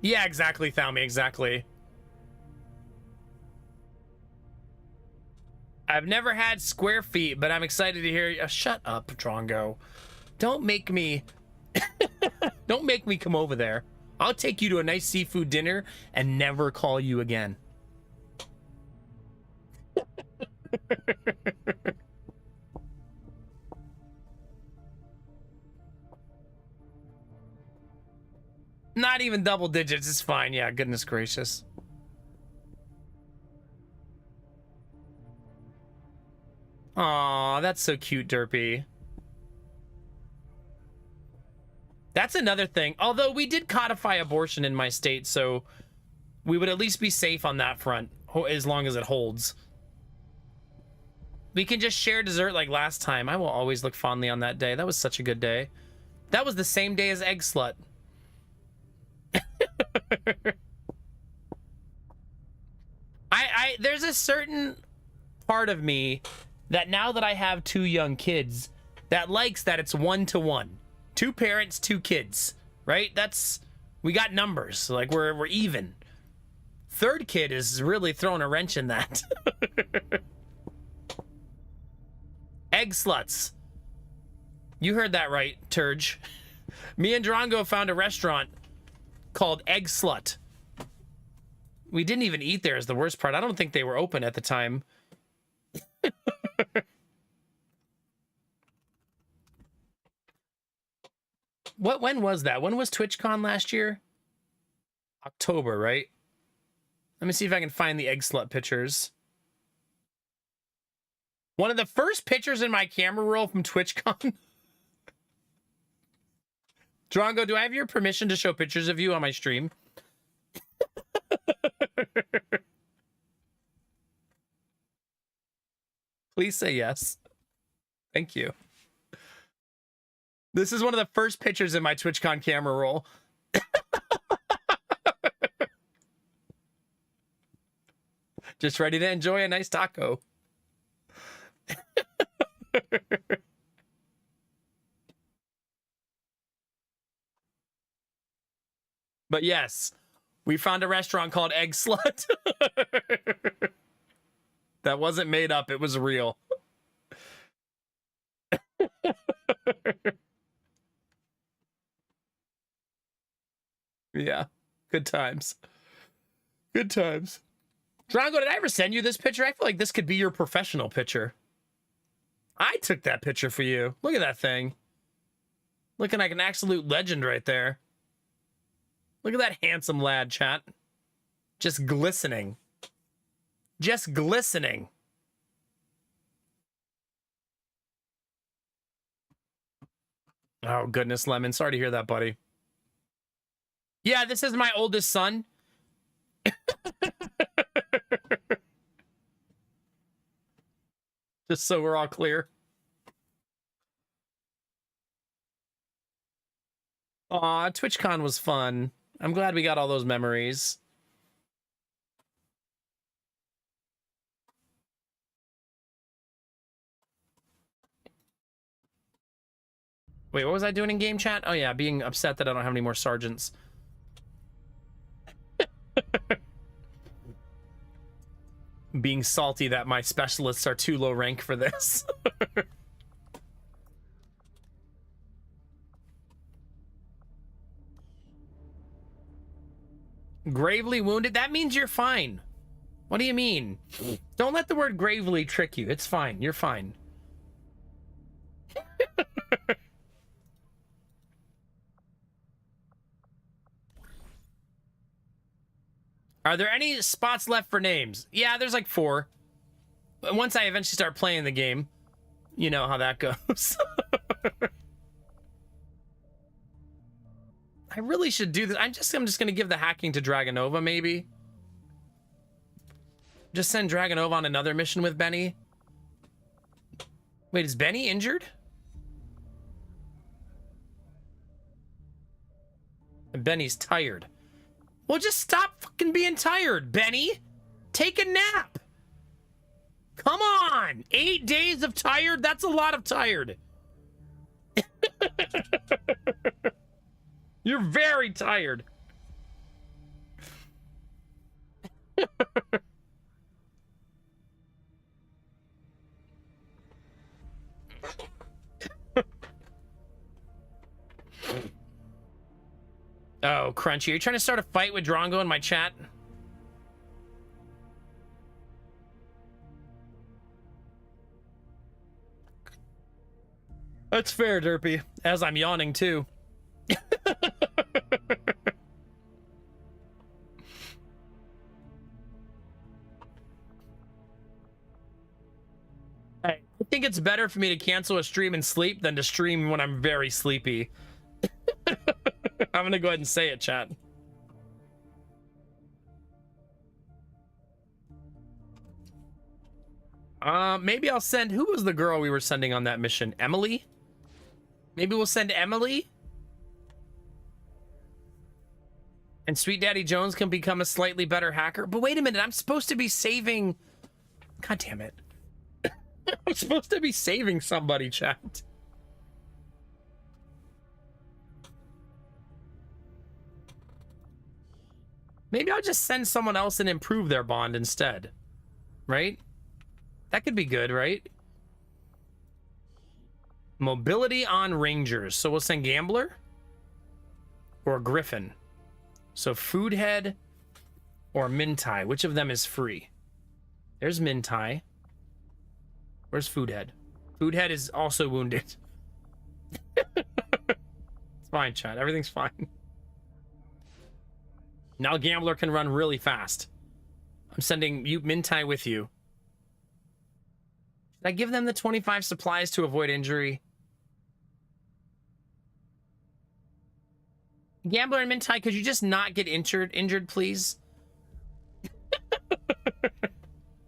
Yeah, exactly, Thalmy, exactly. I've never had square feet, but I'm excited to hear you. Shut up, Drongo. Don't make me... Don't make me come over there. I'll take you to a nice seafood dinner and never call you again. Not even double digits. It's fine. Yeah, goodness gracious. Aw, that's so cute, Derpy. That's another thing. Although we did codify abortion in my state, so we would at least be safe on that front, as long as it holds. We can just share dessert like last time. I will always look fondly on that day. That was such a good day. That was the same day as Egg Slut. There's a certain part of me that now that I have 2 young kids, that likes that it's 1-to-1. 2 parents, 2 kids, right? We got numbers. Like we're even. 3rd kid is really throwing a wrench in that. Egg sluts. You heard that right, Turge. Me and Drongo found a restaurant called Egg Slut. We didn't even eat there is the worst part. I don't think they were open at the time. When was that? When was TwitchCon last year? October, right? Let me see if I can find the Egg Slut pictures. One of the first pictures in my camera roll from TwitchCon. Drongo, do I have your permission to show pictures of you on my stream? Please say yes. Thank you. This is one of the first pictures in my TwitchCon camera roll. Just ready to enjoy a nice taco. But yes, we found a restaurant called Egg Slut. That wasn't made up, it was real. Yeah, good times. Good times. Drongo, did I ever send you this picture? I feel like this could be your professional picture. I took that picture for you. Look at that thing. Looking like an absolute legend right there. Look at that handsome lad, chat. Just glistening. Just glistening. Oh, goodness, Lemon. Sorry to hear that, buddy. Yeah, this is my oldest son. Just so we're all clear. Aw, TwitchCon was fun. I'm glad we got all those memories. Wait, what was I doing in game chat? Oh yeah, being upset that I don't have any more sergeants. Being salty that my specialists are too low rank for this. Gravely wounded? That means you're fine. What do you mean? Don't let the word gravely trick you. It's fine. You're fine. Are there any spots left for names? Yeah, there's like 4. Once I eventually start playing the game, you know how that goes. I really should do this. I'm just going to give the hacking to Dragonova, maybe. Just send Dragonova on another mission with Benny. Wait, is Benny injured? And Benny's tired. Well, just stop fucking being tired, Benny. Take a nap. Come on. 8 days of tired? That's a lot of tired. You're very tired. Oh, Crunchy, are you trying to start a fight with Drongo in my chat? That's fair, Derpy. As I'm yawning, too. I think it's better for me to cancel a stream and sleep than to stream when I'm very sleepy. I'm gonna go ahead and say it, chat. Maybe I'll send... Who was the girl we were sending on that mission? Emily? Maybe we'll send Emily? And Sweet Daddy Jones can become a slightly better hacker? But wait a minute, I'm supposed to be saving... God damn it. I'm supposed to be saving somebody, chat. Maybe I'll just send someone else and improve their bond instead. Right? That could be good, right? Mobility on Rangers. So we'll send Gambler or Griffin. So Foodhead or Mintai. Which of them is free? There's Mintai. Where's Foodhead? Foodhead is also wounded. It's fine, chat. Everything's fine. Now Gambler can run really fast. I'm sending you Mintai with you. Should I give them the 25 supplies to avoid injury? Gambler and Mintai, could you just not get injured, please?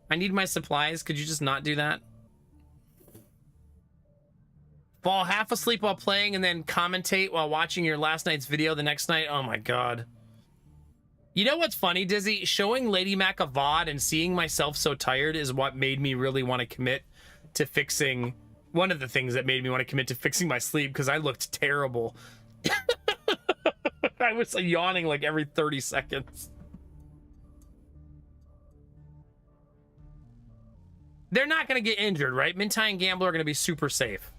I need my supplies. Could you just not do that? Fall half asleep while playing and then commentate while watching your last night's video the next night. Oh my god. You know what's funny, Dizzy? Showing Lady Mac a VOD and seeing myself so tired is what made me really want to commit to fixing... One of the things that made me want to commit to fixing my sleep, because I looked terrible. I was yawning like every 30 seconds. They're not going to get injured, right? Mintai and Gambler are going to be super safe.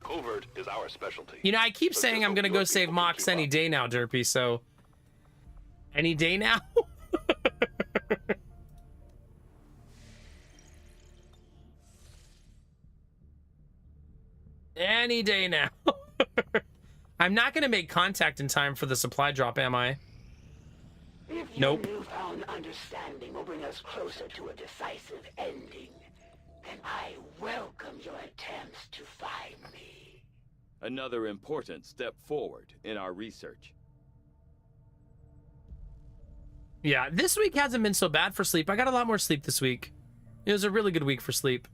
Covert is our specialty. You know, I keep saying I'm going to go save Mox any day now, Derpy, so... Any day now? Any day now. I'm not going to make contact in time for the supply drop, am I? If Nope. your newfound understanding will bring us closer to a decisive ending, then I welcome your attempts to find me. Another important step forward in our research. Yeah, this week hasn't been so bad for sleep. I got a lot more sleep this week. It was a really good week for sleep.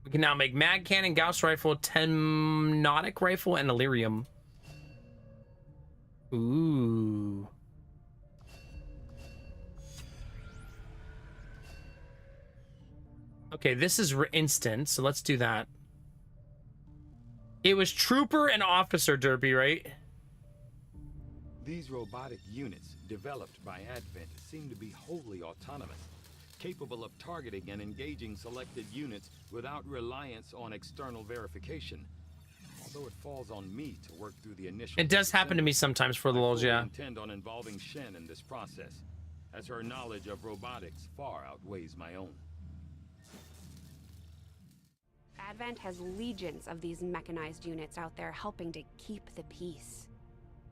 We can now make mag cannon, Gauss rifle, Tennotic rifle, and Illyrium. Ooh. Okay, this is instant, so let's do that. It was trooper and officer, Derpy, right? These robotic units developed by Advent seem to be wholly autonomous, capable of targeting and engaging selected units without reliance on external verification. Although it falls on me to work through the initial... It does happen to me sometimes for the lulz, yeah. I intend on involving Shen in this process, as her knowledge of robotics far outweighs my own. Advent has legions of these mechanized units out there helping to keep the peace.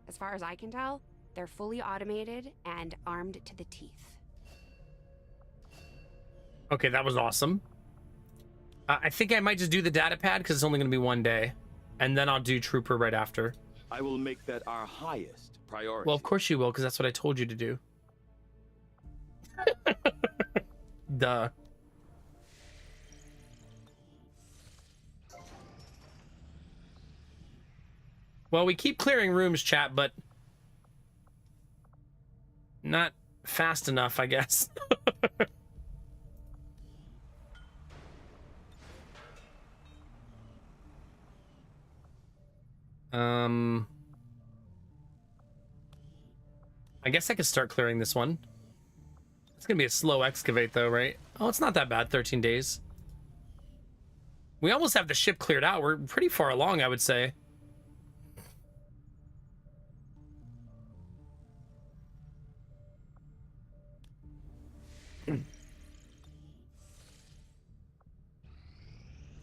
As far as I can tell, they're fully automated and armed to the teeth. Okay, that was awesome. I think I might just do the data pad because it's only going to be one day. And then I'll do trooper right after. I will make that our highest priority. Well, of course you will, because that's what I told you to do. Duh. Well, we keep clearing rooms, chat, but not fast enough, I guess. I guess I could start clearing this one. It's gonna be a slow excavate though, right? Oh, it's not that bad, 13 days. We almost have the ship cleared out. We're pretty far along, I would say.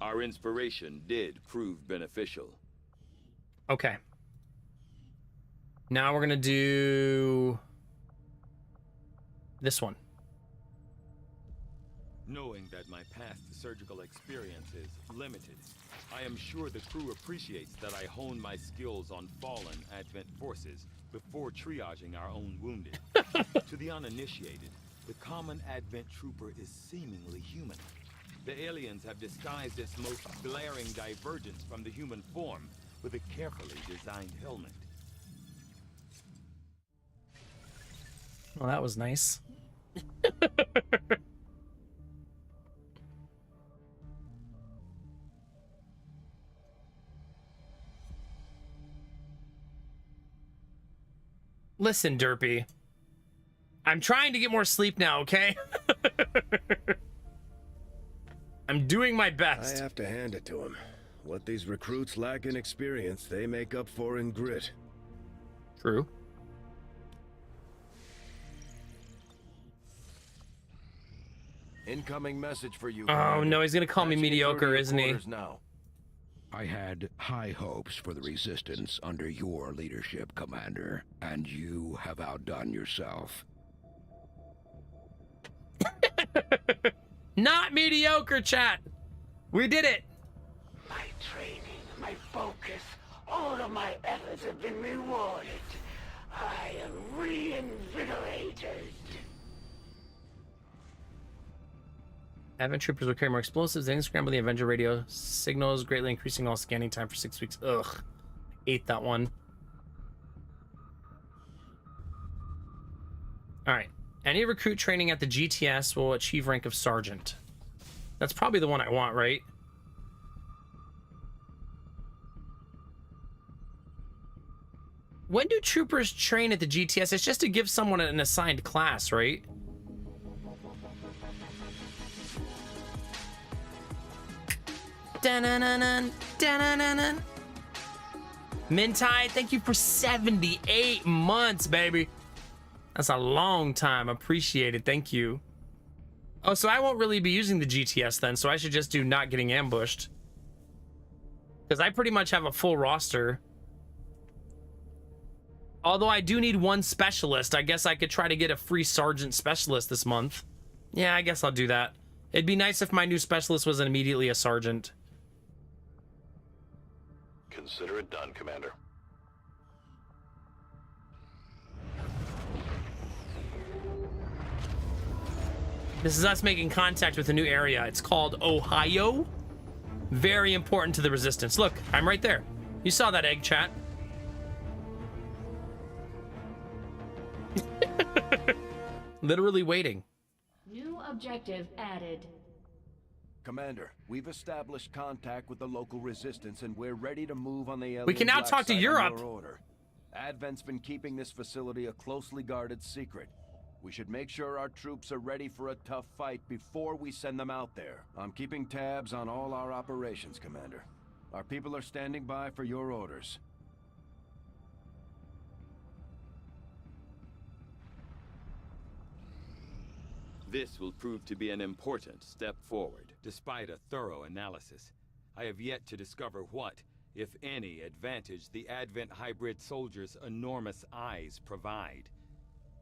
Our inspiration did prove beneficial. Okay. Now we're gonna do this one. Knowing that my past surgical experience is limited, I am sure the crew appreciates that I hone my skills on fallen Advent forces before triaging our own wounded. To the uninitiated, the common Advent trooper is seemingly human. The aliens have disguised its most glaring divergence from the human form with a carefully designed helmet. Well, that was nice. Listen, Derpy. I'm trying to get more sleep now, okay? I'm doing my best. I have to hand it to him. What these recruits lack in experience, they make up for in grit. True. Incoming message for you. Oh, Commander. no, he's gonna call me Patching you through to mediocre, your isn't he? quarters now. I had high hopes for the Resistance under your leadership, Commander, and you have outdone yourself. Not mediocre, chat. We did it. My training, my focus, all of my efforts have been rewarded. I am reinvigorated. Advent troopers will carry more explosives. They can scramble the Avenger radio signals, greatly increasing all scanning time for 6 weeks. Ugh. Ate that one. Alright. Any recruit training at the GTS will achieve rank of Sergeant. That's probably the one I want, right? When do troopers train at the GTS? It's just to give someone an assigned class, right? Dun-dun-dun-dun, dun-dun-dun-dun. Mintai, thank you for 78 months, baby. That's a long time. Appreciate it. Thank you. Oh, so I won't really be using the GTS then, so I should just do not getting ambushed. Because I pretty much have a full roster. Although I do need one specialist. I guess I could try to get a free sergeant specialist this month. Yeah, I guess I'll do that. It'd be nice if my new specialist was immediately a sergeant. Consider it done, Commander. This is us making contact with a new area. It's called Ohio. Very important to the Resistance. Look, I'm right there. You saw that egg, chat. Literally waiting. New objective added. Commander, we've established contact with the local Resistance and we're ready to move on the alien We can now black talk to site on Europe. your order. Advent's been keeping this facility a closely guarded secret. We should make sure our troops are ready for a tough fight before we send them out there. I'm keeping tabs on all our operations, Commander. Our people are standing by for your orders. This will prove to be an important step forward. Despite a thorough analysis, I have yet to discover what, if any, advantage the Advent hybrid soldiers' enormous eyes provide.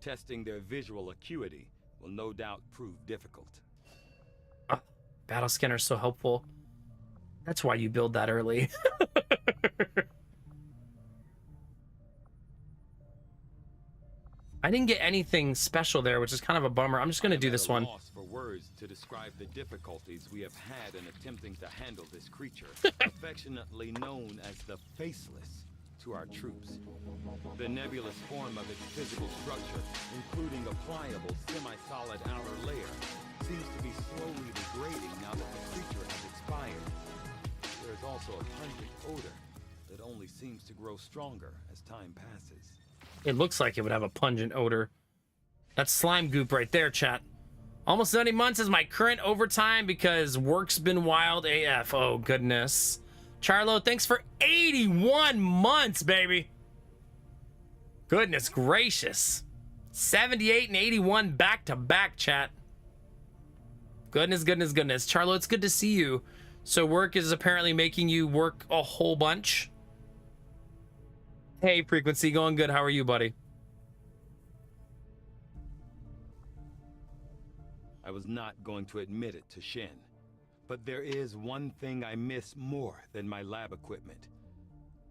Testing their visual acuity will no doubt prove difficult. Battle scanner's so helpful. That's why you build that early. I didn't get anything special there, which is kind of a bummer. I'm just going to do this one. Loss for words to describe the difficulties we have had in attempting to handle this creature, affectionately known as the Faceless to our troops. The nebulous form of its physical structure, including a pliable, semi-solid outer layer, seems to be slowly degrading now that the creature has expired. There is also a pungent odor that only seems to grow stronger as time passes. It looks like it would have a pungent odor. That's slime goop right there, chat. Almost 70 months is my current overtime because work's been wild AF. Oh, goodness. Charlo, thanks for 81 months, baby. Goodness gracious. 78 and 81 back-to-back, chat. Goodness, goodness, goodness. Charlo, it's good to see you. So work is apparently making you work a whole bunch. Hey, Frequency, going good. How are you, buddy? I was not going to admit it to Shin, but there is one thing I miss more than my lab equipment.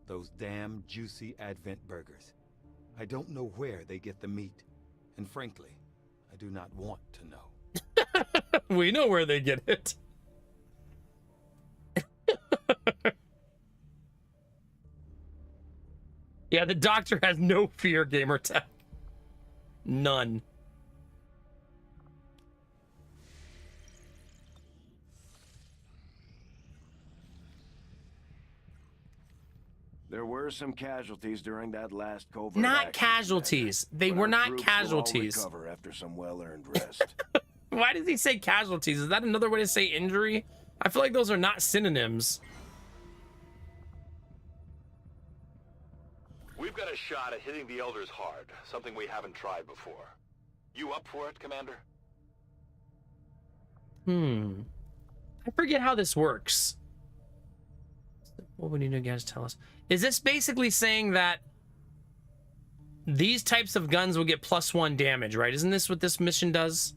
Those damn juicy Advent burgers. I don't know where they get the meat, and frankly, I do not want to know. We know where they get it. Yeah, the doctor has no fear, gamer tech. None. There were some casualties during that last covert Not action, casualties. They but were our not troops casualties. will all recover after some well-earned rest. Why does he say casualties? Is that another way to say injury? I feel like those are not synonyms. We've got a shot at hitting the Elders hard, something we haven't tried before. You up for it, Commander? I forget how this works. What would you guys tell us? Is this basically saying that these types of guns will get +1 damage, right? Isn't this what this mission does?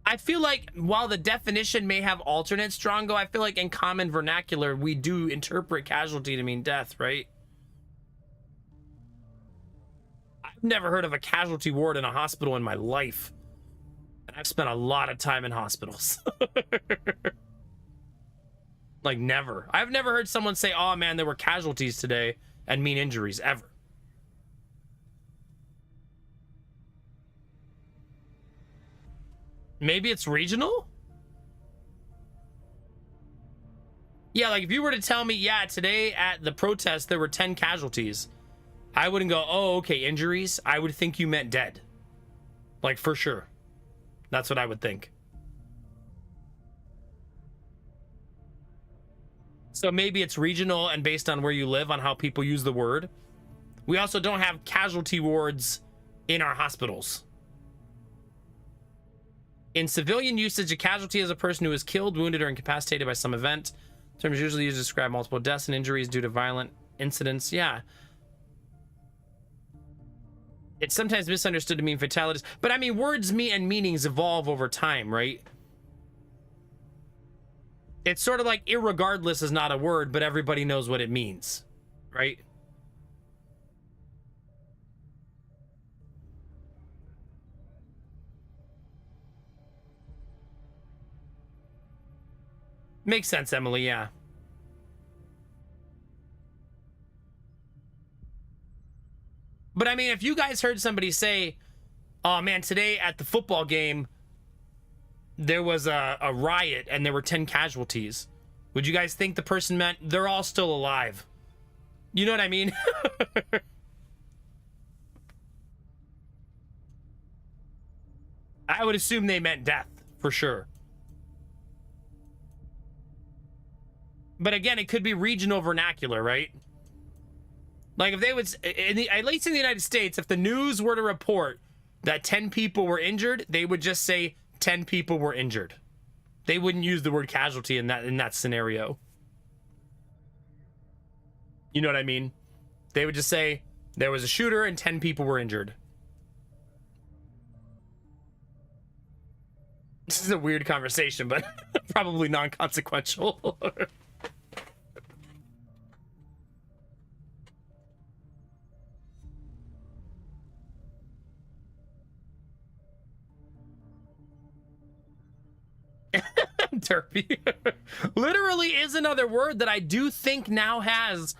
I feel like while the definition may have alternate Strongo, I feel like in common vernacular, we do interpret casualty to mean death, right? I've never heard of a casualty ward in a hospital in my life. And I've spent a lot of time in hospitals. Like never. I've never heard someone say, oh man, there were casualties today and mean injuries, ever. Maybe it's regional? Yeah, like if you were to tell me, yeah, today at the protest there were 10 casualties, I wouldn't go, oh, okay, injuries. I would think you meant dead. Like for sure. That's what I would think. So maybe it's regional and based on where you live on how people use the word. We also don't have casualty wards in our hospitals. In civilian usage, a casualty is a person who is killed, wounded, or incapacitated by some event. Terms usually used to describe multiple deaths and injuries due to violent incidents. Yeah. It's sometimes misunderstood to mean fatalities. But I mean, words and meanings evolve over time, right? It's sort of like irregardless is not a word, but everybody knows what it means, right? Makes sense, Emily, yeah. But I mean, if you guys heard somebody say, oh man, today at the football game, there was a riot and there were 10 casualties, would you guys think the person meant they're all still alive? You know what I mean? I would assume they meant death, for sure. But again, it could be regional vernacular, right? Like if they would, at least in the United States, if the news were to report that 10 people were injured, they would just say 10 people were injured. They wouldn't use the word casualty in that scenario. You know what I mean? They would just say there was a shooter and 10 people were injured. This is a weird conversation, but probably non-consequential. Derpy. Literally is another word that I do think now has,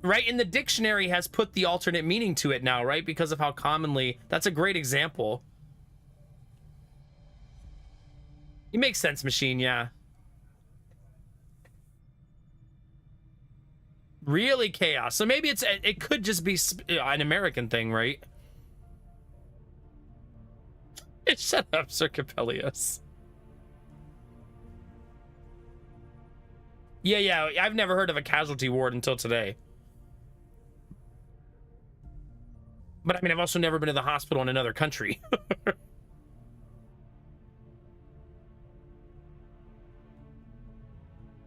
right, in the dictionary has put the alternate meaning to it now, right? Because of how commonly, that's a great example. It makes sense, Machine, yeah. Really chaos. So maybe it could just be an American thing, right? Shut up, Sir Capellius. Yeah, I've never heard of a casualty ward until today. But I mean, I've also never been to the hospital in another country.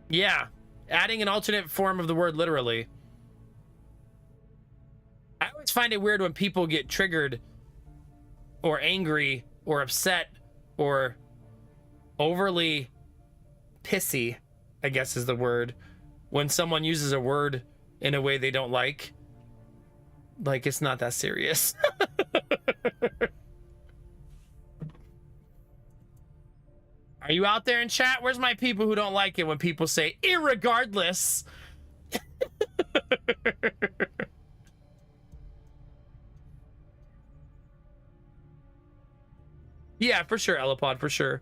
Yeah, adding an alternate form of the word literally. I always find it weird when people get triggered or angry or upset or overly pissy, I guess is the word, when someone uses a word in a way they don't like. Like, it's not that serious. Are you out there in chat? Where's my people who don't like it when people say irregardless? Yeah, for sure, Elipod, for sure.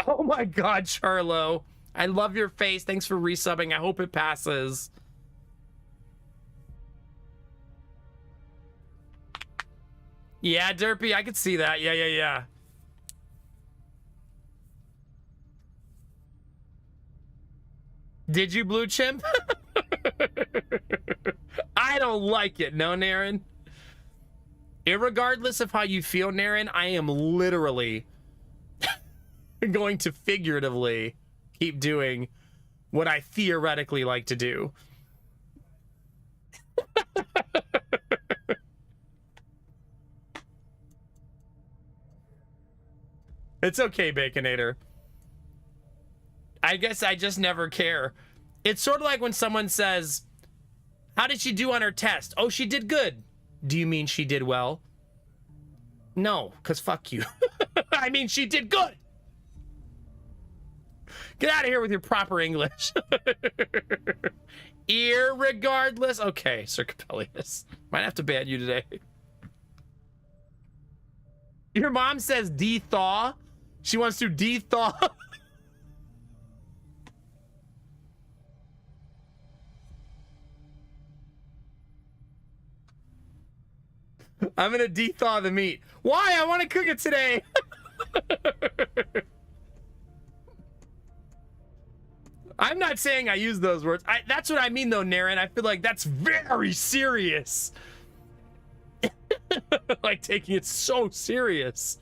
Oh my God, Charlo. I love your face. Thanks for resubbing. I hope it passes. Yeah, Derpy, I could see that. Yeah. Did you, Blue Chimp? I don't like it. No, Naren. Irregardless of how you feel, Naren, I am literally going to figuratively keep doing what I theoretically like to do. It's okay, Baconator. I guess I just never care. It's sort of like when someone says, how did she do on her test? Oh, she did good. Do you mean she did well? No, because fuck you. I mean, she did good. Get out of here with your proper English. Irregardless. Okay, Sir Capellius. Might have to ban you today. Your mom says de-thaw. She wants to de-thaw. I'm gonna de-thaw the meat. Why? I want to cook it today. I'm not saying I use those words. That's what I mean, though, Naren. I feel like that's very serious. Like taking it so serious.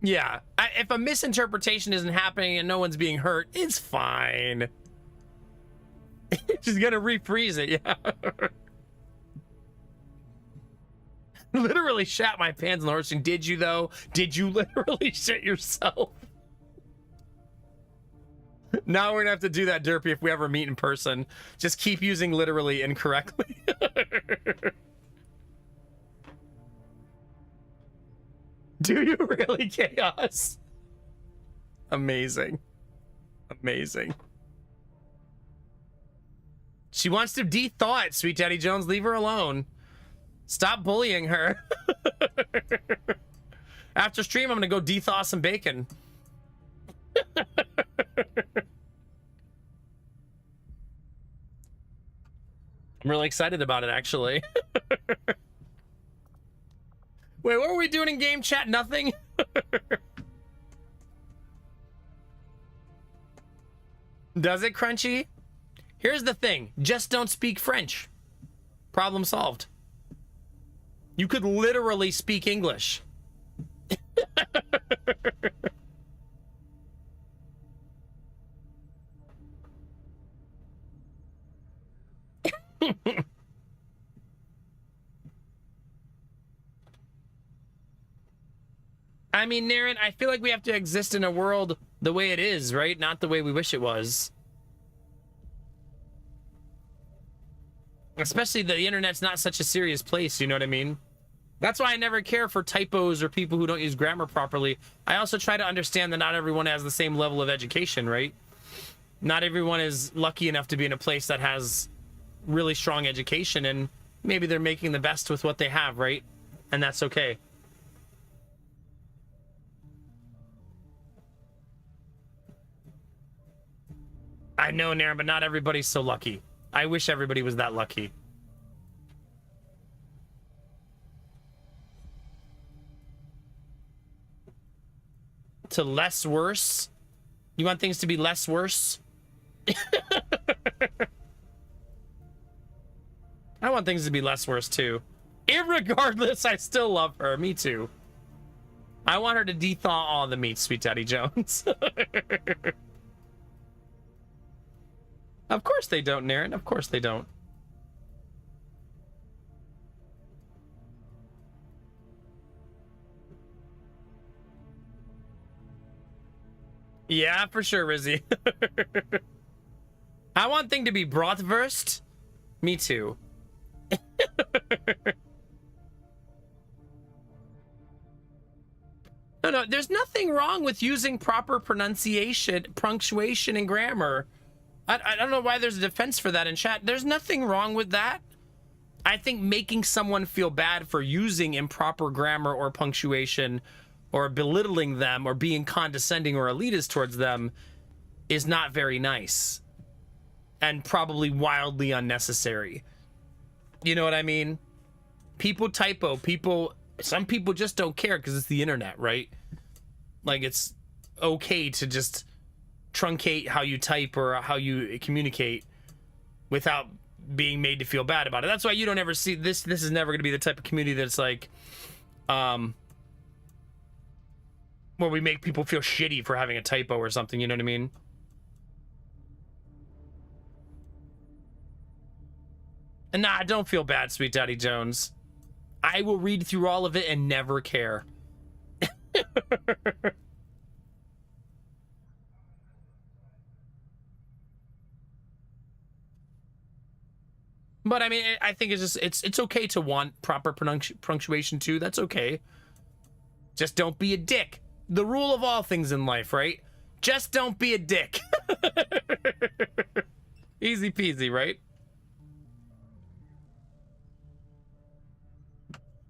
Yeah. If a misinterpretation isn't happening and no one's being hurt, it's fine. She's gonna refreeze it, yeah. Literally shat my pants in the horse. Did you, though? Did you literally shit yourself? Now we're gonna have to do that, Derpy, if we ever meet in person. Just keep using literally incorrectly. Do you really, Chaos? Amazing. Amazing. She wants to de-thaw it, Sweet Daddy Jones. Leave her alone. Stop bullying her. After stream, I'm gonna go de-thaw some bacon. I'm really excited about it, actually. Wait, what were we doing in game chat? Nothing? Does it, Crunchy? Here's the thing. Just don't speak French. Problem solved. You could literally speak English. I mean, Naren, I feel like we have to exist in a world the way it is, right? Not the way we wish it was. Especially the internet's not such a serious place, you know what I mean? That's why I never care for typos or people who don't use grammar properly. I also try to understand that not everyone has the same level of education, right? Not everyone is lucky enough to be in a place that has really strong education, and maybe they're making the best with what they have, right? And that's okay. I know, Naren, but not everybody's so lucky. I wish everybody was that lucky. To less worse? You want things to be less worse? I want things to be less worse, too. Irregardless, I still love her. Me too. I want her to de-thaw all the meat, Sweet Daddy Jones. Of course they don't, Naren. Of course they don't. Yeah, for sure, Rizzy. I want thing to be bratwurst. Me too. No, there's nothing wrong with using proper pronunciation, punctuation, and grammar. I don't know why there's a defense for that in chat. There's nothing wrong with that. I think making someone feel bad for using improper grammar or punctuation or belittling them or being condescending or elitist towards them is not very nice and probably wildly unnecessary. You know what I mean? People typo, some people just don't care because it's the internet, right? Like, it's okay to just truncate how you type or how you communicate without being made to feel bad about it. That's why you don't ever see this. This is never going to be the type of community that's like, where we make people feel shitty for having a typo or something. You know what I mean? And nah, don't feel bad, Sweet Daddy Jones. I will read through all of it and never care. But I mean, I think it's just it's okay to want proper punctuation too. That's okay. Just don't be a dick. The rule of all things in life, right? Just don't be a dick. Easy peasy, right?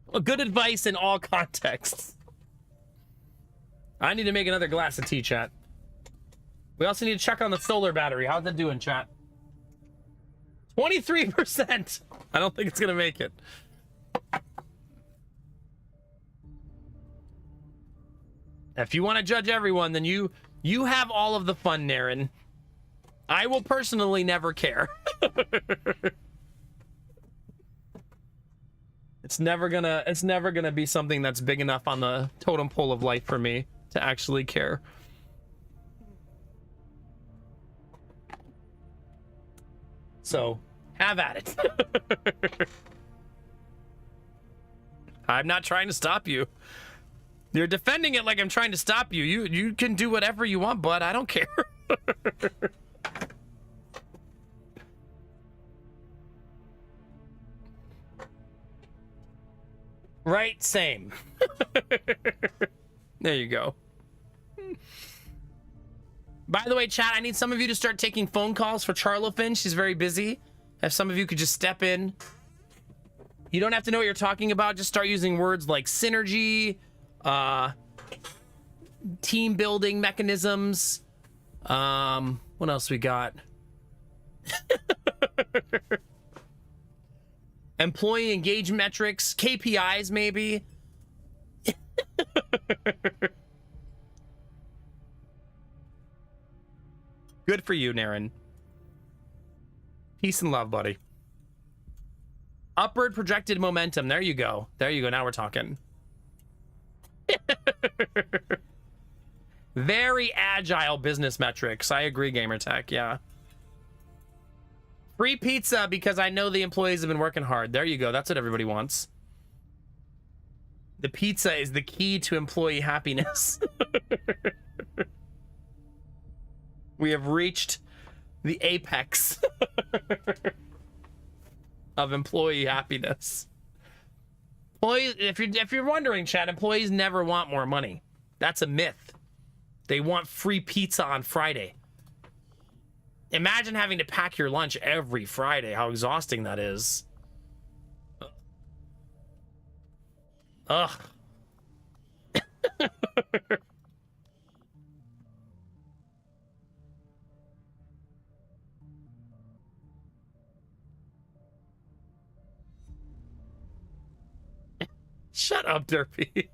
Well, good advice in all contexts. I need to make another glass of tea, chat. We also need to check on the solar battery. How's that doing, chat? 23%. I don't think it's gonna make it. If you want to judge everyone, then you have all of the fun, Naren. I will personally never care. It's never gonna be something that's big enough on the totem pole of life for me to actually care. So, have at it. I'm not trying to stop you. You're defending it like I'm trying to stop you. You can do whatever you want, bud. I don't care. Right? Same. There you go. By the way, chat, I need some of you to start taking phone calls for Charlofin. She's very busy. If some of you could just step in. You don't have to know what you're talking about. Just start using words like synergy, team building mechanisms. What else we got? Employee engagement metrics, KPIs maybe. Good for you, Naren. Peace and love, buddy. Upward projected momentum. There you go. There you go. Now we're talking. Very agile business metrics. I agree, Gamertech. Yeah. Free pizza because I know the employees have been working hard. There you go. That's what everybody wants. The pizza is the key to employee happiness. We have reached the apex of employee happiness. Employees, if you're wondering, chat, employees never want more money. That's a myth. They want free pizza on Friday. Imagine having to pack your lunch every Friday. How exhausting that is. Ugh. Shut up, Derpy.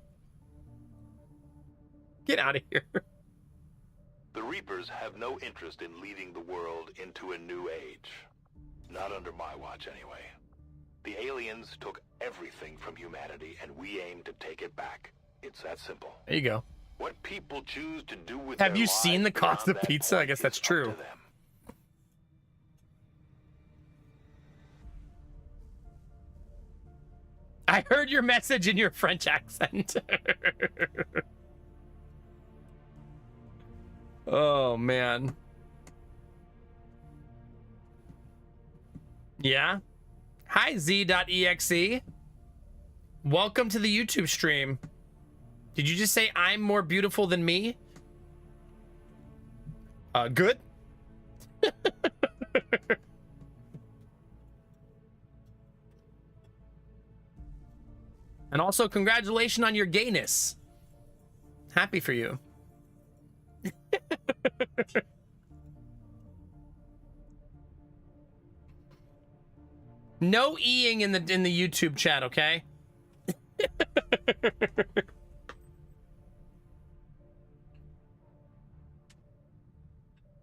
Get out of here. The Reapers have no interest in leading the world into a new age. Not under my watch, anyway. The aliens took everything from humanity, and we aim to take it back. It's that simple. There you go. What people choose to do with Have their you seen the lives cost of beyond that pizza? I point guess that's is up true. to them. I heard your message in your French accent. Oh, man. Yeah? Hi, Z.exe. Welcome to the YouTube stream. Did you just say I'm more beautiful than me? Good? And also, congratulations on your gayness. Happy for you. No E-ing in the YouTube chat, okay?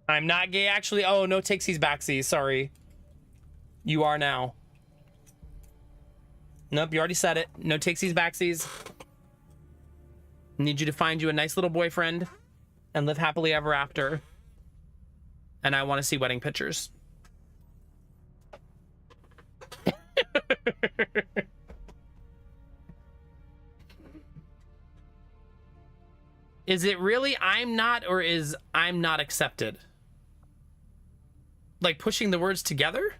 I'm not gay, actually. Oh, no takesies backsies. Sorry. You are now. Nope, you already said it. No takesies backsies. Need you to find you a nice little boyfriend and live happily ever after. And I want to see wedding pictures. Is it really I'm not, or is I'm not accepted? Like pushing the words together?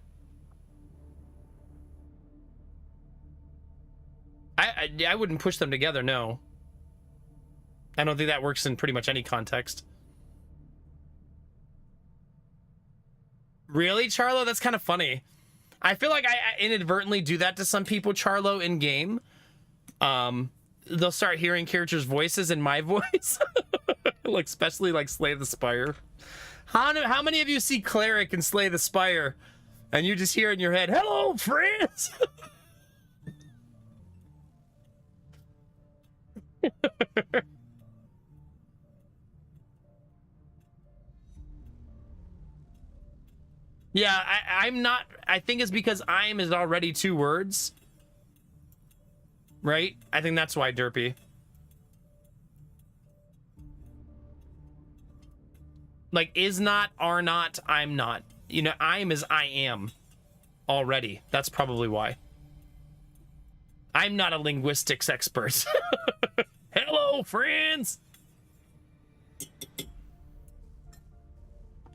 I wouldn't push them together, no. I don't think that works in pretty much any context. Really, Charlo? That's kind of funny. I feel like I inadvertently do that to some people, Charlo, in game. They'll start hearing characters' voices in my voice. Like, especially like Slay the Spire. How many of you see Cleric and Slay the Spire and you just hear in your head, hello, friends? Yeah, I'm not. I think it's because I'm is already 2 words. Right? I think that's why, Derpy. Like, is not, are not, I'm not. You know, I'm is I am already. That's probably why. I'm not a linguistics expert. Hello, friends.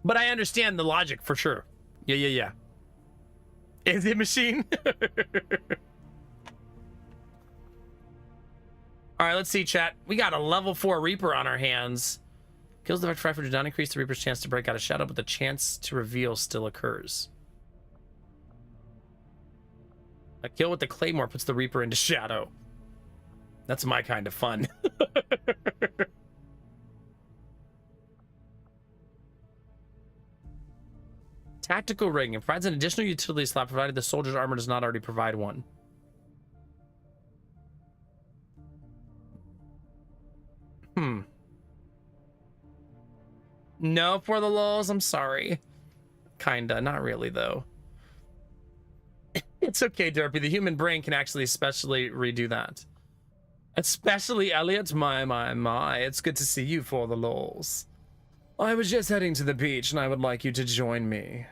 But I understand the logic for sure. Yeah. Is it machine? All right, let's see, chat. We got a level 4 Reaper on our hands. Kills the Vector Rifle do not increase the Reaper's chance to break out of shadow, but the chance to reveal still occurs. A kill with the Claymore puts the Reaper into shadow. That's my kind of fun. Tactical ring. It provides an additional utility slot provided the soldier's armor does not already provide one. No, for the lulz, I'm sorry. Kinda, not really though. It's okay, Derpy. The human brain can actually especially redo that. Especially Elliot. My. It's good to see you for the lulz. I was just heading to the beach and I would like you to join me.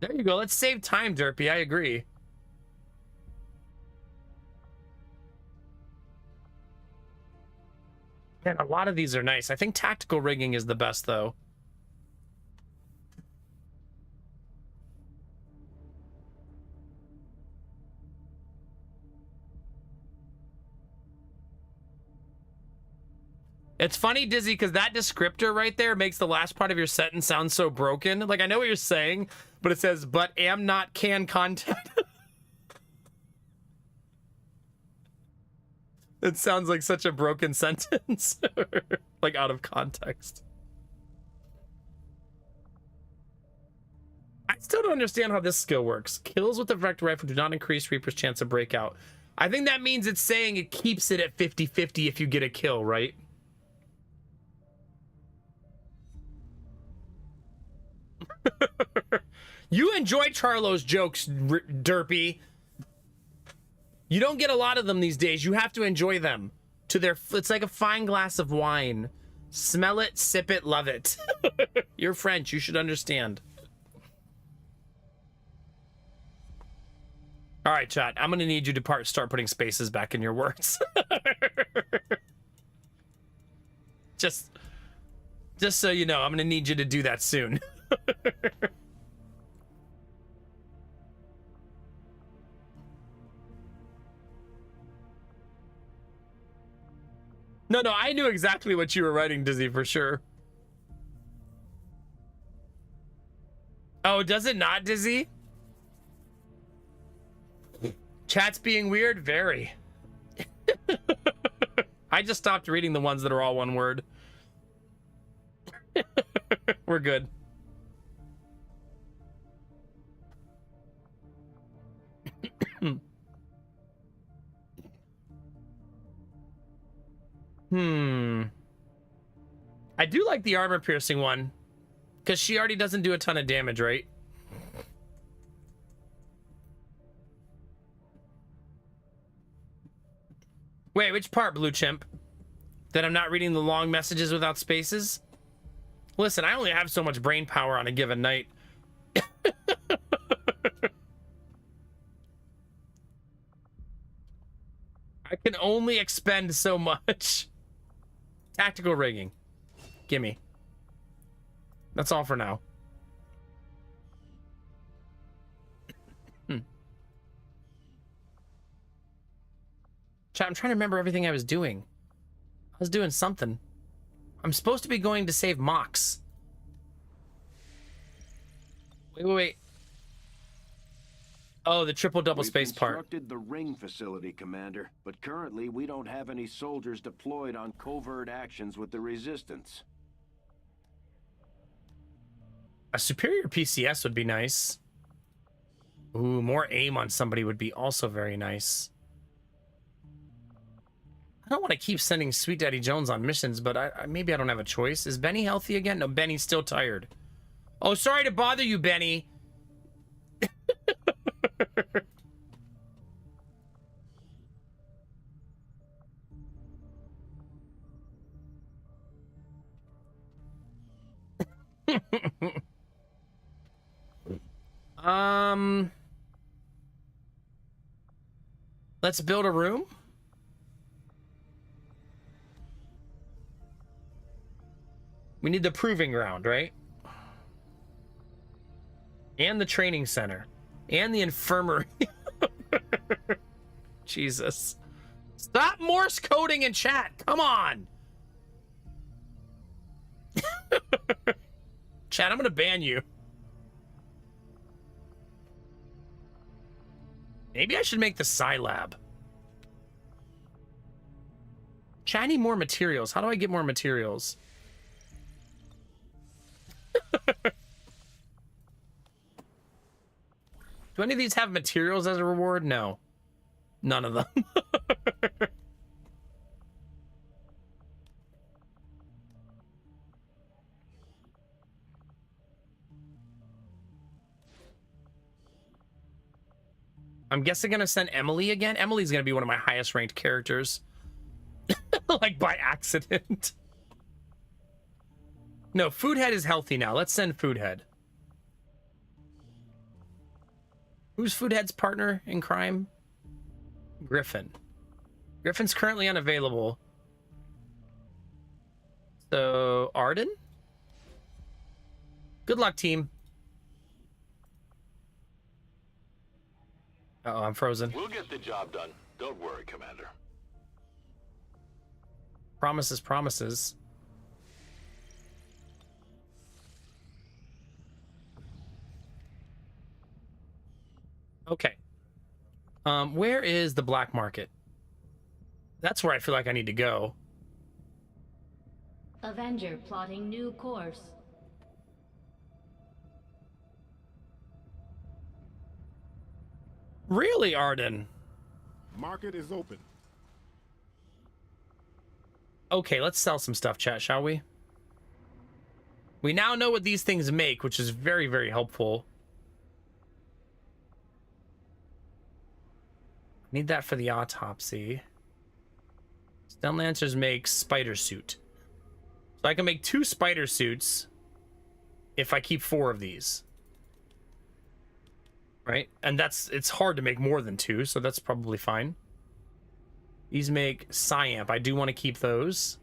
There you go. Let's save time, Derpy. I agree. Man, a lot of these are nice. I think tactical rigging is the best, though. It's funny, Dizzy, because that descriptor right there makes the last part of your sentence sound so broken. Like, I know what you're saying, but it says, but am not can content. It sounds like such a broken sentence. Like, out of context. I still don't understand how this skill works. Kills with the Vector Rifle do not increase Reaper's chance of breakout. I think that means it's saying it keeps it at 50-50 if you get a kill, right? You enjoy Charlo's jokes, Derpy. You don't get a lot of them these days. You have to enjoy them to their. It's like a fine glass of wine. Smell it, sip it, love it. You're French. You should understand. All right, chat. I'm gonna need you to start putting spaces back in your words. just so you know, I'm gonna need you to do that soon. No, I knew exactly what you were writing, Dizzy, for sure. Oh, does it not, Dizzy? Chat's being weird? Very. I just stopped reading the ones that are all one word. We're good. I do like the armor piercing one, because she already doesn't do a ton of damage, right? Wait, which part, Blue Chimp? That I'm not reading the long messages without spaces? Listen, I only have so much brain power on a given night. I can only expend so much. Tactical rigging. Gimme. That's all for now. Chat, I'm trying to remember everything I was doing. I was doing something. I'm supposed to be going to save Mox. Wait. Oh, the triple double space part. We constructed the ring facility, Commander, but currently we don't have any soldiers deployed on covert actions with the Resistance. A superior PCS would be nice. Ooh, more aim on somebody would be also very nice. I don't want to keep sending Sweet Daddy Jones on missions, but maybe I don't have a choice. Is Benny healthy again? No, Benny's still tired. Oh, sorry to bother you, Benny. Let's build a room. We need the proving ground, right? And the training center. And the infirmary. Jesus. Stop Morse coding in chat. Come on. Chat, I'm going to ban you. Maybe I should make the Psi Lab. Chat, I need more materials. How do I get more materials? Do any of these have materials as a reward? No. None of them. I'm guessing gonna send Emily again. Emily's gonna be one of my highest ranked characters. Like by accident. No, Foodhead is healthy now. Let's send Foodhead. Who's Foodhead's partner in crime? Griffin. Griffin's currently unavailable. So, Arden? Good luck, team. Uh-oh, I'm frozen. We'll get the job done. Don't worry, Commander. Promises, promises. Okay. Where is the black market? That's where I feel like I need to go. Avenger plotting new course. Really, Arden? Market is open. Okay, let's sell some stuff, chat, shall we? We now know what these things make, which is very, very helpful. Need that for the autopsy. Stun Lancers make spider suit. So I can make 2 spider suits if I keep 4 of these. Right? And it's hard to make more than 2, so that's probably fine. These make Psyamp. I do want to keep those.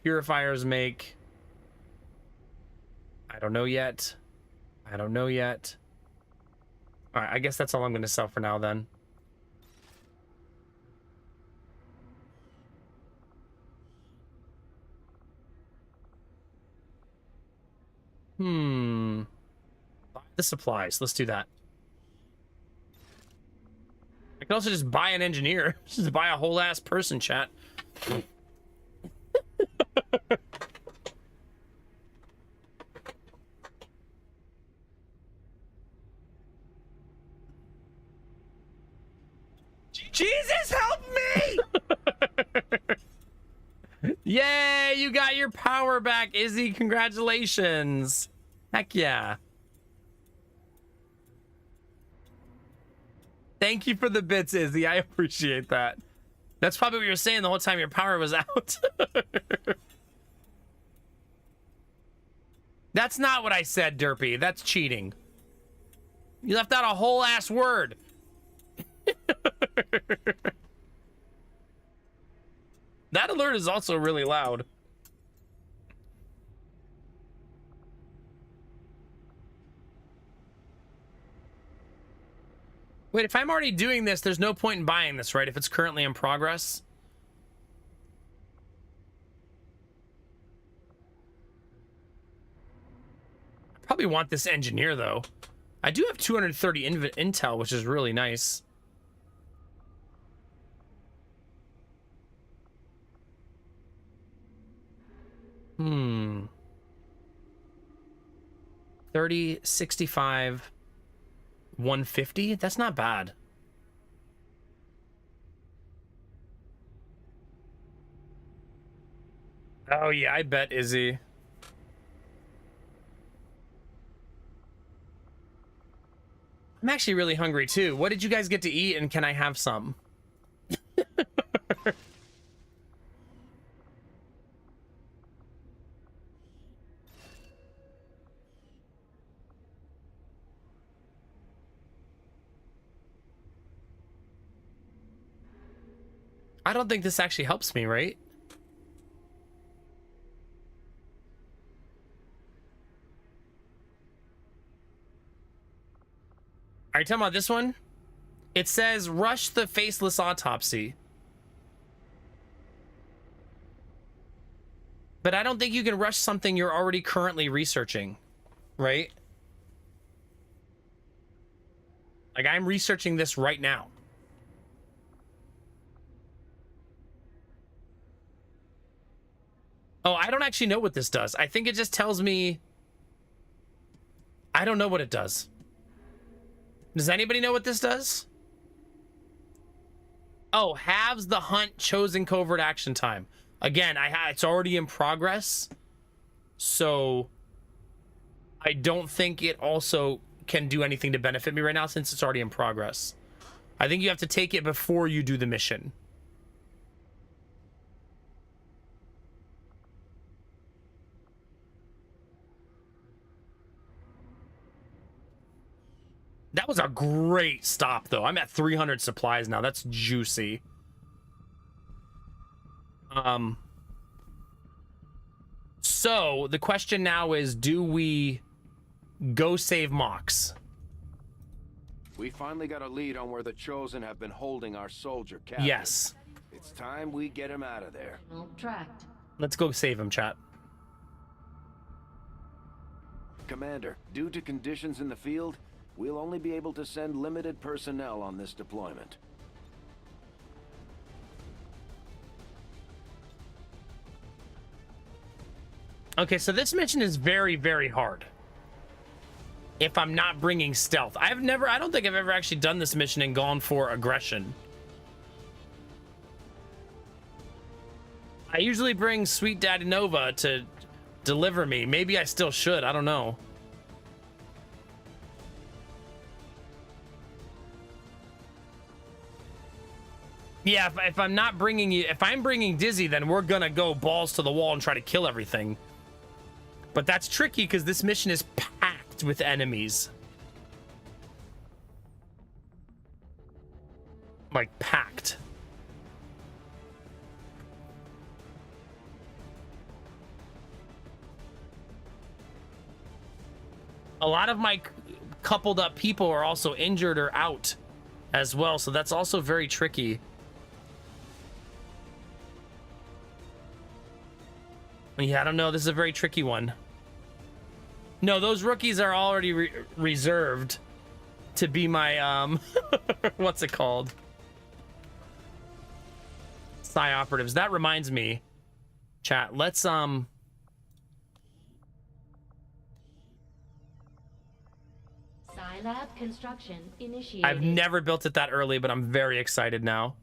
Purifiers make... I don't know yet. I don't know yet. Alright, I guess that's all I'm going to sell for now then. The supplies. Let's do that. I can also just buy an engineer. Just buy a whole ass person, chat. Jesus, help me! Yay, you got your power back, Izzy. Congratulations. Heck yeah. Thank you for the bits, Izzy. I appreciate that. That's probably what you were saying the whole time your power was out. That's not what I said, Derpy. That's cheating. You left out a whole ass word. That alert is also really loud. Wait, if I'm already doing this, there's no point in buying this, right? If it's currently in progress. I probably want this engineer, though. I do have 230 intel, which is really nice. Hmm. 30, 65, 150? That's not bad. Oh, yeah, I bet, Izzy. I'm actually really hungry, too. What did you guys get to eat, and can I have some? I don't think this actually helps me, right? Are you talking about this one? It says, rush the faceless autopsy. But I don't think you can rush something you're already currently researching, right? Like, I'm researching this right now. Oh, I don't actually know what this does. I think it just tells me... I don't know what it does. Does anybody know what this does? Oh, halves the hunt chosen covert action time. Again, it's already in progress. So I don't think it also can do anything to benefit me right now since it's already in progress. I think you have to take it before you do the mission. That was a great stop, though. I'm at 300 supplies now. That's juicy. So the question now is, do we go save Mox? We finally got a lead on where the Chosen have been holding our soldier captive. Yes. It's time we get him out of there. Tracked. Let's go save him, chat. Commander, due to conditions in the field, we'll only be able to send limited personnel on this deployment. Okay, so this mission is very, very hard. If I'm not bringing stealth. I don't think I've ever actually done this mission and gone for aggression. I usually bring Sweet Daddy Nova to deliver me. Maybe I still should. I don't know. Yeah, if I'm not bringing you... If I'm bringing Dizzy, then we're gonna go balls to the wall and try to kill everything. But that's tricky because this mission is packed with enemies. Like, packed. A lot of my coupled up people are also injured or out as well, so that's also very tricky. Yeah, I don't know. This is a very tricky one. No, those rookies are already reserved to be my, what's it called? Psi operatives. That reminds me, chat, let's, Scilab construction initiated. I've never built it that early, but I'm very excited now.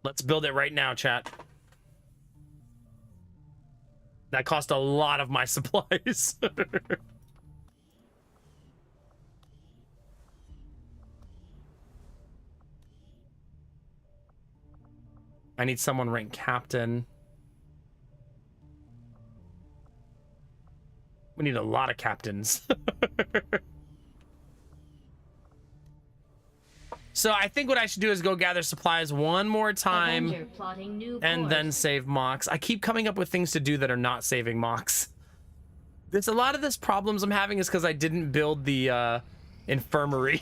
Let's build it right now, chat. That cost a lot of my supplies. I need someone ranked captain. We need a lot of captains. So I think what I should do is go gather supplies one more time and then save mocks. I keep coming up with things to do that are not saving mocks. There's a lot of this problems I'm having is because I didn't build the infirmary.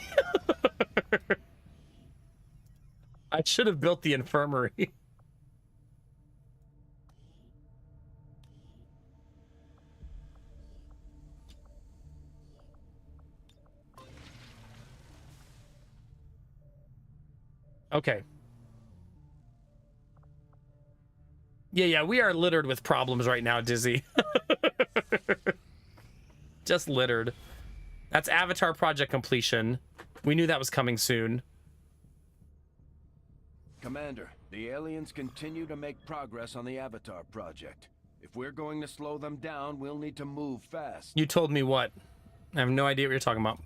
I should have built the infirmary. Okay. Yeah, we are littered with problems right now, Dizzy. Just littered. That's Avatar project completion. We knew that was coming soon. Commander, the aliens continue to make progress on the Avatar project. If we're going to slow them down, we'll need to move fast. You told me what? I have no idea what you're talking about.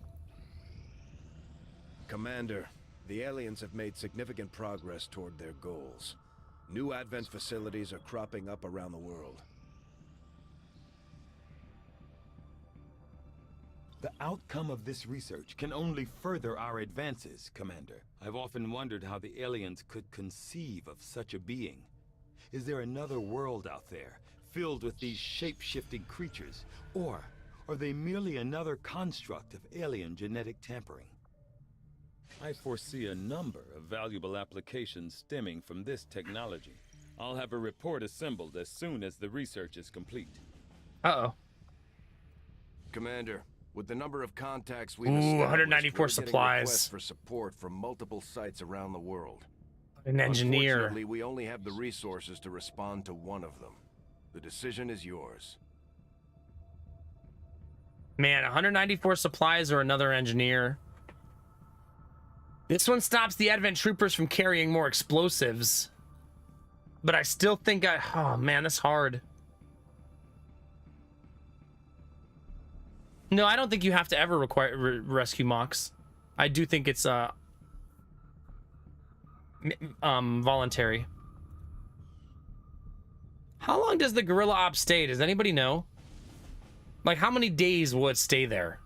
Commander, the aliens have made significant progress toward their goals. New Advent facilities are cropping up around the world. The outcome of this research can only further our advances, Commander. I've often wondered how the aliens could conceive of such a being. Is there another world out there, filled with these shape-shifting creatures? Or are they merely another construct of alien genetic tampering? I foresee a number of valuable applications stemming from this technology. I'll have a report assembled as soon as the research is complete. Uh-oh. Commander, with the number of contacts we've established, 194 we're getting supplies requests for support from multiple sites around the world. An engineer. Unfortunately, we only have the resources to respond to one of them. The decision is yours. Man, 194 supplies or another engineer. This one stops the Advent troopers from carrying more explosives. But I still think oh man, that's hard. No, I don't think you have to ever rescue mocks. I do think it's voluntary. How long does the gorilla op stay? Does anybody know? Like, how many days will it stay there?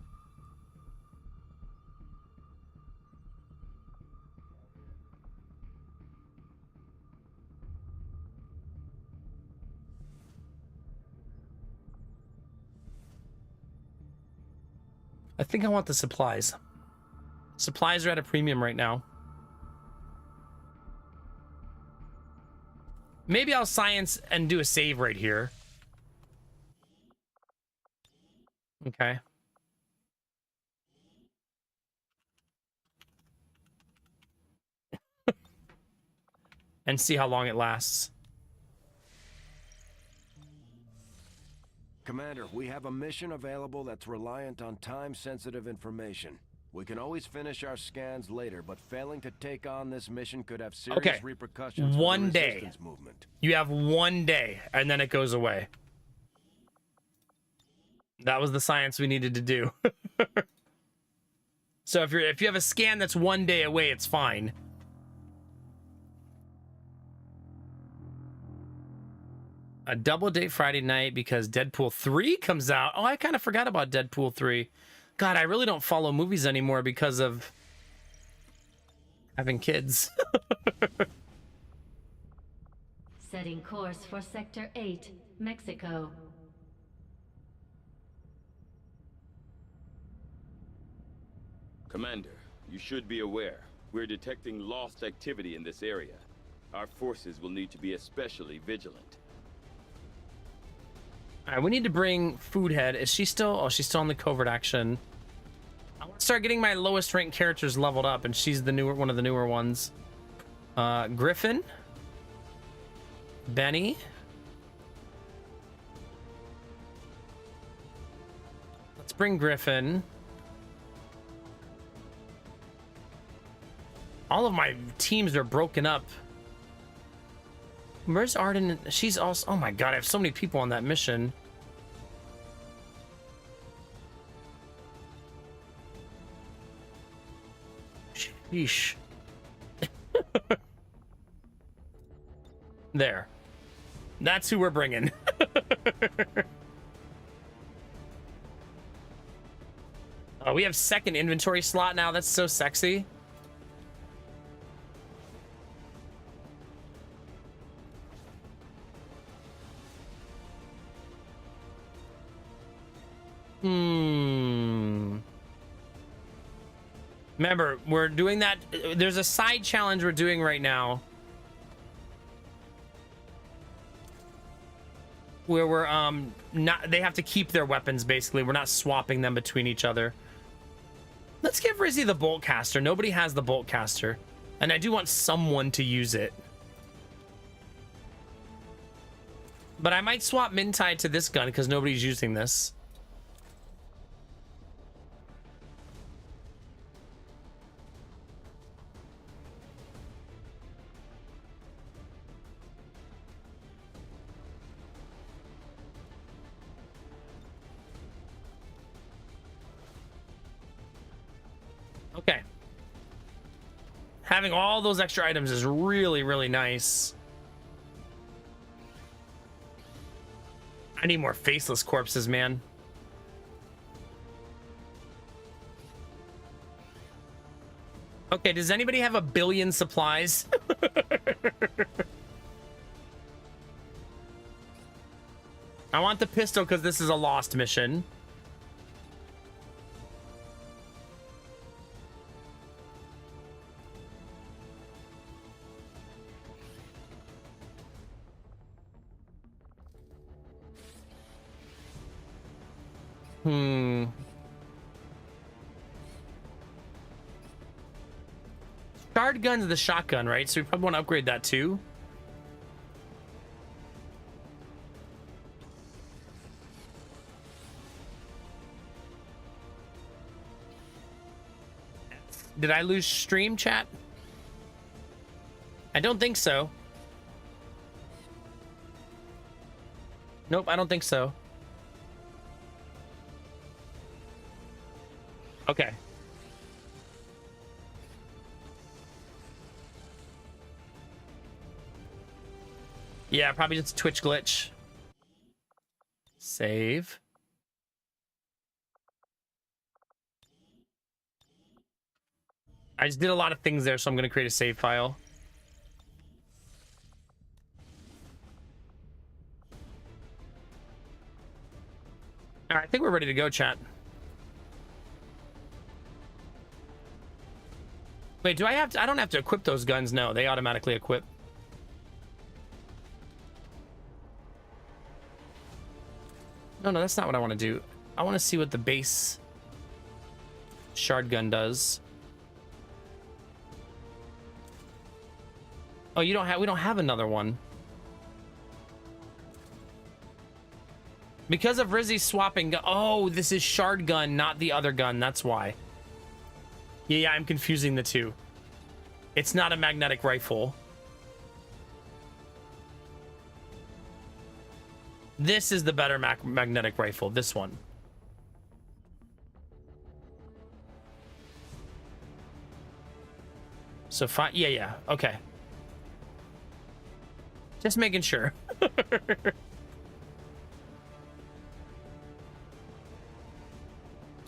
I think I want the supplies. Supplies are at a premium right now. Maybe I'll science and do a save right here. Okay. And see how long it lasts. Commander, we have a mission available that's reliant on time-sensitive information. We can always finish our scans later, but failing to take on this mission could have serious repercussions for the resistance movement. You have 1 day, and then it goes away. That was the science we needed to do. So if you have a scan that's 1 day away, it's fine. A double date Friday night because Deadpool 3 comes out. Oh, I kind of forgot about Deadpool 3. God, I really don't follow movies anymore because of having kids. Setting course for Sector 8, Mexico. Commander, you should be aware. We're detecting lost activity in this area. Our forces will need to be especially vigilant. All right, we need to bring Food Head. Is she still? Oh, she's still on the covert action. I want to start getting my lowest ranked characters leveled up, and she's the newer one of the newer ones. Griffin, Benny. Let's bring Griffin. All of my teams are broken up. Where's Arden? She's also... Oh my god, I have so many people on that mission. Sheesh. There. That's who we're bringing. Oh, we have second inventory slot now. That's so sexy. Remember, we're doing that. There's a side challenge we're doing right now where we're not, they have to keep their weapons basically. We're not swapping them between each other. Let's give Rizzy the bolt caster. Nobody has the bolt caster, and I do want someone to use it. But I might swap Mintide to this gun because nobody's using this. Okay. Having all those extra items is really, really nice. I need more faceless corpses, man. Okay, does anybody have 1 billion supplies? I want the pistol because this is a lost mission. Shard gun's the shotgun, right? So we probably want to upgrade that too. Did I lose stream chat? I don't think so. Nope, I don't think so. Okay. Yeah, probably just a Twitch glitch. Save. I just did a lot of things there, so I'm going to create a save file. All right, I think we're ready to go, chat. Wait, do I have to? I don't have to equip those guns. No, they automatically equip. No, that's not what I want to do. I want to see what the base shard gun does. Oh, we don't have another one. Because of Rizzy swapping. Oh, this is shard gun, not the other gun. That's why. Yeah, I'm confusing the two. It's not a magnetic rifle. This is the better magnetic rifle, this one. So fine, yeah, okay. Just making sure.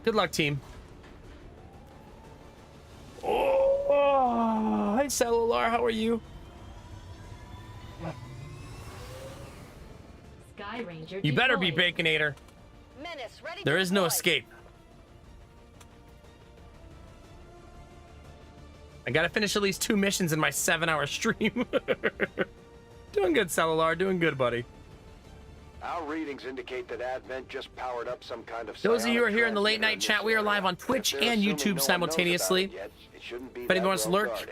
Good luck, team. Oh, hi, Cellular, how are you? Sky Ranger You better be deployed. Baconator. Menace ready There to is no deploy. escape. I gotta finish at least 2 missions in my 7-hour stream. Doing good, Cellular. Doing good, buddy. Our readings indicate that Advent just powered up some kind of... Those of you who are here in the late night chat, we are live on Twitch and YouTube simultaneously. If anyone wants to lurk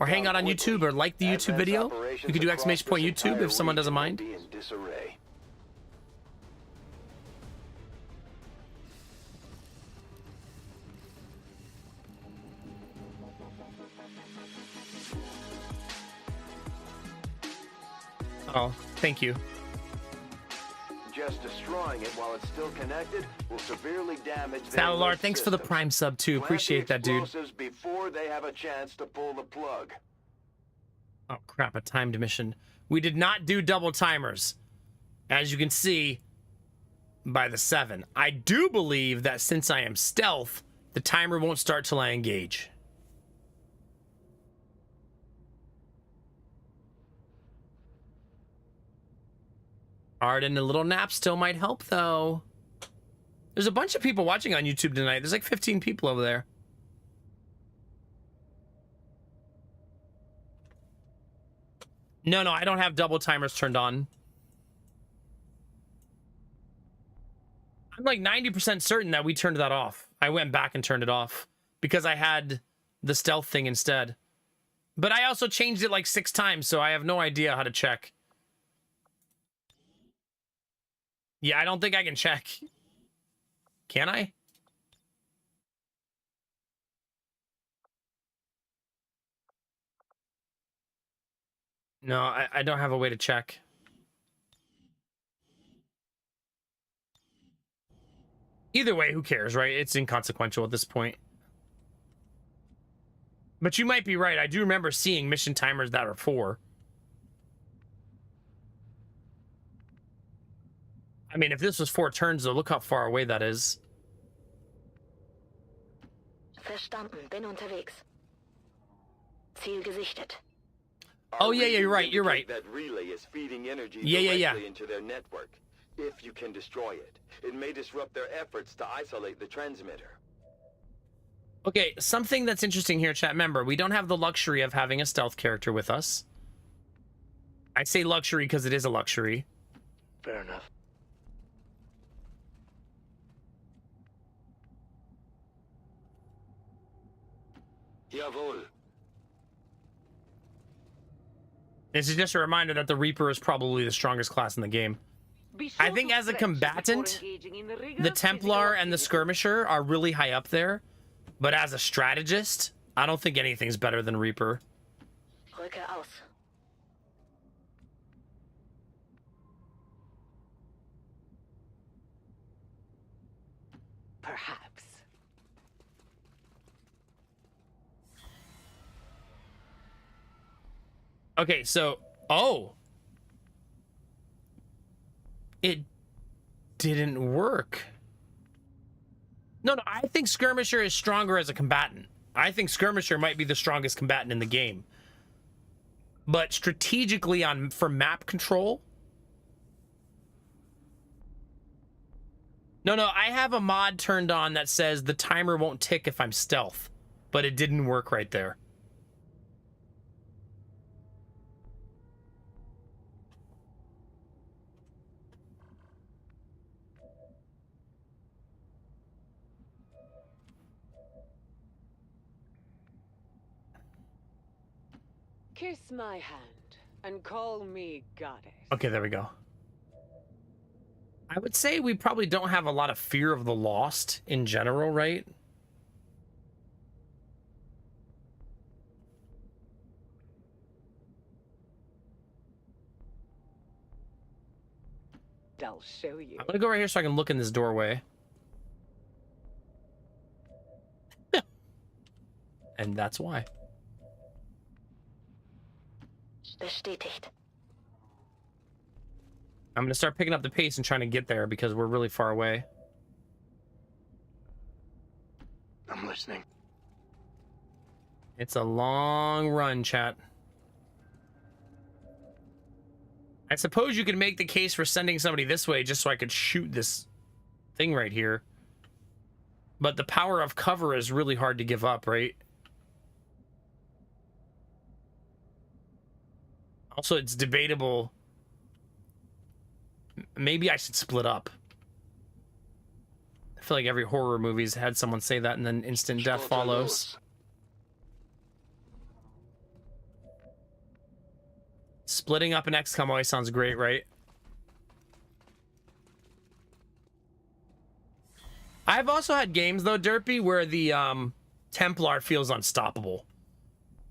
or hang out on YouTube or like the YouTube video, you can do !YouTube if someone doesn't mind. Oh, thank you. Just destroying it while it's still connected will severely damage Salar, thanks for the Prime sub too. Appreciate that, dude. Before they have a chance to pull the plug. Oh crap, a timed mission. We did not do double timers, as you can see by the 7. I do believe that since I am stealth, the timer won't start till I engage. Arden, a little nap still might help, though. There's a bunch of people watching on YouTube tonight. There's like 15 people over there. No, I don't have double timers turned on. I'm like 90% certain that we turned that off. I went back and turned it off because I had the stealth thing instead. But I also changed it like 6 times, so I have no idea how to check. Yeah, I don't think I can check. Can I? No, I don't have a way to check. Either way, who cares, right? It's inconsequential at this point. But you might be right. I do remember seeing mission timers that are 4. I mean, if this was 4 turns, though, look how far away that is. Verstanden, bin unterwegs. Ziel gesichtet. Oh, yeah, you're right, you're right. That relay is feeding energy Yeah. into their network. If you can destroy it, it may disrupt their efforts to isolate the transmitter. Okay, something that's interesting here, chat. Remember, we don't have the luxury of having a stealth character with us. I say luxury because it is a luxury. Fair enough. Jawohl. This is just a reminder that the Reaper is probably the strongest class in the game. I think as a combatant, the Templar and the Skirmisher are really high up there. But as a strategist, I don't think anything's better than Reaper. Rücke aus. Perhaps. Okay, so... Oh! It didn't work. No, I think Skirmisher is stronger as a combatant. I think Skirmisher might be the strongest combatant in the game. But strategically for map control... No, I have a mod turned on that says the timer won't tick if I'm stealth. But it didn't work right there. Kiss my hand and call me goddess. Okay, there we go. I would say we probably don't have a lot of fear of the lost in general, right? I'll show you. I'm gonna go right here so I can look in this doorway. And that's why. Bestätigt. I'm gonna start picking up the pace and trying to get there because we're really far away. I'm listening. It's a long run, chat. I suppose you could make the case for sending somebody this way just so I could shoot this thing right here. But the power of cover is really hard to give up, right? Also, it's debatable Maybe I should split up. I feel like every horror movie's had someone say that and then instant death follows. Splitting up an XCOM always sounds great, right? I've also had games, though, Derpy, where the Templar feels unstoppable.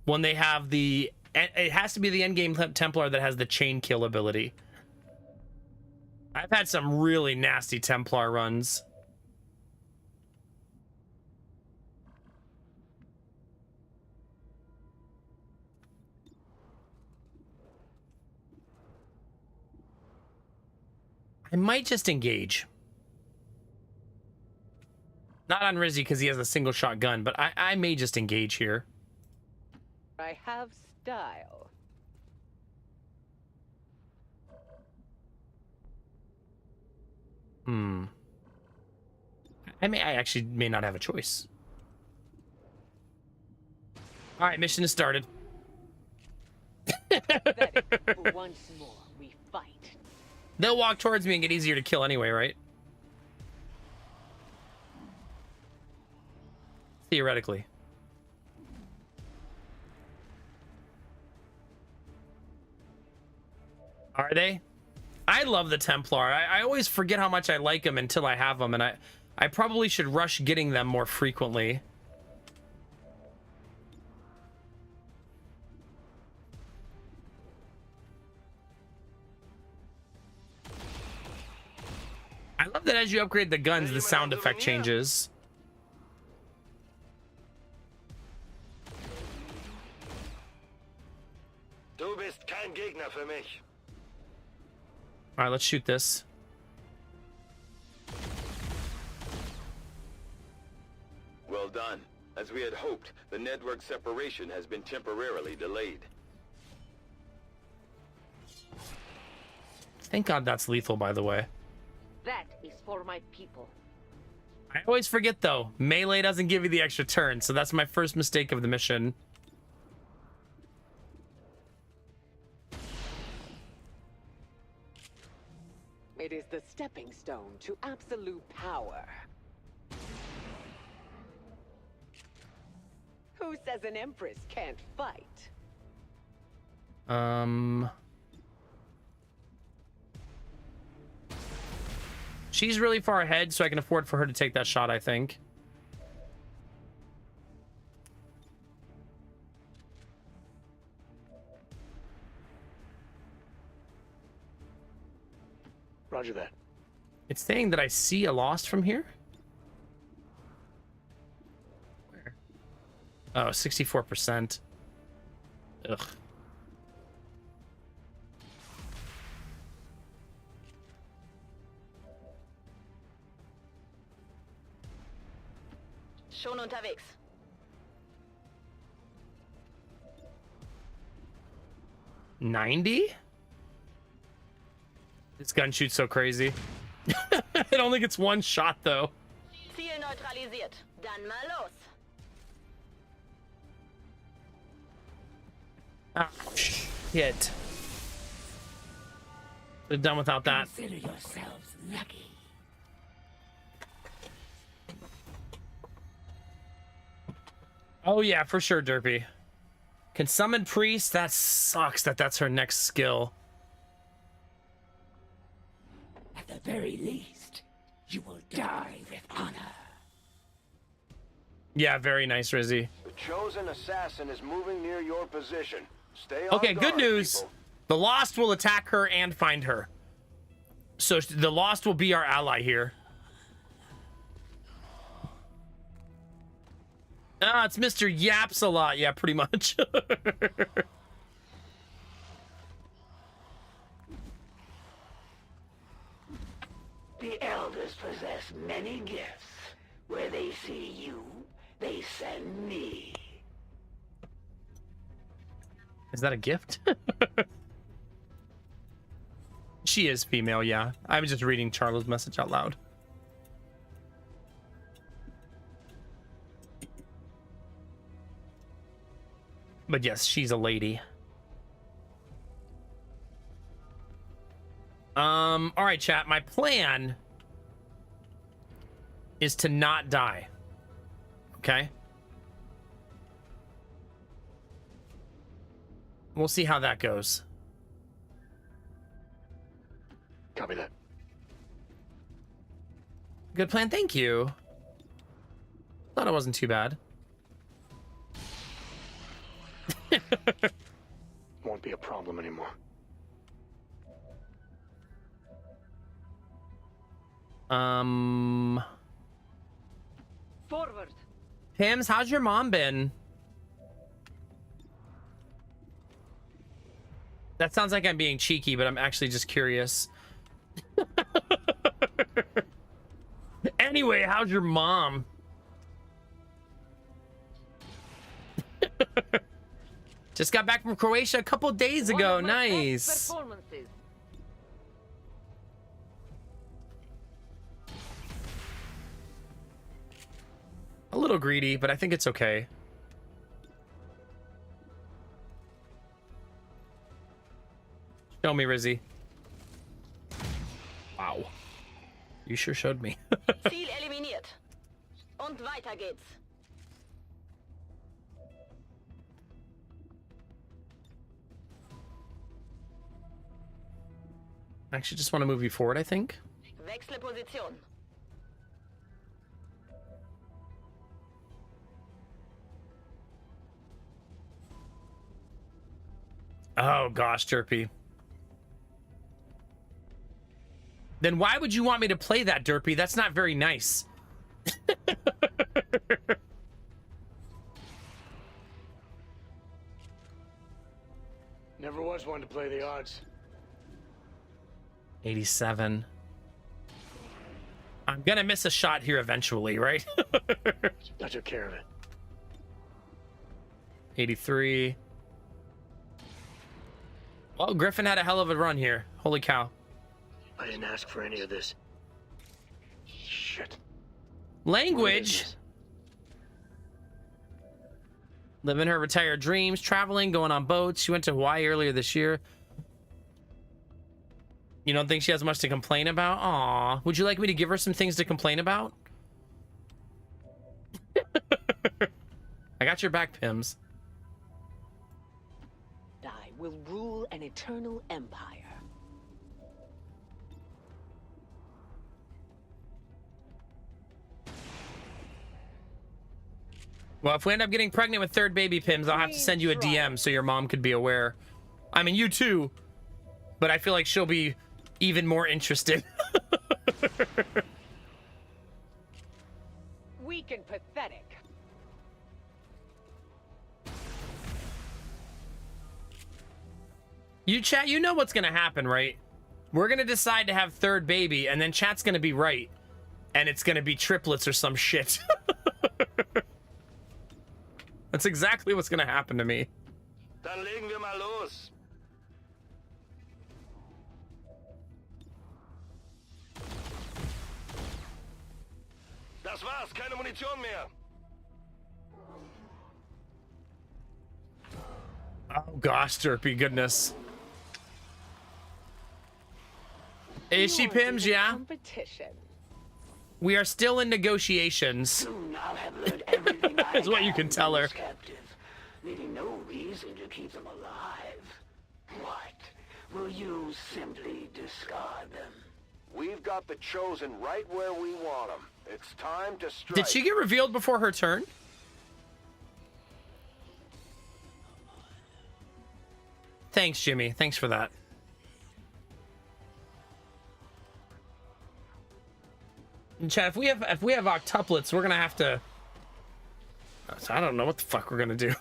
When they have the... It has to be the endgame Templar that has the chain kill ability. I've had some really nasty Templar runs. I might just engage. Not on Rizzy because he has a single shot gun, but I may just engage here. I have style. I actually may not have a choice. All right, mission is started. Once more, we fight. They'll walk towards me and get easier to kill anyway, right? Theoretically. Are they? I love the Templar. I always forget how much I like them until I have them, and I probably should rush getting them more frequently. I love that as you upgrade the guns, the sound effect changes. Du bist kein Gegner für mich. All right, let's shoot this. Well done. As we had hoped, the network separation has been temporarily delayed. Thank God that's lethal, by the way. That is for my people. I always forget, though. Melee doesn't give you the extra turn, so that's my first mistake of the mission. It is the stepping stone to absolute power. Who says an empress can't fight? She's really far ahead, so I can afford for her to take that shot, I think. Roger that. It's saying that I see a lost from here? Where? Oh, 64%. Ugh. Schon unterwegs. $90? This gun shoots so crazy. It only gets one shot, though. Ziel neutralisiert. Dann mal los. Ah, shit. We're done without that. Consider yourselves lucky. Oh, yeah, for sure, Derpy. Can summon priest? That sucks that that's her next skill. At the very least, you will die with honor. Yeah, very nice, Rizzy. The chosen assassin is moving near your position. Stay on Okay, good guard, news. people. The Lost will attack her and find her. So the Lost will be our ally here. Ah, it's Mr. Yaps a lot. Yeah, pretty much. The elders possess many gifts. Where they see you, they send me. Is that a gift? She is female, yeah. I was just reading Charlo's message out loud. But yes, she's a lady. All right, chat. My plan is to not die. Okay? We'll see how that goes. Copy that. Good plan, thank you. Thought it wasn't too bad. Won't be a problem anymore. Forward. Pims, how's your mom been? That sounds like I'm being cheeky, but I'm actually just curious. Anyway, how's your mom? Just got back from Croatia a couple days ago. Nice. A little greedy, but I think it's okay. Show me, Rizzy. Wow. You sure showed me. Ziel eliminiert. Und weiter geht's. I actually just want to move you forward, I think. Wechsle Position. Oh gosh, Derpy. Then why would you want me to play that, Derpy? That's not very nice. Never was one to play the odds. 87. I'm gonna miss a shot here eventually, right? I took care of it. 83. Well, Griffin had a hell of a run here. Holy cow. I didn't ask for any of this. Shit. Language. Living her retired dreams, traveling, going on boats. She went to Hawaii earlier this year. You don't think she has much to complain about? Aw. Would you like me to give her some things to complain about? I got your back, Pims. I will rule an eternal empire. Well, if we end up getting pregnant with third baby, Pims, I'll have to send you a DM so your mom could be aware. I mean, you too. But I feel like she'll be even more interested. Weak and pathetic. You chat, you know what's gonna happen, right? We're gonna decide to have third baby, and then chat's gonna be right. And it's gonna be triplets or some shit. That's exactly what's gonna happen to me. Dann legen wir mal los. Das war's, keine Munition mehr. Oh gosh, Derpy, goodness. Is she Pims? Yeah. Competition. We are still in negotiations. Soon I'll have learned everything I Is what you can tell her. captive, leaving no reason to keep them alive. What? Will you simply discard them? We've got the Chosen right where we want them. It's time to strike. Did she get revealed before her turn? Thanks, Jimmy. Thanks for that. And Chad, if we have octuplets, we're gonna have to. I don't know what the fuck we're gonna do.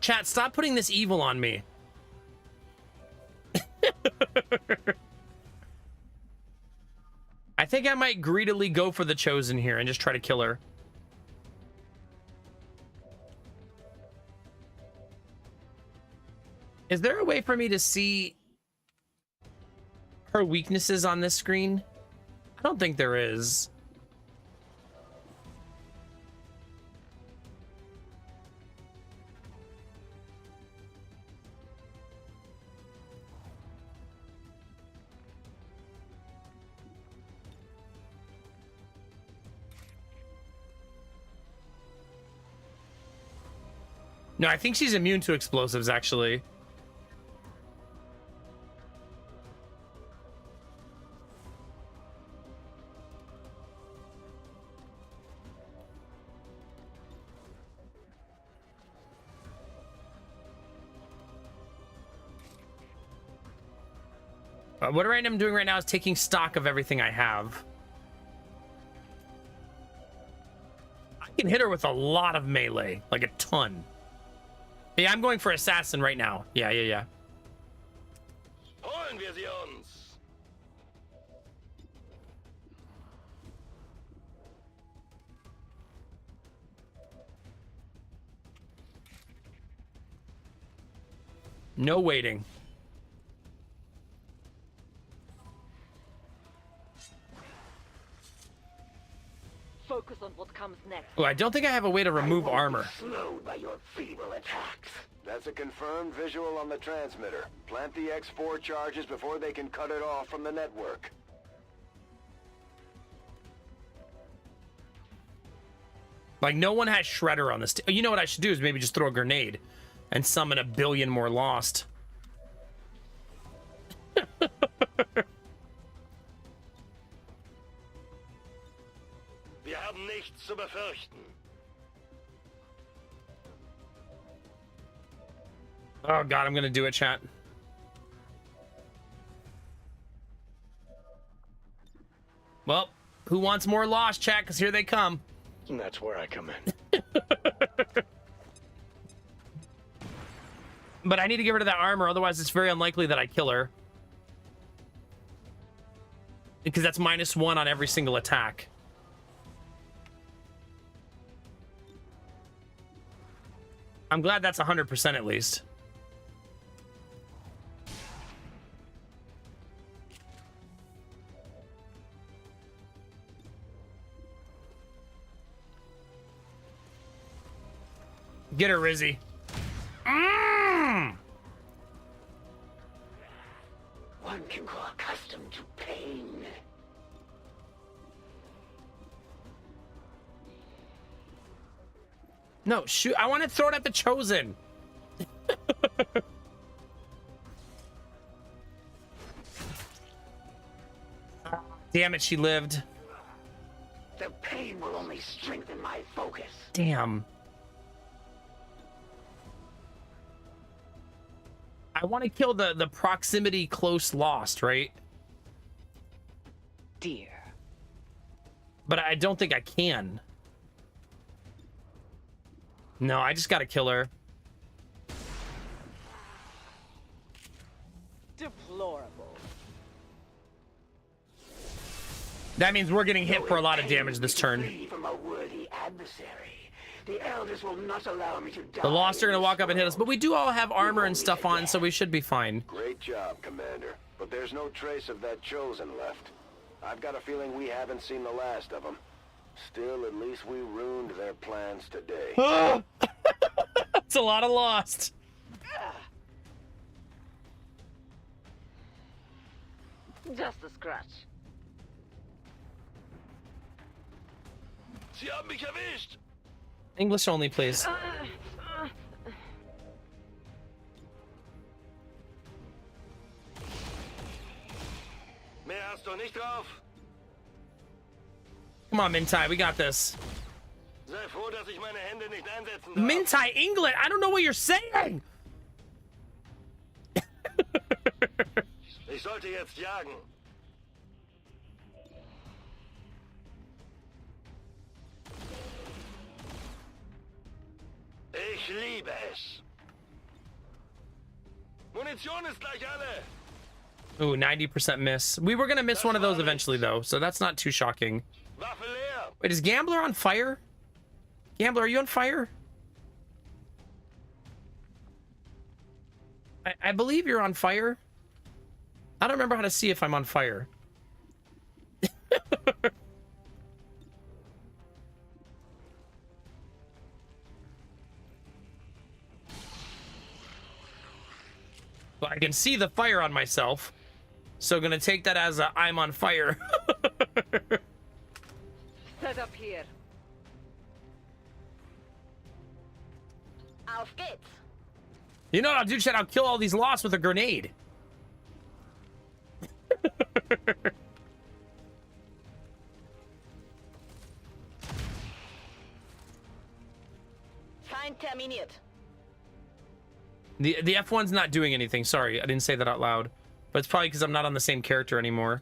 Chat, stop putting this evil on me. I think I might greedily go for the Chosen here and just try to kill her. Is there a way for me to see her weaknesses on this screen? I don't think there is. No, I think she's immune to explosives, actually. What I'm doing right now is taking stock of everything I have. I can hit her with a lot of melee, like a ton. Yeah, I'm going for assassin right now. Yeah. Holen wir sie uns. No waiting. Focus on what comes next. Oh, I don't think I have a way to remove armor. Slowed by your feeble attacks. That's a confirmed visual on the transmitter. Plant the X4 charges before they can cut it off from the network. Like, no one has Shredder on this. You know what I should do is maybe just throw a grenade and summon a billion more Lost. Wir haben nichts zu befürchten. Oh god, I'm gonna do it, chat. Well, who wants more Lost, chat? Because here they come. And that's where I come in. But I need to get rid of that armor, otherwise it's very unlikely that I kill her. Because that's -1 on every single attack. I'm glad that's 100% at least. Get her, Rizzy. One can grow accustomed to pain. No, shoot. I want to throw it at the Chosen. Damn it, she lived. The pain will only strengthen my focus. Damn. I want to kill the proximity close Lost, right? Dear. But I don't think I can. No, I just gotta kill her. Deplorable. That means we're getting hit for a lot of damage this turn. From a worthy adversary. The elders will not allow me to die. The Lost are gonna walk up and hit us, but we do all have armor and stuff on, so we should be fine. Great job, Commander. But there's no trace of that Chosen left. I've got a feeling we haven't seen the last of them. Still, at least we ruined their plans today. It's a lot of Lost. Just a scratch. Sie haben mich erwischt! English only, please. Mehr hast du nicht drauf? Come on, Mintai, we got this. Sei froh, dass ich meine Hände nicht einsetzen darf. Mintai, England, I don't know what you're saying. Ich sollte jetzt jagen. Ich liebe es. Munition ist gleich alle. Ooh, 90% miss. We were gonna miss one of those eventually, though, so that's not too shocking. Waffe leer. Wait, is Gambler on fire? Gambler, are you on fire? I believe you're on fire. I don't remember how to see if I'm on fire. But I can see the fire on myself. So gonna take that as a I'm on fire. Set up here. Auf geht's. You know what I'll do, chat? I'll kill all these lost with a grenade. Feind terminiert. The F1's not doing anything. Sorry, I didn't say that out loud. But it's probably because I'm not on the same character anymore.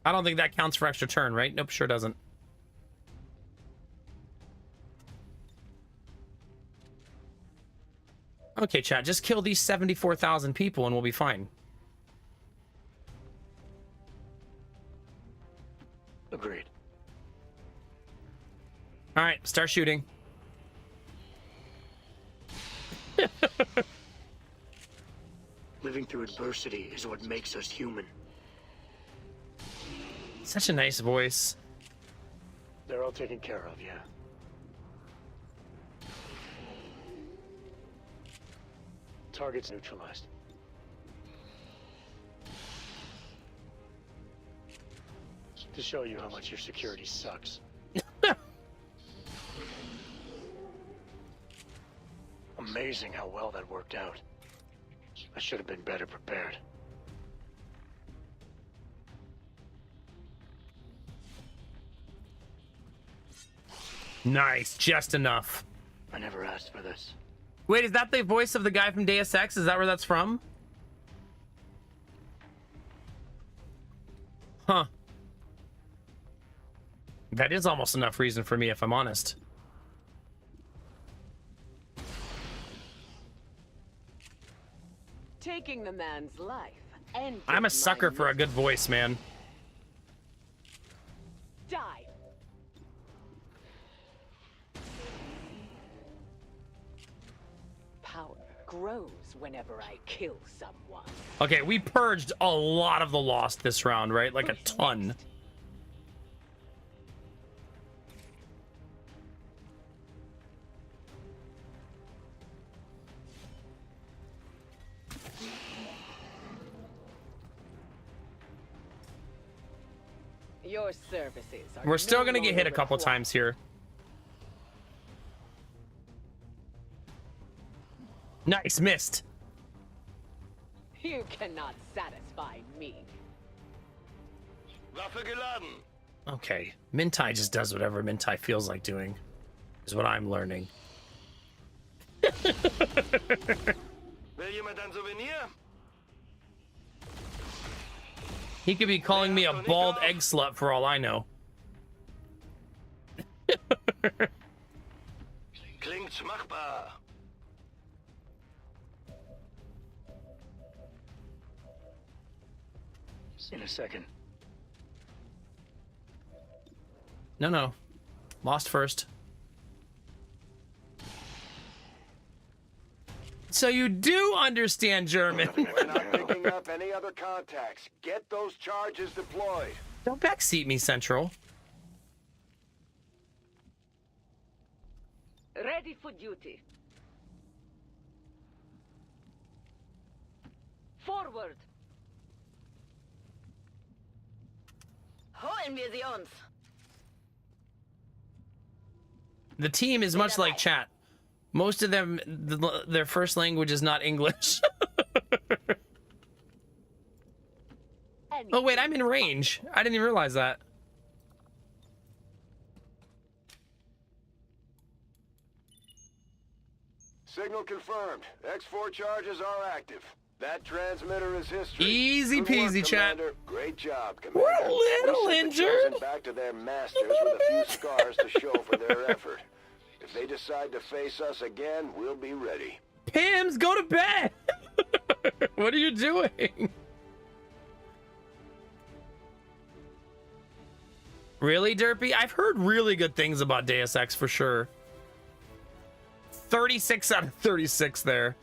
I don't think that counts for extra turn, right? Nope, sure doesn't. Okay, chat, just kill these 74,000 people and we'll be fine. Agreed. All right, start shooting. Living through adversity is what makes us human. Such a nice voice. They're all taken care of, yeah. Target's neutralized. To show you how much your security sucks. Amazing how well that worked out. I should have been better prepared. Nice, just enough. I never asked for this. Wait, is that the voice of the guy from Deus Ex? Is that where that's from? Huh. That is almost enough reason for me, if I'm honest. Taking the man's life. And I'm a sucker for a good voice, man. Die. Power grows whenever I kill someone. Okay, we purged a lot of the lost this round, right? Like a ton. Your services are We're still no gonna get hit a longer couple required. times here. Nice, missed. You cannot satisfy me. Waffe geladen. Okay, Mintai just does whatever Mintai feels like doing, is what I'm learning. Will jemand ein Souvenir? He could be calling me a bald egg slut for all I know. Klingt machbar. In a second. No. Lost first. So you do understand German. We're not picking up any other contacts. Get those charges deployed. Don't backseat me, Central. Ready for duty. Forward. Holen wir sie uns. The team is much like chat. Most of them, their first language is not English. Oh, wait, I'm in range. I didn't even realize that. Signal confirmed. X4 charges are active. That transmitter is history. Easy Good work, peasy, chat. Commander. Great job, Commander. We're a little We sent the injured. chosen back to their masters with a few scars to show for their effort. If they decide to face us again, we'll be ready. Pims, go to bed. What are you doing? Really, Derpy? I've heard really good things about Deus Ex for sure. 36 out of 36 there.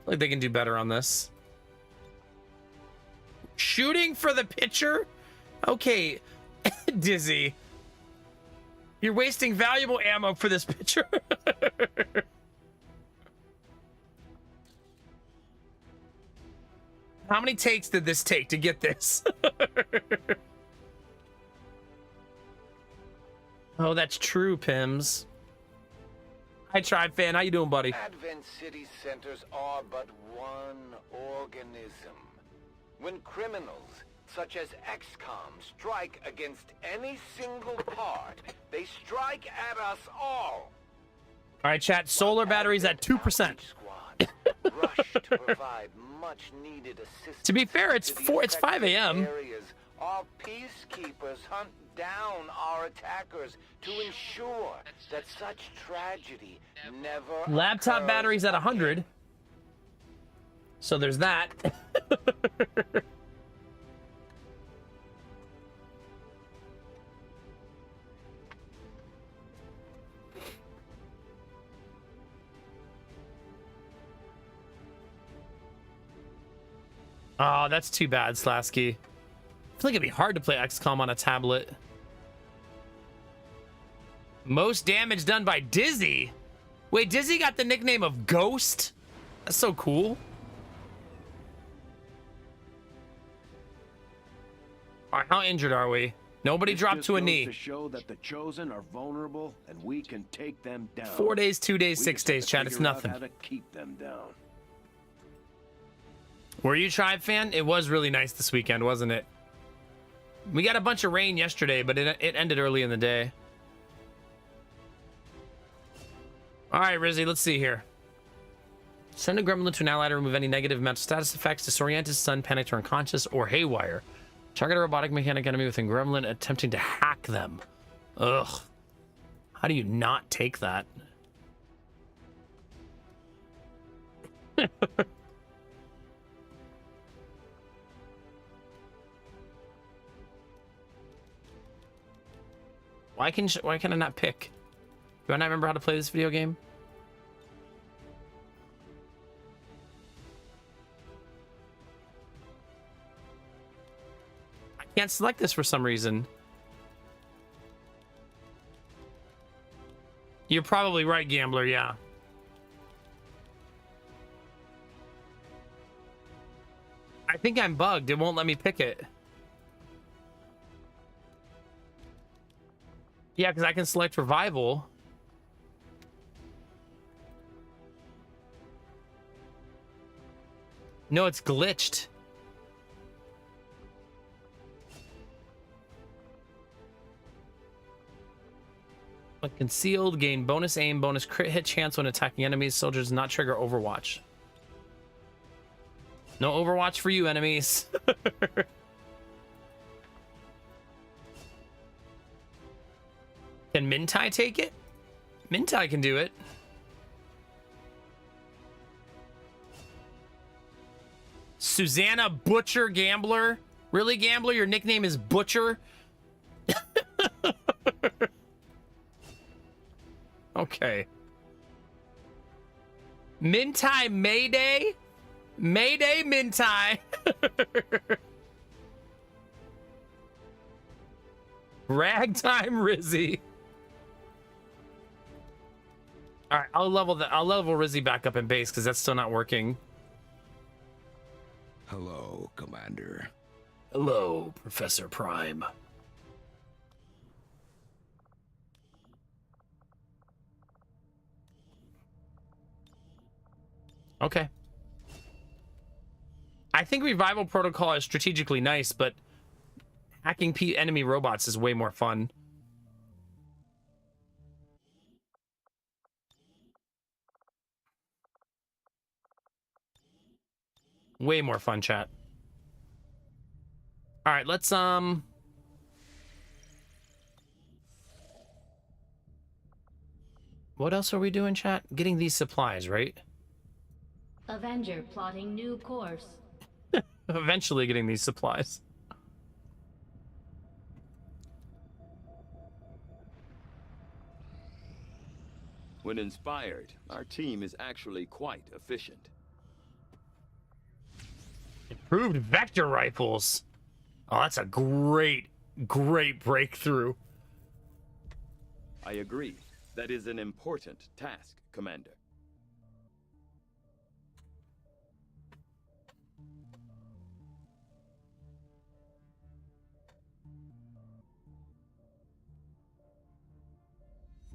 Like they can do better on this. shooting for the pitcher? Okay, Dizzy. You're wasting valuable ammo for this pitcher. How many takes did this take to get this? Oh, that's true, Pims. Hi, Tribe Fan. How you doing, buddy? Advent City centers are but one organism. When criminals, such as XCOM, strike against any single part, they strike at us all. All right, chat. Solar batteries at 2%. Rush to provide much needed assistance. To be fair, it's 5 a.m. Our peacekeepers hunt down our attackers to ensure that such tragedy never Laptop occurs. batteries at 100. So there's that. Oh, that's too bad, Slasky. I feel like it'd be hard to play XCOM on a tablet. Most damage done by Dizzy. Wait, Dizzy got the nickname of Ghost? That's so cool. All right, how injured are we? Nobody dropped to a knee. To show that the Chosen are vulnerable and we can take them down. 4 days, 2 days, 6 days, chat. It's nothing. How to keep them down. Were you Tribe Fan? It was really nice this weekend, wasn't it? We got a bunch of rain yesterday, but it ended early in the day. All right, Rizzy, let's see here. Send a gremlin to an ally to remove any negative mental status effects, disoriented, stun, panicked, or unconscious, or haywire. Target a robotic mechanic enemy with a gremlin attempting to hack them. Ugh. How do you not take that? Why can I not pick? Do I not remember how to play this video game? I can't select this for some reason. You're probably right, Gambler, yeah. I think I'm bugged. It won't let me pick it. Yeah, because I can select revival. No, it's glitched. When concealed, gain bonus aim, bonus crit hit chance when attacking enemies. Soldiers not trigger Overwatch. No Overwatch for you, enemies. Can Mintai take it? Mintai can do it. Susanna Butcher Gambler? Really, Gambler? Your nickname is Butcher? Okay. Mintai Mayday? Mayday Mintai. Ragtime Rizzy. All right, I'll level Rizzy back up in base because that's still not working. Hello, Commander. Hello, Professor Prime. Okay. I think Revival Protocol is strategically nice, but hacking enemy robots is way more fun. Way more fun, chat. All right, let's what else are we doing, chat? Getting these supplies, right? Avenger plotting new course. Eventually getting these supplies. When inspired, our team is actually quite efficient. Improved vector rifles. Oh, that's a great breakthrough. I agree. That is an important task, Commander.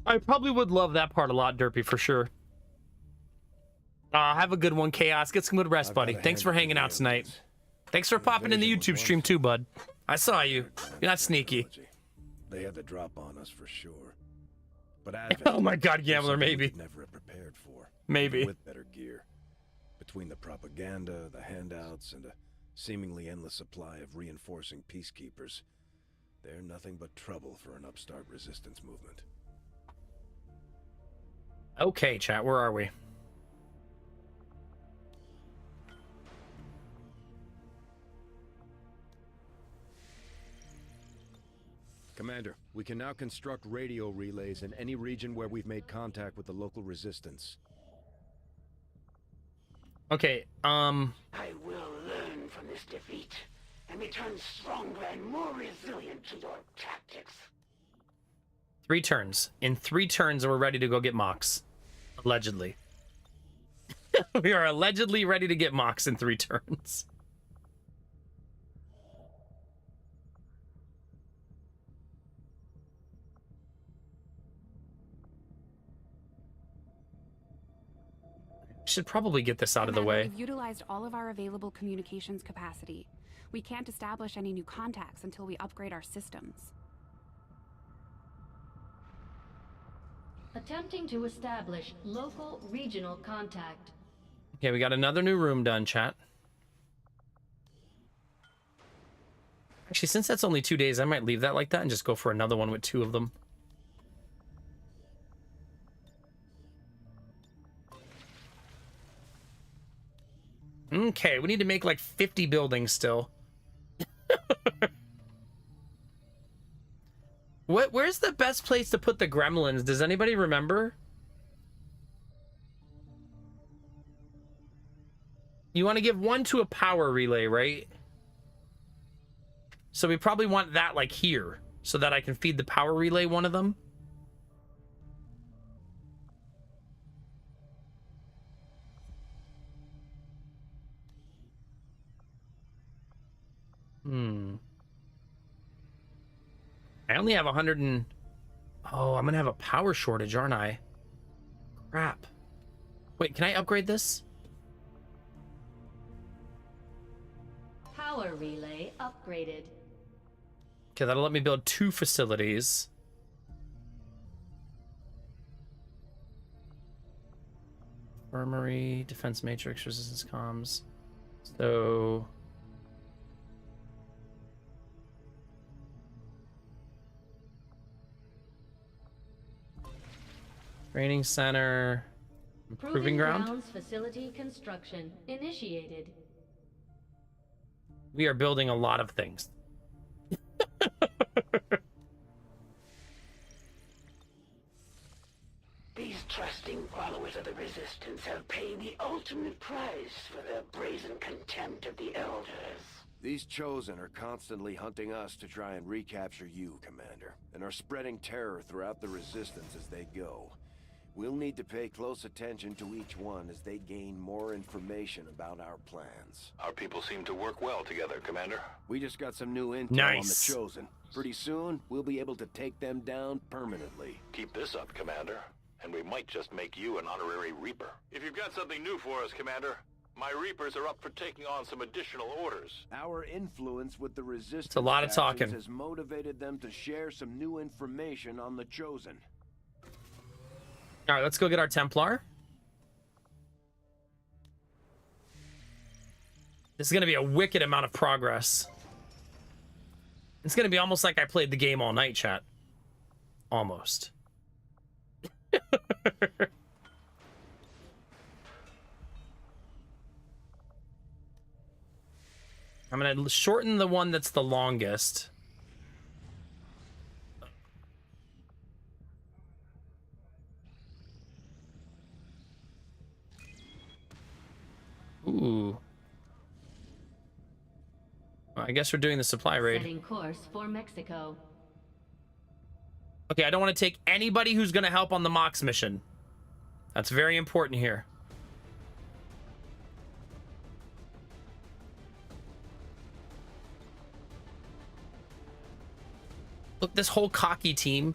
I probably would love that part a lot, Derpy, for sure. Have a good one, Chaos. Get some good rest, buddy. Thanks for hanging out tonight. Thanks for popping in the YouTube stream too, bud. I saw you. You're not sneaky. They had the drop on us for sure. But oh my God, Gambler, maybe. Never prepared for. Maybe. With better gear. Between the propaganda, the handouts, and a seemingly endless supply of reinforcing peacekeepers, they're nothing but trouble for an upstart resistance movement. Okay, chat, where are we? Commander, we can now construct radio relays in any region where we've made contact with the local resistance. Okay, I will learn from this defeat and return stronger and more resilient to your tactics. 3 turns. In 3 turns, we're ready to go get Mox. Allegedly. We are allegedly ready to get Mox in 3 turns. Should probably get this out of the way. We've utilized all of our available communications capacity. We can't establish any new contacts until we upgrade our systems. Attempting to establish local regional contact. Okay, we got another new room done, chat. Actually, since that's only 2 days, I might leave that like that and just go for another one with 2 of them. Okay, we need to make like 50 buildings still. Where's the best place to put the gremlins? Does anybody remember? You want to give 1 to a power relay, right? So we probably want that like here so that I can feed the power relay one of them. I only have 100 and... Oh, I'm gonna have a power shortage, aren't I? Crap. Wait, can I upgrade this? Power relay upgraded. Okay, that'll let me build 2 facilities. Armory, defense matrix, resistance comms. So... Training center, proving ground. Facility construction initiated. We are building a lot of things. These trusting followers of the Resistance have paid the ultimate price for their brazen contempt of the Elders. These Chosen are constantly hunting us to try and recapture you, Commander, and are spreading terror throughout the Resistance as they go. We'll need to pay close attention to each one as they gain more information about our plans. Our people seem to work well together, Commander. We just got some new intel on the Chosen. Pretty soon, we'll be able to take them down permanently. Keep this up, Commander, and we might just make you an honorary Reaper. If you've got something new for us, Commander, my Reapers are up for taking on some additional orders. Our influence with the Resistance it's a lot of talking. Has motivated them to share some new information on the Chosen. All right, let's go get our Templar. This is going to be a wicked amount of progress. It's going to be almost like I played the game all night, chat. Almost. I'm going to shorten the one that's the longest. Ooh. I guess we're doing the supply raid. Setting course for Mexico. Okay, I don't want to take anybody who's going to help on the Mox mission. That's very important here. Look, this whole cocky team.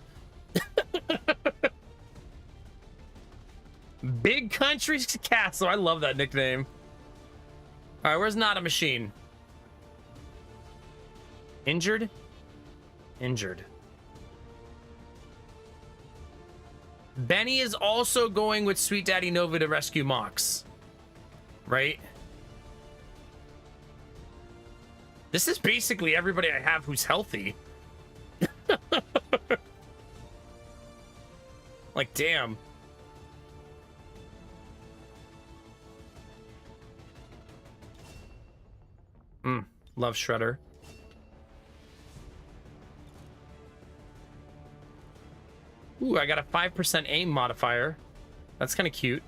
Big Country Castle. I love that nickname. All right, where's Not a Machine? Injured? Injured. Benny is also going with Sweet Daddy Nova to rescue Mox. Right? This is basically everybody I have who's healthy. Like, damn. Love Shredder. Ooh, I got a 5% aim modifier. That's kind of cute.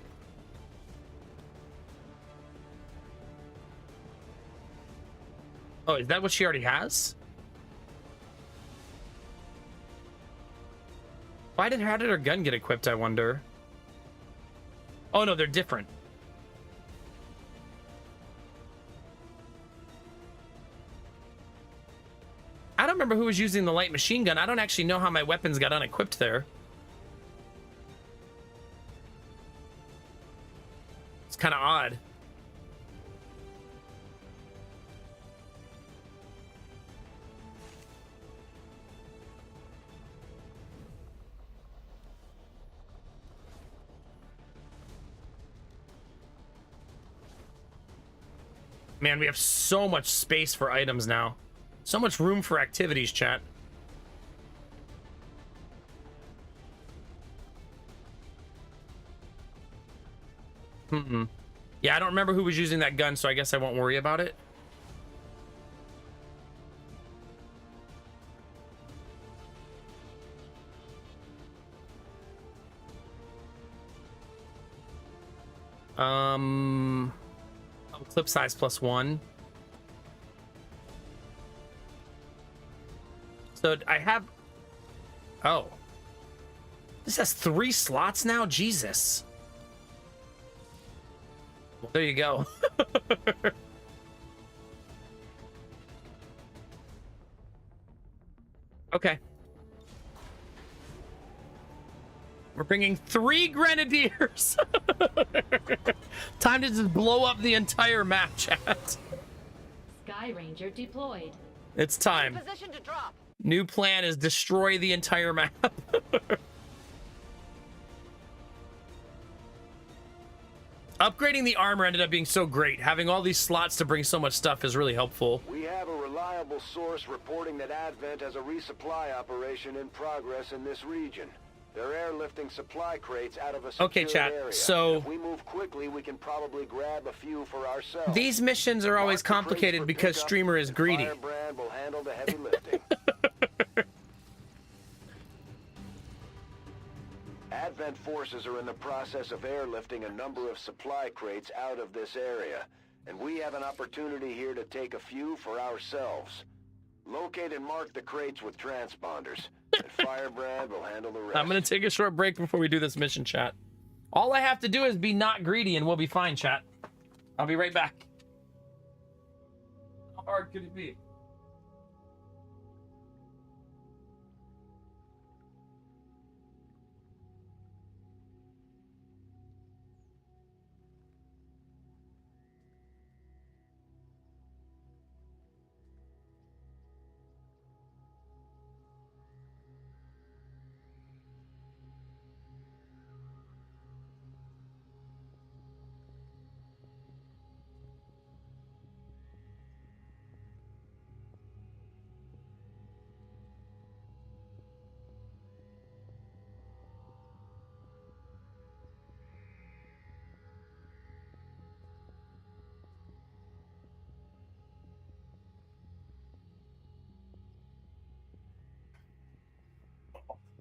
Oh, is that what she already has? How did her gun get equipped, I wonder? Oh, no, they're different. I don't remember who was using the light machine gun. I don't actually know how my weapons got unequipped there. It's kind of odd. Man, we have so much space for items now. So much room for activities, chat. Yeah, I don't remember who was using that gun, so I guess I won't worry about it. Clip size +1. So I have... Oh. This has 3 slots now? Jesus. Well, there you go. Okay. We're bringing 3 grenadiers. Time to just blow up the entire map, chat. Sky Ranger deployed. It's time. Position to drop. New plan is destroy the entire map. Upgrading the armor ended up being so great. Having all these slots to bring so much stuff is really helpful. We have a reliable source reporting that Advent has a resupply operation in progress in this region. They're airlifting supply crates out of a secured Okay, chat. area. So if we move quickly, we can probably grab a few for ourselves. these missions are always complicated because streamer is greedy. Firebrand will handle the heavy lifting. Advent forces are in the process of airlifting a number of supply crates out of this area, and we have an opportunity here to take a few for ourselves. Locate and mark the crates with transponders, and Firebrand will handle the rest. I'm going to take a short break before we do this mission, chat. All I have to do is be not greedy and we'll be fine, chat. I'll be right back. How hard could it be?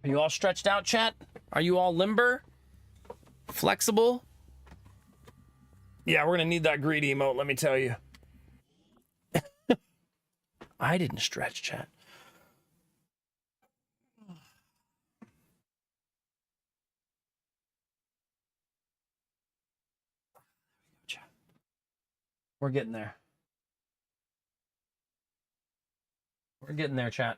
Are you all stretched out, chat? Are you all limber? Flexible? Yeah, we're gonna need that greedy emote, let me tell you. I didn't stretch, chat. We're getting there. We're getting there, chat.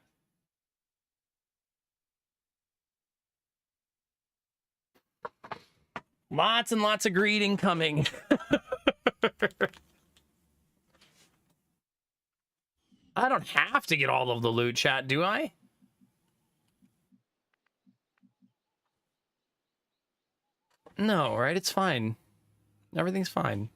Lots and lots of greeting coming. I don't have to get all of the loot, chat, do I? No, right? It's fine. Everything's fine.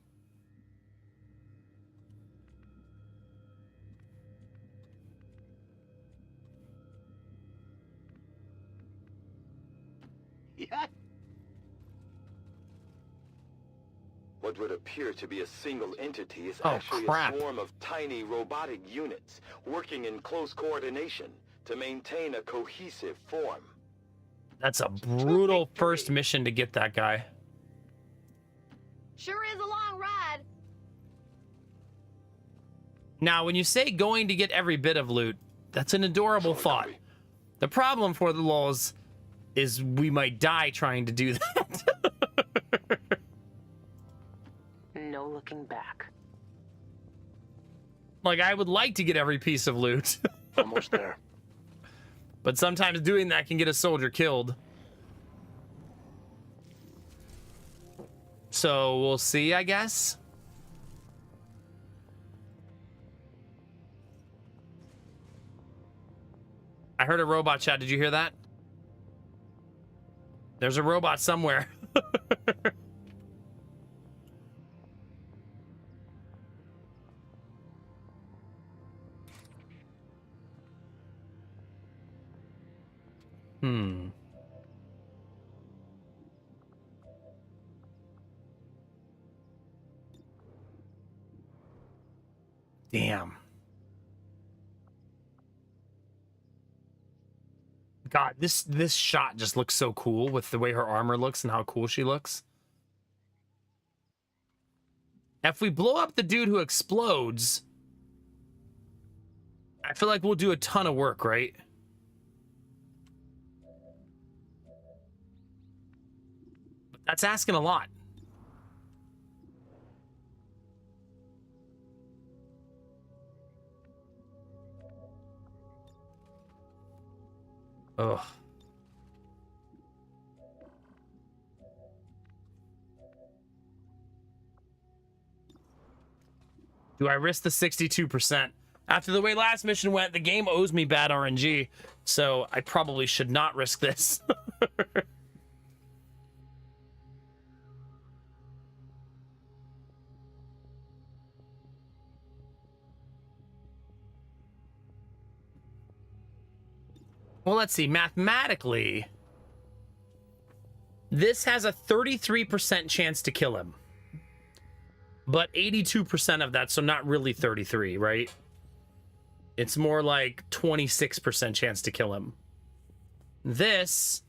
Yeah. What would appear to be a single entity is actually crap. a swarm of tiny robotic units working in close coordination to maintain a cohesive form. That's a brutal first mission to get that guy. Sure is a long ride. Now, when you say going to get every bit of loot, that's an adorable thought. The problem for the lulz is we might die trying to do that. No looking back. Like, I would like to get every piece of loot. Almost there. But sometimes doing that can get a soldier killed. So we'll see, I guess. I heard a robot chat. Did you hear that? There's a robot somewhere. Damn. God, this shot just looks so cool with the way her armor looks and how cool she looks. If we blow up the dude who explodes, I feel like we'll do a ton of work, right? But that's asking a lot. Ugh. Do I risk the 62%? After the way last mission went, the game owes me bad RNG, so I probably should not risk this. Well, let's see. Mathematically, this has a 33% chance to kill him. But 82% of that, so not really 33, right? It's more like 26% chance to kill him. This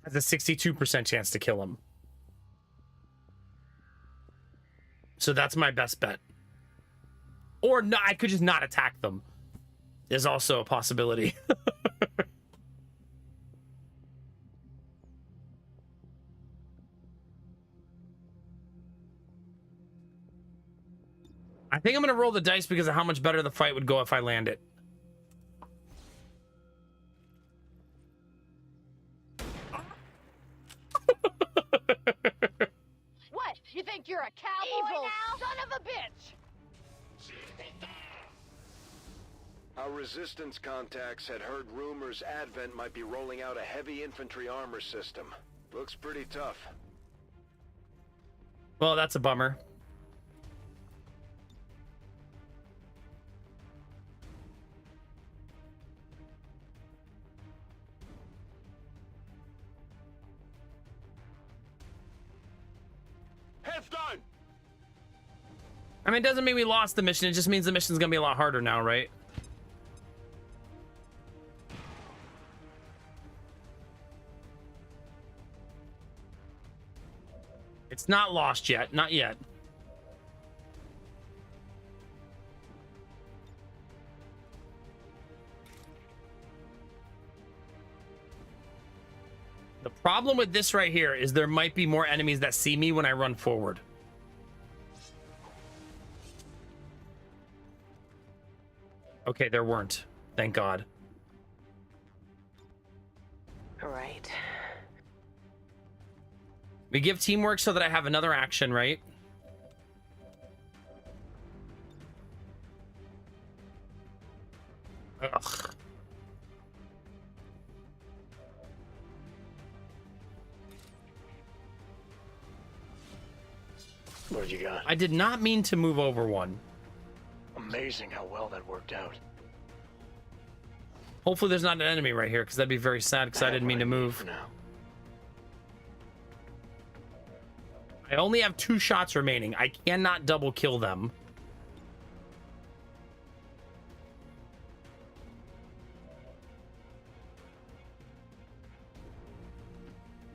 has a 62% chance to kill him. So that's my best bet. Or no, I could just not attack them. Is also a possibility. I think I'm going to roll the dice because of how much better the fight would go if I land it. What? You think you're a cowboy now? Son of a bitch! Our resistance contacts had heard rumors Advent might be rolling out a heavy infantry armor system. Looks pretty tough. Well, that's a bummer. Heads done! I mean, it doesn't mean we lost the mission. It just means the mission's going to be a lot harder now, right? It's not lost yet. Not yet. The problem with this right here is there might be more enemies that see me when I run forward. Okay, there weren't. Thank God. Right. We give teamwork so that I have another action, right? Ugh. What you got? I did not mean to move over one. Amazing how well that worked out. Hopefully there's not an enemy right here, because that'd be very sad, because I didn't mean to move. I only have 2 shots remaining. I cannot double kill them.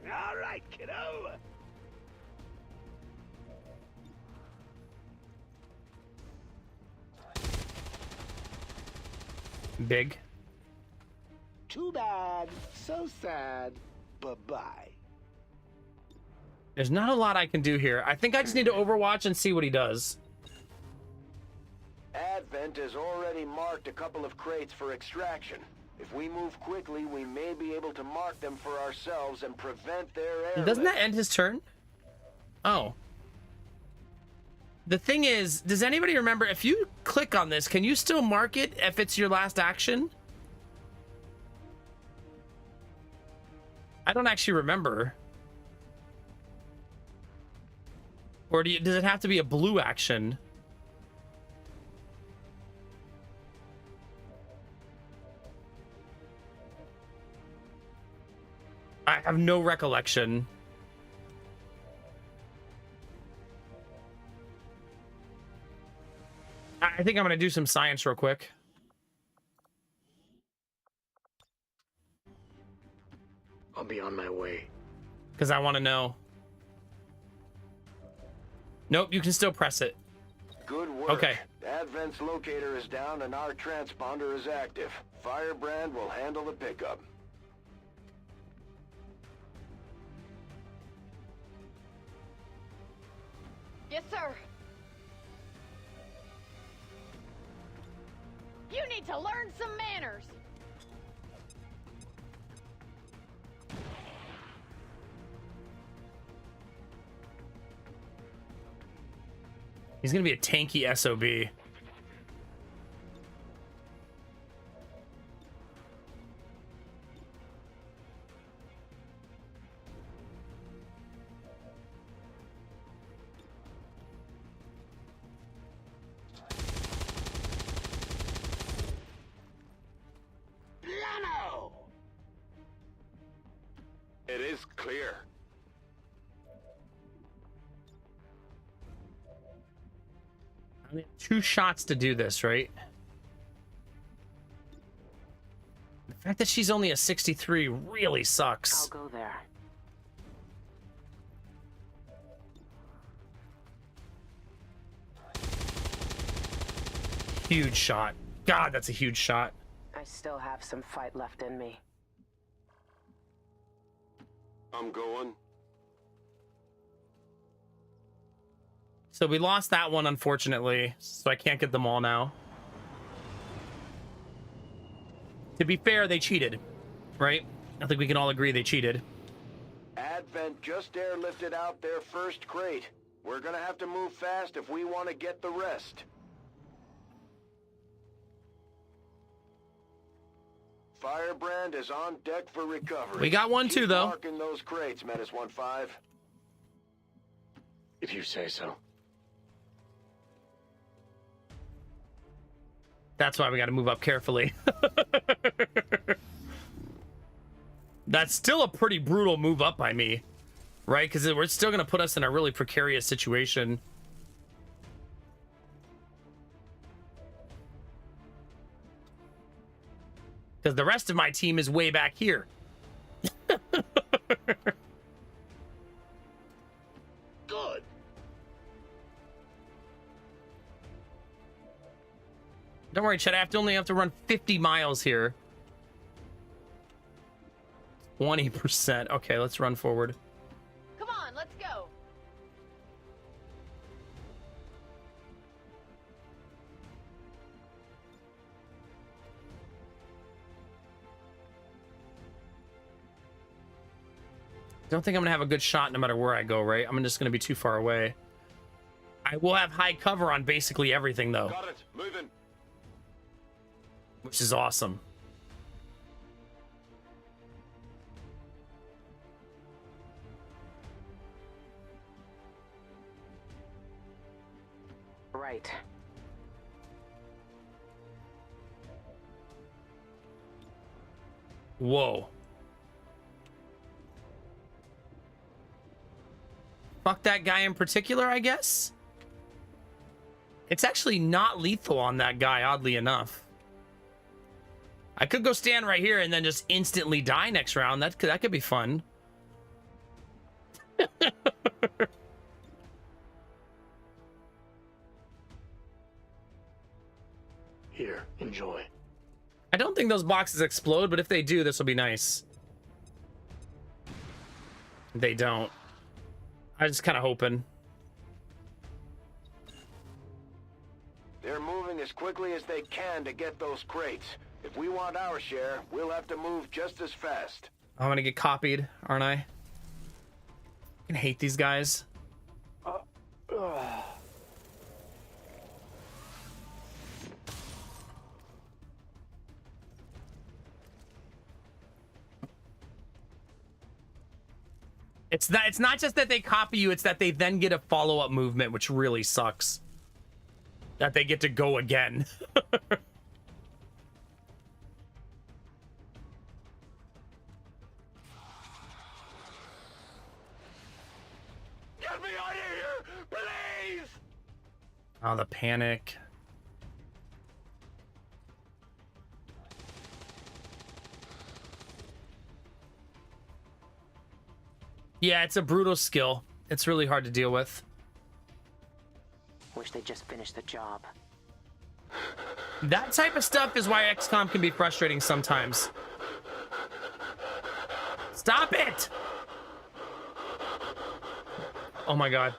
All right, kiddo. Big. Too bad. So sad. Bye-bye. There's not a lot I can do here. I think I just need to overwatch and see what he does. Advent has already marked a couple of crates for extraction. If we move quickly, we may be able to mark them for ourselves and prevent their airlift. Doesn't that end his turn? Oh. The thing is, does anybody remember, if you click on this, can you still mark it if it's your last action? I don't actually remember. Or does it have to be a blue action? I have no recollection. I think I'm going to do some science real quick. I'll be on my way. Because I want to know. Nope, you can still press it. Good work. Okay. Advent's locator is down and our transponder is active. Firebrand will handle the pickup. Yes, sir. You need to learn some manners. He's going to be a tanky SOB. It is clear. I mean, 2 shots to do this, right? The fact that she's only a 63 really sucks. I'll go there. Huge shot. God, that's a huge shot. I still have some fight left in me. I'm going. So we lost that one, unfortunately, so I can't get them all now. To be fair, they cheated, right? I think we can all agree they cheated. Advent just airlifted out their first crate. We're gonna have to move fast if we want to get the rest. Firebrand is on deck for recovery. We got one too, Keep though. Marking those crates, Menace 1-5. If you say so. That's why we got to move up carefully. That's still a pretty brutal move up by me, right? Because we're still going to put us in a really precarious situation. Because the rest of my team is way back here. Good. Don't worry, Chet. I only have to run 50 miles here. 20%. Okay, let's run forward. Come on, let's go. Don't think I'm gonna have a good shot no matter where I go, right? I'm just gonna be too far away. I will have high cover on basically everything, though. Got it. Moving. Which is awesome. Right. Whoa. Fuck that guy in particular, I guess? It's actually not lethal on that guy, oddly enough. I could go stand right here and then just instantly die next round. That could be fun. Here, enjoy. I don't think those boxes explode, but if they do, this will be nice. They don't. I just kind of hoping. They're moving as quickly as they can to get those crates. If we want our share, we'll have to move just as fast. I'm gonna get copied, aren't I? I hate these guys. It's not just that they copy you, it's that they then get a follow-up movement, which really sucks. That they get to go again. Get me out of here, please! Oh, the panic. Yeah, it's a brutal skill. It's really hard to deal with. Wish they just finished the job. That type of stuff is why XCOM can be frustrating sometimes. Stop it! Oh my god.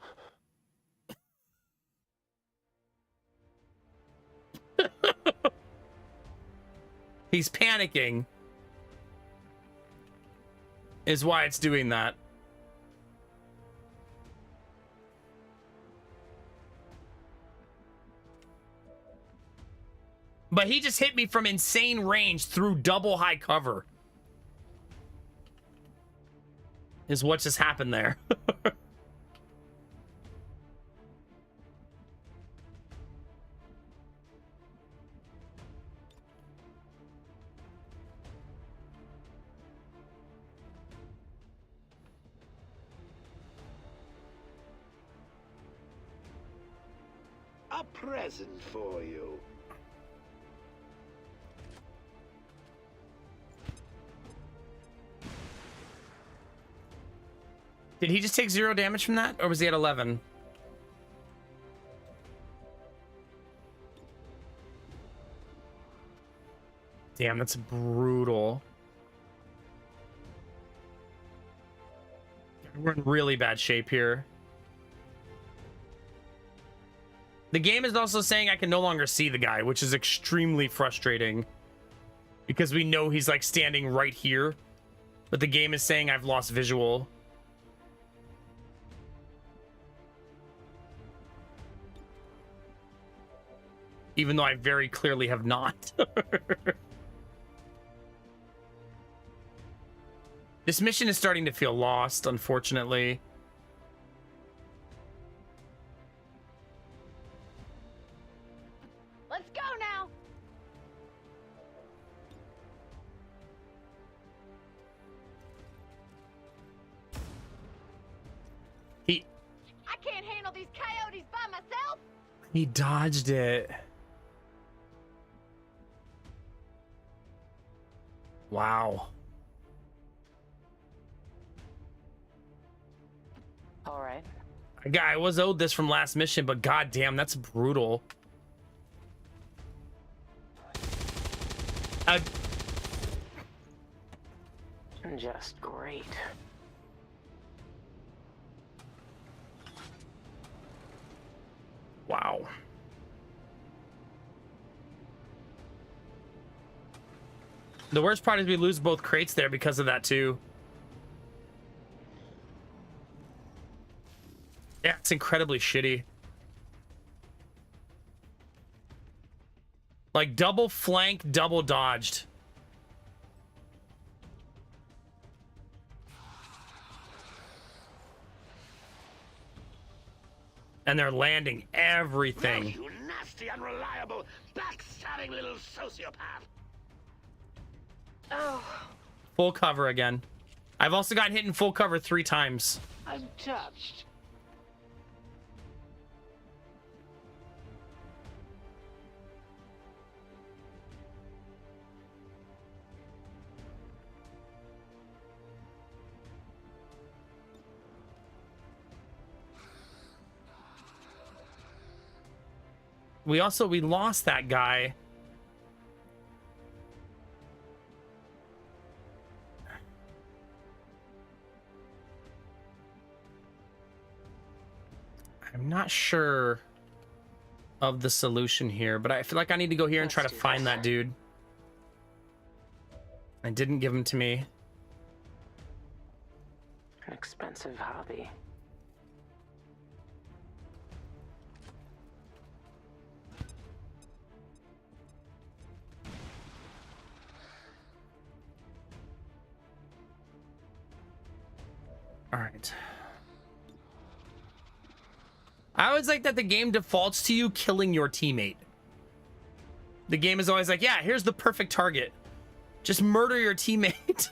He's panicking. Is why it's doing that. But he just hit me from insane range through double high cover. Is what just happened there. A present for you. Did he just take 0 damage from that? Or was he at 11? Damn, that's brutal. We're in really bad shape here. The game is also saying I can no longer see the guy, which is extremely frustrating. Because we know he's like standing right here. But the game is saying I've lost visual. Even though I very clearly have not. This mission is starting to feel lost, unfortunately. Let's go now. I can't handle these coyotes by myself. He dodged it. Wow. All right. I was owed this from last mission, but goddamn, that's brutal. just great. Wow. The worst part is we lose both crates there because of that too. Yeah, it's incredibly shitty. Like double flank, double dodged. And they're landing everything. No, you nasty, unreliable, backstabbing little sociopath. Oh, Full cover again. I've also gotten hit in full cover 3 times. I'm touched. We lost that guy. I'm not sure of the solution here, but I feel like I need to go here and try to find that dude. I didn't give him to me. An expensive hobby. All right. I always like that the game defaults to you killing your teammate. The game is always like, yeah, here's the perfect target. Just murder your teammate.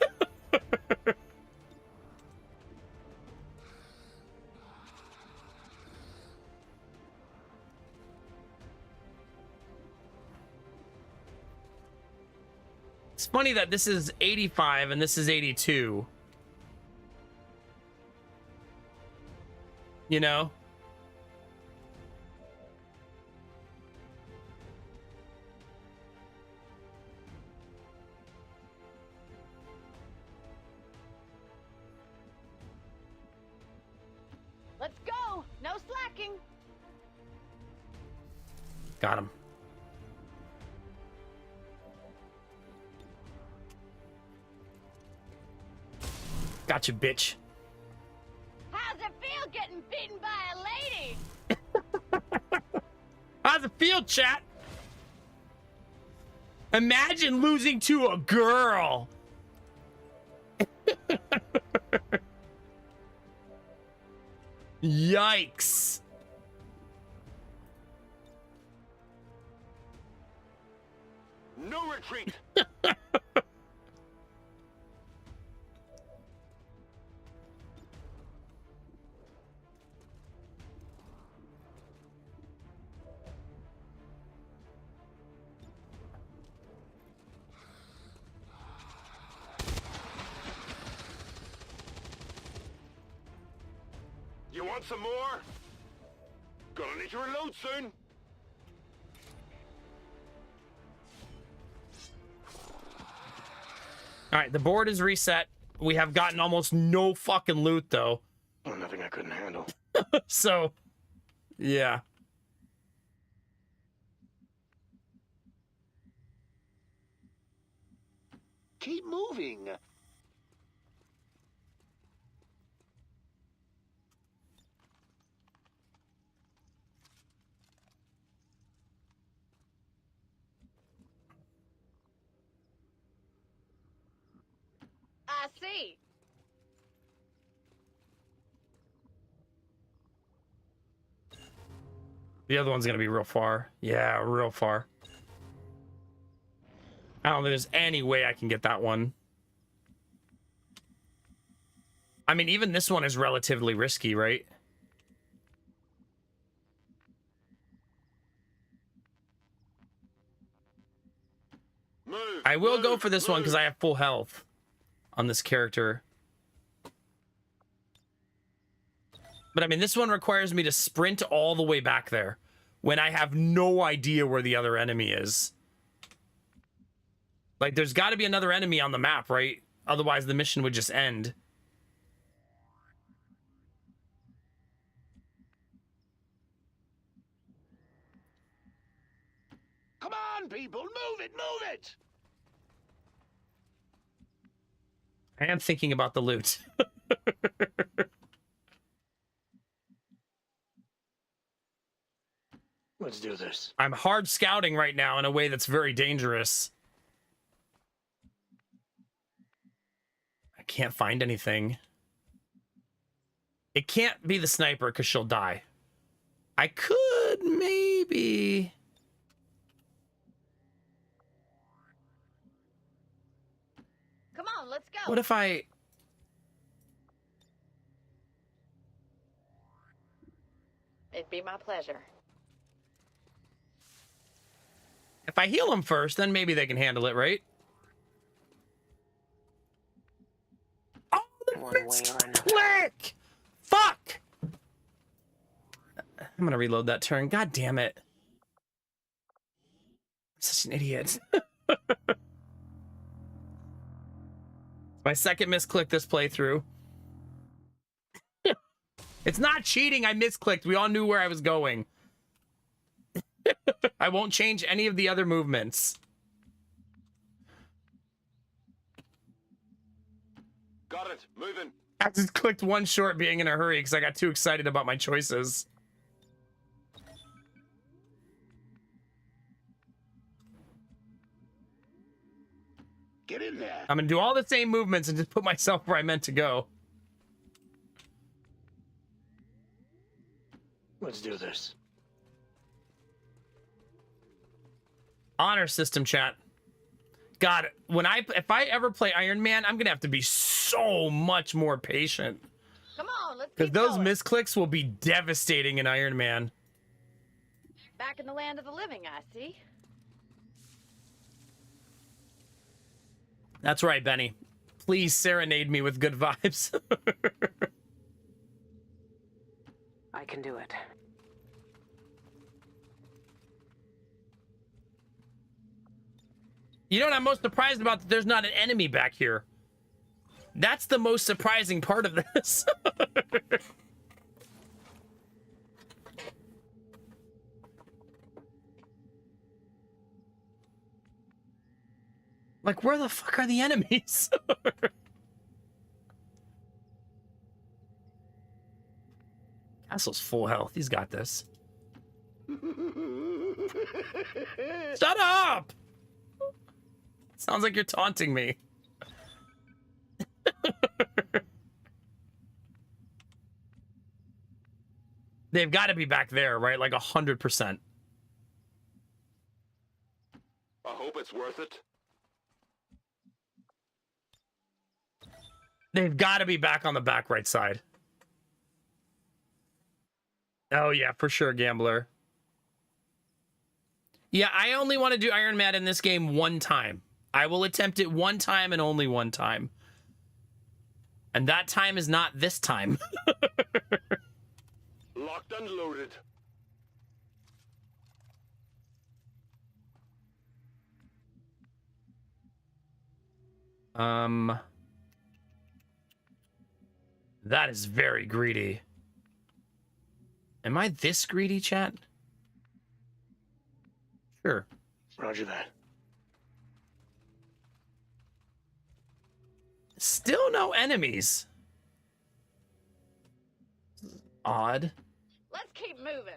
It's funny that this is 85 and this is 82. You know? let's go. No slacking. Got him. Gotcha, bitch. How's it feel getting beaten by a lady? How's it feel, chat? Imagine losing to a girl. Yikes. No retreat. You want some more? Gonna need to reload soon. All right, the board is reset. We have gotten almost no fucking loot, though. Oh, nothing I couldn't handle. So, yeah. Keep moving. I see. The other one's gonna be real far. Yeah, real far. I don't think there's any way I can get that one. I mean, even this one is relatively risky, right? I will go for this one because I have full health on this character. But I mean, this one requires me to sprint all the way back there when I have no idea where the other enemy is. Like, there's got to be another enemy on the map, right? Otherwise, the mission would just end. Come on, people, move it, move it! I am thinking about the loot. Let's do this. I'm hard scouting right now in a way that's very dangerous. I can't find anything. It can't be the sniper because she'll die. I could maybe... Come on, let's go. What if I... It'd be my pleasure. If I heal them first, then maybe they can handle it, right? Oh, click! Fuck! I'm gonna reload that turn. God damn it. I'm such an idiot. My second misclick this playthrough. It's not cheating, I misclicked. We all knew where I was going. I won't change any of the other movements. Got it. Moving. I just clicked one short being in a hurry because I got too excited about my choices. Get in there. I'm gonna do all the same movements and just put myself where I meant to go. Let's do this. Honor system, chat. God, if I ever play Iron Man, I'm gonna have to be so much more patient. Come on, let's Because keep those going. misclicks will be devastating in Iron Man. Back in the land of the living, I see. That's right, Benny. Please serenade me with good vibes. I can do it. You know what I'm most surprised about? That there's not an enemy back here. That's the most surprising part of this. Like, where the fuck are the enemies? Castle's full health. He's got this. Shut up! Sounds like you're taunting me. They've got to be back there, right? Like 100%. I hope it's worth it. They've got to be back on the back right side. Oh, yeah, for sure, Gambler. Yeah, I only want to do Iron Man in this game one time. I will attempt it one time and only one time. And that time is not this time. Locked and loaded. That is very greedy. Am I this greedy, chat? Sure. Roger that. Still no enemies. Odd. Let's keep moving.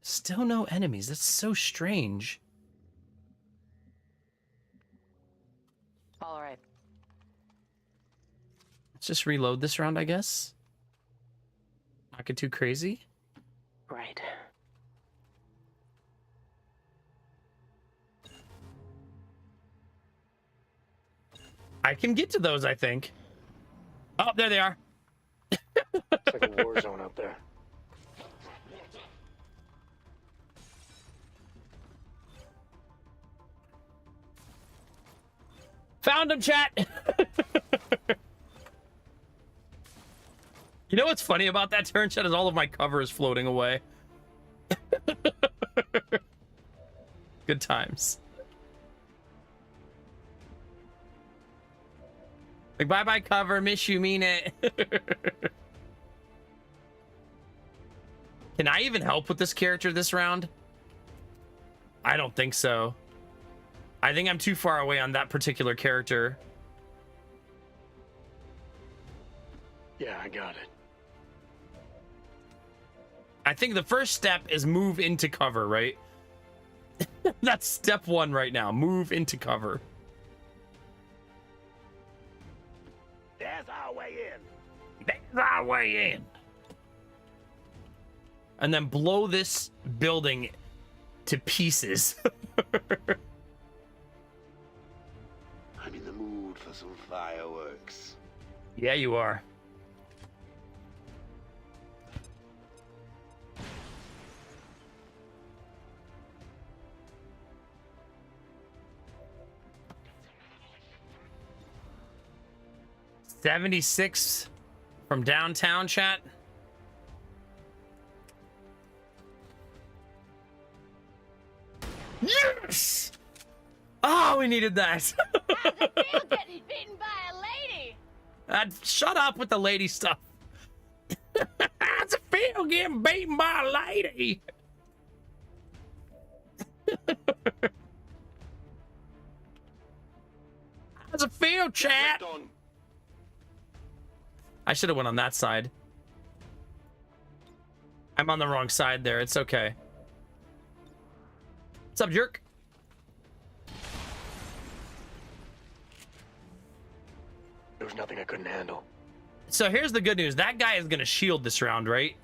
Still no enemies. That's so strange. All right. Let's just reload this round, I guess. Not get too crazy. Right. I can get to those, I think. Oh, there they are. It's like a war zone out there. Found him, chat. You know what's funny about that turn, chat, is all of my cover is floating away. Good times. Like, bye-bye cover, miss you, mean it. Can I even help with this character this round? I don't think so. I think I'm too far away on that particular character. Yeah, I got it. I think the first step is move into cover, right? That's step one right now. Move into cover. There's our way in. There's our way in. And then blow this building to pieces. I'm in the mood for some fireworks. Yeah, you are. $76 from downtown, chat. Yes! Oh, we needed that. How's it feel getting beaten by a lady? Shut up with the lady stuff. How's it feel getting beaten by a lady? How's it feel, chat? I should have went on that side. I'm on the wrong side there. It's okay. What's up, jerk? There was nothing I couldn't handle. So here's the good news. That guy is going to shield this round, right?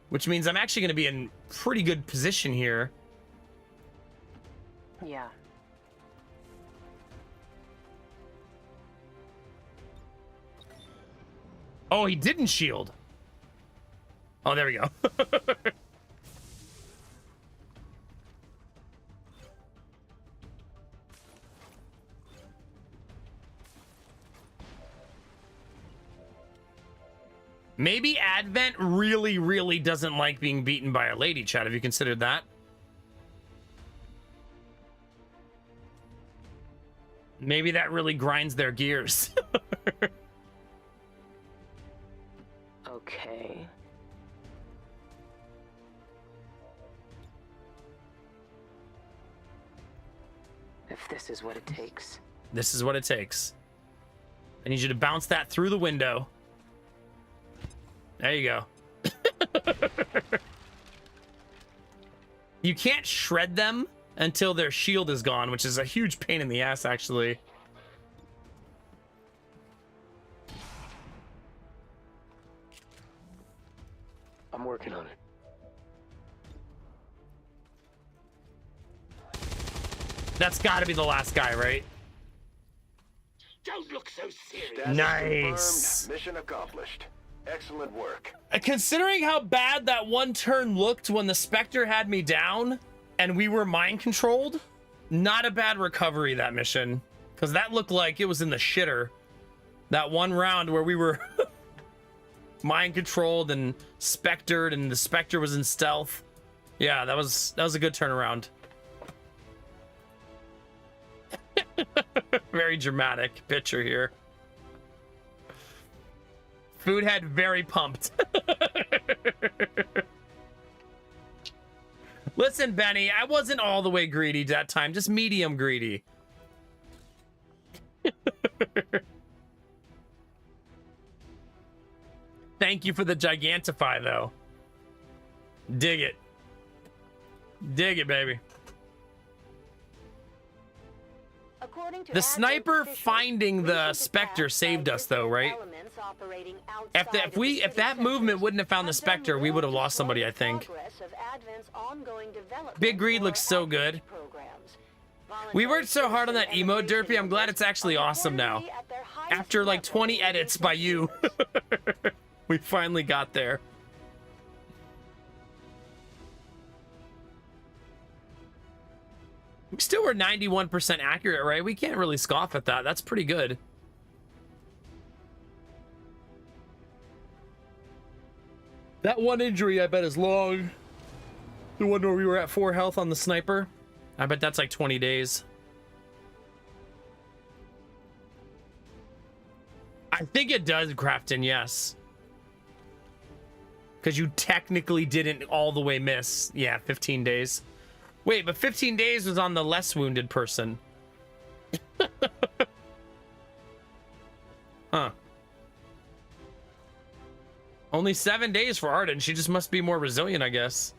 Which means I'm actually going to be in pretty good position here. Yeah. Oh, he didn't shield. Oh, there we go. Maybe Advent really, really doesn't like being beaten by a lady, chat. Have you considered that? Maybe that really grinds their gears. Okay. If this is what it takes. This is what it takes. I need you to bounce that through the window. There you go. You can't shred them until their shield is gone, which is a huge pain in the ass, actually. I'm working on it. That's got to be the last guy, right? Don't look so serious. Status Nice. confirmed. Mission accomplished. Excellent work. Considering how bad that one turn looked when the Spectre had me down and we were mind controlled, not a bad recovery, that mission. Because that looked like it was in the shitter. That one round where we were mind controlled and spectered and the Spectre was in stealth. Yeah, that was a good turnaround. Very dramatic picture here. Food head very pumped. Listen, Benny, I wasn't all the way greedy that time, just medium greedy. Thank you for the Gigantify, though. Dig it. Dig it, baby. The sniper finding the Spectre saved us, though, right? If that movement wouldn't have found the Spectre, we would have lost somebody, I think. Big Greed looks so good. We worked so hard on that emote, Derpy. I'm glad it's actually awesome now. After like 20 edits by you, we finally got there. We still were 91% accurate, right? We can't really scoff at that. That's pretty good. That one injury, I bet, is long. The one where we were at 4 health on the sniper. I bet that's like 20 days. I think it does, Crafton, yes. Because you technically didn't all the way miss. Yeah, 15 days. Wait, but 15 days was on the less wounded person. Huh. Only 7 days for Arden. She just must be more resilient, I guess.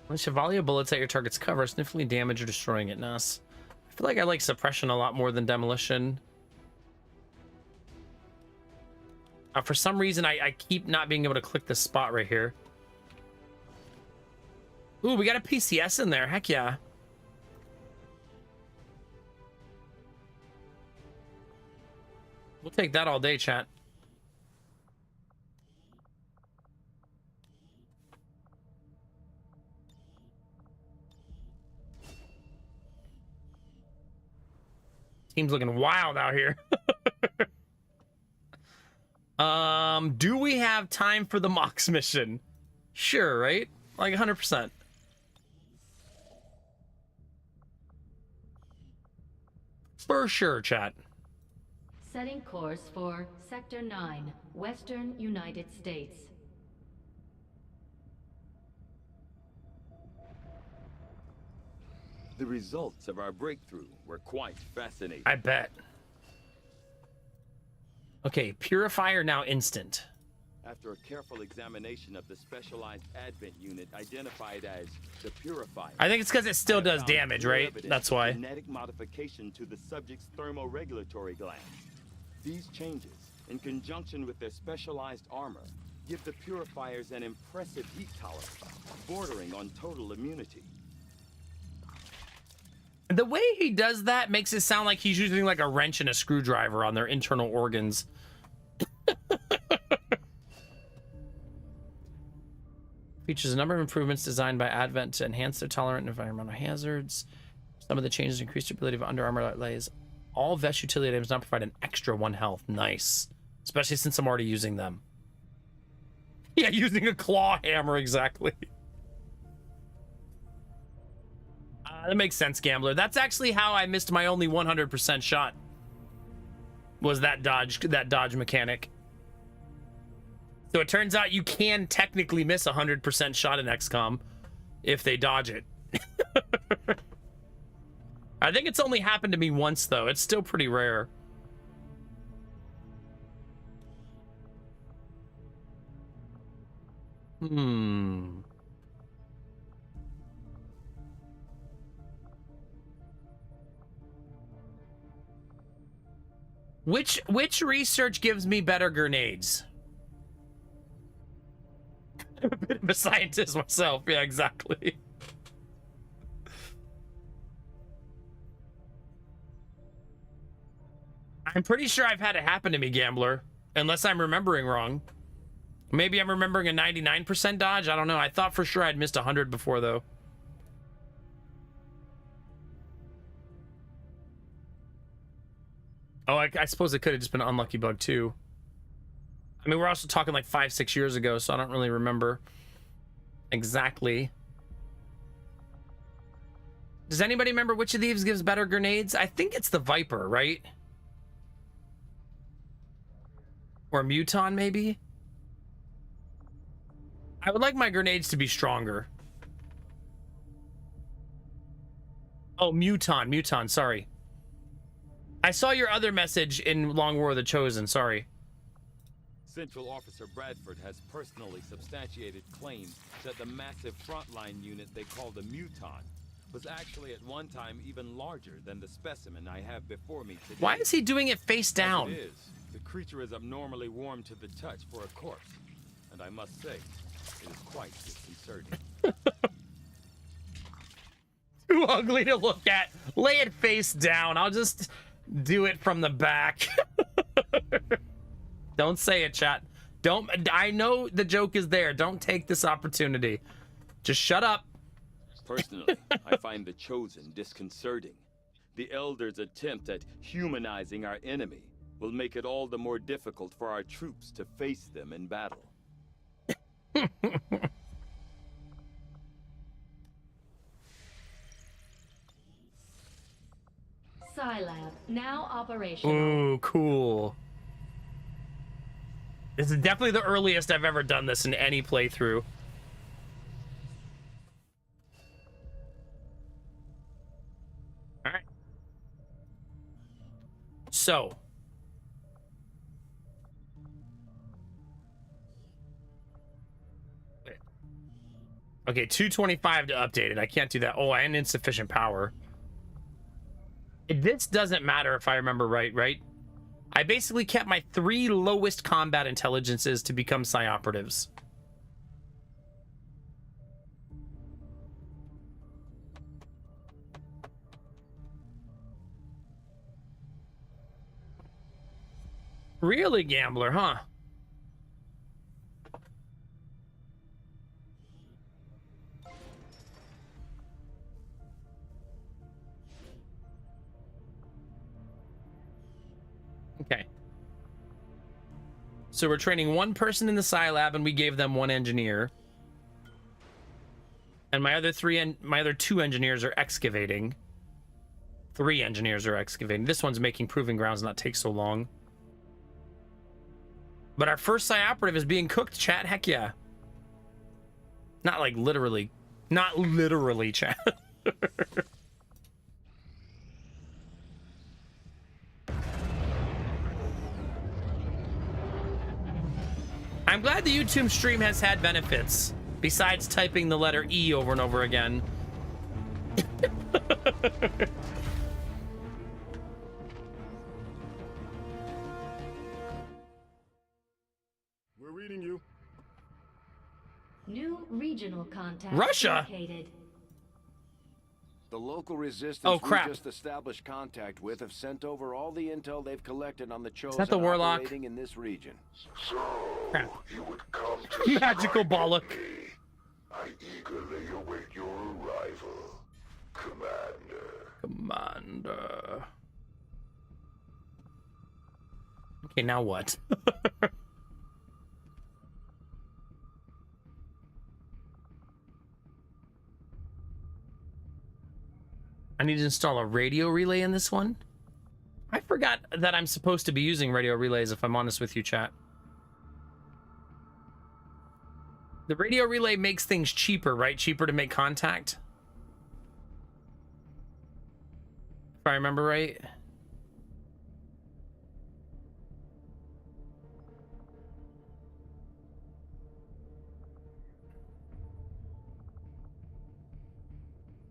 When Chevalier bullets at your target's cover, significantly damage or destroying it. Nice. I feel like I like suppression a lot more than demolition. For some reason, I keep not being able to click this spot right here. Ooh, we got a PCS in there. Heck yeah. We'll take that all day, chat. Team's looking wild out here. Do we have time for the Mox mission? Sure, right? Like 100%. For sure, chat. Setting course for Sector 9, Western United States. The results of our breakthrough were quite fascinating. I bet. Okay, purifier now instant. After a careful examination of the specialized Advent unit identified as the Purifier, I think it's because it still does damage, right? That's why. Genetic modification to the subject's thermoregulatory glands. These changes, in conjunction with their specialized armor, give the Purifiers an impressive heat tolerance, bordering on total immunity. The way he does that makes it sound like he's using like a wrench and a screwdriver on their internal organs. Features a number of improvements designed by Advent to enhance their tolerant environmental hazards. Some of the changes increase the ability of Under Armour lays. All vest utility items now provide an extra 1 health. Nice. Especially since I'm already using them. Yeah, using a claw hammer, exactly. That makes sense, Gambler. That's actually how I missed my only 100% shot. Was that dodge mechanic. So it turns out you can technically miss 100% shot in XCOM if they dodge it. I think it's only happened to me once, though. It's still pretty rare. Which research gives me better grenades? I'm a bit of a scientist myself. Yeah, exactly. I'm pretty sure I've had it happen to me, Gambler. Unless I'm remembering wrong. Maybe I'm remembering a 99% dodge. I don't know. I thought for sure I'd missed 100 before, though. Oh, I suppose it could have just been an unlucky bug, too. I mean, we're also talking like 5-6 years ago, so I don't really remember exactly. Does anybody remember which of these gives better grenades? I think it's the Viper, right? Or Muton, maybe? I would like my grenades to be stronger. Oh, Muton, sorry. I saw your other message in Long War of the Chosen, sorry. Central Officer Bradford has personally substantiated claims that the massive frontline unit they call the Muton was actually at one time even larger than the specimen I have before me today. Why is he doing it face down? As it is, the creature is abnormally warm to the touch for a corpse, and I must say, it is quite disconcerting. Too ugly to look at. Lay it face down. I'll just do it from the back. Don't say it, chat. Don't. I know the joke is there. Don't take this opportunity. Just shut up. Personally, I find the Chosen disconcerting. The Elders' attempt at humanizing our enemy will make it all the more difficult for our troops to face them in battle. Scilab, now operational. Ooh, cool. This is definitely the earliest I've ever done this in any playthrough. All right. So. Okay, 225 to update it. I can't do that. Oh, and insufficient power. This doesn't matter if I remember right? I basically kept my 3 lowest combat intelligences to become Psi-operatives. Really, gambler, huh? Okay. So we're training 1 person in the Psi Lab, and we gave them 1 engineer. And my other 2 engineers are excavating. 3 engineers are excavating. This one's making proving grounds, not take so long. But our first Psi operative is being cooked, chat. Heck yeah. Not like literally. Not literally, chat. I'm glad the YouTube stream has had benefits, besides typing the letter E over and over again. We're reading you. New regional contact Russia? located. The local resistance we just established contact with have sent over all the intel they've collected on the chosen the Warlock? operating in this region. So, Crap. you would come to Magical bollock. I eagerly await your arrival, Commander. Okay, now what? I need to install a radio relay in this one. I forgot that I'm supposed to be using radio relays, if I'm honest with you, chat. The radio relay makes things cheaper, right? Cheaper to make contact. If I remember right.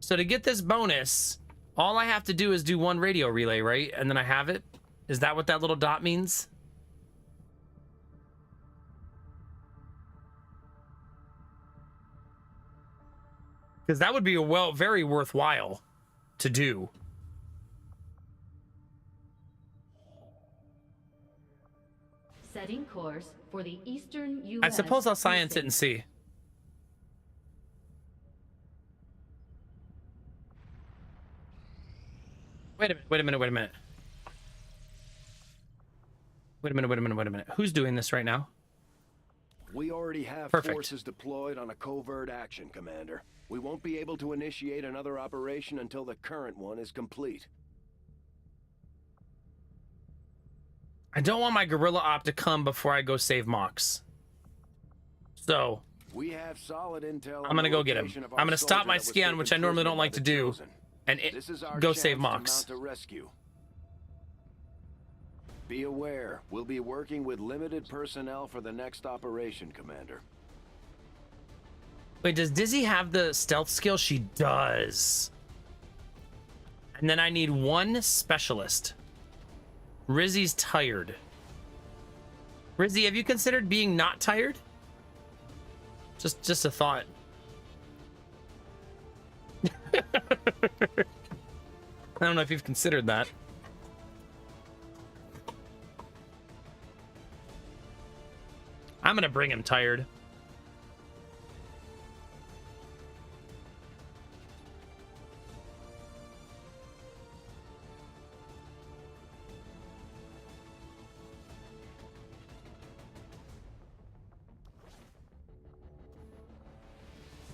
So to get this bonus, all I have to do is do 1 radio relay, right? And then I have it. Is that what that little dot means? Because that would be very worthwhile to do. Setting course for the eastern U.S. I suppose I'll science it and see. Wait a minute. Who's doing this right now? We already have Perfect. forces deployed on a covert action, Commander. We won't be able to initiate another operation until the current one is complete. I don't want my guerrilla op to come before I go save Mox. So We have solid intel. I'm gonna go get him. I'm gonna stop my scan, which I normally don't like to do, and go save Mox. To rescue. Be aware, we'll be working with limited personnel for the next operation, Commander. Wait, does Dizzy have the stealth skill? She does. And then I need 1 specialist. Rizzy's tired. Rizzy, have you considered being not tired? Just a thought. I don't know if you've considered that. I'm gonna bring him tired.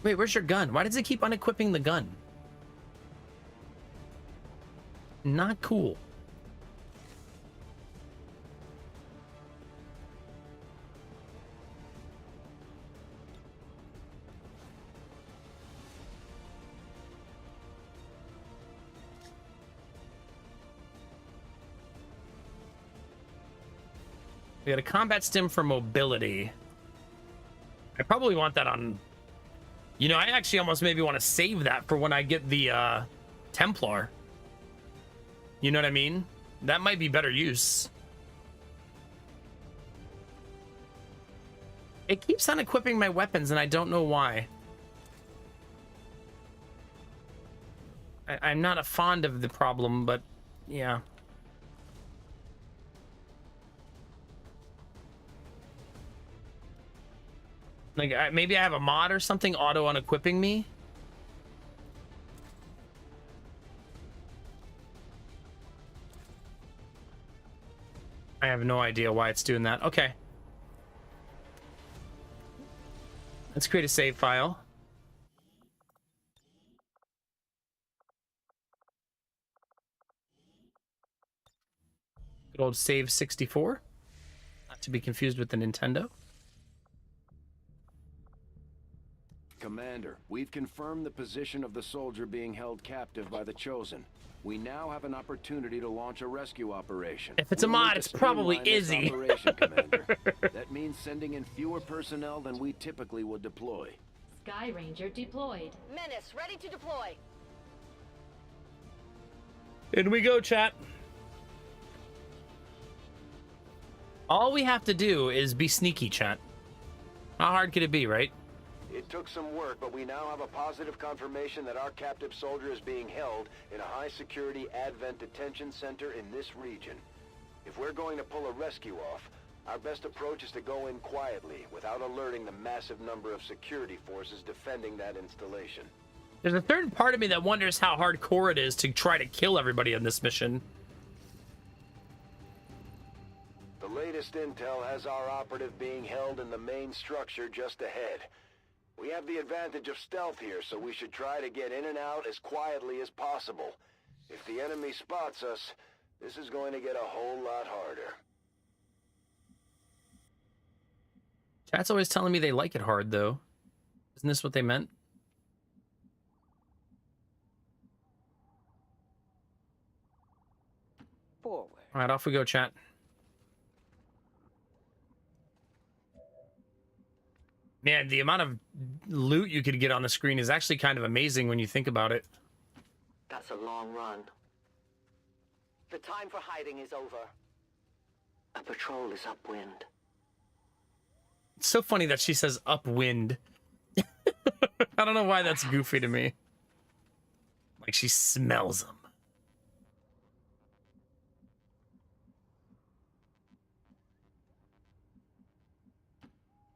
Wait, where's your gun? Why does it keep unequipping the gun? Not cool. We got a combat stim for mobility. I probably want that on... You know, I actually almost maybe want to save that for when I get the Templar. You know what I mean? That might be better use. It keeps on equipping my weapons, and I don't know why. I'm not a fond of the problem, but yeah. Like, maybe I have a mod or something auto unequipping me. I have no idea why it's doing that. Okay. Let's create a save file. Good old save 64. Not to be confused with the Nintendo. Commander, we've confirmed the position of the soldier being held captive by the Chosen. We now have an opportunity to launch a rescue operation. If it's a mod, it's probably Izzy. Commander. That means sending in fewer personnel than we typically would deploy. Sky Ranger deployed. Menace, ready to deploy. In we go, chat. All we have to do is be sneaky, chat. How hard could it be, right? It took some work, but we now have a positive confirmation that our captive soldier is being held in a high-security Advent detention center in this region. If we're going to pull a rescue off, our best approach is to go in quietly, without alerting the massive number of security forces defending that installation. There's a third part of me that wonders how hardcore it is to try to kill everybody on this mission. The latest intel has our operative being held in the main structure just ahead. We have the advantage of stealth here, so we should try to get in and out as quietly as possible. If the enemy spots us, this is going to get a whole lot harder. Chat's always telling me they like it hard, though. Isn't this what they meant? Forward. All right, off we go, chat. Man, the amount of loot you could get on the screen is actually kind of amazing when you think about it. That's a long run. The time for hiding is over. A patrol is upwind. It's so funny that she says upwind. I don't know why that's goofy to me. Like she smells them.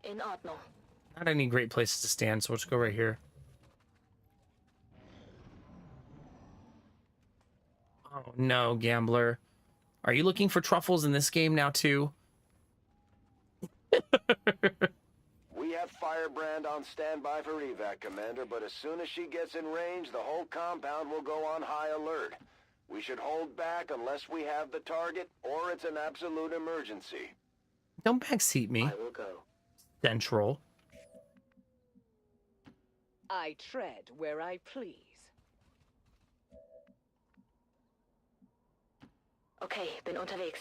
In Ordnung. Not any great places to stand, so let's go right here. Oh no, gambler. Are you looking for truffles in this game now too? We have Firebrand on standby for evac, Commander, but as soon as she gets in range, the whole compound will go on high alert. We should hold back unless we have the target, or it's an absolute emergency. Don't backseat me. I will go. Central. I tread where I please. Okay, bin unterwegs.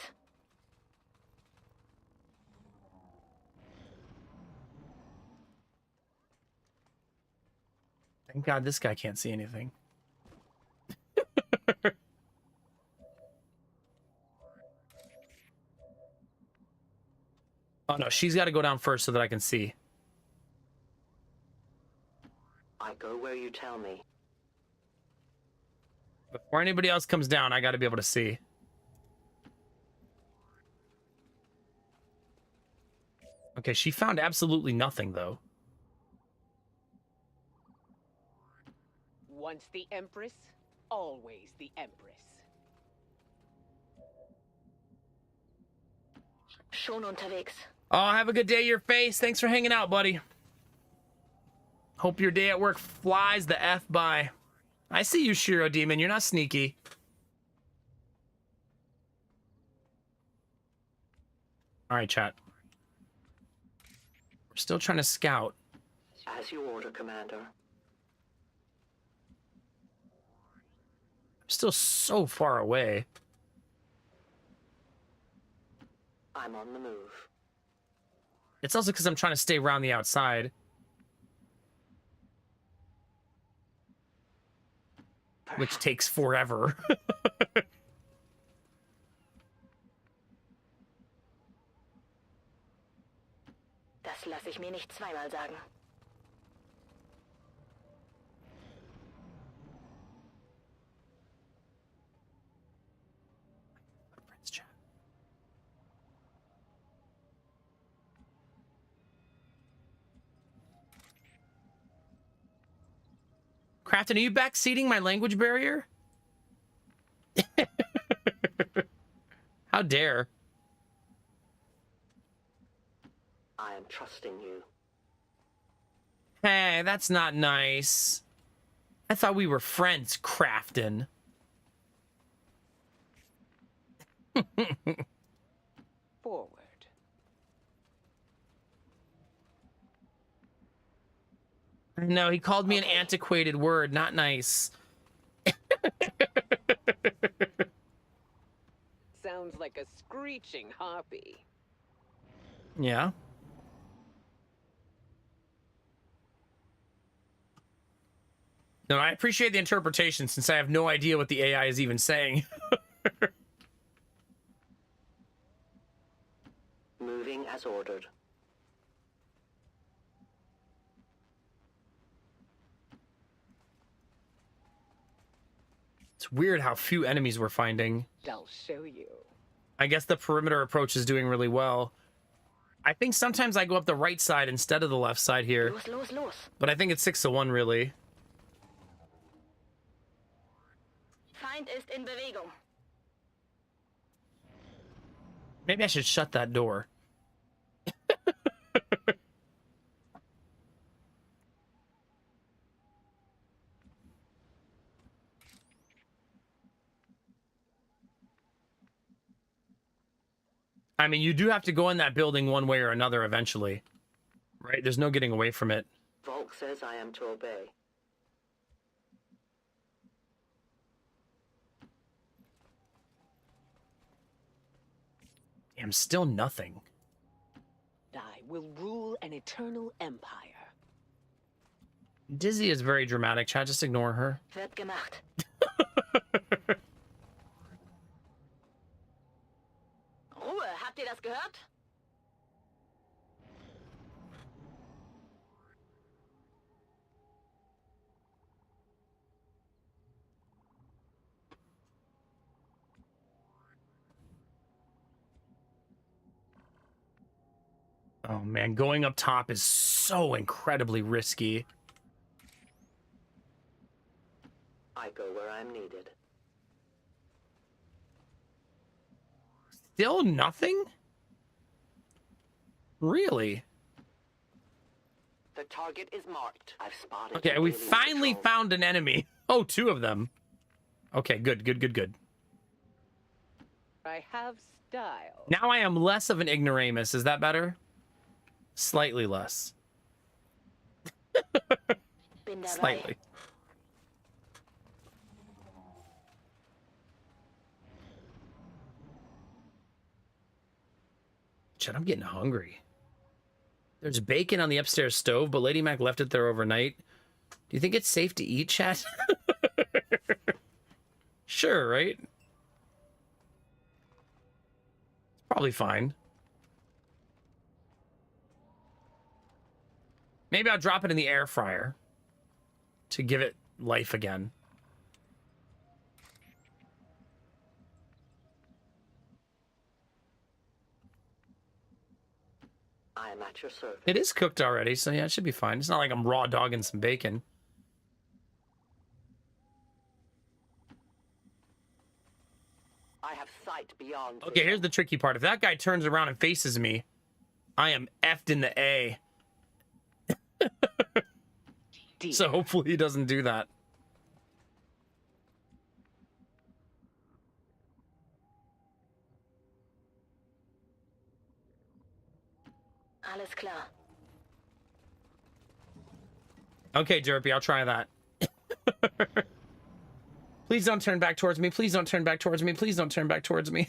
Thank God this guy can't see anything. Oh no, she's got to go down first so that I can see. I go where you tell me. Before anybody else comes down, I got to be able to see. Okay, she found absolutely nothing, though. Once the Empress, always the Empress. Schon unterwegs. Oh, have a good day, your face. Thanks for hanging out, buddy. Hope your day at work flies the F by. I see you, Shiro Demon. You're not sneaky. All right, chat. We're still trying to scout. As you order, Commander. I'm still so far away. I'm I'm on the move. It's also because I'm trying to stay around the outside. Which takes forever. Das lasse ich mir nicht zweimal sagen. Crafton, are you backseating my language barrier? How dare. I am trusting you. Hey, that's not nice. I thought we were friends, Crafton. Forward. No, he called me an antiquated word. Not nice. Sounds like a screeching harpy. Yeah. No, I appreciate the interpretation since I have no idea what the AI is even saying. Moving as ordered. It's weird how few enemies we're finding. I'll show you. I guess the perimeter approach is doing really well. I think sometimes I go up the right side instead of the left side here. Los, los, los. But I think it's 6-1 really. Feind ist in Bewegung. Maybe I should shut that door. I mean, you do have to go in that building one way or another eventually. Right? There's no getting away from it. Volk says I am to obey. Damn, still nothing. I will rule an eternal empire. Dizzy is very dramatic, chat. Just ignore her. Wird gemacht. Ruhe, habt ihr das gehört? Oh man, going up top is so incredibly risky. I go where I'm needed. Still nothing? Really? The target is marked. I've spotted. Okay, we finally found an enemy. Oh, 2 of them. Okay, good, good, good, good. I have style. Now I am less of an ignoramus. Is that better? Slightly less. Slightly. Shit, I'm getting hungry. There's bacon on the upstairs stove, but Lady Mac left it there overnight. Do you think it's safe to eat, chat? Sure, right? It's probably fine. Maybe I'll drop it in the air fryer to give it life again. I am at your service. It is cooked already, so yeah, it should be fine. It's not like I'm raw dogging some bacon. I have sight beyond. Okay, here's the tricky part. If that guy turns around and faces me, I am effed in the A. So hopefully he doesn't do that. Alles klar. Okay, Derpy, I'll try that. Please don't turn back towards me. Please don't turn back towards me. Please don't turn back towards me.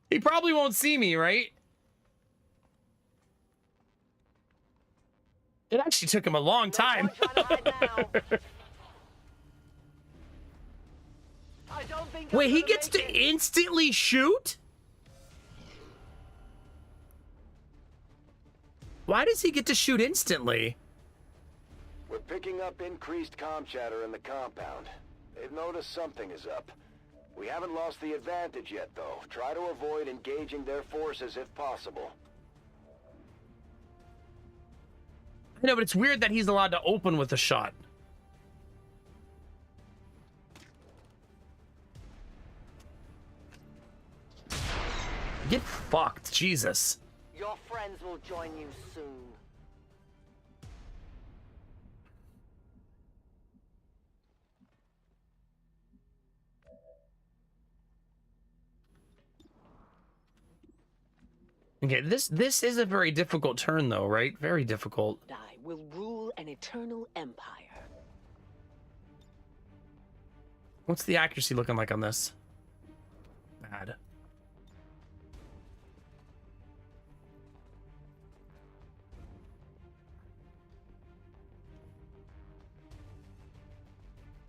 He probably won't see me, right? It actually took him a long time. Wait, he gets to instantly shoot? Why does he get to shoot instantly? We're picking up increased comm chatter in the compound. They've noticed something is up. We haven't lost the advantage yet, though. Try to avoid engaging their forces if possible. I know, but it's weird that he's allowed to open with a shot. Get fucked, Jesus. Your friends will join you soon. Okay, this is a very difficult turn, though, right? Very difficult. I will rule an eternal empire. What's the accuracy looking like on this? Bad.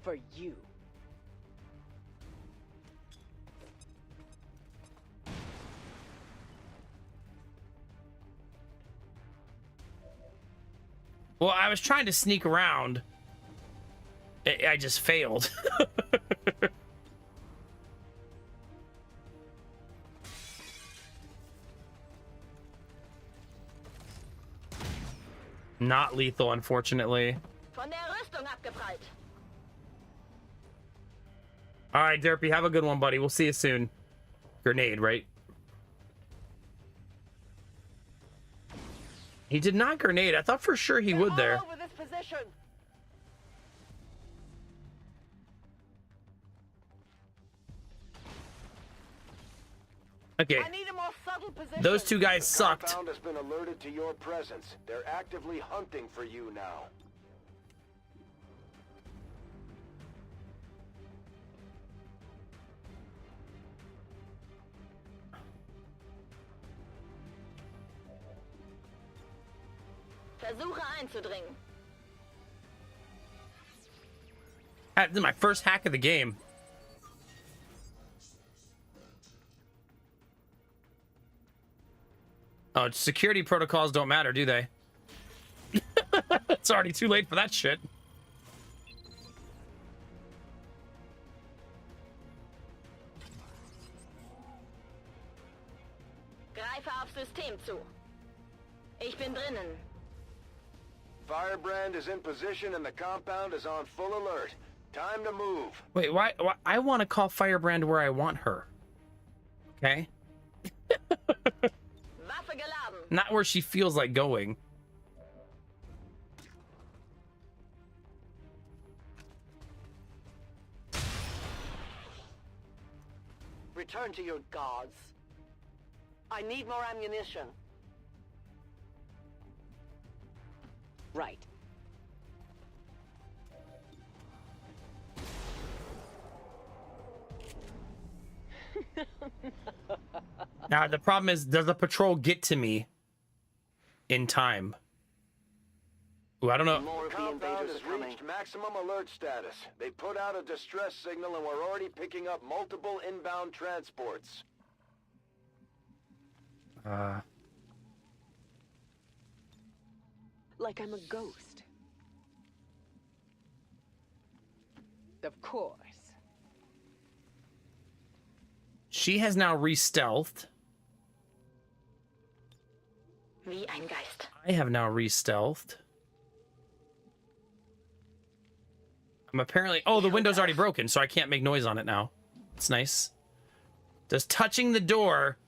For you. Well, I was trying to sneak around. I just failed. Not lethal, unfortunately. Von der Rüstung abgeprallt. All right, Derpy, have a good one, buddy. We'll see you soon. Grenade, right? He did not grenade. I thought for sure he would there. Over this position. Okay. I need a more subtle position. Those two guys sucked. The compound has been alerted to your presence. They're actively hunting for you now. Versuche einzudringen. This is my first hack of the game. Oh, security protocols don't matter, do they? It's already too late for that shit. Greife auf System zu. Ich bin drinnen. Firebrand is in position and the compound is on full alert. Time to move. Wait, why I want to call Firebrand where I want her. Okay? Waffe geladen. Not where she feels like going. Return to your gods. I need more ammunition. Right. Now, the problem is, does the patrol get to me in time? Ooh, I don't know. The compound has reached maximum alert status. They put out a distress signal and we're already picking up multiple inbound transports. Like I'm a ghost. Of course. She has now re-stealthed. Wie ein Geist. I have now re-stealthed. I'm apparently... Oh, the window's already broken, so I can't make noise on it now. It's nice. Does touching the door...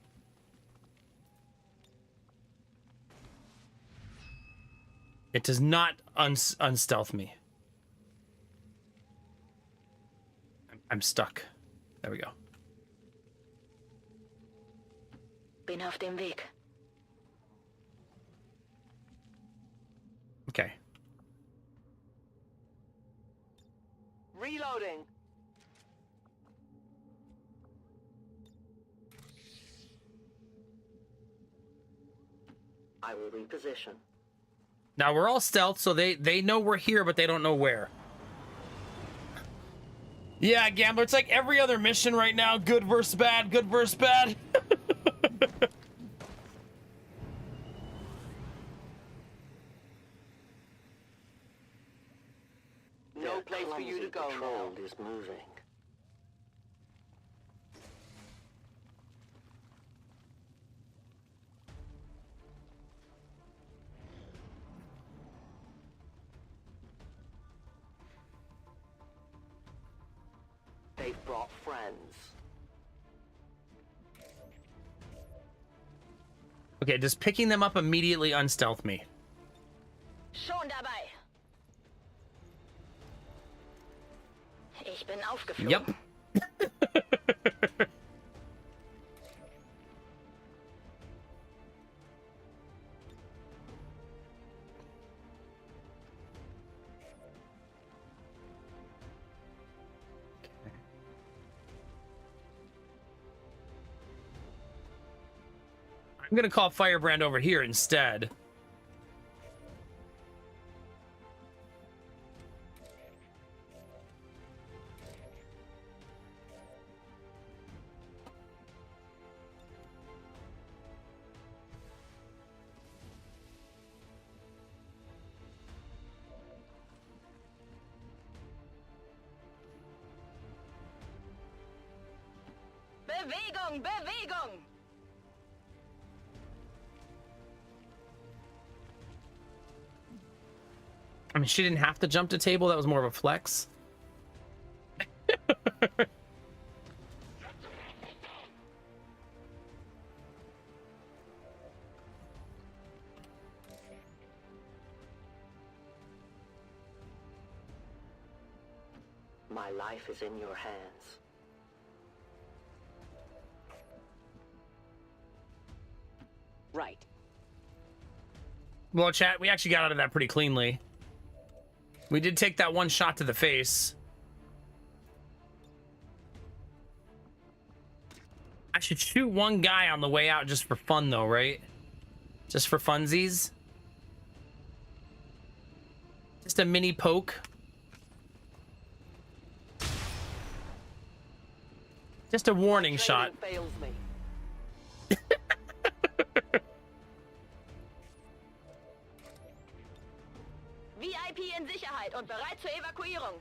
It does not unstealth me. I'm stuck. There we go. Bin auf dem Weg. Okay. Reloading. I will reposition. Now we're all stealth, so they know we're here, but they don't know where. Yeah, Gambler, it's like every other mission right now. Good versus bad, good versus bad. No place for you to go now. Is moving. They've brought friends. Okay, does picking them up immediately unstealth me? Schon dabei. Ich bin aufgeflogen. Yep. I'm gonna call Firebrand over here instead. Bewegung, Bewegung! I mean, she didn't have to jump to table. That was more of a flex. My life is in your hands. Right. Well, chat, we actually got out of that pretty cleanly. We did take that one shot to the face. I should shoot one guy on the way out just for fun, though, right? Just for funsies. Just a mini poke. Just a warning shot. Fails me. VIP in Sicherheit und bereit zur Evakuierung.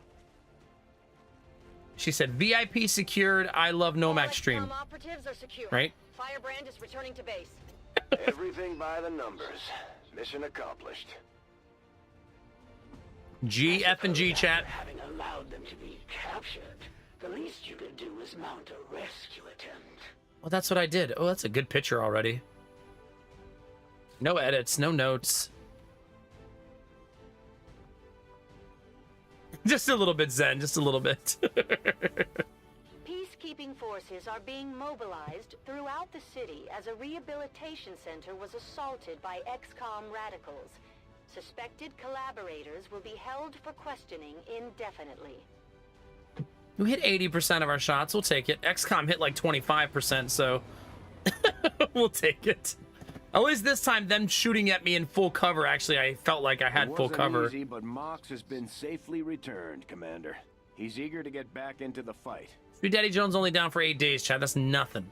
She said, VIP secured, I love Nomax stream. XCOM operatives are secure. Right? Firebrand is returning to base. Everything by the numbers. Mission accomplished. G, F, and G, chat. Having allowed them to be captured, the least you can do is mount a rescue attempt. Well, that's what I did. Oh, that's a good picture already. No edits, no notes. Just a little bit zen, just a little bit. Peacekeeping forces are being mobilized throughout the city as a rehabilitation center was assaulted by XCOM radicals. Suspected collaborators will be held for questioning indefinitely. We hit 80% of our shots. We'll take it. XCOM hit like 25%, so we'll take it. At least this time, them shooting at me in full cover, actually, I felt like I had full cover. Easy, but Mox has been safely returned, Commander. He's eager to get back into the fight. Sweet Daddy Jones only down for 8 days, Chad. That's nothing.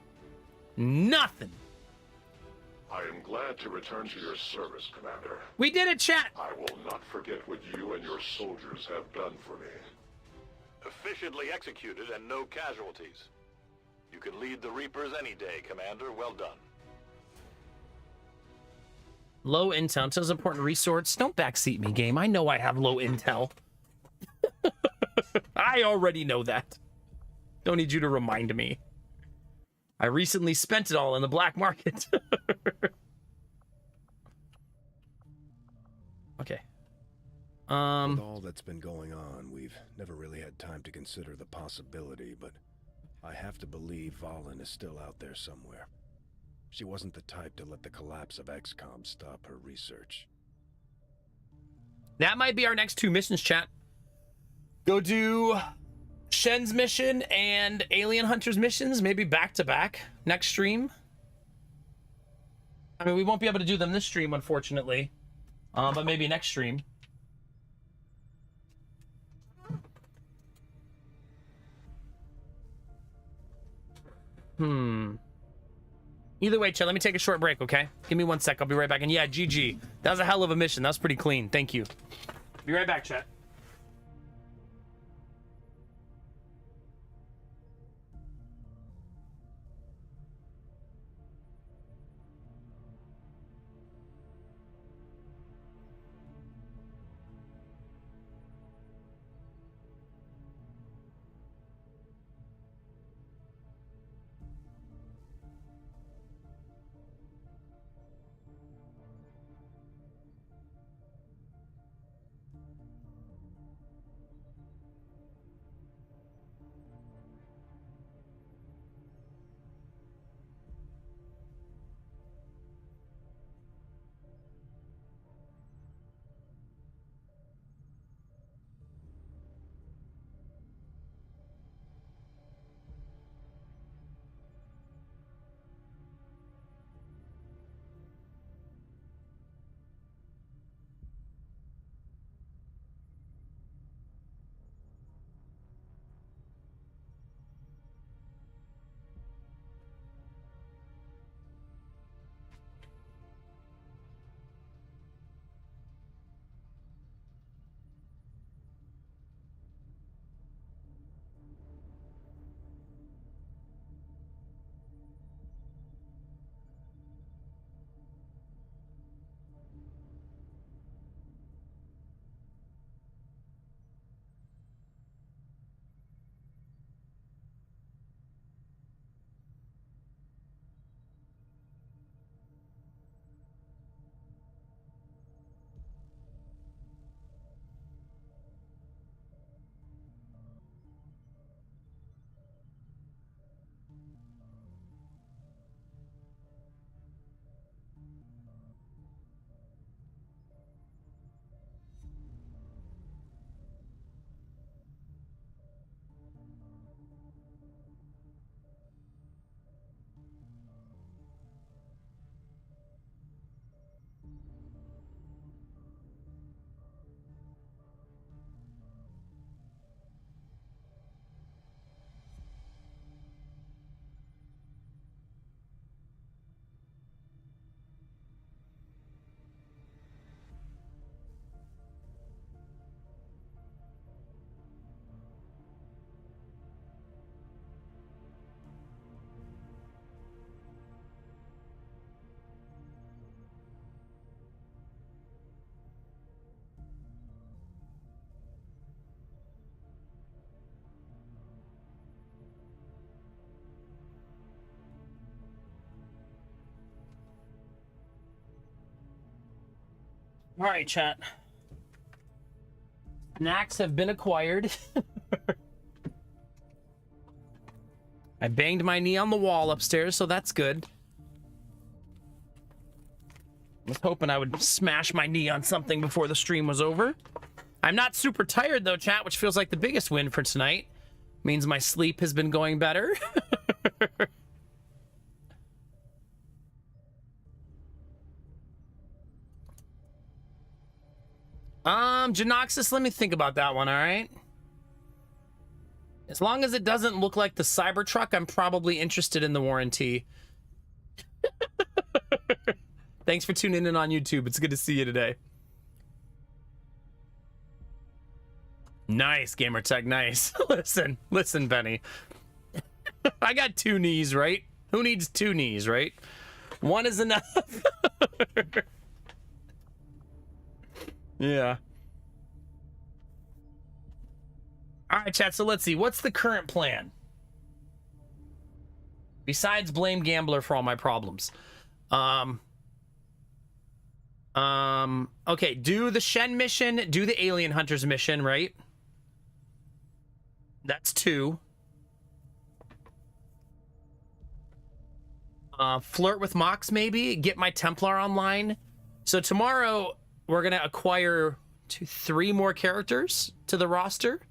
Nothing. I am glad to return to your service, Commander. We did it, chat. I will not forget what you and your soldiers have done for me. Efficiently executed and no casualties. You can lead the Reapers any day, Commander. Well done. Low intel. Intel's important resource. Don't backseat me, game. I know I have low intel. I already know that. Don't need you to remind me. I recently spent it all in the black market. Okay. With all that's been going on, we've never really had time to consider the possibility, but I have to believe Valen is still out there somewhere. She wasn't the type to let the collapse of XCOM stop her research. That might be our next 2 missions, chat. Go do Shen's mission and Alien Hunter's missions, maybe back to back next stream. I mean, we won't be able to do them this stream, unfortunately. But maybe next stream. Either way, Chet, let me take a short break, okay? Give me 1 sec. I'll be right back. And yeah, GG. That was a hell of a mission. That was pretty clean. Thank you. Be right back, Chet. All right, chat. Snacks have been acquired. I banged my knee on the wall upstairs, so that's good. I was hoping I would smash my knee on something before the stream was over. I'm not super tired, though, chat, which feels like the biggest win for tonight. Means my sleep has been going better. Genoxus, let me think about that one, all right? As long as it doesn't look like the Cybertruck, I'm probably interested in the warranty. Thanks for tuning in on YouTube. It's good to see you today. Nice, Gamertech, nice. Listen, Benny. I got 2 knees, right? Who needs 2 knees, right? 1 is enough. Yeah. All right, chat, so let's see. What's the current plan? Besides blame Gambler for all my problems. Okay, do the Shen mission, do the Alien Hunters mission, right? That's 2. Flirt with Mox, maybe? Get my Templar online. So tomorrow, we're going to acquire 3 more characters to the roster.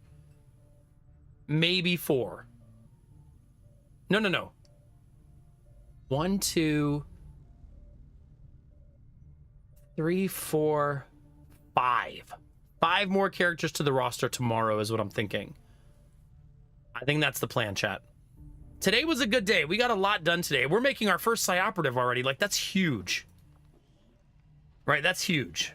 Maybe 4. No. 1, 2, 3, 4, 5. 5 more characters to the roster tomorrow is what I'm thinking. I think that's the plan, chat. Today was a good day. We got a lot done today. We're making our first Psi Operative already. Like, that's huge. Right, that's huge.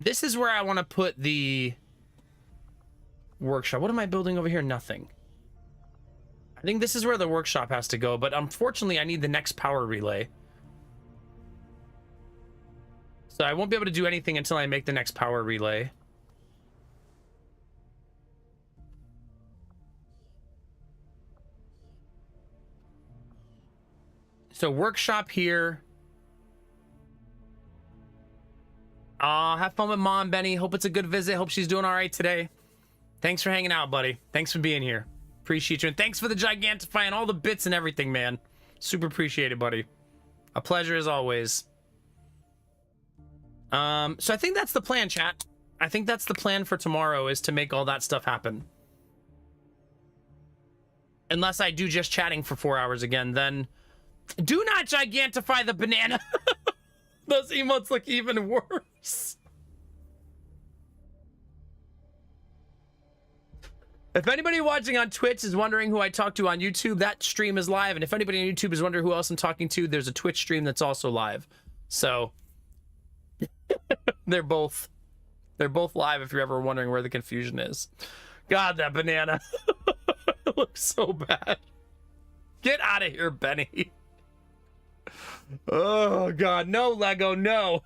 This is where I want to put the workshop. What am I building over here? Nothing. I think this is where the workshop has to go, but unfortunately I need the next power relay. So I won't be able to do anything until I make the next power relay. So workshop here. Have fun with Mom, Benny. Hope it's a good visit. Hope she's doing all right today. Thanks for hanging out, buddy. Thanks for being here. Appreciate you. And thanks for the Gigantify and all the bits and everything, man. Super appreciate it, buddy. A pleasure as always. So I think that's the plan, chat. I think that's the plan for tomorrow, is to make all that stuff happen. Unless I do just chatting for 4 hours again, then do not Gigantify the banana. Those emotes look even worse. If anybody watching on Twitch is wondering who I talk to on YouTube, that stream is live. And if anybody on YouTube is wondering who else I'm talking to, there's a Twitch stream that's also live. So they're both live if you're ever wondering where the confusion is. God, that banana. It looks so bad. Get out of here, Benny. Oh, God. No, Lego, no.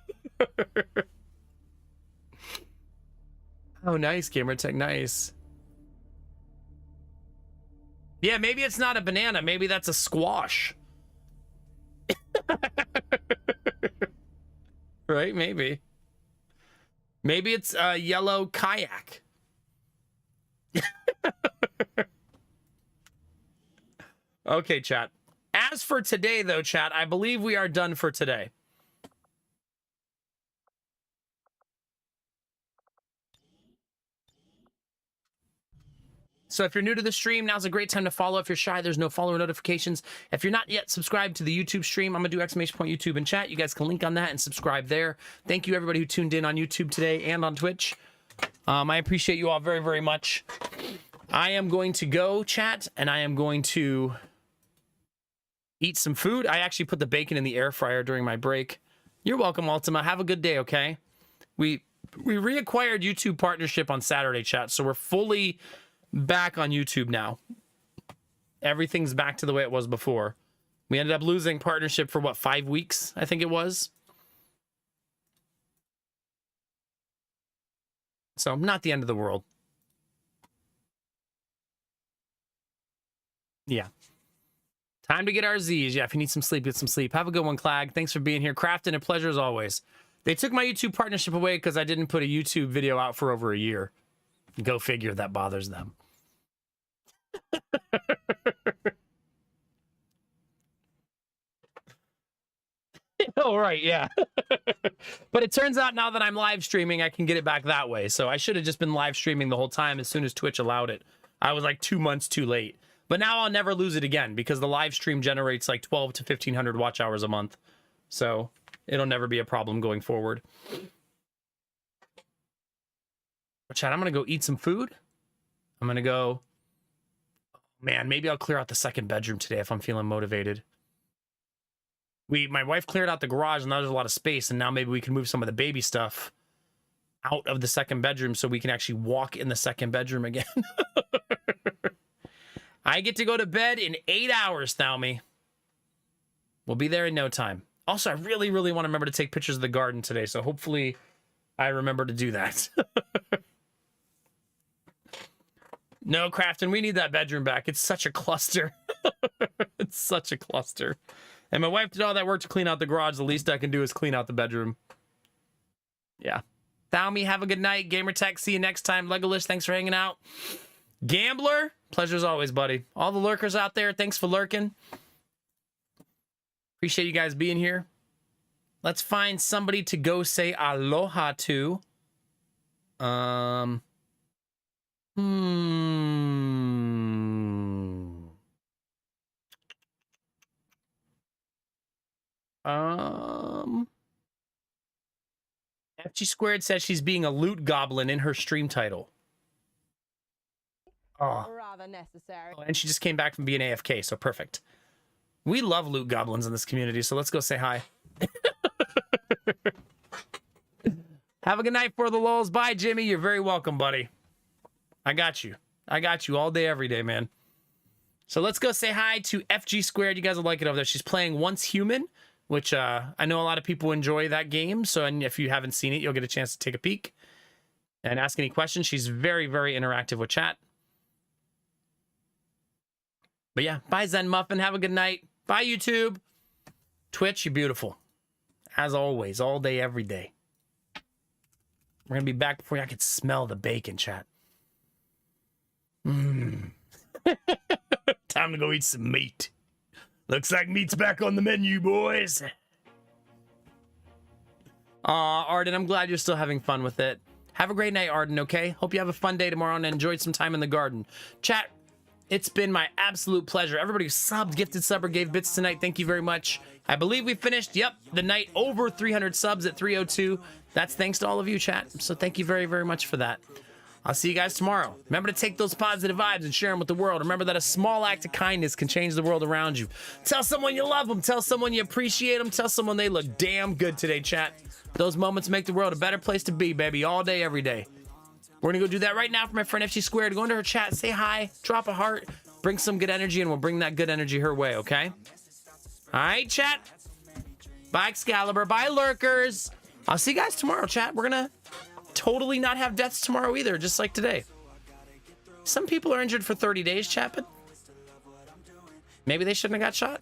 Oh, nice, Gamertech. Nice. Yeah, maybe it's not a banana. Maybe that's a squash. Right? Maybe. Maybe it's a yellow kayak. Okay, chat. As for today, though, chat, I believe we are done for today. So if you're new to the stream, now's a great time to follow. If you're shy, there's no follower notifications. If you're not yet subscribed to the YouTube stream, I'm going to do !YouTube in chat. You guys can link on that and subscribe there. Thank you, everybody who tuned in on YouTube today and on Twitch. I appreciate you all very, very much. I am going to go, chat, and I am going to eat some food. I actually put the bacon in the air fryer during my break. You're welcome, Ultima. Have a good day, okay? We reacquired YouTube partnership on Saturday, chat, so we're fully back on YouTube now. Everything's back to the way it was before. We ended up losing partnership for, what, 5 weeks, I think it was? So, not the end of the world. Yeah. Time to get our Z's. Yeah, if you need some sleep, get some sleep. Have a good one, Clag. Thanks for being here. Crafton, a pleasure as always. They took my YouTube partnership away because I didn't put a YouTube video out for over a year. Go figure, that bothers them. Oh, right, yeah. But it turns out now that I'm live streaming, I can get it back that way. So I should have just been live streaming the whole time as soon as Twitch allowed it. I was like 2 months too late. But now I'll never lose it again because the live stream generates like 12 to 1,500 watch hours a month. So it'll never be a problem going forward. Chat, I'm going to go eat some food. I'm going to go... Man, maybe I'll clear out the second bedroom today if I'm feeling motivated. My wife cleared out the garage and now there's a lot of space, and now maybe we can move some of the baby stuff out of the second bedroom so we can actually walk in the second bedroom again. I get to go to bed in 8 hours, Thalmy. We'll be there in no time. Also, I really, really want to remember to take pictures of the garden today, so hopefully I remember to do that. No, Crafton, we need that bedroom back. It's such a cluster. It's such a cluster. And my wife did all that work to clean out the garage. The least I can do is clean out the bedroom. Yeah. Thalmy, have a good night. Gamertech, see you next time. Legolas, thanks for hanging out. Gambler, pleasure as always, buddy. All the lurkers out there, thanks for lurking. Appreciate you guys being here. Let's find somebody to go say aloha to. FG Squared says she's being a loot goblin in her stream title. Oh. Rather necessary. And she just came back from being AFK, so perfect. We love loot goblins in this community, so let's go say hi. Have a good night for the lulz. Bye, Jimmy. You're very welcome, buddy. I got you. I got you all day, every day, man. So let's go say hi to FG Squared. You guys will like it over there. She's playing Once Human, which I know a lot of people enjoy that game. So and if you haven't seen it, you'll get a chance to take a peek and ask any questions. She's very, very interactive with chat. But yeah, bye Zen Muffin. Have a good night. Bye YouTube. Twitch, you're beautiful. As always, all day, every day. We're going to be back before I can smell the bacon, chat. Time to go eat some meat. Looks like meat's back on the menu, boys. Arden, I'm glad you're still having fun with it. Have a great night, Arden, okay? Hope you have a fun day tomorrow and enjoyed some time in the garden. Chat, it's been my absolute pleasure. Everybody who subbed, gifted sub, or gave bits tonight, thank you very much. I believe we finished, yep, the night over 300 subs at 302. That's thanks to all of you, chat. So thank you very, very much for that. I'll see you guys tomorrow. Remember to take those positive vibes and share them with the world. Remember that a small act of kindness can change the world around you. Tell someone you love them. Tell someone you appreciate them. Tell someone they look damn good today, chat. Those moments make the world a better place to be, baby. All day, every day. We're going to go do that right now for my friend FG Squared. Go into her chat, say hi, drop a heart, bring some good energy, and we'll bring that good energy her way, okay? All right, chat. Bye, Excalibur. Bye, Lurkers. I'll see you guys tomorrow, chat. We're going to totally not have deaths tomorrow either, just like today. Some people are injured for 30 days, chat, but maybe they shouldn't have got shot.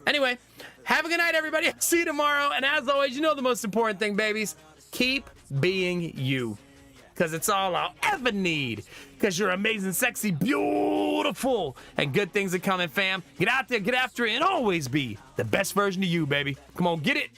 Anyway, have a good night, everybody. I'll see you tomorrow. And as always, you know the most important thing, babies. Keep being you. Because it's all I'll ever need. Because you're amazing, sexy, beautiful, and good things are coming, fam. Get out there, get after it, and always be the best version of you, baby. Come on, get it.